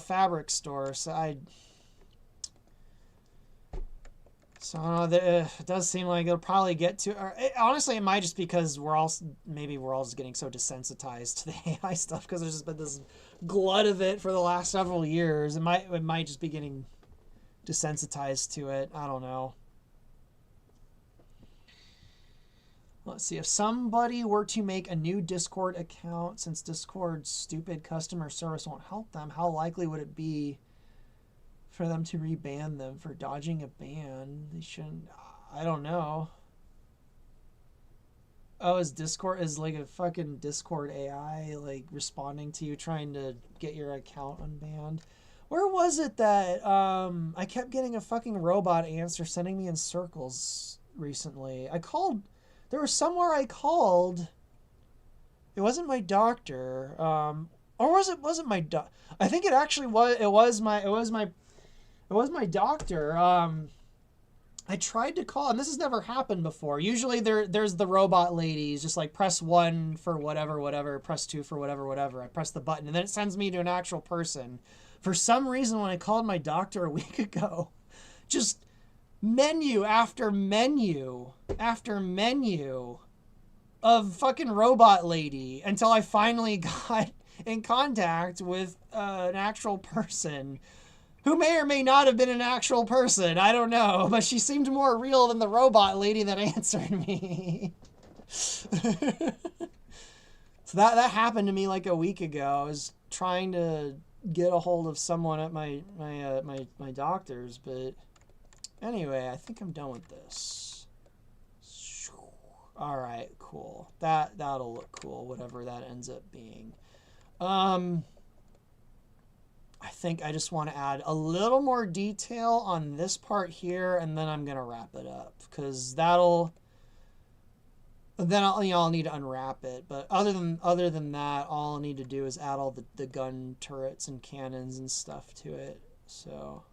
fabric store. So I don't know. It does seem like it'll probably get to. Honestly, it might just because we're all just getting so desensitized to the AI stuff because there's just been this glut of it for the last several years. It might just be getting desensitized to it. I don't know. Let's see. If somebody were to make a new Discord account, since Discord's stupid customer service won't help them, how likely would it be for them to reban them for dodging a ban? They shouldn't. I don't know. Oh, is like a fucking Discord AI like responding to you trying to get your account unbanned? Where was it that I kept getting a fucking robot answer sending me in circles recently? There was somewhere I called. It wasn't my doctor. Or wasn't my doc? I think it actually was. It was my doctor. I tried to call, and this has never happened before. Usually there's the robot ladies, just like press 1 for whatever, press 2 for whatever. I press the button, and then it sends me to an actual person. For some reason, when I called my doctor a week ago, just menu after menu after menu of fucking robot lady until I finally got in contact with an actual person who may or may not have been an actual person. I don't know, but she seemed more real than the robot lady that answered me. So that happened to me like a week ago. I was trying to get a hold of someone at my doctor's, but anyway, I think I'm done with this. All right, cool. That'll look cool, whatever that ends up being. I think I just want to add a little more detail on this part here, and then I'm gonna wrap it up because I'll need to unwrap it. But other than that, all I'll need to do is add all the gun turrets and cannons and stuff to it. So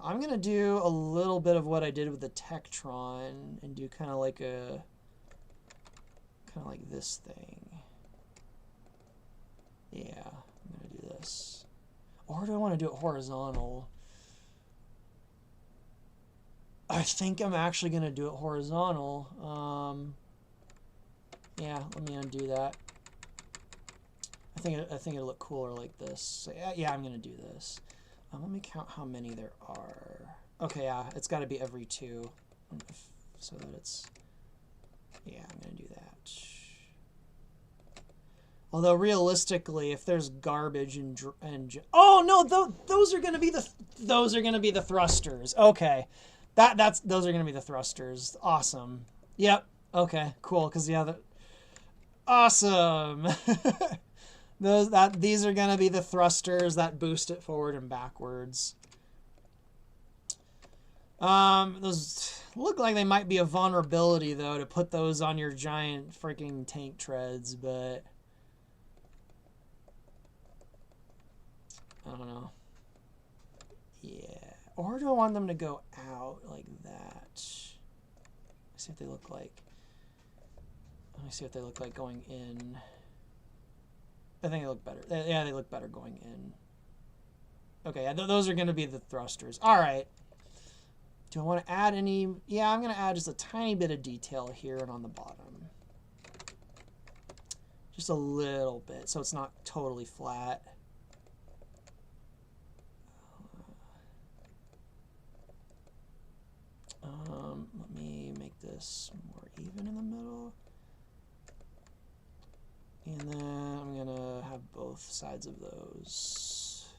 I'm gonna do a little bit of what I did with the Tektron and do kind of like this thing. Yeah, I'm gonna do this. Or do I want to do it horizontal? I think I'm actually going to do it horizontal. Yeah, let me undo that. I think it'll look cooler like this. So, yeah, I'm going to do this. Let me count how many there are. Okay, yeah, it's got to be every 2. So that it's... Yeah, I'm going to do that. Although realistically, if there's garbage and oh no, those are gonna be the thrusters. Okay, those are gonna be the thrusters. Awesome. Yep. Okay. Cool. Cause yeah, awesome. These are gonna be the thrusters that boost it forward and backwards. Those look like they might be a vulnerability though to put those on your giant freaking tank treads, but. I don't know. Yeah. Or do I want them to go out like that? Let's see what they look like. Let me see what they look like going in. I think they look better. Yeah, they look better going in. Okay, yeah, those are going to be the thrusters. All right. Do I want to add any? Yeah, I'm going to add just a tiny bit of detail here and on the bottom. Just a little bit, so it's not totally flat. Let me make this more even in the middle. And then I'm going to have both sides of those.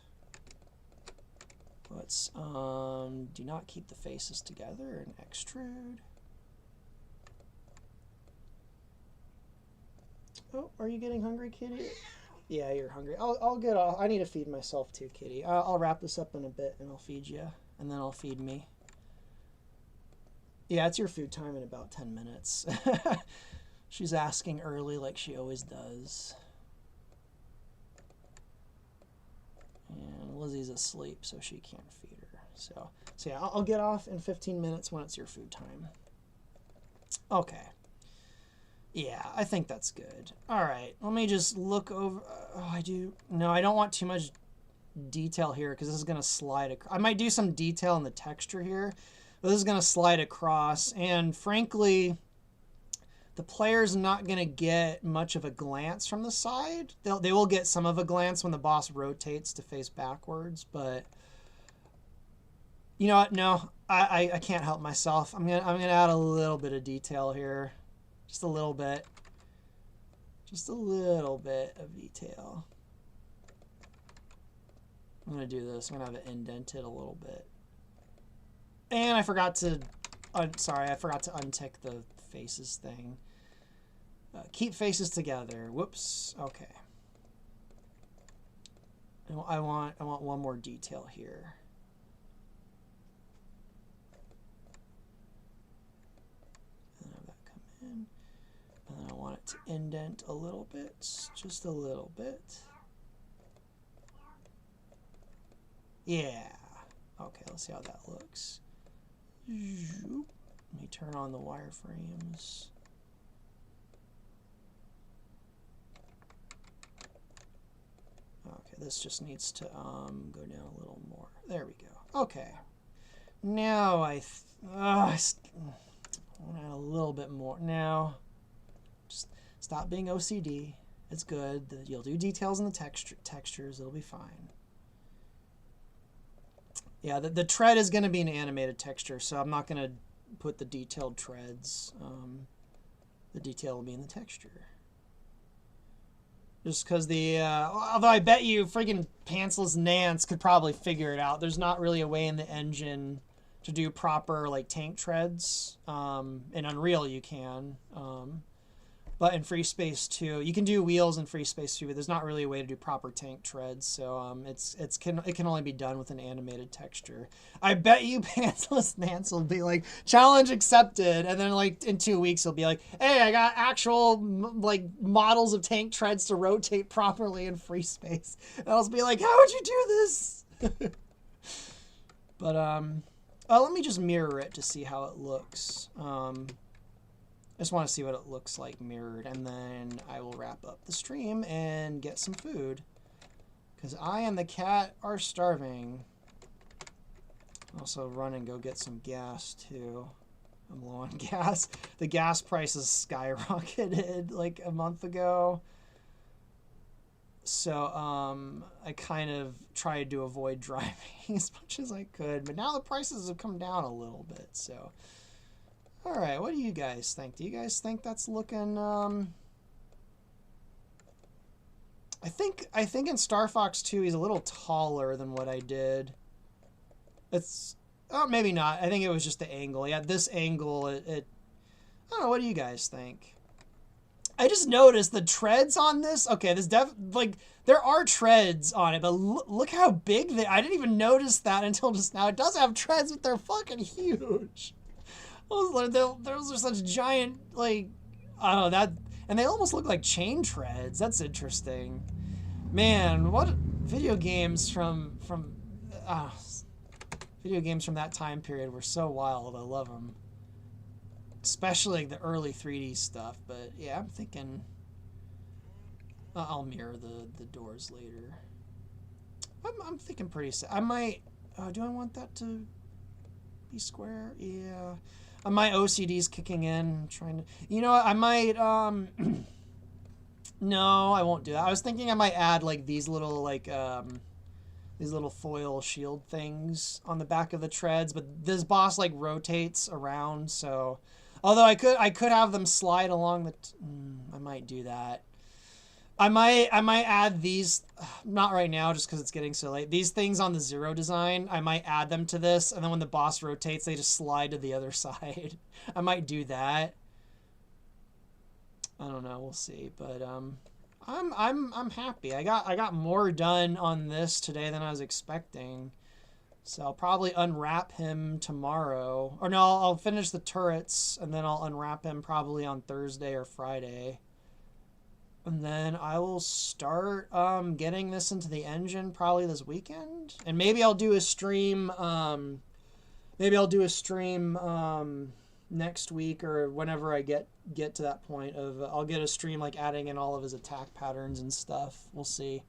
Let's do not keep the faces together and extrude. Oh, are you getting hungry, kitty? Yeah, you're hungry. I'll get off. I need to feed myself too, kitty. I'll wrap this up in a bit and I'll feed you, and then I'll feed me. Yeah, it's your food time in about 10 minutes. She's asking early like she always does. And Lizzie's asleep, so she can't feed her. So yeah, I'll get off in 15 minutes when it's your food time. Okay. Yeah, I think that's good. All right, let me just look over. No, I don't want too much detail here because this is going to slide across. I might do some detail in the texture here, but this is going to slide across. And frankly, the player's not going to get much of a glance from the side. They will get some of a glance when the boss rotates to face backwards, but you know what? No, I can't help myself. I'm gonna add a little bit of detail here. Just a little bit. Just a little bit of detail. I'm going to do this. I'm going to have it indented a little bit. And I forgot to... sorry, I forgot to untick the faces thing. Keep faces together. Whoops. Okay. I want one more detail here. And have that come in. And then I want it to indent a little bit, just a little bit. Yeah. Okay, let's see how that looks. Let me turn on the wireframes. Okay, this just needs to go down a little more. There we go. Okay. Now I want to add a little bit more. Now, just stop being OCD. It's good. You'll do details in the textures. It'll be fine. Yeah, the tread is going to be an animated texture, so I'm not going to put the detailed treads. The detail will be in the texture. Just because although I bet you freaking pantsless Nance could probably figure it out. There's not really a way in the engine to do proper like tank treads. In Unreal you can. But in Free Space 2, you can do wheels in Free Space 2, but there's not really a way to do proper tank treads. So it can only be done with an animated texture. I bet you pantsless Nance will be like, challenge accepted, and then like in 2 weeks he'll be like, hey, I got actual like models of tank treads to rotate properly in Free Space. And I'll be like, how would you do this? But let me just mirror it to see how it looks. I just want to see what it looks like mirrored, and then I will wrap up the stream and get some food. Because I and the cat are starving. Also run and go get some gas, too. I'm low on gas. The gas prices skyrocketed like a month ago. So I kind of tried to avoid driving as much as I could. But now the prices have come down a little bit, so... All right, what do you guys think? Do you guys think that's looking? I think in Star Fox 2 he's a little taller than what I did. Maybe not. I think it was just the angle. Yeah, this angle. I don't know. What do you guys think? I just noticed the treads on this. Okay, there are treads on it, but look how big they. I didn't even notice that until just now. It does have treads, but they're fucking huge. Those are such giant, like, I don't know, that, and they almost look like chain treads. That's interesting. Man, what video games from that time period were so wild. I love them. Especially like the early 3D stuff, but yeah, I'm thinking I'll mirror the doors later. I'm thinking pretty. I might. Do I want that to be square? Yeah. My OCD's kicking in. Trying to. You know what? I might. No, I won't do that. I was thinking I might add like these little these little foil shield things on the back of the treads, but this boss like rotates around, so although I could have them slide along the I might do that. I might add these, not right now just because it's getting so late. These things on the Zero design, I might add them to this, and then when the boss rotates, they just slide to the other side. I might do that. I don't know, we'll see, but I'm happy. I got more done on this today than I was expecting. So I'll probably unwrap him tomorrow. Or no, I'll finish the turrets and then I'll unwrap him probably on Thursday or Friday. And then I will start getting this into the engine probably this weekend. And maybe I'll do a stream next week or whenever I get to that point of I'll get a stream like adding in all of his attack patterns and stuff. We'll see.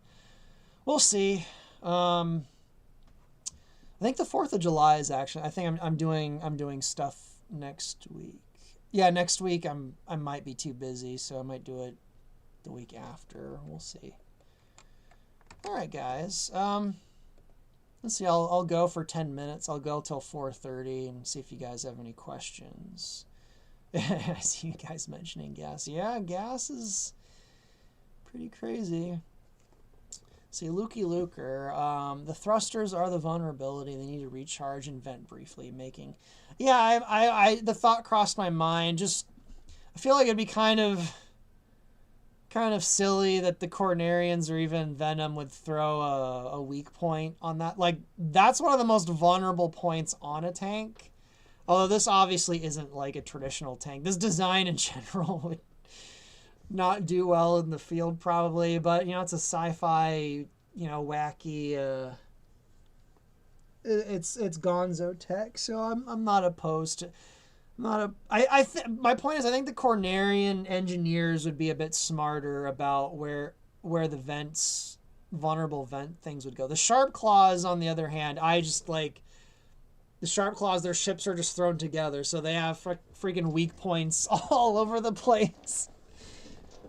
I think the 4th of July is actually, I think I'm doing stuff next week. Yeah, next week I might be too busy, so I might do it the week after. We'll see. All right, guys. Let's see. I'll go for 10 minutes. I'll go till 4:30 and see if you guys have any questions. I see you guys mentioning gas. Yeah, gas is pretty crazy. See, Lukey Luker, the thrusters are the vulnerability. They need to recharge and vent briefly, making... Yeah, I the thought crossed my mind. Just, I feel like it'd be kind of silly that the Cornerians or even Venom would throw a weak point on that. Like, that's one of the most vulnerable points on a tank. Although this obviously isn't like a traditional tank. This design in general would not do well in the field probably, but you know, it's a sci-fi, you know, wacky it's gonzo tech, so I'm not opposed to my point is I think the Cornerian engineers would be a bit smarter about where the vulnerable vent things would go. The Sharp Claws, on the other hand, I just like the Sharp Claws, their ships are just thrown together, so they have freaking weak points all over the place.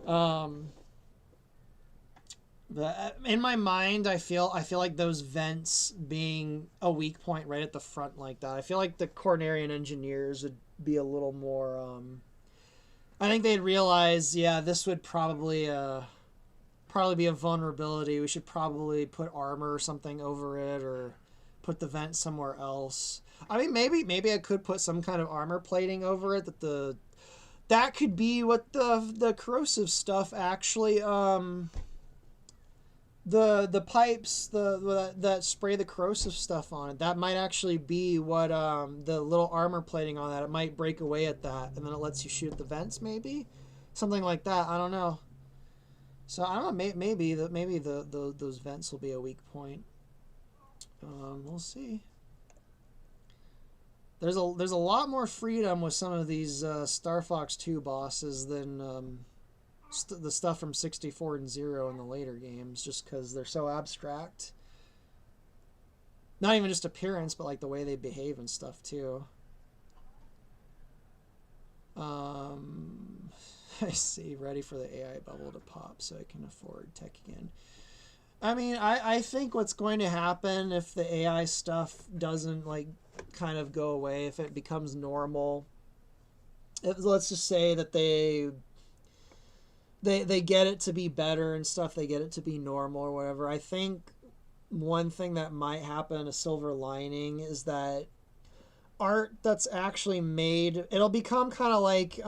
In my mind, I feel like those vents being a weak point right at the front like that, I feel like the Cornerian engineers would be a little more, I think they'd realize, yeah, this would probably be a vulnerability. We should probably put armor or something over it, or put the vent somewhere else. I mean, maybe I could put some kind of armor plating over it that could be what the corrosive stuff actually, the pipes that spray the corrosive stuff on it, that might actually be what the little armor plating on that, it might break away at that, and then it lets you shoot the vents, maybe something like that. I don't know. So I don't know. Maybe those vents will be a weak point. We'll see. There's a lot more freedom with some of these Star Fox 2 bosses than the stuff from 64 and 0 in the later games, just because they're so abstract. Not even just appearance, but like the way they behave and stuff too. I see. Ready for the AI bubble to pop so I can afford tech again. I mean, I think what's going to happen if the AI stuff doesn't like kind of go away, if it becomes normal, let's just say that they get it to be better and stuff, they get it to be normal or whatever. I think one thing that might happen, a silver lining, is that art that's actually made, it'll become kind of like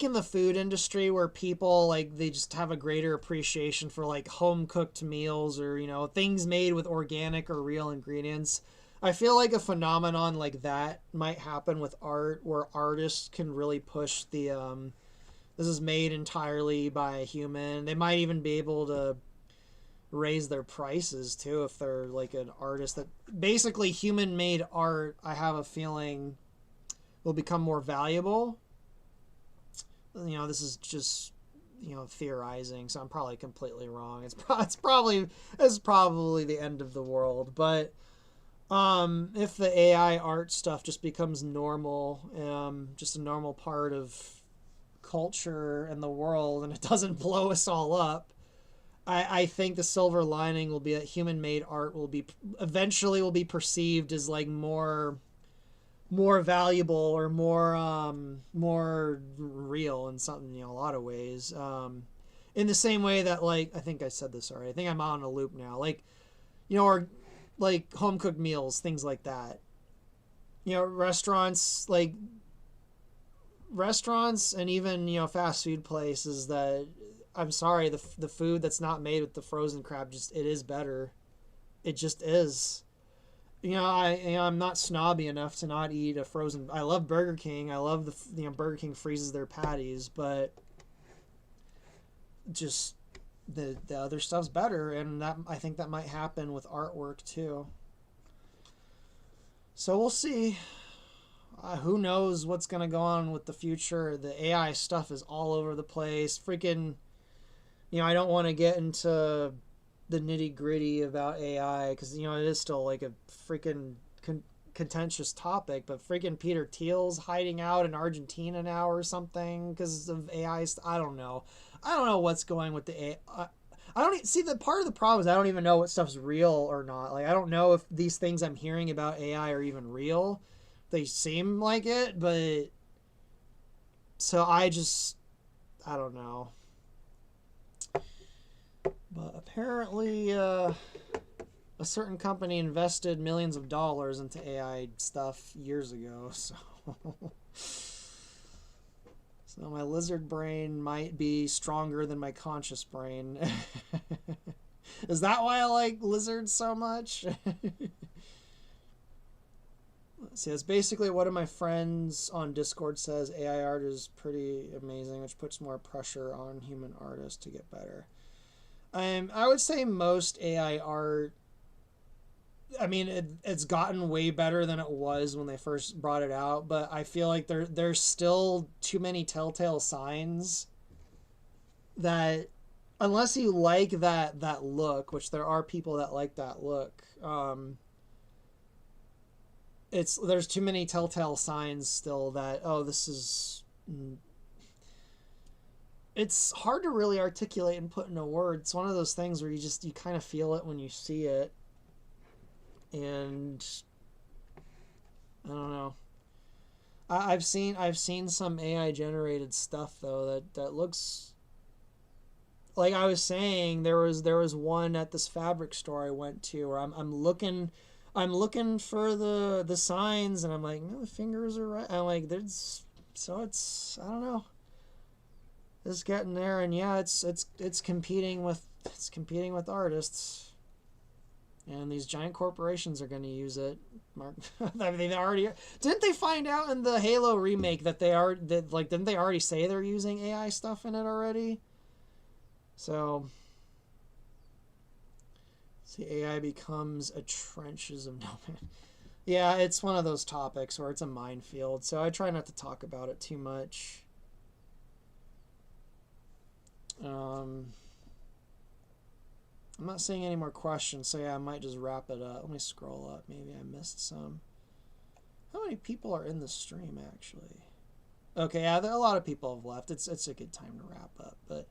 in the food industry, where people like they just have a greater appreciation for like home cooked meals, or you know, things made with organic or real ingredients. I feel like a phenomenon like that might happen with art, where artists can really push the this is made entirely by a human. They might even be able to raise their prices too if they're like an artist that basically human made art. I have a feeling will become more valuable. You know, this is just theorizing, so I'm probably completely wrong. It's probably the end of the world. But if the AI art stuff just becomes normal, just a normal part of culture and the world, and it doesn't blow us all up, I think the silver lining will be that human-made art will be eventually perceived as like more valuable or more real in something, a lot of ways. In the same way that, like, I think I said this already. I think I'm on a loop now. Like, or like home cooked meals, things like that. Restaurants and even fast food places that, I'm sorry, the food that's not made with the frozen crab it is better. It just is. I'm not snobby enough to not eat a frozen. I love Burger King. I love Burger King freezes their patties, but just the other stuff's better, and I think that might happen with artwork too. So we'll see. Who knows what's gonna go on with the future? The AI stuff is all over the place. Freaking, I don't want to get into the nitty gritty about AI because it is still like a freaking contentious topic. But freaking Peter Thiel's hiding out in Argentina now or something because of AI. I don't know. I don't know what's going with the AI. I don't see, the part of the problem is I don't even know what stuff's real or not. Like, I don't know if these things I'm hearing about AI are even real. They seem like it, but so I don't know. But apparently, a certain company invested millions of dollars into AI stuff years ago. So my lizard brain might be stronger than my conscious brain. Is that why I like lizards so much? Let's see, that's basically what one of my friends on Discord says. AI art is pretty amazing, which puts more pressure on human artists to get better. I would say most AI art, I mean, it's gotten way better than it was when they first brought it out, but I feel like there's still too many telltale signs that, unless you like that look, which there are people that like that look, there's too many telltale signs still that, this is... It's hard to really articulate and put into words. It's one of those things where you kind of feel it when you see it. And I don't know. I've seen some AI generated stuff though that looks like, I was saying, there was one at this fabric store I went to where I'm looking for the signs, and I'm like, no, the fingers are right. I'm like, it's I don't know. It's getting there, and yeah, it's competing with artists, and these giant corporations are going to use it. I mean, they already didn't they find out in the Halo remake that didn't they already say they're using AI stuff in it already? So, see, AI becomes a trenches of no man. Yeah, it's one of those topics where it's a minefield, so I try not to talk about it too much. I'm not seeing any more questions, so yeah, I might just wrap it up. Let me scroll up. Maybe I missed some. How many people are in the stream, actually? Okay, yeah, a lot of people have left. It's a good time to wrap up, but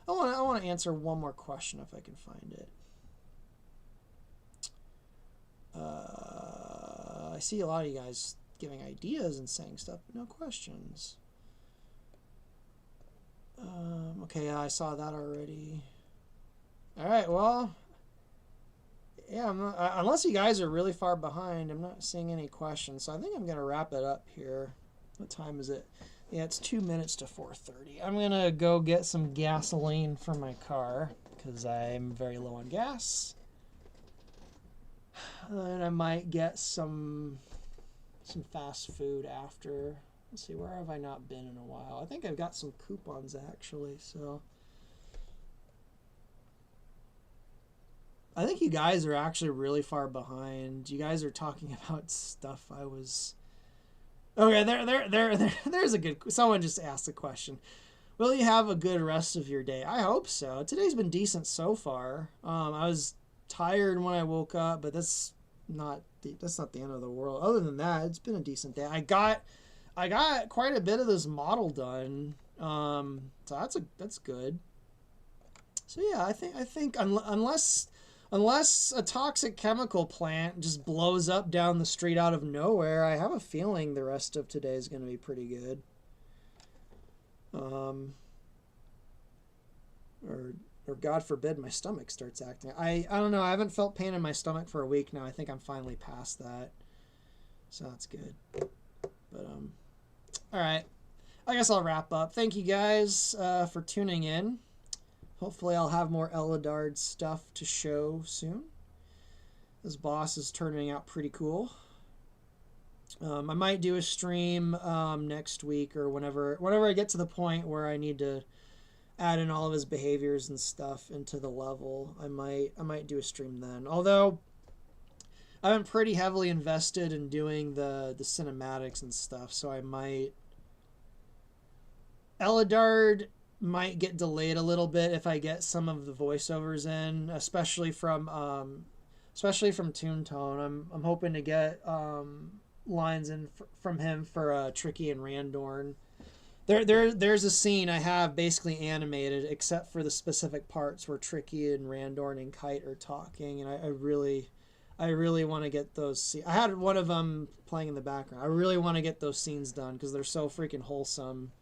I want to answer one more question if I can find it. I see a lot of you guys giving ideas and saying stuff, but no questions. Okay, yeah, I saw that already. All right, well, yeah, unless you guys are really far behind, I'm not seeing any questions, so I think I'm going to wrap it up here. What time is it? Yeah, it's 2 minutes to 4:30. I'm going to go get some gasoline for my car because I'm very low on gas. And I might get some fast food after. Let's see, where have I not been in a while? I think I've got some coupons, actually, so... I think you guys are actually really far behind. You guys are talking about stuff I was... Okay, there's a good... Someone just asked a question. Will you have a good rest of your day? I hope so. Today's been decent so far. I was tired when I woke up, but that's not the end of the world. Other than that, it's been a decent day. I got quite a bit of this model done. So that's good. So yeah, I think unless a toxic chemical plant just blows up down the street out of nowhere, I have a feeling the rest of today is going to be pretty good. Or God forbid my stomach starts acting. I don't know. I haven't felt pain in my stomach for a week now. I think I'm finally past that. So that's good. But all right. I guess I'll wrap up. Thank you guys for tuning in. Hopefully I'll have more Eladard stuff to show soon. This boss is turning out pretty cool. I might do a stream next week or whenever I get to the point where I need to add in all of his behaviors and stuff into the level. I might do a stream then. Although I've been pretty heavily invested in doing the cinematics and stuff, so Eladard might get delayed a little bit if I get some of the voiceovers in, especially from Toontown. I'm hoping to get lines in from him for Tricky and Randorn. There's a scene I have basically animated, except for the specific parts where Tricky and Randorn and Kite are talking, and I really want to get those. I had one of them playing in the background. I really want to get those scenes done because they're so freaking wholesome.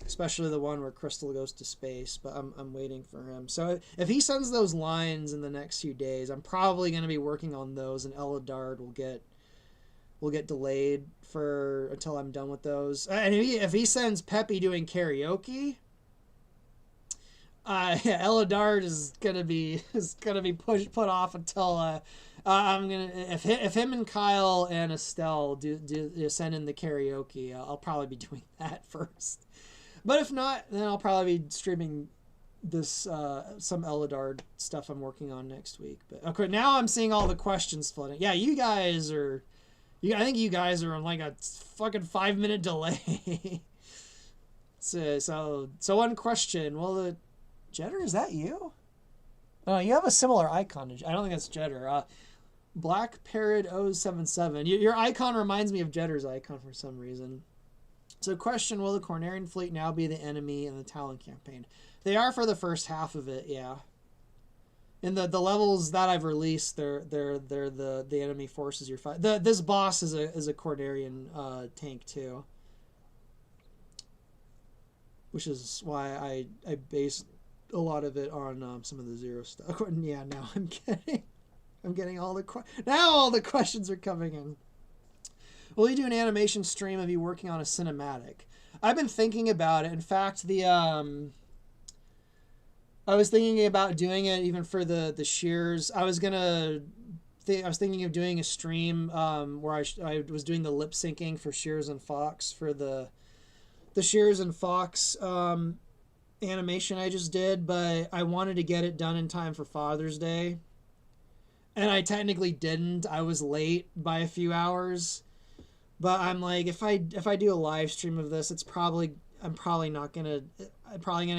Especially the one where Crystal goes to space, but I'm waiting for him. So if he sends those lines in the next few days, I'm probably going to be working on those, and Eladard will get delayed until I'm done with those. And if he sends Peppy doing karaoke, yeah, Eladard is gonna be put off until I'm gonna if him and Kyle and Estelle do send in the karaoke, I'll probably be doing that first. But if not, then I'll probably be streaming this some Eladard stuff I'm working on next week. But okay, now I'm seeing all the questions flooding. Yeah, I think you guys are on like a fucking 5-minute delay. so one question. Well, the Jetter, is that you? Oh, you have a similar icon. I don't think that's Jetter. Black Parrot 077. Your icon reminds me of Jetter's icon for some reason. So question, will the Cornerian fleet now be the enemy in the Talon campaign? They are for the first half of it, yeah. In the levels that I've released, they're the enemy forces you're fighting. This boss is a Cornerian tank too. Which is why I based a lot of it on some of the Zero stuff. Yeah, now I'm getting all the questions are coming in. Will you do an animation stream of you working on a cinematic? I've been thinking about it. In fact, I was thinking about doing it even for the Shears. I was thinking of doing a stream where I was doing the lip syncing for Shears and Fox for the Shears and Fox animation I just did, but I wanted to get it done in time for Father's Day, and I technically didn't. I was late by a few hours. But I'm like, if I do a live stream of this, I'm probably gonna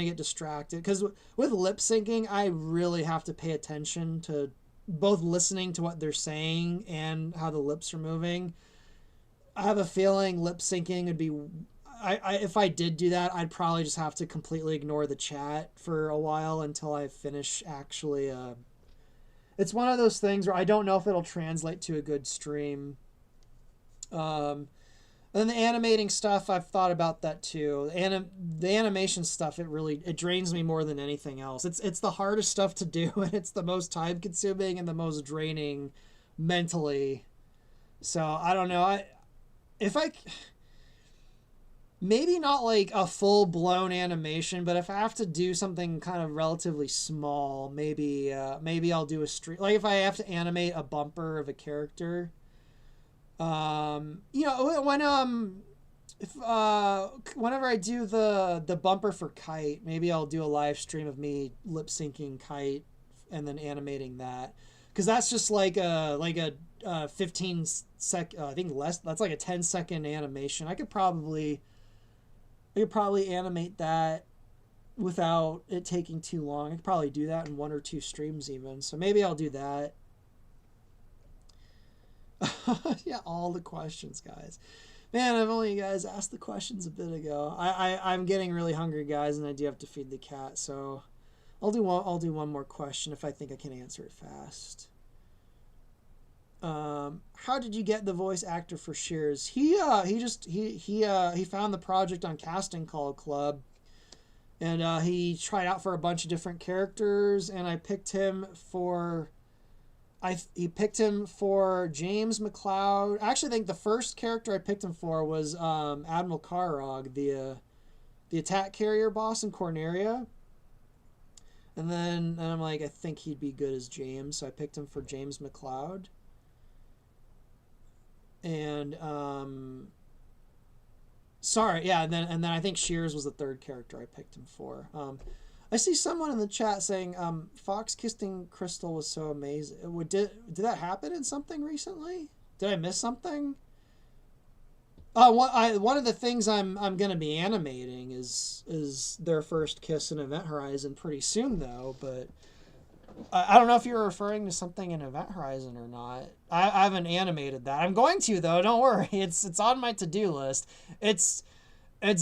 get distracted, because with lip syncing, I really have to pay attention to both listening to what they're saying and how the lips are moving. I have a feeling lip syncing would be, if I did do that, I'd probably just have to completely ignore the chat for a while until I finish actually. It's one of those things where I don't know if it'll translate to a good stream. And then the animating stuff, I've thought about that too. The animation stuff, it drains me more than anything else. It's the hardest stuff to do, and it's the most time consuming and the most draining mentally. So I don't know. Maybe not like a full blown animation, but if I have to do something kind of relatively small, maybe I'll do a stream. Like if I have to animate a bumper of a character. Whenever I do the bumper for Kite, maybe I'll do a live stream of me lip syncing Kite and then animating that, because that's just like a 15 sec. I think less. That's like a 10-second animation. I could probably animate that without it taking too long. I could probably do that in 1 or 2 streams even. So maybe I'll do that. Yeah, all the questions, guys. Man, I've only you guys asked the questions a bit ago. I'm getting really hungry, guys, and I do have to feed the cat. So I'll do one more question if I think I can answer it fast. How did you get the voice actor for Shears? He found the project on Casting Call Club, and he tried out for a bunch of different characters, and I picked him for. He picked him for James McLeod. I actually think the first character I picked him for was Admiral Karog, the attack carrier boss in Corneria. And then I'm like, I think he'd be good as James, so I picked him for James McLeod. And and then I think Shears was the third character I picked him for. I see someone in the chat saying Fox kissing Crystal was so amazing. Did that happen in something recently? Did I miss something? One of the things I'm gonna be animating is their first kiss in Event Horizon pretty soon though, but I don't know if you're referring to something in Event Horizon or not. I haven't animated that. I'm going to though. Don't worry. It's on my to-do list. It's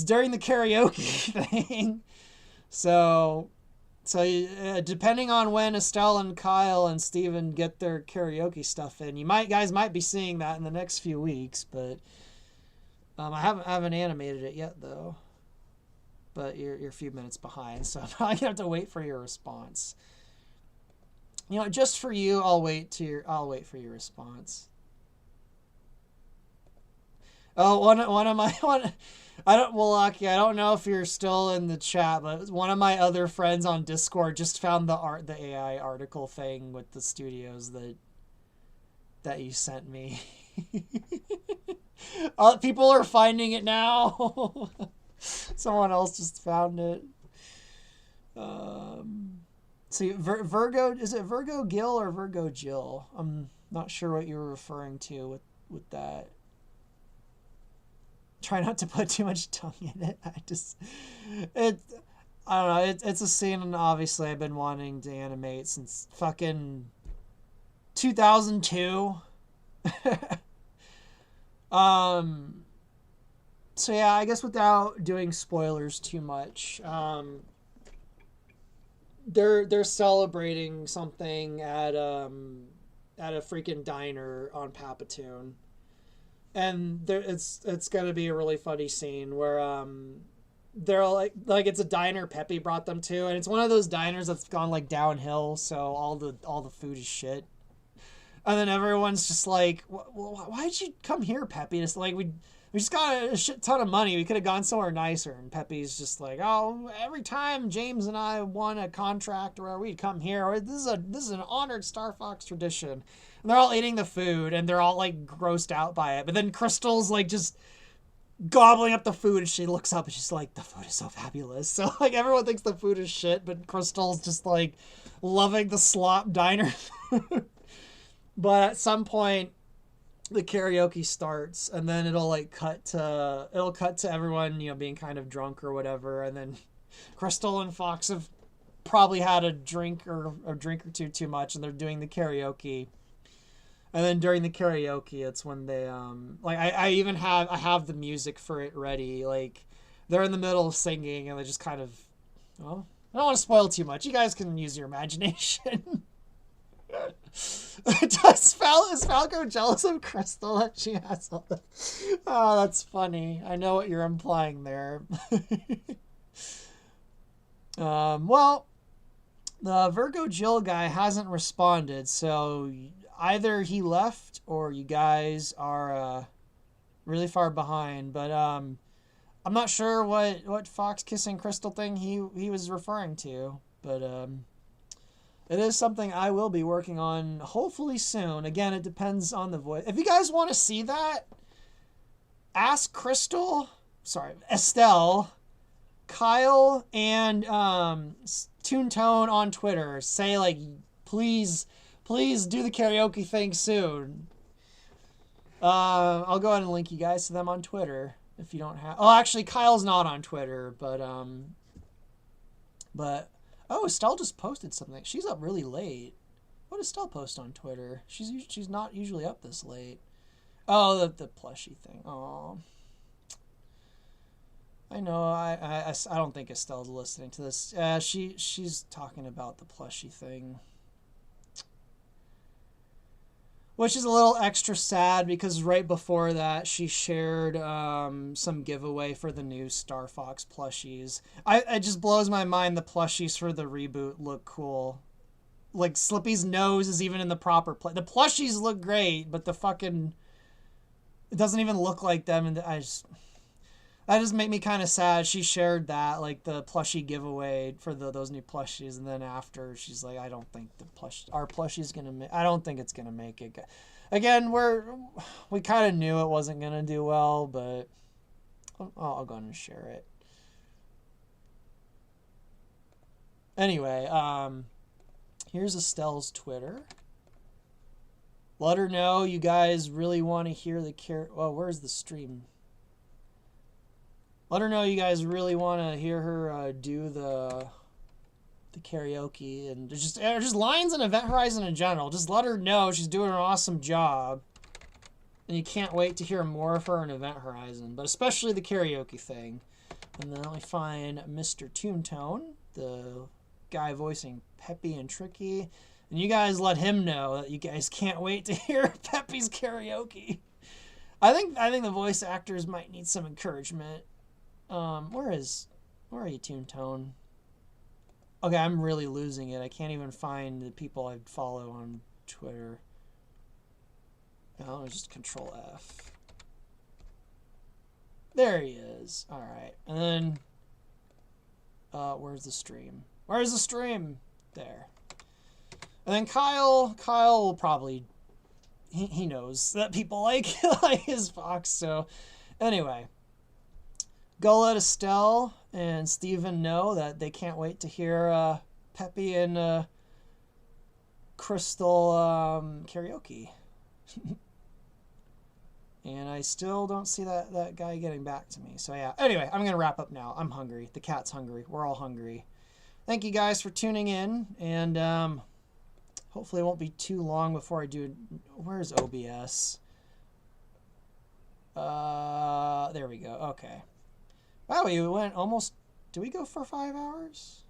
during the karaoke thing. So depending on when Estelle and Kyle and Steven get their karaoke stuff in, guys might be seeing that in the next few weeks, but I haven't animated it yet though. But you're a few minutes behind, so I'm probably gonna have to wait for your response. You know, just for you, I'll wait for your response. Oh, one of my I don't know if you're still in the chat, but one of my other friends on Discord just found the AI article thing with the studios that you sent me. People are finding it now. Someone else just found it. See, Virgo, is it Virgo Gill or Virgo Jill? I'm not sure what you were referring to with that. Try not to put too much tongue in it. I don't know. It's a scene, and obviously I've been wanting to animate since fucking 2002. So yeah, I guess without doing spoilers too much, they're celebrating something at a freaking diner on Papatoon. And it's gonna be a really funny scene where they're like it's a diner Peppy brought them to, and it's one of those diners that's gone like downhill, so all the food is shit. And then everyone's just like, why'd you come here, Peppy? And it's like we just got a shit ton of money. We could have gone somewhere nicer. And Peppy's just like, oh, every time James and I won a contract or we'd come here. This is an honored Star Fox tradition. And they're all eating the food and they're all like grossed out by it. But then Crystal's like just gobbling up the food, and she looks up and she's like, the food is so fabulous. So like everyone thinks the food is shit, but Crystal's just like loving the slop diner food. But at some point the karaoke starts, and then it'll cut to everyone, being kind of drunk or whatever, and then Crystal and Fox have probably had a drink or two too much, and they're doing the karaoke. And then during the karaoke, it's when they I have the music for it ready. Like they're in the middle of singing, and they just kind of, well, I don't want to spoil too much. You guys can use your imagination. Is Falco jealous of Crystal that she has all the... Oh, that's funny. I know what you're implying there. Well, the Virgo Jill guy hasn't responded, so either he left or you guys are really far behind. But I'm not sure what Fox kissing Crystal thing he was referring to, but it is something I will be working on hopefully soon. Again, it depends on the voice. If you guys want to see that, ask Estelle, Kyle, and Toontone on Twitter. Say please do the karaoke thing soon. I'll go ahead and link you guys to them on Twitter if you don't have. Oh, actually, Kyle's not on Twitter, but But, oh, Estelle just posted something. She's up really late. What does Estelle post on Twitter? She's not usually up this late. Oh, the plushie thing. Oh, I know. I don't think Estelle's listening to this. She's talking about the plushie thing, which is a little extra sad because right before that she shared some giveaway for the new Star Fox plushies. It just blows my mind the plushies for the reboot look cool. Like Slippy's nose is even in the proper place. The plushies look great, but the fucking it doesn't even look like them, and that just made me kind of sad. She shared that, like the plushie giveaway for those new plushies, and then after she's like, I don't think our plushie's gonna make. I don't think it's gonna make it. Again, we kind of knew it wasn't gonna do well, but I'll go and share it. Anyway, here's Estelle's Twitter. Let her know you guys really want to hear the well, where's the stream? Let her know you guys really want to hear her do the karaoke and just lines in Event Horizon in general. Just let her know she's doing an awesome job, and you can't wait to hear more of her in Event Horizon, but especially the karaoke thing. And then let me find Mr. Toontown, the guy voicing Peppy and Tricky. And you guys let him know that you guys can't wait to hear Peppy's karaoke. I think the voice actors might need some encouragement. Where are you, Toontown? Okay, I'm really losing it. I can't even find the people I follow on Twitter. Oh, just Control F. There he is. All right, and then where's the stream? Where's the stream? There. And then Kyle will probably, he knows that people like his Fox. So anyway, go let Estelle and Steven know that they can't wait to hear Peppy and Crystal karaoke. And I still don't see that guy getting back to me. So yeah, anyway, I'm going to wrap up now. I'm hungry. The cat's hungry. We're all hungry. Thank you guys for tuning in, and hopefully it won't be too long before I do. Where's OBS? There we go. Okay. Wow, we went almost. Did we go for 5 hours?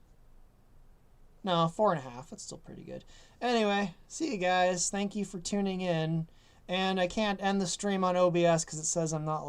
No, 4.5. That's still pretty good. Anyway, see you guys. Thank you for tuning in. And I can't end the stream on OBS because it says I'm not